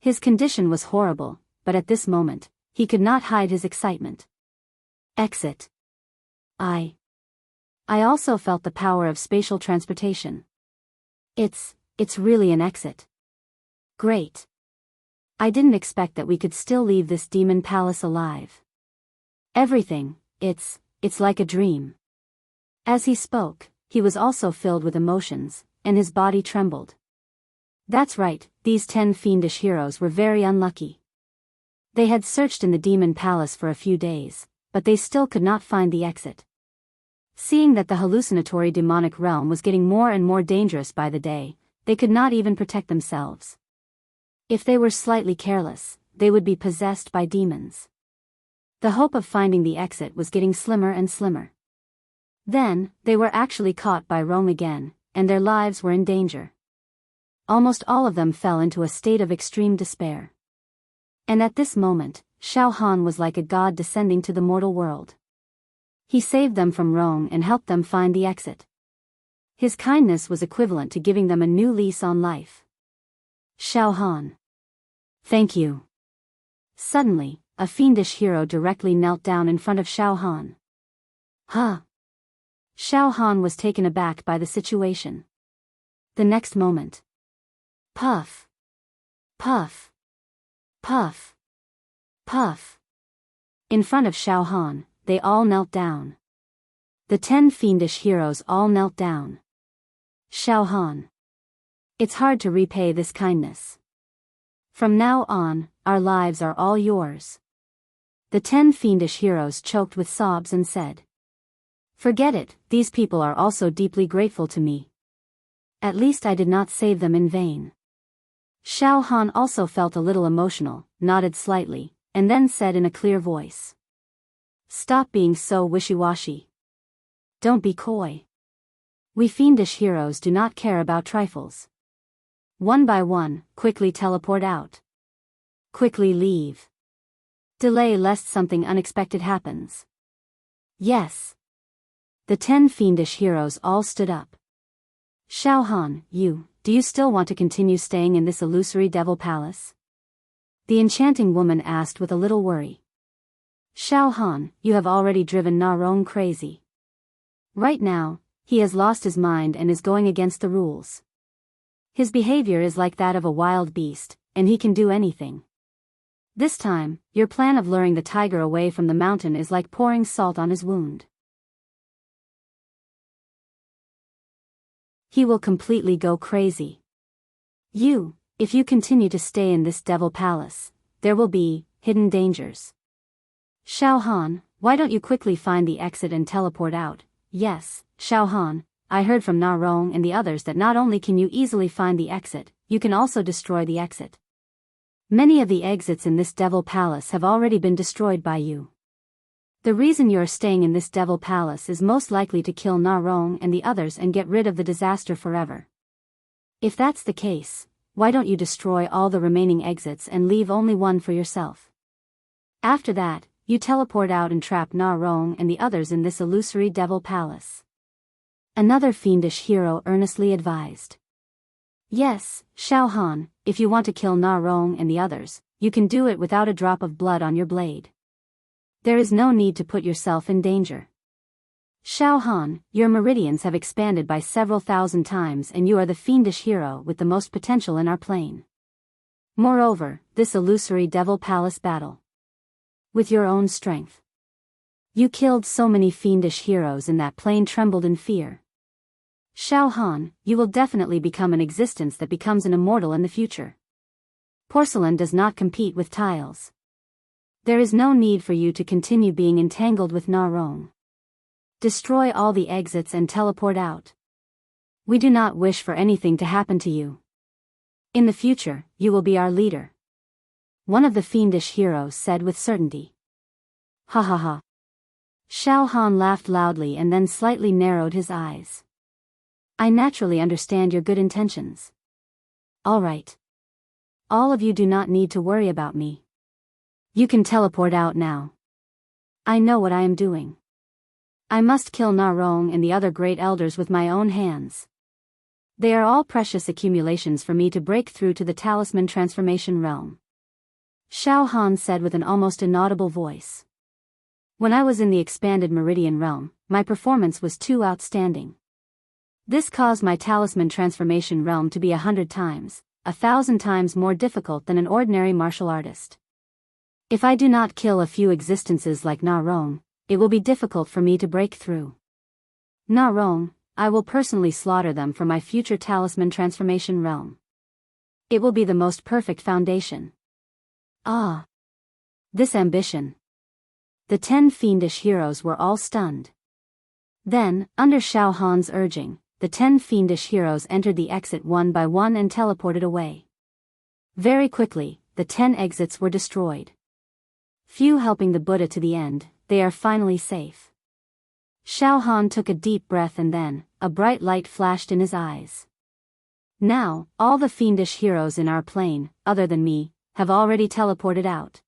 His condition was horrible, but at this moment, he could not hide his excitement. Exit. I also felt the power of spatial transportation. It's really an exit. Great. I didn't expect that we could still leave this demon palace alive. Everything, it's like a dream. As he spoke, he was also filled with emotions, and his body trembled. That's right, these 10 fiendish heroes were very unlucky. They had searched in the demon palace for a few days, but they still could not find the exit. Seeing that the hallucinatory demonic realm was getting more and more dangerous by the day, they could not even protect themselves. If they were slightly careless, they would be possessed by demons. The hope of finding the exit was getting slimmer and slimmer. Then, they were actually caught by Rome again, and their lives were in danger. Almost all of them fell into a state of extreme despair. And at this moment, Xiao Han was like a god descending to the mortal world. He saved them from Rome and helped them find the exit. His kindness was equivalent to giving them a new lease on life. Xiao Han. Thank you. Suddenly, a fiendish hero directly knelt down in front of Xiao Han. Huh? Xiao Han was taken aback by the situation. The next moment. Puff. Puff. Puff. Puff. In front of Xiao Han, they all knelt down. The 10 fiendish heroes all knelt down. Xiao Han. It's hard to repay this kindness. From now on, our lives are all yours. The 10 fiendish heroes choked with sobs and said. Forget it, these people are also deeply grateful to me. At least I did not save them in vain. Xiao Han also felt a little emotional, nodded slightly, and then said in a clear voice. Stop being so wishy-washy. Don't be coy. We fiendish heroes do not care about trifles. One by one, quickly teleport out. Quickly leave. Delay lest something unexpected happens. Yes. The 10 fiendish heroes all stood up. Xiao Han, do you still want to continue staying in this illusory devil palace? The enchanting woman asked with a little worry. Xiao Han, you have already driven Na Rong crazy. Right now, he has lost his mind and is going against the rules. His behavior is like that of a wild beast, and he can do anything. This time, your plan of luring the tiger away from the mountain is like pouring salt on his wound. He will completely go crazy. If you continue to stay in this devil palace, there will be hidden dangers. Xiao Han, why don't you quickly find the exit and teleport out? Yes, Xiao Han, I heard from Na Rong and the others that not only can you easily find the exit, you can also destroy the exit. Many of the exits in this Devil Palace have already been destroyed by you. The reason you are staying in this Devil Palace is most likely to kill Na Rong and the others and get rid of the disaster forever. If that's the case, why don't you destroy all the remaining exits and leave only one for yourself? After that, you teleport out and trap Na Rong and the others in this illusory Devil Palace. Another fiendish hero earnestly advised. Yes, Xiao Han, if you want to kill Na Rong and the others, you can do it without a drop of blood on your blade. There is no need to put yourself in danger. Xiao Han, your meridians have expanded by several thousand times and you are the fiendish hero with the most potential in our plane. Moreover, this illusory Devil Palace battle. With your own strength. You killed so many fiendish heroes in that plane trembled in fear. Xiao Han, you will definitely become an existence that becomes an immortal in the future. Porcelain does not compete with tiles. There is no need for you to continue being entangled with Na Rong. Destroy all the exits and teleport out. We do not wish for anything to happen to you. In the future, you will be our leader. One of the fiendish heroes said with certainty. Ha ha ha. Xiao Han laughed loudly and then slightly narrowed his eyes. I naturally understand your good intentions. All right. All of you do not need to worry about me. You can teleport out now. I know what I am doing. I must kill Na Rong and the other great elders with my own hands. They are all precious accumulations for me to break through to the talisman transformation realm. Xiao Han said with an almost inaudible voice. When I was in the expanded Meridian realm, my performance was too outstanding. This caused my talisman transformation realm to be 100 times, 1,000 times more difficult than an ordinary martial artist. If I do not kill a few existences like Na Rong, it will be difficult for me to break through. Na Rong, I will personally slaughter them for my future talisman transformation realm. It will be the most perfect foundation. Ah! This ambition. The 10 fiendish heroes were all stunned. Then, under Xiao Han's urging, the 10 fiendish heroes entered the exit one by one and teleported away. Very quickly, the 10 exits were destroyed. Few helping the Buddha to the end, they are finally safe. Xiao Han took a deep breath and then, a bright light flashed in his eyes. Now, all the fiendish heroes in our plane, other than me, have already teleported out.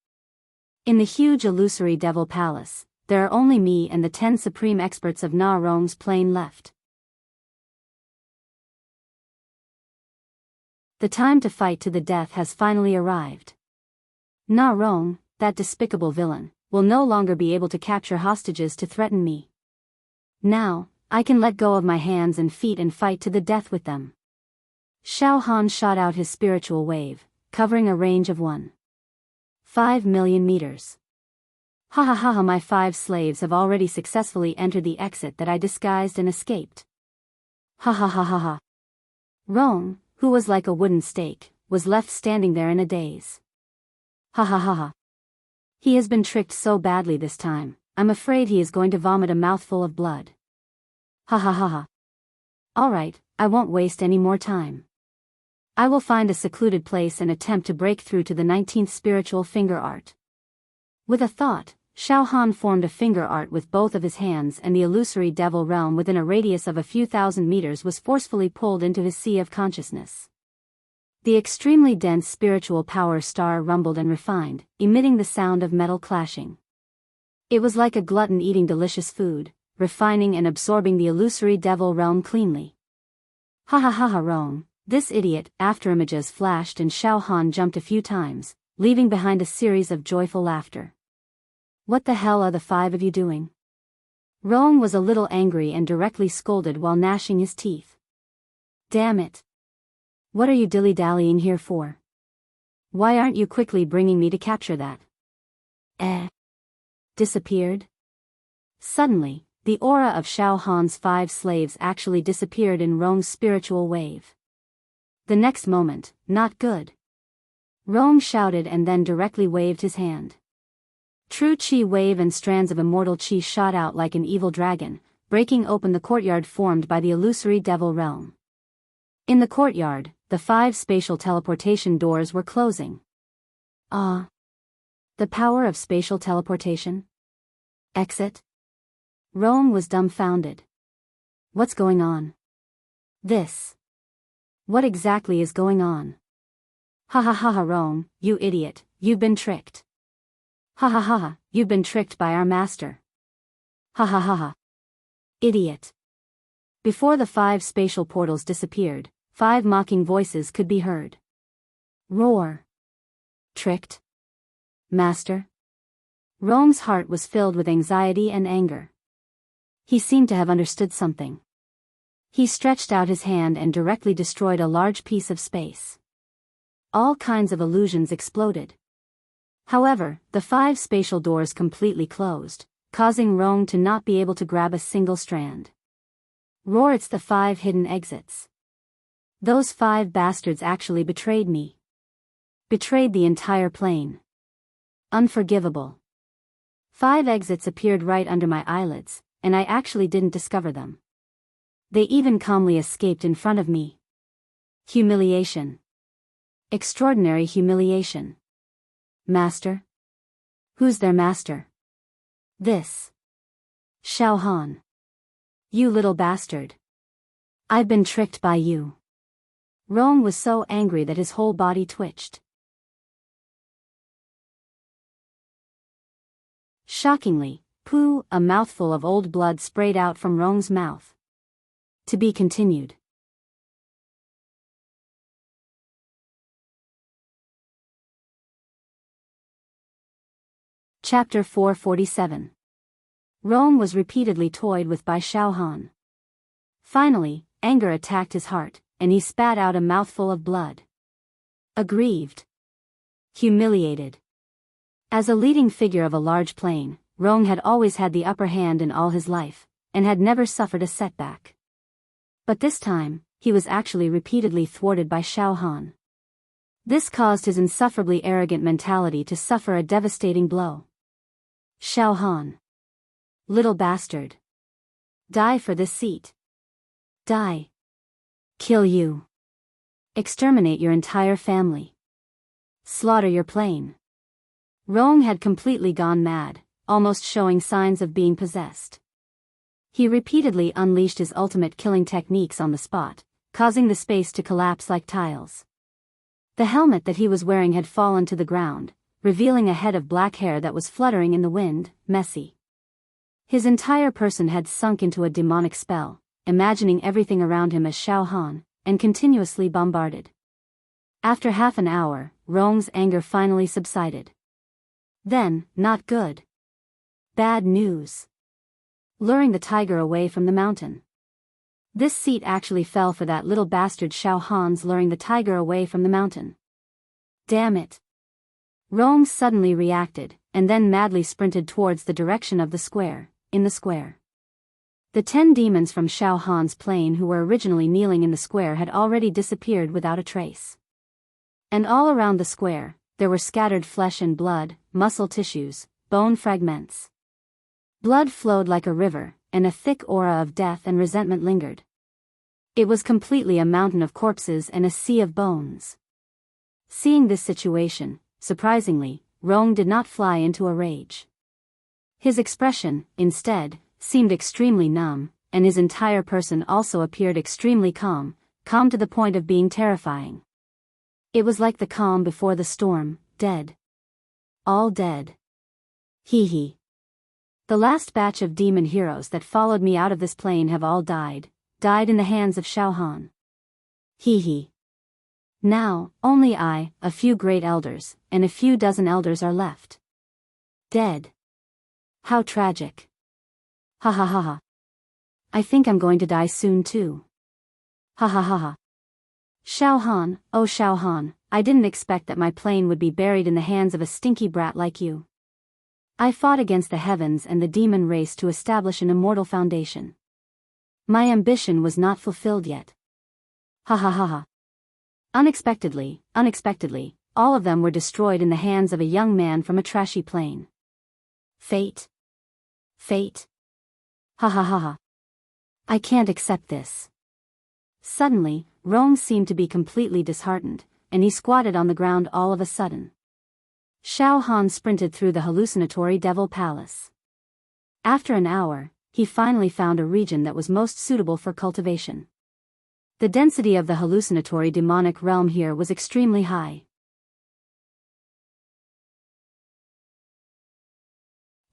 In the huge illusory Devil Palace, there are only me and the 10 supreme experts of Na Rong's plane left. The time to fight to the death has finally arrived. Na Rong, that despicable villain, will no longer be able to capture hostages to threaten me. Now, I can let go of my hands and feet and fight to the death with them. Xiao Han shot out his spiritual wave, covering a range of 1.5 million meters. Ha ha ha ha, my 5 slaves have already successfully entered the exit that I disguised and escaped. Ha ha ha ha ha. Rong, who was like a wooden stake, was left standing there in a daze. Ha ha ha ha. He has been tricked so badly this time, I'm afraid he is going to vomit a mouthful of blood. Ha ha ha ha. Alright, I won't waste any more time. I will find a secluded place and attempt to break through to the 19th spiritual finger art. With a thought, Xiao Han formed a finger art with both of his hands and the illusory devil realm within a radius of a few thousand meters was forcefully pulled into his sea of consciousness. The extremely dense spiritual power star rumbled and refined, emitting the sound of metal clashing. It was like a glutton eating delicious food, refining and absorbing the illusory devil realm cleanly. Ha ha ha ha Rong, this idiot, afterimages flashed and Xiao Han jumped a few times, leaving behind a series of joyful laughter. What the hell are the 5 of you doing? Rong was a little angry and directly scolded while gnashing his teeth. Damn it. What are you dilly-dallying here for? Why aren't you quickly bringing me to capture that? Disappeared? Suddenly, the aura of Xiao Han's 5 slaves actually disappeared in Rong's spiritual wave. The next moment, not good. Rong shouted and then directly waved his hand. True Qi wave and strands of immortal Qi shot out like an evil dragon, breaking open the courtyard formed by the illusory devil realm. In the courtyard, the 5 spatial teleportation doors were closing. Ah! The power of spatial teleportation? Exit? Rong was dumbfounded. What's going on? What exactly is going on? Ha ha ha ha, Rong, you idiot, you've been tricked. Ha ha ha ha, you've been tricked by our master. Ha ha ha ha. Idiot. Before the 5 spatial portals disappeared, 5 mocking voices could be heard. Roar. Tricked? Master? Rong's heart was filled with anxiety and anger. He seemed to have understood something. He stretched out his hand and directly destroyed a large piece of space. All kinds of illusions exploded. However, the 5 spatial doors completely closed, causing Rong to not be able to grab a single strand. Roar, it's the 5 hidden exits. Those 5 bastards actually betrayed me. Betrayed the entire plane. Unforgivable. 5 exits appeared right under my eyelids, and I actually didn't discover them. They even calmly escaped in front of me. Humiliation. Extraordinary humiliation. Master? Who's their master? This. Xiao Han. You little bastard. I've been tricked by you. Rong was so angry that his whole body twitched. Shockingly, poo, a mouthful of old blood sprayed out from Rong's mouth. To be continued. Chapter 447. Rong was repeatedly toyed with by Xiao Han. Finally, anger attacked his heart, and he spat out a mouthful of blood. Aggrieved. Humiliated. As a leading figure of a large plane, Rong had always had the upper hand in all his life, and had never suffered a setback. But this time, he was actually repeatedly thwarted by Xiao Han. This caused his insufferably arrogant mentality to suffer a devastating blow. Xiao Han. Little bastard. Die for this seat. Die. Kill you. Exterminate your entire family. Slaughter your plane. Rong had completely gone mad, almost showing signs of being possessed. He repeatedly unleashed his ultimate killing techniques on the spot, causing the space to collapse like tiles. The helmet that he was wearing had fallen to the ground, revealing a head of black hair that was fluttering in the wind, messy. His entire person had sunk into a demonic spell, imagining everything around him as Xiao Han, and continuously bombarded. After half an hour, Rong's anger finally subsided. Then, not good. Bad news. Luring the tiger away from the mountain. This seat actually fell for that little bastard Xiao Han's luring the tiger away from the mountain. Damn it. Rong suddenly reacted, and then madly sprinted towards the direction of the square, in the square. The 10 demons from Xiao Han's plane who were originally kneeling in the square had already disappeared without a trace. And all around the square, there were scattered flesh and blood, muscle tissues, bone fragments. Blood flowed like a river, and a thick aura of death and resentment lingered. It was completely a mountain of corpses and a sea of bones. Seeing this situation, surprisingly, Rong did not fly into a rage. His expression, instead, seemed extremely numb, and his entire person also appeared extremely calm to the point of being terrifying. It was like the calm before the storm, dead. All dead. Hee hee. The last batch of demon heroes that followed me out of this plane have all died in the hands of Xiao Han. Hee hee. Now, only I, a few great elders, and a few dozen elders are left. Dead. How tragic. Ha ha ha ha. I think I'm going to die soon too. Ha ha ha ha. Xiao Han, oh Xiao Han, I didn't expect that my plane would be buried in the hands of a stinky brat like you. I fought against the heavens and the demon race to establish an immortal foundation. My ambition was not fulfilled yet. Ha ha ha ha. Unexpectedly, all of them were destroyed in the hands of a young man from a trashy plane. Fate. Fate. Ha ha ha ha. I can't accept this. Suddenly, Rome seemed to be completely disheartened, and he squatted on the ground all of a sudden. Xiao Han sprinted through the hallucinatory devil palace. After an hour, he finally found a region that was most suitable for cultivation. The density of the hallucinatory demonic realm here was extremely high.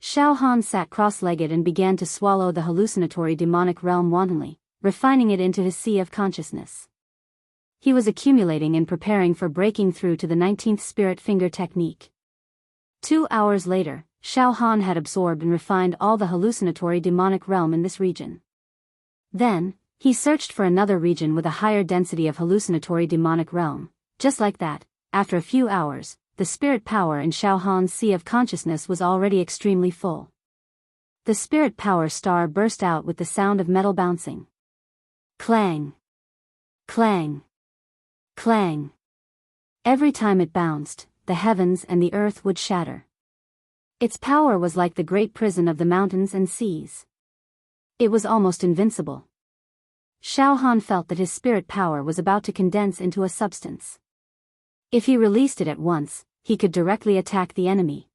Xiao Han sat cross-legged and began to swallow the hallucinatory demonic realm wantonly, refining it into his sea of consciousness. He was accumulating and preparing for breaking through to the 19th spirit finger technique. 2 hours later, Xiao Han had absorbed and refined all the hallucinatory demonic realm in this region. Then, he searched for another region with a higher density of hallucinatory demonic realm. Just like that, after a few hours, the spirit power in Xiao Han's sea of consciousness was already extremely full. The spirit power star burst out with the sound of metal bouncing. Clang! Clang! Clang! Every time it bounced, the heavens and the earth would shatter. Its power was like the great prison of the mountains and seas. It was almost invincible. Xiao Han felt that his spirit power was about to condense into a substance. If he released it at once, he could directly attack the enemy.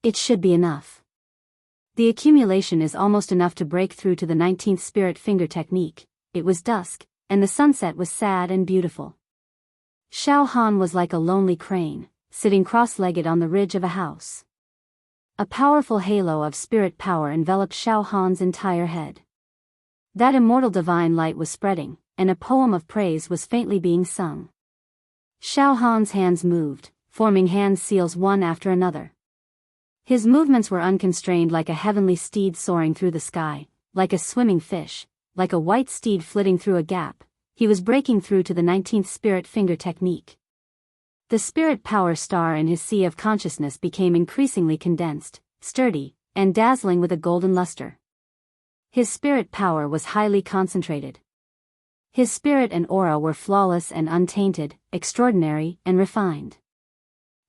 It should be enough. The accumulation is almost enough to break through to the 19th spirit finger technique. It was dusk, and the sunset was sad and beautiful. Xiao Han was like a lonely crane, sitting cross-legged on the ridge of a house. A powerful halo of spirit power enveloped Xiao Han's entire head. That immortal divine light was spreading, and a poem of praise was faintly being sung. Xiao Han's hands moved, forming hand seals one after another. His movements were unconstrained like a heavenly steed soaring through the sky, like a swimming fish, like a white steed flitting through a gap. He was breaking through to the 19th spirit finger technique. The spirit power star in his sea of consciousness became increasingly condensed, sturdy, and dazzling with a golden luster. His spirit power was highly concentrated. His spirit and aura were flawless and untainted, extraordinary and refined.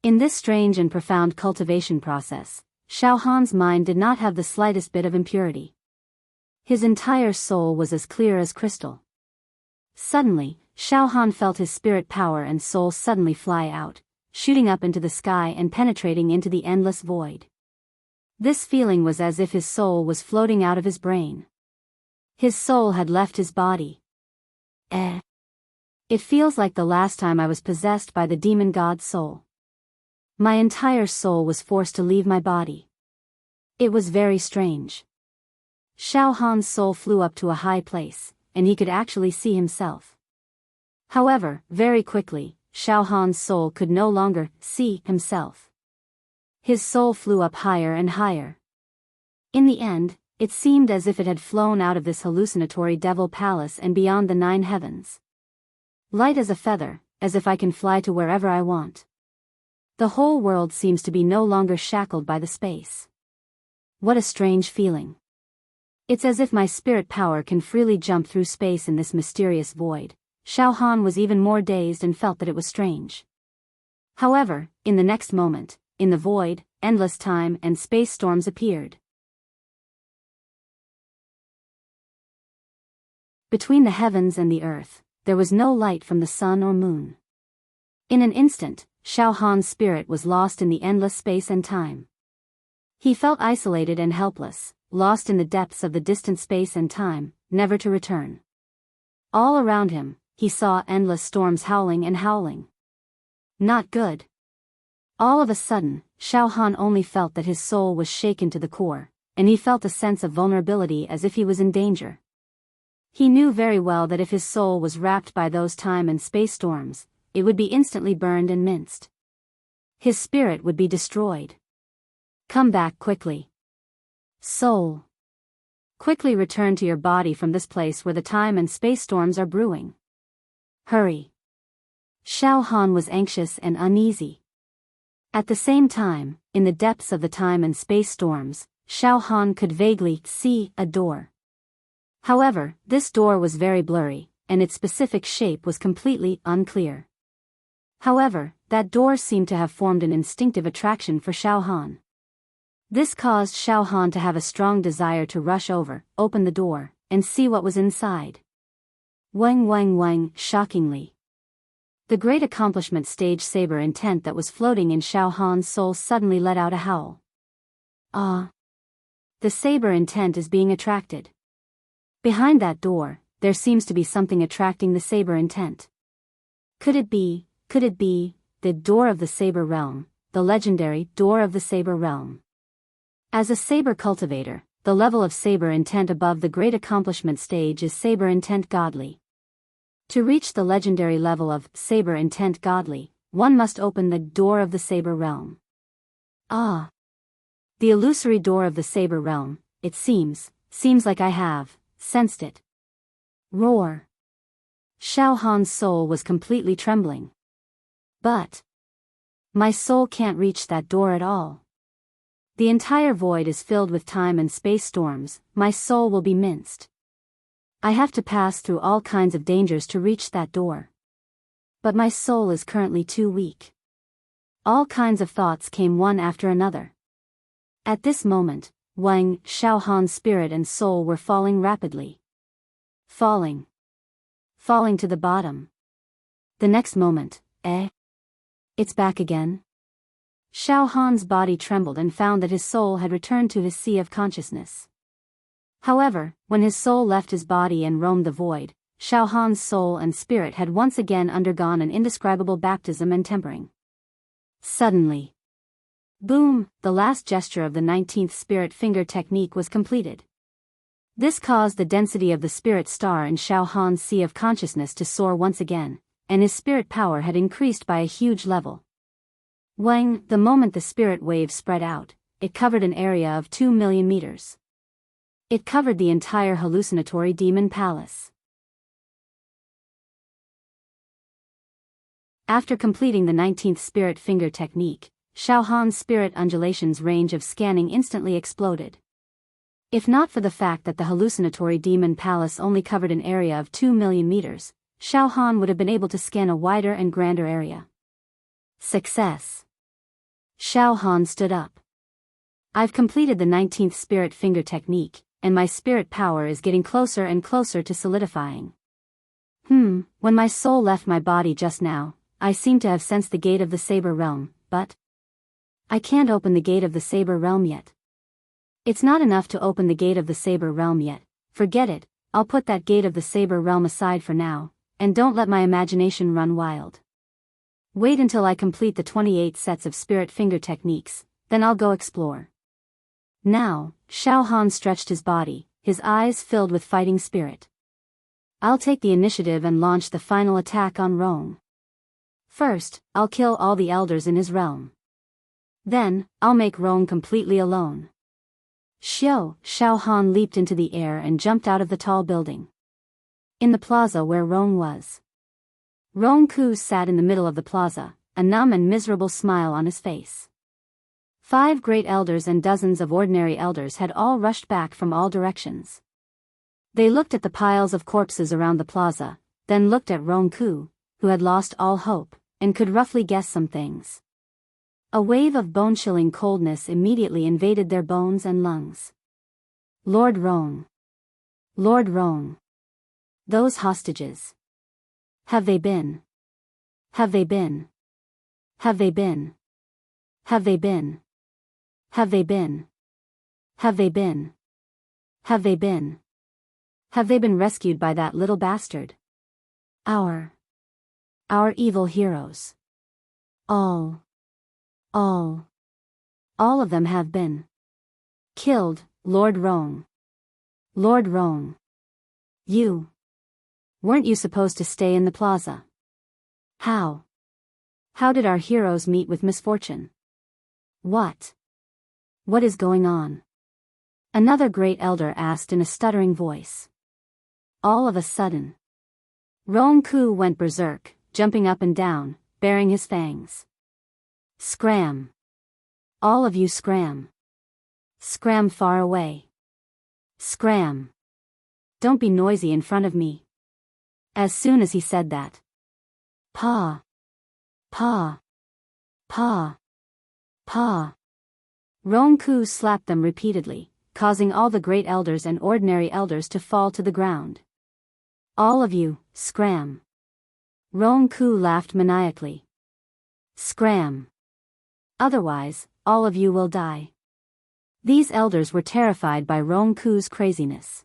In this strange and profound cultivation process, Xiao Han's mind did not have the slightest bit of impurity. His entire soul was as clear as crystal. Suddenly, Xiao Han felt his spirit power and soul suddenly fly out, shooting up into the sky and penetrating into the endless void. This feeling was as if his soul was floating out of his brain. His soul had left his body. It feels like the last time I was possessed by the demon god soul. My entire soul was forced to leave my body. It was very strange. Xiao Han's soul flew up to a high place, and he could actually see himself. However, very quickly, Xiao Han's soul could no longer see himself. His soul flew up higher and higher. In the end, it seemed as if it had flown out of this hallucinatory devil palace and beyond the 9 heavens. Light as a feather, as if I can fly to wherever I want. The whole world seems to be no longer shackled by the space. What a strange feeling. It's as if my spirit power can freely jump through space in this mysterious void. Xiao Han was even more dazed and felt that it was strange. However, in the next moment, in the void, endless time and space storms appeared. Between the heavens and the earth, there was no light from the sun or moon. In an instant, Xiao Han's spirit was lost in the endless space and time. He felt isolated and helpless, lost in the depths of the distant space and time, never to return. All around him, he saw endless storms howling and howling. Not good. All of a sudden, Xiao Han only felt that his soul was shaken to the core, and he felt a sense of vulnerability as if he was in danger. He knew very well that if his soul was wrapped by those time and space storms, it would be instantly burned and minced. His spirit would be destroyed. Come back quickly. Soul. Quickly return to your body from this place where the time and space storms are brewing. Hurry. Xiao Han was anxious and uneasy. At the same time, in the depths of the time and space storms, Xiao Han could vaguely see a door. However, this door was very blurry, and its specific shape was completely unclear. However, that door seemed to have formed an instinctive attraction for Xiao Han. This caused Xiao Han to have a strong desire to rush over, open the door, and see what was inside. Wang wang wang, shockingly. The great accomplishment stage saber intent that was floating in Xiao Han's soul suddenly let out a howl. Ah! The saber intent is being attracted. Behind that door, there seems to be something attracting the saber intent. Could it be, the door of the saber realm, the legendary door of the saber realm? As a saber cultivator, the level of saber intent above the great accomplishment stage is saber intent godly. To reach the legendary level of saber intent godly, one must open the door of the saber realm. Ah! The illusory door of the saber realm, it seems like I have sensed it. Roar! Xiao Han's soul was completely trembling. But my soul can't reach that door at all. The entire void is filled with time and space storms, my soul will be minced. I have to pass through all kinds of dangers to reach that door. But my soul is currently too weak. All kinds of thoughts came one after another. At this moment, Xiao Han's spirit and soul were falling rapidly. Falling to the bottom. The next moment, it's back again. Xiao Han's body trembled and found that his soul had returned to his sea of consciousness. However, when his soul left his body and roamed the void, Xiao Han's soul and spirit had once again undergone an indescribable baptism and tempering. Suddenly, boom, the last gesture of the 19th spirit finger technique was completed. This caused the density of the spirit star in Xiao Han's sea of consciousness to soar once again, and his spirit power had increased by a huge level. The moment the spirit wave spread out, it covered an area of 2 million meters. It covered the entire hallucinatory demon palace. After completing the 19th spirit finger technique, Xiao Han's spirit undulations range of scanning instantly exploded. If not for the fact that the hallucinatory demon palace only covered an area of 2 million meters, Xiao Han would have been able to scan a wider and grander area. Success! Xiao Han stood up. I've completed the 19th spirit finger technique, and my spirit power is getting closer and closer to solidifying. When my soul left my body just now, I seem to have sensed the gate of the saber realm, but I can't open the gate of the saber realm yet. It's not enough to open the gate of the saber realm yet. Forget it, I'll put that gate of the saber realm aside for now, and don't let my imagination run wild. Wait until I complete the 28 sets of spirit finger techniques, then I'll go explore. Now, Xiao Han stretched his body, his eyes filled with fighting spirit. I'll take the initiative and launch the final attack on Rong. First, I'll kill all the elders in his realm. Then, I'll make Rong completely alone. Xiao Han leaped into the air and jumped out of the tall building. In the plaza where Rong was. Rong Ku sat in the middle of the plaza, a numb and miserable smile on his face. 5 great elders and dozens of ordinary elders had all rushed back from all directions. They looked at the piles of corpses around the plaza, then looked at Rong Ku, who had lost all hope, and could roughly guess some things. A wave of bone-chilling coldness immediately invaded their bones and lungs. Lord Rong. Those hostages. Have they been? Have they been? Have they been? Have they been? Have they been? Have they been? Have they been? Have they been rescued by that little bastard? Our evil heroes. All of them have been killed, Lord Rong. Weren't you supposed to stay in the plaza? How did our heroes meet with misfortune? What is going on? Another great elder asked in a stuttering voice. All of a sudden, Rong Ku went berserk, jumping up and down, baring his fangs. Scram! All of you scram! Scram far away! Scram! Don't be noisy in front of me! As soon as he said that, Pa! Pa! Pa! Rongku slapped them repeatedly, causing all the great elders and ordinary elders to fall to the ground. All of you, scram! Rongku laughed maniacally. Scram! Otherwise, all of you will die. These elders were terrified by Rongku's craziness.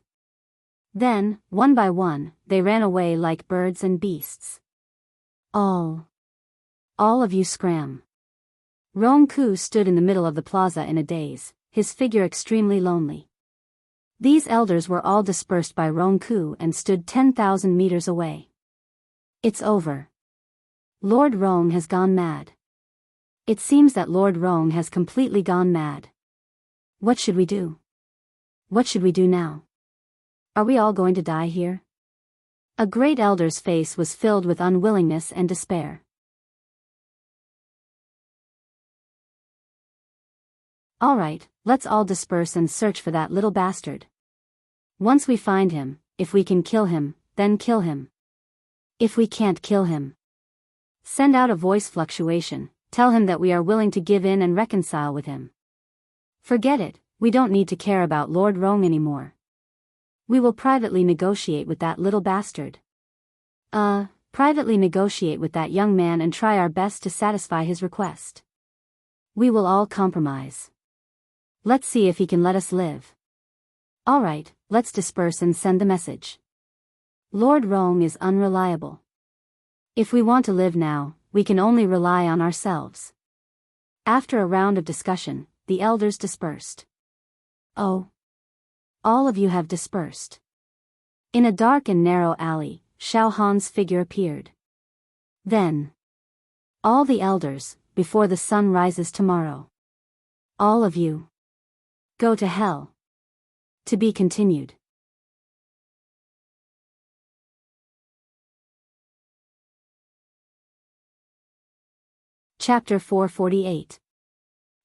Then, one by one, they ran away like birds and beasts. All of you scram! Rongku stood in the middle of the plaza in a daze, his figure extremely lonely. These elders were all dispersed by Rongku and stood 10,000 meters away. It's over. Lord Rong has gone mad. It seems that Lord Rong has completely gone mad. What should we do? What should we do now? Are we all going to die here? A great elder's face was filled with unwillingness and despair. All right, let's all disperse and search for that little bastard. Once we find him, if we can kill him, then kill him. If we can't kill him, send out a voice fluctuation, tell him that we are willing to give in and reconcile with him. Forget it, we don't need to care about Lord Rong anymore. We will privately negotiate with that little bastard. Privately negotiate with that young man and try our best to satisfy his request. We will all compromise. Let's see if he can let us live. All right, let's disperse and send the message. Lord Rong is unreliable. If we want to live now, we can only rely on ourselves. After a round of discussion, the elders dispersed. Oh. All of you have dispersed. In a dark and narrow alley, Xiao Han's figure appeared. Then. All the elders, before the sun rises tomorrow. All of you. Go to hell. To be continued. Chapter 448.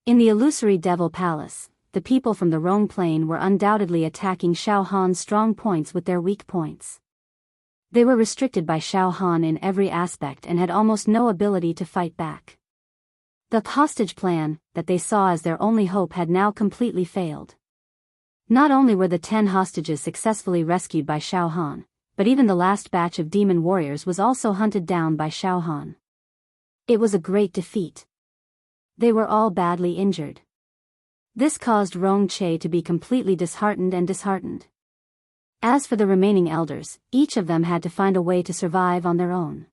In the illusory Devil Palace, the people from the Rong Plain were undoubtedly attacking Xiao Han's strong points with their weak points. They were restricted by Xiao Han in every aspect and had almost no ability to fight back. The hostage plan, that they saw as their only hope, had now completely failed. Not only were the 10 hostages successfully rescued by Xiao Han, but even the last batch of demon warriors was also hunted down by Xiao Han. It was a great defeat. They were all badly injured. This caused Rong Che to be completely disheartened. As for the remaining elders, each of them had to find a way to survive on their own.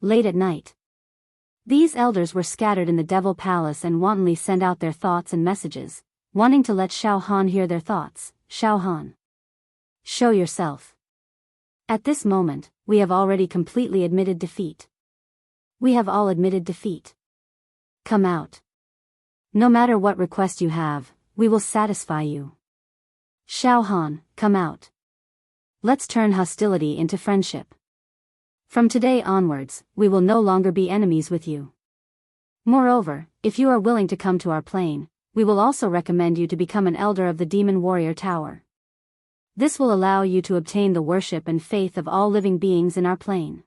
Late at night, these elders were scattered in the Devil Palace and wantonly sent out their thoughts and messages, wanting to let Xiao Han hear their thoughts. Xiao Han, show yourself. At this moment, we have already completely admitted defeat. We have all admitted defeat. Come out. No matter what request you have, we will satisfy you. Xiao Han, come out. Let's turn hostility into friendship. From today onwards, we will no longer be enemies with you. Moreover, if you are willing to come to our plane, we will also recommend you to become an elder of the Demon Warrior Tower. This will allow you to obtain the worship and faith of all living beings in our plane.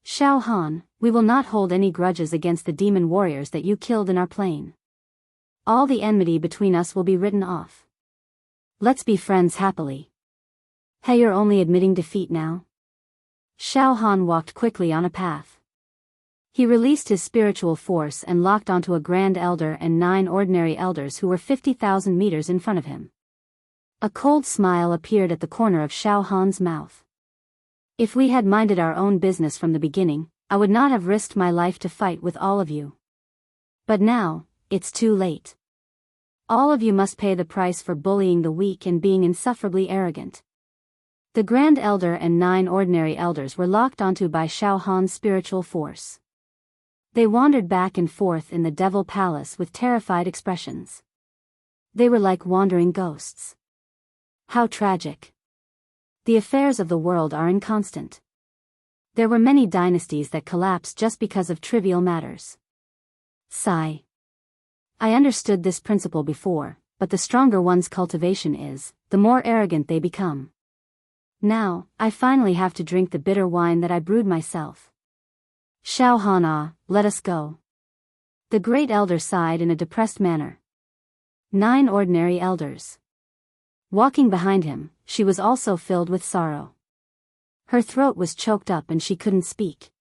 Xiao Han, we will not hold any grudges against the demon warriors that you killed in our plane. All the enmity between us will be written off. Let's be friends happily. Hey, you're only admitting defeat now? Xiao Han walked quickly on a path. He released his spiritual force and locked onto a grand elder and 9 ordinary elders who were 50,000 meters in front of him. A cold smile appeared at the corner of Xiao Han's mouth. If we had minded our own business from the beginning, I would not have risked my life to fight with all of you. But now, it's too late. All of you must pay the price for bullying the weak and being insufferably arrogant. The Grand Elder and 9 ordinary elders were locked onto by Xiao Han's spiritual force. They wandered back and forth in the Devil Palace with terrified expressions. They were like wandering ghosts. How tragic. The affairs of the world are inconstant. There were many dynasties that collapsed just because of trivial matters. Sigh. I understood this principle before, but the stronger one's cultivation is, the more arrogant they become. Now, I finally have to drink the bitter wine that I brewed myself. Xiao Han, let us go. The great elder sighed in a depressed manner. 9 ordinary elders. Walking behind him, she was also filled with sorrow. Her throat was choked up and she couldn't speak.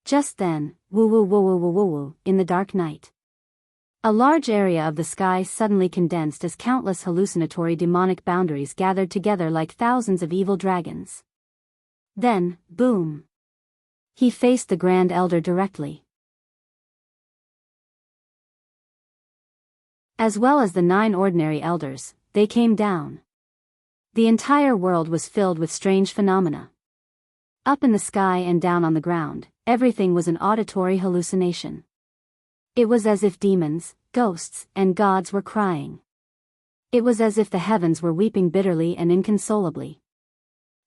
Just then, woo woo woo woo woo woo woo, in the dark night. A large area of the sky suddenly condensed as countless hallucinatory demonic boundaries gathered together like thousands of evil dragons. Then, boom. He faced the Grand Elder directly. As well as the 9 ordinary elders, they came down. The entire world was filled with strange phenomena. Up in the sky and down on the ground, everything was an auditory hallucination. It was as if demons, ghosts, and gods were crying. It was as if the heavens were weeping bitterly and inconsolably.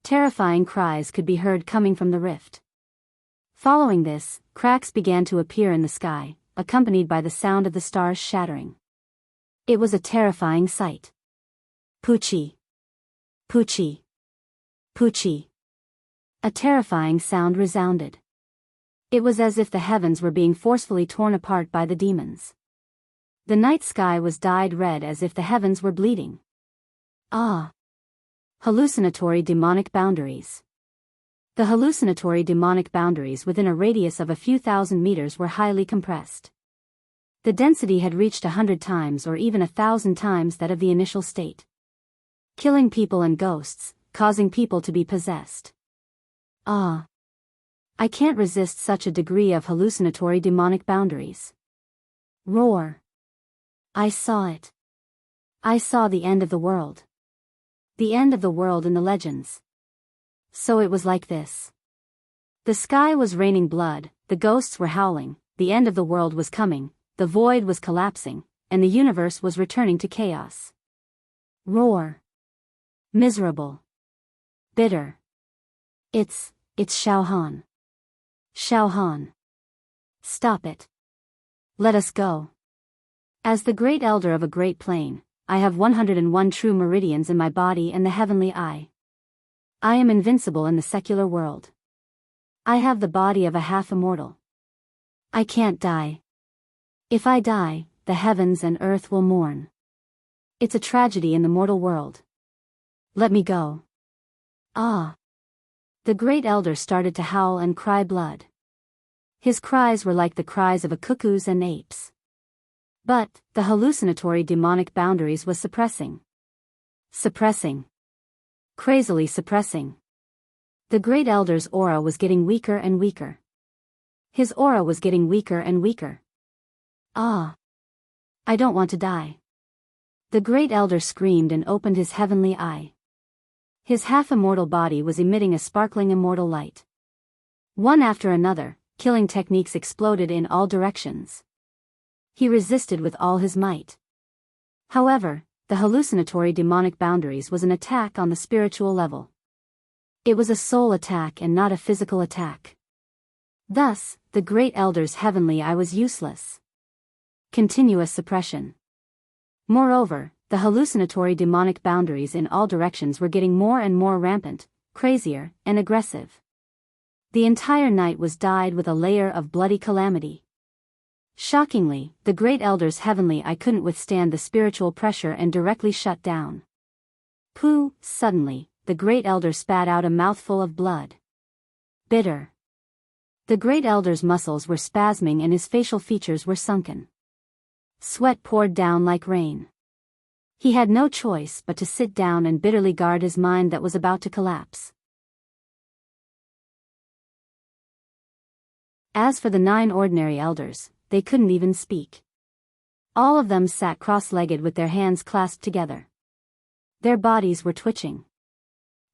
Terrifying cries could be heard coming from the rift. Following this, cracks began to appear in the sky, accompanied by the sound of the stars shattering. It was a terrifying sight. Poochie. Poochie. Poochie. A terrifying sound resounded. It was as if the heavens were being forcefully torn apart by the demons. The night sky was dyed red as if the heavens were bleeding. Ah! Hallucinatory demonic boundaries. The hallucinatory demonic boundaries within a radius of a few thousand meters were highly compressed. The density had reached 100 times or even 1,000 times that of the initial state. Killing people and ghosts, causing people to be possessed. Ah! I can't resist such a degree of hallucinatory demonic boundaries. Roar! I saw it. I saw the end of the world. The end of the world in the legends. So it was like this. The sky was raining blood, the ghosts were howling, the end of the world was coming, the void was collapsing, and the universe was returning to chaos. Roar! Miserable. Bitter. It's Xiaohan. Xiaohan. Stop it. Let us go. As the great elder of a great plain, I have 101 true meridians in my body and the heavenly eye. I am invincible in the secular world. I have the body of a half-immortal. I can't die. If I die, the heavens and earth will mourn. It's a tragedy in the mortal world. Let me go. Ah! The great elder started to howl and cry blood. His cries were like the cries of a cuckoos and apes. But, the hallucinatory demonic boundaries was suppressing. Suppressing. Crazily suppressing. The great elder's aura was getting weaker and weaker. His aura was getting weaker and weaker. Ah! I don't want to die. The great elder screamed and opened his heavenly eye. His half-immortal body was emitting a sparkling immortal light. One after another, killing techniques exploded in all directions. He resisted with all his might. However, the hallucinatory demonic boundaries was an attack on the spiritual level. It was a soul attack and not a physical attack. Thus, the great elder's heavenly eye was useless. Continuous suppression. Moreover, the hallucinatory demonic boundaries in all directions were getting more and more rampant, crazier, and aggressive. The entire night was dyed with a layer of bloody calamity. Shockingly, the great elder's heavenly eye couldn't withstand the spiritual pressure and directly shut down. Pooh! Suddenly, the great elder spat out a mouthful of blood. Bitter. The great elder's muscles were spasming and his facial features were sunken. Sweat poured down like rain. He had no choice but to sit down and bitterly guard his mind that was about to collapse. As for the 9 ordinary elders, they couldn't even speak. All of them sat cross-legged with their hands clasped together. Their bodies were twitching.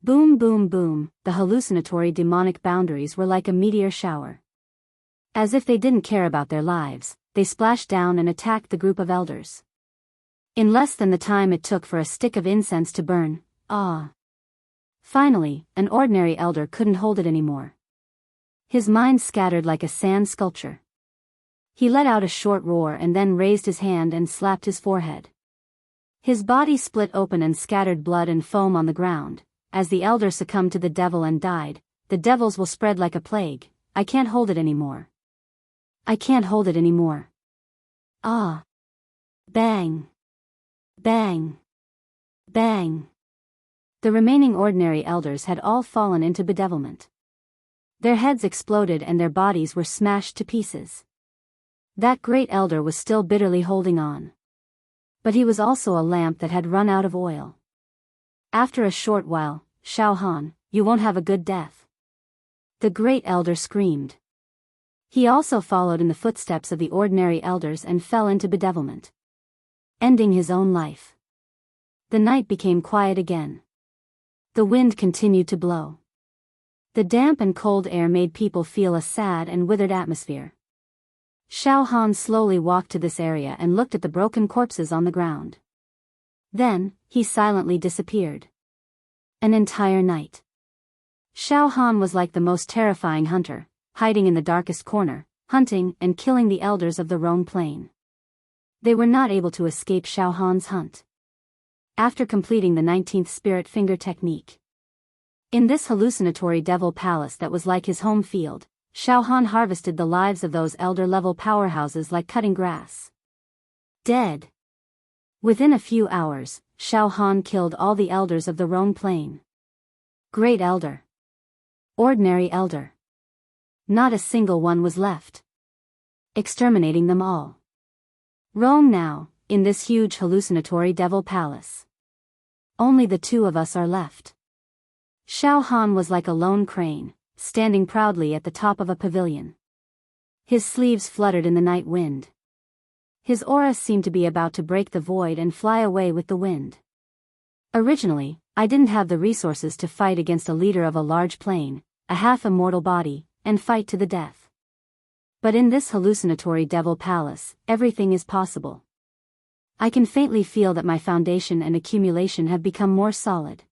Boom boom boom, the hallucinatory demonic boundaries were like a meteor shower. As if they didn't care about their lives, they splashed down and attacked the group of elders. In less than the time it took for a stick of incense to burn, Finally, an ordinary elder couldn't hold it anymore. His mind scattered like a sand sculpture. He let out a short roar and then raised his hand and slapped his forehead. His body split open and scattered blood and foam on the ground. As the elder succumbed to the devil and died, the devils will spread like a plague. I can't hold it anymore. I can't hold it anymore. Ah! Bang! Bang! Bang! The remaining ordinary elders had all fallen into bedevilment. Their heads exploded and their bodies were smashed to pieces. That great elder was still bitterly holding on. But he was also a lamp that had run out of oil. After a short while, Xiao Han, you won't have a good death. The great elder screamed. He also followed in the footsteps of the ordinary elders and fell into bedevilment, ending his own life. The night became quiet again. The wind continued to blow. The damp and cold air made people feel a sad and withered atmosphere. Xiao Han slowly walked to this area and looked at the broken corpses on the ground. Then, he silently disappeared. An entire night. Xiao Han was like the most terrifying hunter, hiding in the darkest corner, hunting and killing the elders of the Rhone Plain. They were not able to escape Xiao Han's hunt. After completing the 19th spirit finger technique. In this hallucinatory devil palace that was like his home field, Xiao Han harvested the lives of those elder-level powerhouses like cutting grass. Dead. Within a few hours, Xiao Han killed all the elders of the Rhone Plain. Great elder. Ordinary elder. Not a single one was left. Exterminating them all. Roam now, in this huge hallucinatory devil palace. Only the two of us are left. Xiao Han was like a lone crane, standing proudly at the top of a pavilion. His sleeves fluttered in the night wind. His aura seemed to be about to break the void and fly away with the wind. Originally, I didn't have the resources to fight against a leader of a large plane, a half-immortal body, and fight to the death. But in this hallucinatory devil palace, everything is possible. I can faintly feel that my foundation and accumulation have become more solid.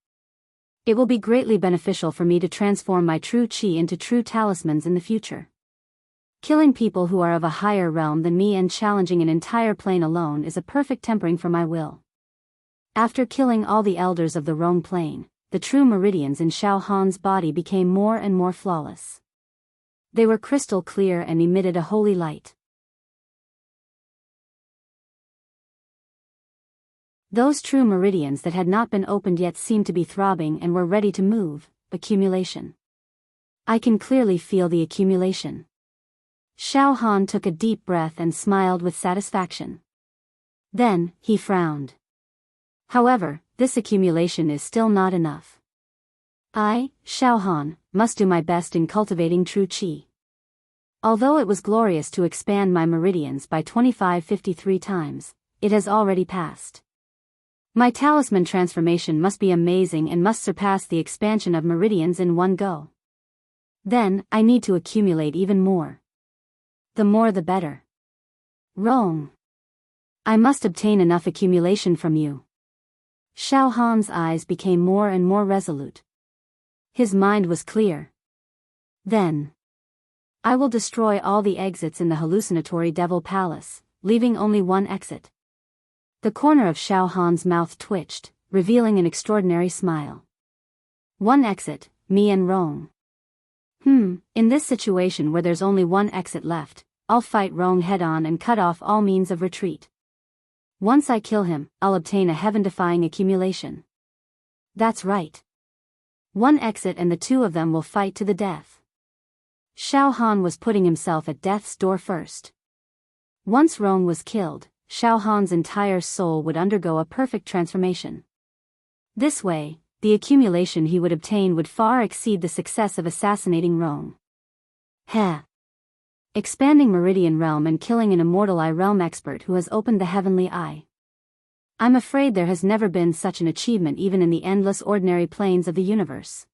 It will be greatly beneficial for me to transform my true qi into true talismans in the future. Killing people who are of a higher realm than me and challenging an entire plane alone is a perfect tempering for my will. After killing all the elders of the Rhone Plain, the true meridians in Xiao Han's body became more and more flawless. They were crystal clear and emitted a holy light. Those true meridians that had not been opened yet seemed to be throbbing and were ready to move. Accumulation. I can clearly feel the accumulation. Xiao Han took a deep breath and smiled with satisfaction. Then, he frowned. However, this accumulation is still not enough. I, Xiao Han, must do my best in cultivating true qi. Although it was glorious to expand my meridians by 2553 times, it has already passed. My talisman transformation must be amazing and must surpass the expansion of meridians in one go. Then, I need to accumulate even more. The more the better. Rome. I must obtain enough accumulation from you. Xiao Han's eyes became more and more resolute. His mind was clear. Then. I will destroy all the exits in the hallucinatory devil palace, leaving only one exit. The corner of Xiao Han's mouth twitched, revealing an extraordinary smile. One exit, me and Rong. In this situation where there's only one exit left, I'll fight Rong head-on and cut off all means of retreat. Once I kill him, I'll obtain a heaven-defying accumulation. That's right. One exit and the two of them will fight to the death. Xiao Han was putting himself at death's door first. Once Rong was killed, Xiao Han's entire soul would undergo a perfect transformation. This way, the accumulation he would obtain would far exceed the success of assassinating Rong. Heh. Expanding Meridian Realm and killing an immortal Eye Realm expert who has opened the heavenly eye. I'm afraid there has never been such an achievement even in the endless ordinary planes of the universe.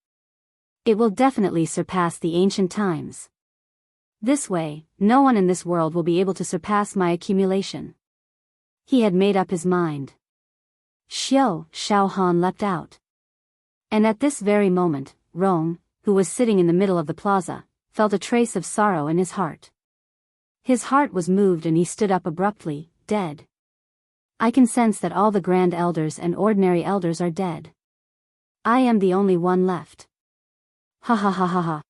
It will definitely surpass the ancient times. This way, no one in this world will be able to surpass my accumulation. He had made up his mind. Xiao Han leapt out. And at this very moment, Rong, who was sitting in the middle of the plaza, felt a trace of sorrow in his heart. His heart was moved and he stood up abruptly, dead. I can sense that all the grand elders and ordinary elders are dead. I am the only one left. Ha ha ha ha ha.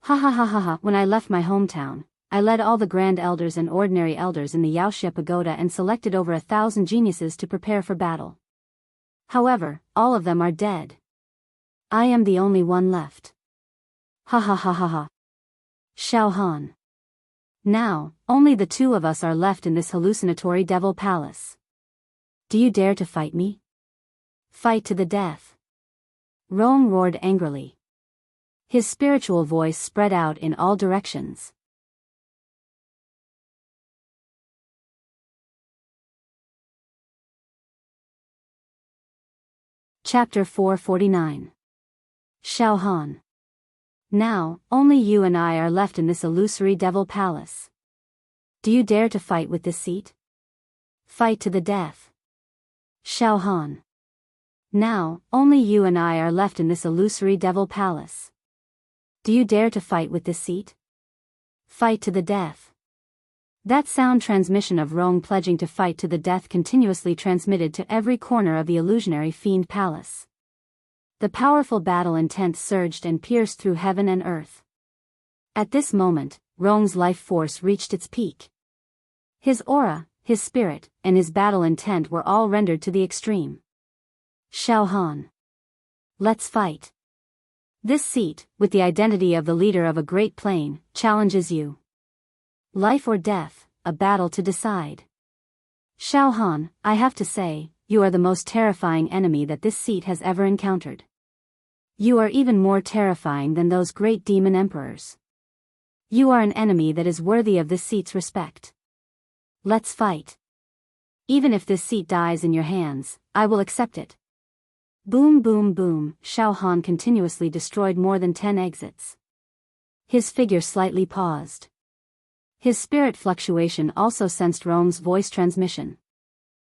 Ha ha ha ha ha. When I left my hometown, I led all the grand elders and ordinary elders in the Yaoxia pagoda and selected over 1,000 geniuses to prepare for battle. However, all of them are dead. I am the only one left. Ha ha ha ha ha. Xiao Han. Now, only the two of us are left in this hallucinatory devil palace. Do you dare to fight me? Fight to the death. Rong roared angrily. His spiritual voice spread out in all directions. Chapter 449. Xiao Han. Now, only you and I are left in this illusory devil palace. Do you dare to fight with this seat? Fight to the death. Xiao Han. Now, only you and I are left in this illusory devil palace. Do you dare to fight with this seat? Fight to the death. That sound transmission of Rong pledging to fight to the death continuously transmitted to every corner of the illusionary fiend palace. The powerful battle intent surged and pierced through heaven and earth. At this moment, Rong's life force reached its peak. His aura, his spirit, and his battle intent were all rendered to the extreme. Xiao Han. Let's fight. This seat, with the identity of the leader of a great plain, challenges you. Life or death, a battle to decide. Xiao Han, I have to say, you are the most terrifying enemy that this seat has ever encountered. You are even more terrifying than those great demon emperors. You are an enemy that is worthy of this seat's respect. Let's fight. Even if this seat dies in your hands, I will accept it. Boom boom boom, Xiao Han continuously destroyed more than 10 exits. His figure slightly paused. His spirit fluctuation also sensed Rong's voice transmission.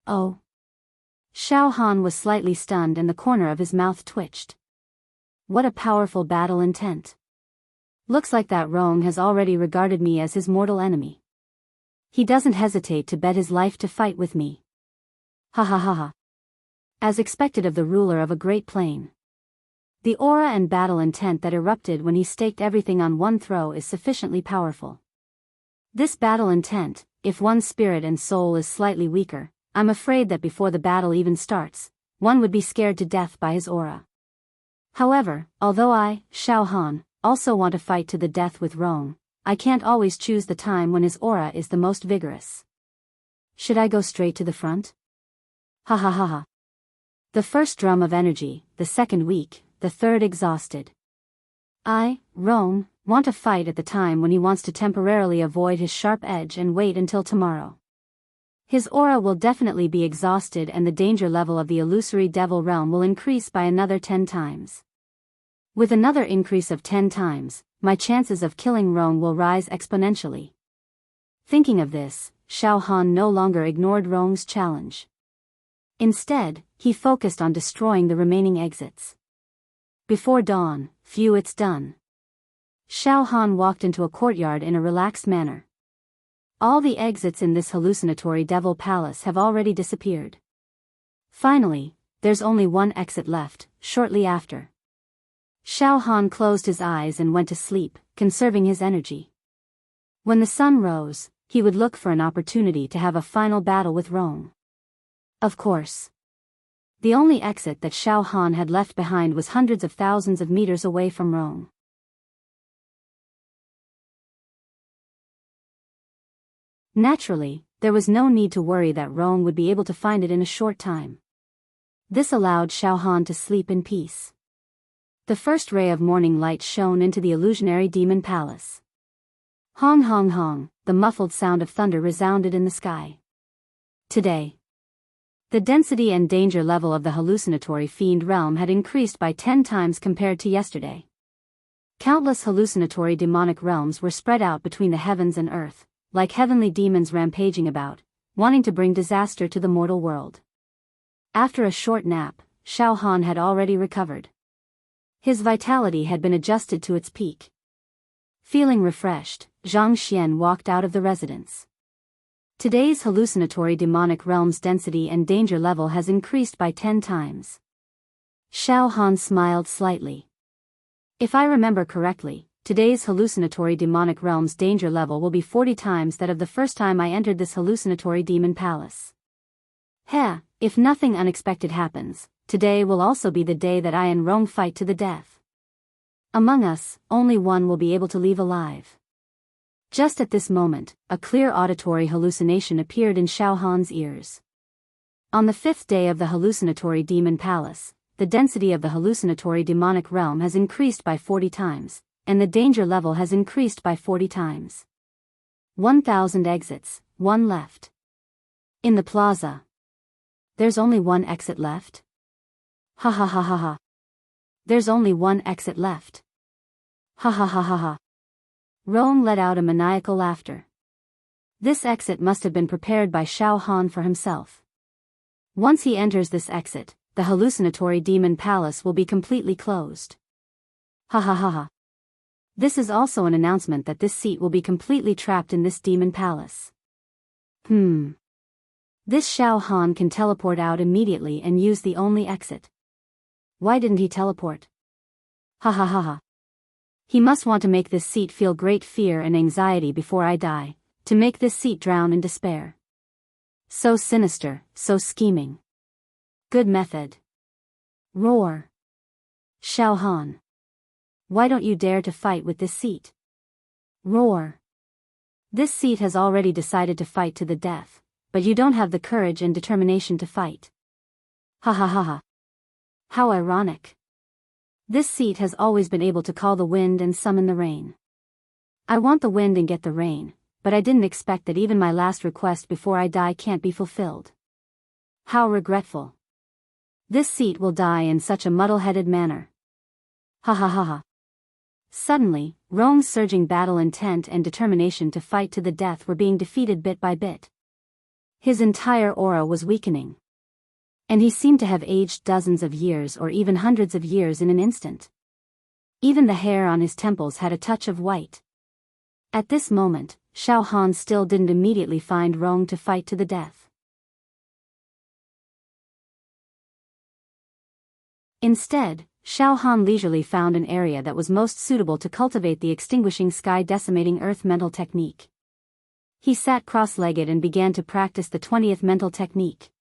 Oh. Xiao Han was slightly stunned and the corner of his mouth twitched. What a powerful battle intent. Looks like that Rong has already regarded me as his mortal enemy. He doesn't hesitate to bet his life to fight with me. Ha ha ha ha. As expected of the ruler of a great plain. The aura and battle intent that erupted when he staked everything on one throw is sufficiently powerful. This battle intent, if one's spirit and soul is slightly weaker, I'm afraid that before the battle even starts, one would be scared to death by his aura. However, although I, Xiao Han, also want to fight to the death with Rong, I can't always choose the time when his aura is the most vigorous. Should I go straight to the front? Ha ha ha ha. The first drum of energy, the second weak, the third exhausted. I, Rong, want to fight at the time when he wants to temporarily avoid his sharp edge and wait until tomorrow. His aura will definitely be exhausted and the danger level of the illusory devil realm will increase by another 10 times. With another increase of 10 times, my chances of killing Rong will rise exponentially. Thinking of this, Xiao Han no longer ignored Rong's challenge. Instead, he focused on destroying the remaining exits. Before dawn, phew, it's done. Xiao Han walked into a courtyard in a relaxed manner. All the exits in this hallucinatory devil palace have already disappeared. Finally, there's only one exit left, shortly after. Xiao Han closed his eyes and went to sleep, conserving his energy. When the sun rose, he would look for an opportunity to have a final battle with Rong. Of course. The only exit that Xiao Han had left behind was hundreds of thousands of meters away from Rong. Naturally, there was no need to worry that Rong would be able to find it in a short time. This allowed Xiao Han to sleep in peace. The first ray of morning light shone into the illusionary demon palace. Hong hong hong, the muffled sound of thunder resounded in the sky. Today, the density and danger level of the hallucinatory fiend realm had increased by 10 times compared to yesterday. Countless hallucinatory demonic realms were spread out between the heavens and earth, like heavenly demons rampaging about, wanting to bring disaster to the mortal world. After a short nap, Xiao Han had already recovered. His vitality had been adjusted to its peak. Feeling refreshed, Zhang Xian walked out of the residence. Today's hallucinatory demonic realm's density and danger level has increased by 10 times. Xiao Han smiled slightly. If I remember correctly, today's hallucinatory demonic realm's danger level will be 40 times that of the first time I entered this hallucinatory demon palace. Heh, if nothing unexpected happens, today will also be the day that I and Rong fight to the death. Among us, only one will be able to leave alive. Just at this moment, a clear auditory hallucination appeared in Xiao Han's ears. On the 5th day of the hallucinatory demon palace, the density of the hallucinatory demonic realm has increased by 40 times, and the danger level has increased by 40 times. 1,000 exits, one left. In the plaza. There's only one exit left? Ha ha ha ha ha. There's only one exit left. Ha ha ha ha ha. Rong let out a maniacal laughter. This exit must have been prepared by Xiao Han for himself. Once he enters this exit, the hallucinatory demon palace will be completely closed. Ha ha ha ha. This is also an announcement that this seat will be completely trapped in this demon palace. This Xiao Han can teleport out immediately and use the only exit. Why didn't he teleport? Ha ha ha ha. He must want to make this seat feel great fear and anxiety before I die, to make this seat drown in despair. So sinister, so scheming. Good method. Roar. Xiao Han. Why don't you dare to fight with this seat? Roar. This seat has already decided to fight to the death, but you don't have the courage and determination to fight. Ha ha ha ha. How ironic. This seat has always been able to call the wind and summon the rain. I want the wind and get the rain, but I didn't expect that even my last request before I die can't be fulfilled. How regretful. This seat will die in such a muddle-headed manner. Ha ha ha ha. Suddenly, Rong's surging battle intent and determination to fight to the death were being defeated bit by bit. His entire aura was weakening. And he seemed to have aged dozens of years or even hundreds of years in an instant. Even the hair on his temples had a touch of white. At this moment, Xiao Han still didn't immediately find Rong to fight to the death. Instead, Xiao Han leisurely found an area that was most suitable to cultivate the extinguishing sky decimating earth mental technique. He sat cross-legged and began to practice the 20th mental technique.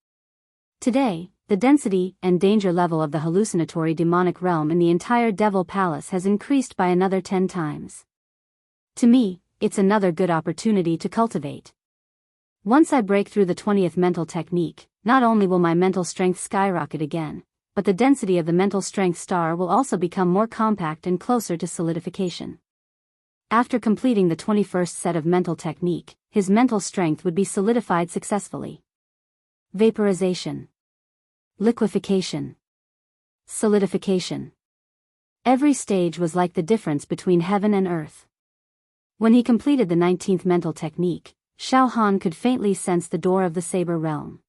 Today, the density and danger level of the hallucinatory demonic realm in the entire Devil Palace has increased by another 10 times. To me, it's another good opportunity to cultivate. Once I break through the 20th mental technique, not only will my mental strength skyrocket again, but the density of the mental strength star will also become more compact and closer to solidification. After completing the 21st set of mental technique, his mental strength would be solidified successfully. Vaporization. Liquefaction. Solidification. Every stage was like the difference between heaven and earth. When he completed the 19th mental technique, Xiao Han could faintly sense the door of the saber realm.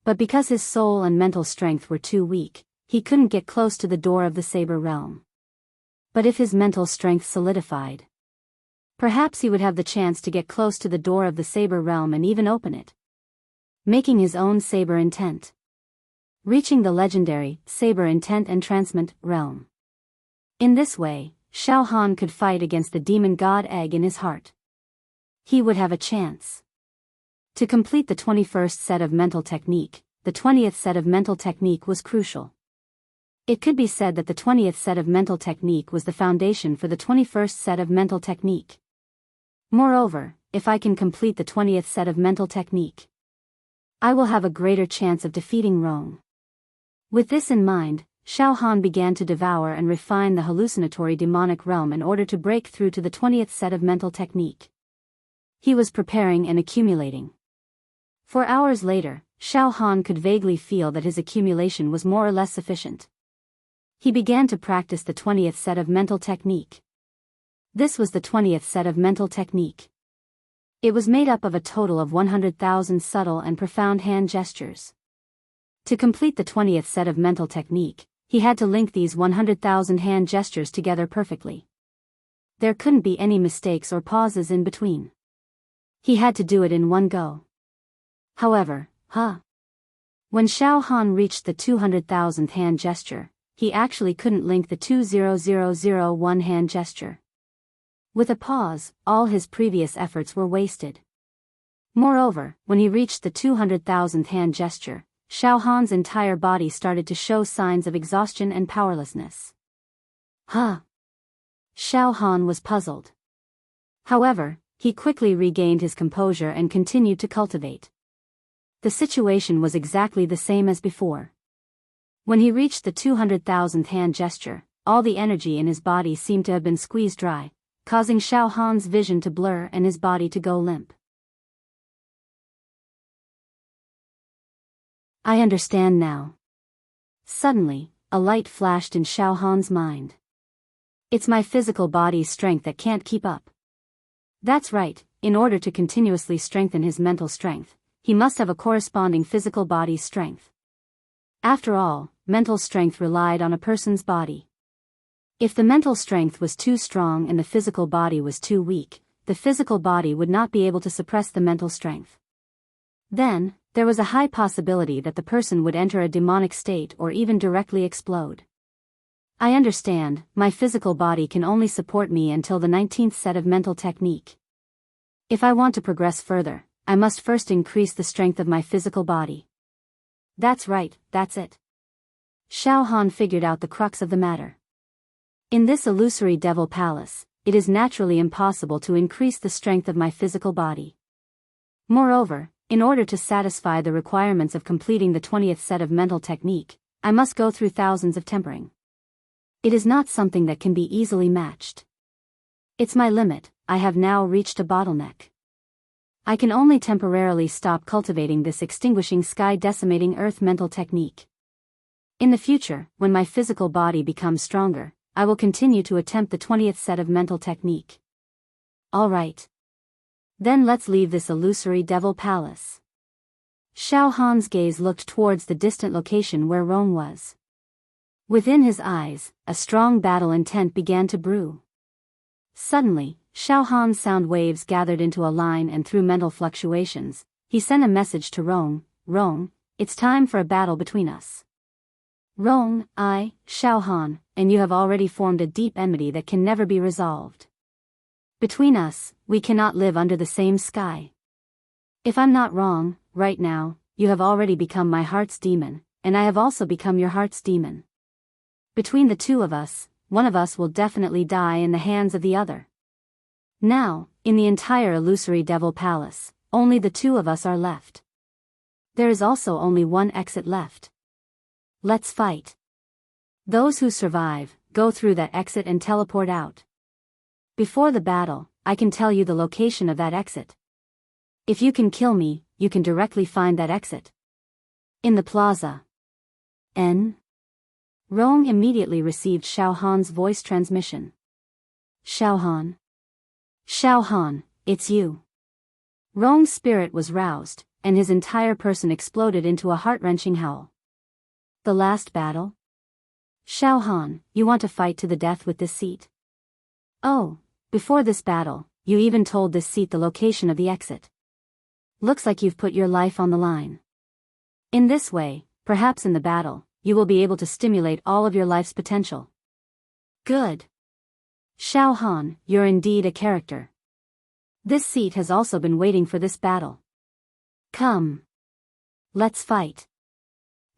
But because his soul and mental strength were too weak, he couldn't get close to the door of the saber realm. But if his mental strength solidified, perhaps he would have the chance to get close to the door of the saber realm and even open it, making his own saber intent, reaching the legendary saber intent entrancement realm. In this way, Xiao Han could fight against the demon god egg in his heart. He would have a chance. To complete the 21st set of mental technique, the 20th set of mental technique was crucial. It could be said that the 20th set of mental technique was the foundation for the 21st set of mental technique. Moreover, if I can complete the 20th set of mental technique, I will have a greater chance of defeating Rong. With this in mind, Xiao Han began to devour and refine the hallucinatory demonic realm in order to break through to the 20th set of mental technique. He was preparing and accumulating. 4 hours later, Xiao Han could vaguely feel that his accumulation was more or less sufficient. He began to practice the 20th set of mental technique. This was the 20th set of mental technique. It was made up of a total of 100,000 subtle and profound hand gestures. To complete the 20th set of mental technique, he had to link these 100,000 hand gestures together perfectly. There couldn't be any mistakes or pauses in between. He had to do it in one go. However, when Xiao Han reached the 200,000th hand gesture, he actually couldn't link the 20,001 hand gesture. With a pause, all his previous efforts were wasted. Moreover, when he reached the 200,000th hand gesture, Xiao Han's entire body started to show signs of exhaustion and powerlessness. Huh? Xiao Han was puzzled. However, he quickly regained his composure and continued to cultivate. The situation was exactly the same as before. When he reached the 200,000th hand gesture, all the energy in his body seemed to have been squeezed dry, causing Xiao Han's vision to blur and his body to go limp. I understand now. Suddenly, a light flashed in Xiao Han's mind. It's my physical body's strength that can't keep up. That's right, in order to continuously strengthen his mental strength, he must have a corresponding physical body's strength. After all, mental strength relied on a person's body. If the mental strength was too strong and the physical body was too weak, the physical body would not be able to suppress the mental strength. Then, there was a high possibility that the person would enter a demonic state or even directly explode. I understand, my physical body can only support me until the 19th set of mental technique. If I want to progress further, I must first increase the strength of my physical body. That's right, that's it. Xiao Han figured out the crux of the matter. In this illusory devil palace, it is naturally impossible to increase the strength of my physical body. Moreover, in order to satisfy the requirements of completing the 20th set of mental technique, I must go through thousands of tempering. It is not something that can be easily matched. It's my limit, I have now reached a bottleneck. I can only temporarily stop cultivating this extinguishing sky decimating earth mental technique. In the future, when my physical body becomes stronger, I will continue to attempt the 20th set of mental technique. Alright. Then let's leave this illusory devil palace. Xiao Han's gaze looked towards the distant location where Rong was. Within his eyes, a strong battle intent began to brew. Suddenly, Xiao Han's sound waves gathered into a line and through mental fluctuations, he sent a message to Rong, Rong, it's time for a battle between us. Rong, I, Xiao Han, and you have already formed a deep enmity that can never be resolved. Between us, we cannot live under the same sky. If I'm not wrong, right now, you have already become my heart's demon, and I have also become your heart's demon. Between the two of us, one of us will definitely die in the hands of the other. Now, in the entire illusory devil palace, only the two of us are left. There is also only one exit left. Let's fight. Those who survive, go through that exit and teleport out. Before the battle, I can tell you the location of that exit. If you can kill me, you can directly find that exit. In the plaza. N. Rong immediately received Xiao Han's voice transmission. Xiao Han. Xiao Han, it's you. Rong's spirit was roused, and his entire person exploded into a heart-wrenching howl. The last battle? Xiao Han, you want to fight to the death with this seat? Oh, before this battle, you even told this seat the location of the exit. Looks like you've put your life on the line. In this way, perhaps in the battle, you will be able to stimulate all of your life's potential. Good. Xiao Han, you're indeed a character. This seat has also been waiting for this battle. Come. Let's fight.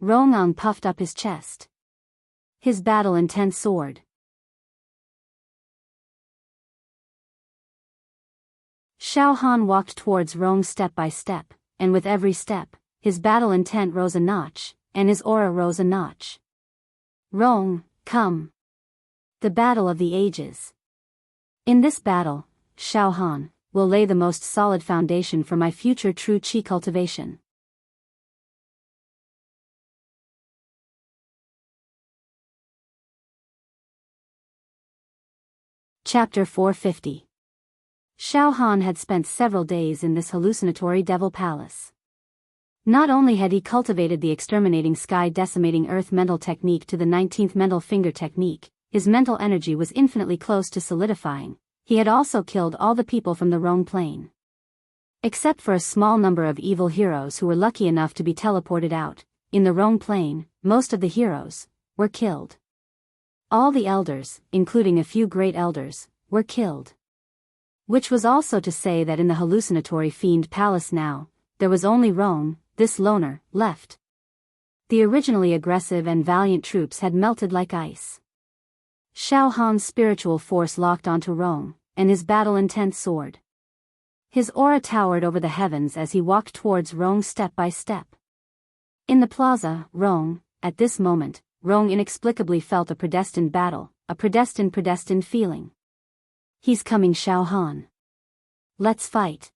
Rong puffed up his chest. His battle-intent soared. Xiao Han walked towards Rong step by step, and with every step, his battle intent rose a notch, and his aura rose a notch. Rong, come. The battle of the ages. In this battle, Xiao Han will lay the most solid foundation for my future true qi cultivation. Chapter 450. Xiao Han had spent several days in this hallucinatory devil palace. Not only had he cultivated the exterminating sky decimating earth mental technique to the 19th mental finger technique, his mental energy was infinitely close to solidifying. He had also killed all the people from the Rong plane. Except for a small number of evil heroes who were lucky enough to be teleported out, in the Rong plane, most of the heroes were killed. All the elders, including a few great elders, were killed. Which was also to say that in the hallucinatory fiend palace now, there was only Rong, this loner, left. The originally aggressive and valiant troops had melted like ice. Xiao Han's spiritual force locked onto Rong, and his battle-intent soared. His aura towered over the heavens as he walked towards Rong step by step. In the plaza, at this moment, Rong inexplicably felt a predestined battle, a predestined feeling. He's coming, Xiao Han. Let's fight.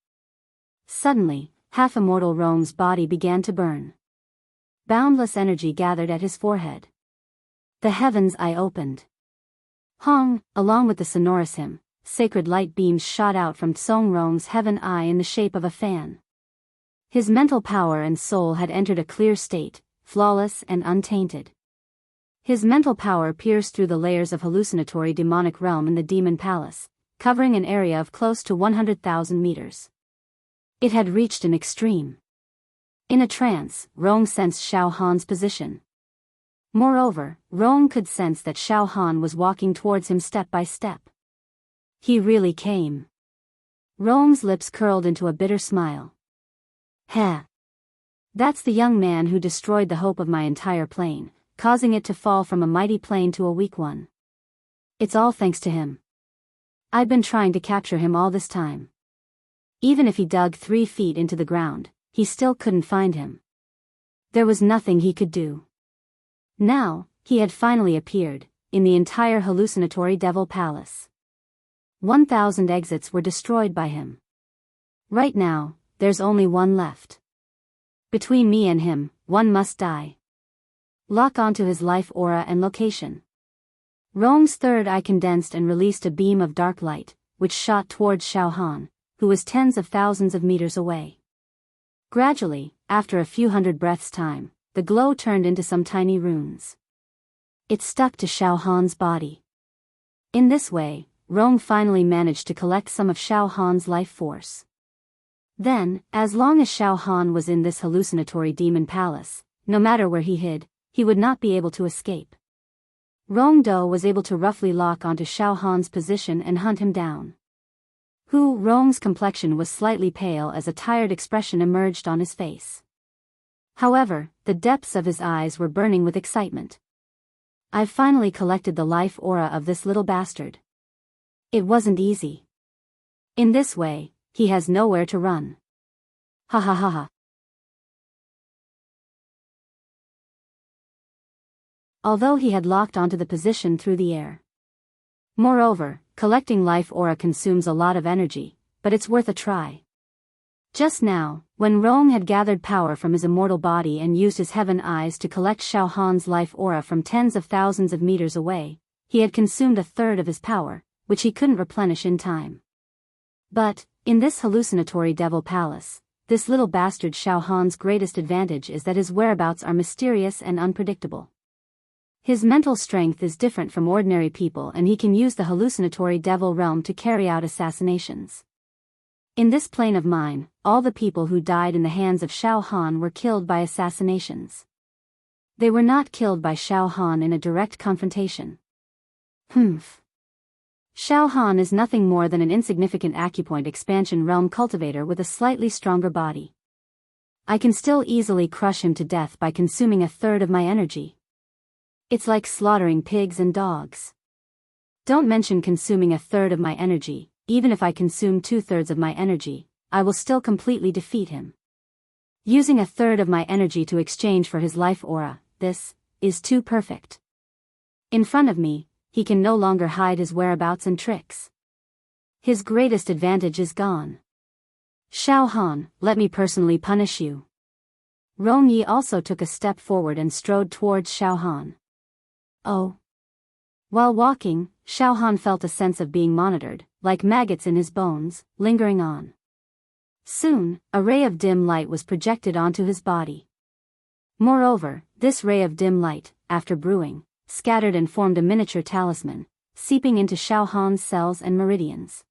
Suddenly, half-immortal Rong's body began to burn. Boundless energy gathered at his forehead. The heavens eye opened. Hong, along with the sonorous hymn, sacred light beams shot out from Tsong Rong's heaven eye in the shape of a fan. His mental power and soul had entered a clear state, flawless and untainted. His mental power pierced through the layers of hallucinatory demonic realm in the demon palace, covering an area of close to 100,000 meters. It had reached an extreme. In a trance, Rong sensed Xiao Han's position. Moreover, Rong could sense that Xiao Han was walking towards him step by step. He really came. Rong's lips curled into a bitter smile. Heh. That's the young man who destroyed the hope of my entire plane, causing it to fall from a mighty plane to a weak one. It's all thanks to him. I've been trying to capture him all this time. Even if he dug 3 feet into the ground, he still couldn't find him. There was nothing he could do. Now, he had finally appeared, in the entire hallucinatory devil palace. 1,000 exits were destroyed by him. Right now, there's only one left. Between me and him, one must die. Lock onto his life aura and location. Rong's third eye condensed and released a beam of dark light, which shot towards Xiao Han, who was tens of thousands of meters away. Gradually, after a few hundred breaths' time, the glow turned into some tiny runes. It stuck to Xiao Han's body. In this way, Rong finally managed to collect some of Xiao Han's life force. Then, as long as Xiao Han was in this hallucinatory demon palace, no matter where he hid, he would not be able to escape. Rong Do was able to roughly lock onto Xiao Han's position and hunt him down. Rong's complexion was slightly pale as a tired expression emerged on his face. However, the depths of his eyes were burning with excitement. I've finally collected the life aura of this little bastard. It wasn't easy. In this way, he has nowhere to run. Ha ha ha ha. Although he had locked onto the position through the air. Moreover, collecting life aura consumes a lot of energy, but it's worth a try. Just now, when Rong had gathered power from his immortal body and used his heaven eyes to collect Xiao Han's life aura from tens of thousands of meters away, he had consumed a third of his power, which he couldn't replenish in time. But, in this hallucinatory devil palace, this little bastard Xiao Han's greatest advantage is that his whereabouts are mysterious and unpredictable. His mental strength is different from ordinary people and he can use the hallucinatory devil realm to carry out assassinations. In this plane of mine, all the people who died in the hands of Xiao Han were killed by assassinations. They were not killed by Xiao Han in a direct confrontation. Xiao Han is nothing more than an insignificant acupoint expansion realm cultivator with a slightly stronger body. I can still easily crush him to death by consuming a third of my energy. It's like slaughtering pigs and dogs. Don't mention consuming a third of my energy, even if I consume 2/3 of my energy, I will still completely defeat him. Using a third of my energy to exchange for his life aura, this is too perfect. In front of me, he can no longer hide his whereabouts and tricks. His greatest advantage is gone. Xiao Han, let me personally punish you. Rong Yi also took a step forward and strode towards Xiao Han. Oh. While walking, Xiao Han felt a sense of being monitored, like maggots in his bones, lingering on. Soon, a ray of dim light was projected onto his body. Moreover, this ray of dim light, after brewing, scattered and formed a miniature talisman, seeping into Xiao Han's cells and meridians.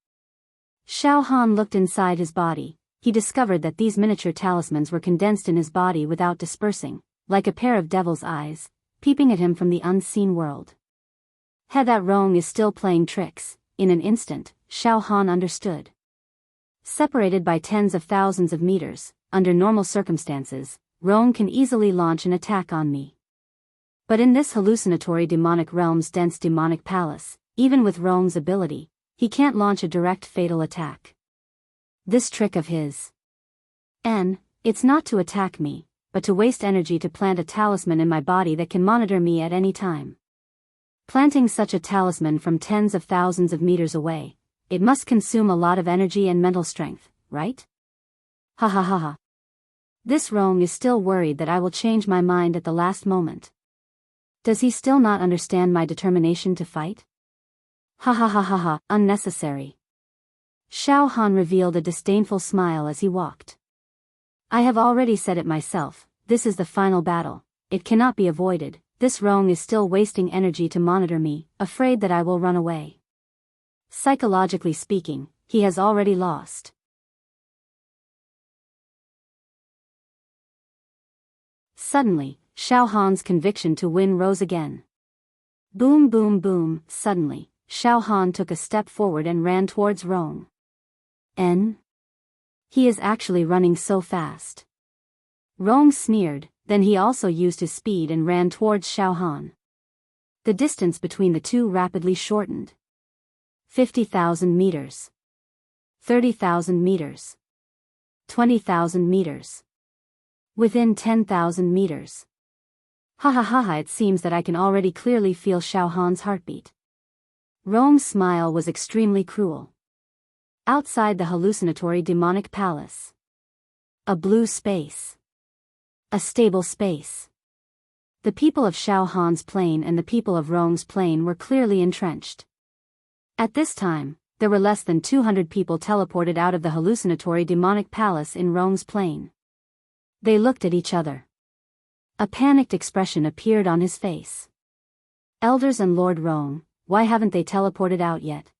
Xiao Han looked inside his body. He discovered that these miniature talismans were condensed in his body without dispersing, like a pair of devil's eyes, peeping at him from the unseen world. That Rong is still playing tricks. in an instant, Xiao Han understood. Separated by tens of thousands of meters, under normal circumstances, Rong can easily launch an attack on me. But in this hallucinatory demonic realm's dense demonic palace, even with Rong's ability, he can't launch a direct fatal attack. This trick of his. It's not to attack me, but to waste energy to plant a talisman in my body that can monitor me at any time. Planting such a talisman from tens of thousands of meters away, it must consume a lot of energy and mental strength, right? Ha ha ha ha. This Rong is still worried that I will change my mind at the last moment. Does he still not understand my determination to fight? Ha ha ha ha ha, unnecessary. Xiao Han revealed a disdainful smile as he walked. I have already said it myself, this is the final battle, it cannot be avoided. This Rong is still wasting energy to monitor me, afraid that I will run away. Psychologically speaking, he has already lost. Suddenly, Xiao Han's conviction to win rose again. Boom boom boom, suddenly, Xiao Han took a step forward and ran towards Rong. He is actually running so fast. Rong sneered, then he also used his speed and ran towards Xiao Han. The distance between the two rapidly shortened. 50,000 meters. 30,000 meters. 20,000 meters. Within 10,000 meters. Ha ha ha ha, it seems that I can already clearly feel Xiao Han's heartbeat. Rong's smile was extremely cruel. Outside the hallucinatory demonic palace. A blue space. A stable space. The people of Xiao Han's plane and the people of Rong's plane were clearly entrenched. At this time, there were less than 200 people teleported out of the hallucinatory demonic palace in Rong's plane. They looked at each other. A panicked expression appeared on his face. Elders and Lord Rong, why haven't they teleported out yet?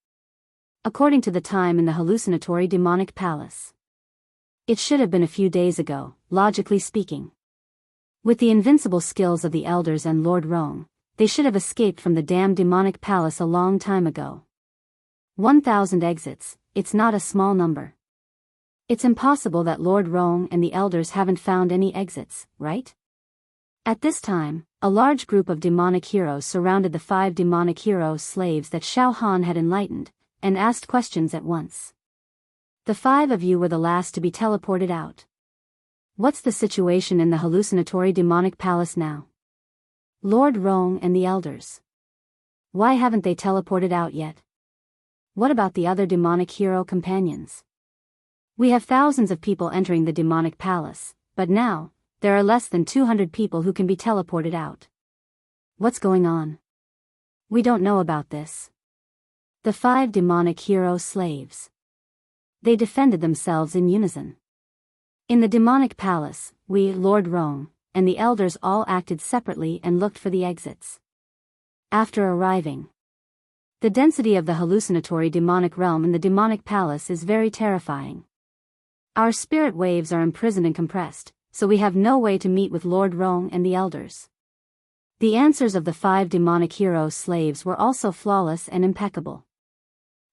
According to the time in the hallucinatory demonic palace. It should have been a few days ago, logically speaking. With the invincible skills of the elders and Lord Rong, they should have escaped from the damned demonic palace a long time ago. 1,000 exits, it's not a small number. It's impossible that Lord Rong and the elders haven't found any exits, right? At this time, a large group of demonic heroes surrounded the 5 demonic hero slaves that Xiao Han had enlightened, and asked questions at once. The 5 of you were the last to be teleported out. What's the situation in the hallucinatory demonic palace now? Lord Rong and the elders. Why haven't they teleported out yet? What about the other demonic hero companions? We have thousands of people entering the demonic palace, but now, there are less than 200 people who can be teleported out. What's going on? We don't know about this. The 5 demonic hero slaves. They defended themselves in unison. In the demonic palace, we, Lord Rong, and the elders all acted separately and looked for the exits. After arriving, the density of the hallucinatory demonic realm in the demonic palace is very terrifying. Our spirit waves are imprisoned and compressed, so we have no way to meet with Lord Rong and the elders. The answers of the 5 demonic hero slaves were also flawless and impeccable.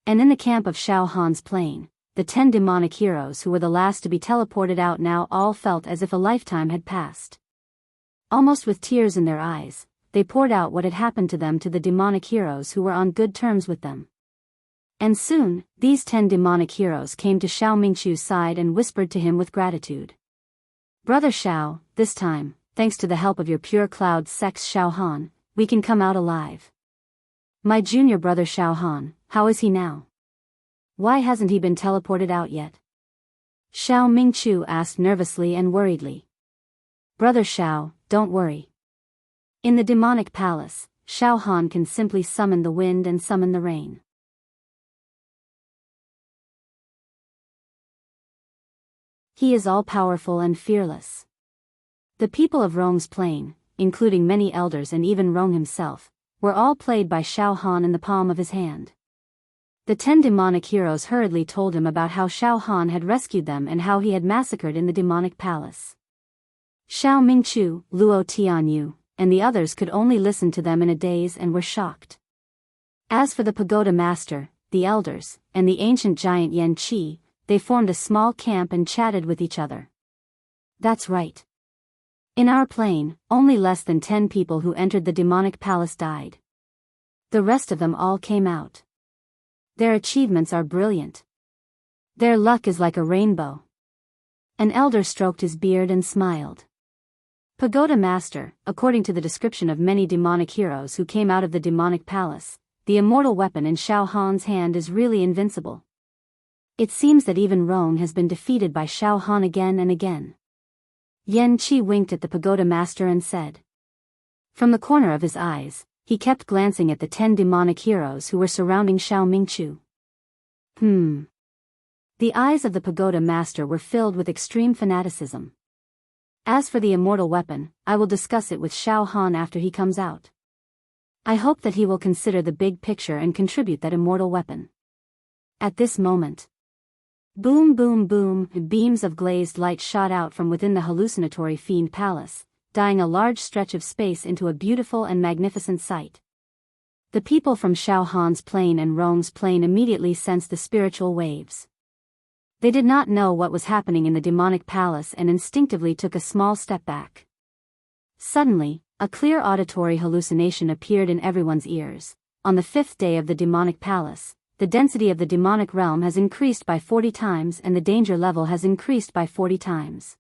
And in the camp of Xiao Han's plane, the 10 demonic heroes who were the last to be teleported out now all felt as if a lifetime had passed. Almost with tears in their eyes, they poured out what had happened to them to the demonic heroes who were on good terms with them. And soon, these 10 demonic heroes came to Xiao Mingchu's side and whispered to him with gratitude. Brother Xiao, this time, thanks to the help of your pure cloud sex Xiao Han, we can come out alive. My junior brother Xiao Han, how is he now? Why hasn't he been teleported out yet? Xiao Mingchu asked nervously and worriedly. Brother Xiao, don't worry. In the demonic palace, Xiao Han can simply summon the wind and summon the rain. He is all-powerful and fearless. The people of Rong's plane, including many elders and even Rong himself, were all played by Xiao Han in the palm of his hand. The 10 demonic heroes hurriedly told him about how Xiao Han had rescued them and how he had massacred in the demonic palace. Xiao Mingchu, Luo Tianyu, and the others could only listen to them in a daze and were shocked. As for the pagoda master, the elders, and the ancient giant Yan Qi, they formed a small camp and chatted with each other. That's right. In our plane, only less than 10 people who entered the demonic palace died. The rest of them all came out. Their achievements are brilliant. Their luck is like a rainbow. An elder stroked his beard and smiled. Pagoda Master, according to the description of many demonic heroes who came out of the demonic palace, the immortal weapon in Xiao Han's hand is really invincible. It seems that even Rong has been defeated by Xiao Han again and again. Yan Qi winked at the Pagoda Master and said. From the corner of his eyes, he kept glancing at the 10 demonic heroes who were surrounding Xiao Mingchu. The eyes of the Pagoda Master were filled with extreme fanaticism. As for the immortal weapon, I will discuss it with Xiao Han after he comes out. I hope that he will consider the big picture and contribute that immortal weapon. At this moment, boom boom boom, beams of glazed light shot out from within the hallucinatory fiend palace, dyeing a large stretch of space into a beautiful and magnificent sight. The people from Xiao Han's plane and Rong's plane immediately sensed the spiritual waves. They did not know what was happening in the demonic palace and instinctively took a small step back. Suddenly, a clear auditory hallucination appeared in everyone's ears. On the 5th day of the demonic palace, the density of the demonic realm has increased by 40 times and the danger level has increased by 40 times.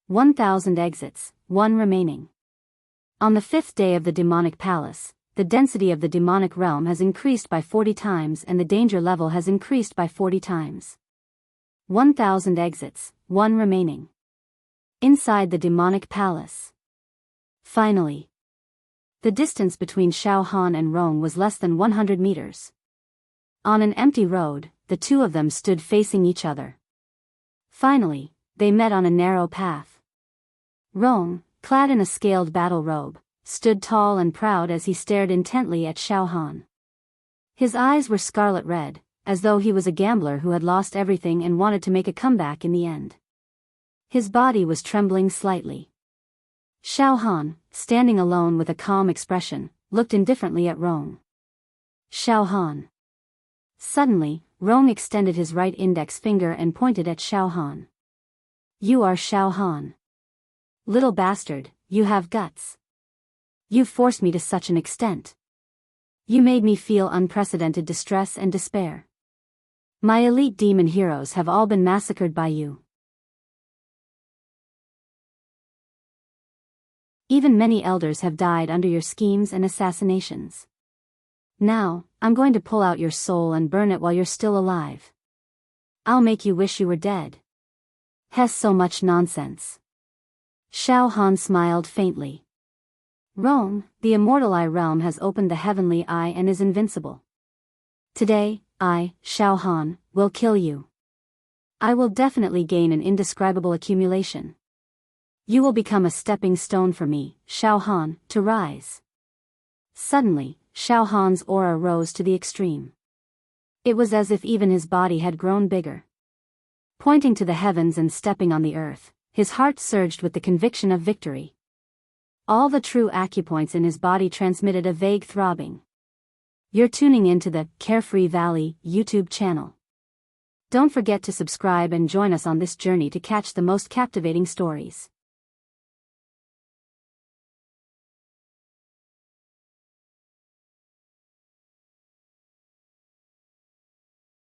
1,000 exits, 1 remaining. On the 5th day of the demonic palace, the density of the demonic realm has increased by 40 times and the danger level has increased by 40 times. 1,000 exits, 1 remaining. Inside the demonic palace. Finally, the distance between Xiao Han and Rong was less than 100 meters. On an empty road, the two of them stood facing each other. Finally, they met on a narrow path. Rong, clad in a scaled battle robe, stood tall and proud as he stared intently at Xiao Han. His eyes were scarlet red, as though he was a gambler who had lost everything and wanted to make a comeback in the end. His body was trembling slightly. Xiao Han, standing alone with a calm expression, looked indifferently at Rong. Xiao Han. Suddenly, Rong extended his right index finger and pointed at Xiao Han. You are Xiao Han. Little bastard, you have guts. You forced me to such an extent. You made me feel unprecedented distress and despair. My elite demon heroes have all been massacred by you. Even many elders have died under your schemes and assassinations. Now, I'm going to pull out your soul and burn it while you're still alive. I'll make you wish you were dead. Has so much nonsense. Xiao Han smiled faintly. Rong, the immortal eye realm has opened the heavenly eye and is invincible. Today, I, Xiao Han, will kill you. I will definitely gain an indescribable accumulation. You will become a stepping stone for me, Xiao Han, to rise. Suddenly, Xiao Han's aura rose to the extreme. It was as if even his body had grown bigger. Pointing to the heavens and stepping on the earth, his heart surged with the conviction of victory. All the true acupoints in his body transmitted a vague throbbing. You're tuning into the Carefree Valley YouTube channel. Don't forget to subscribe and join us on this journey to catch the most captivating stories.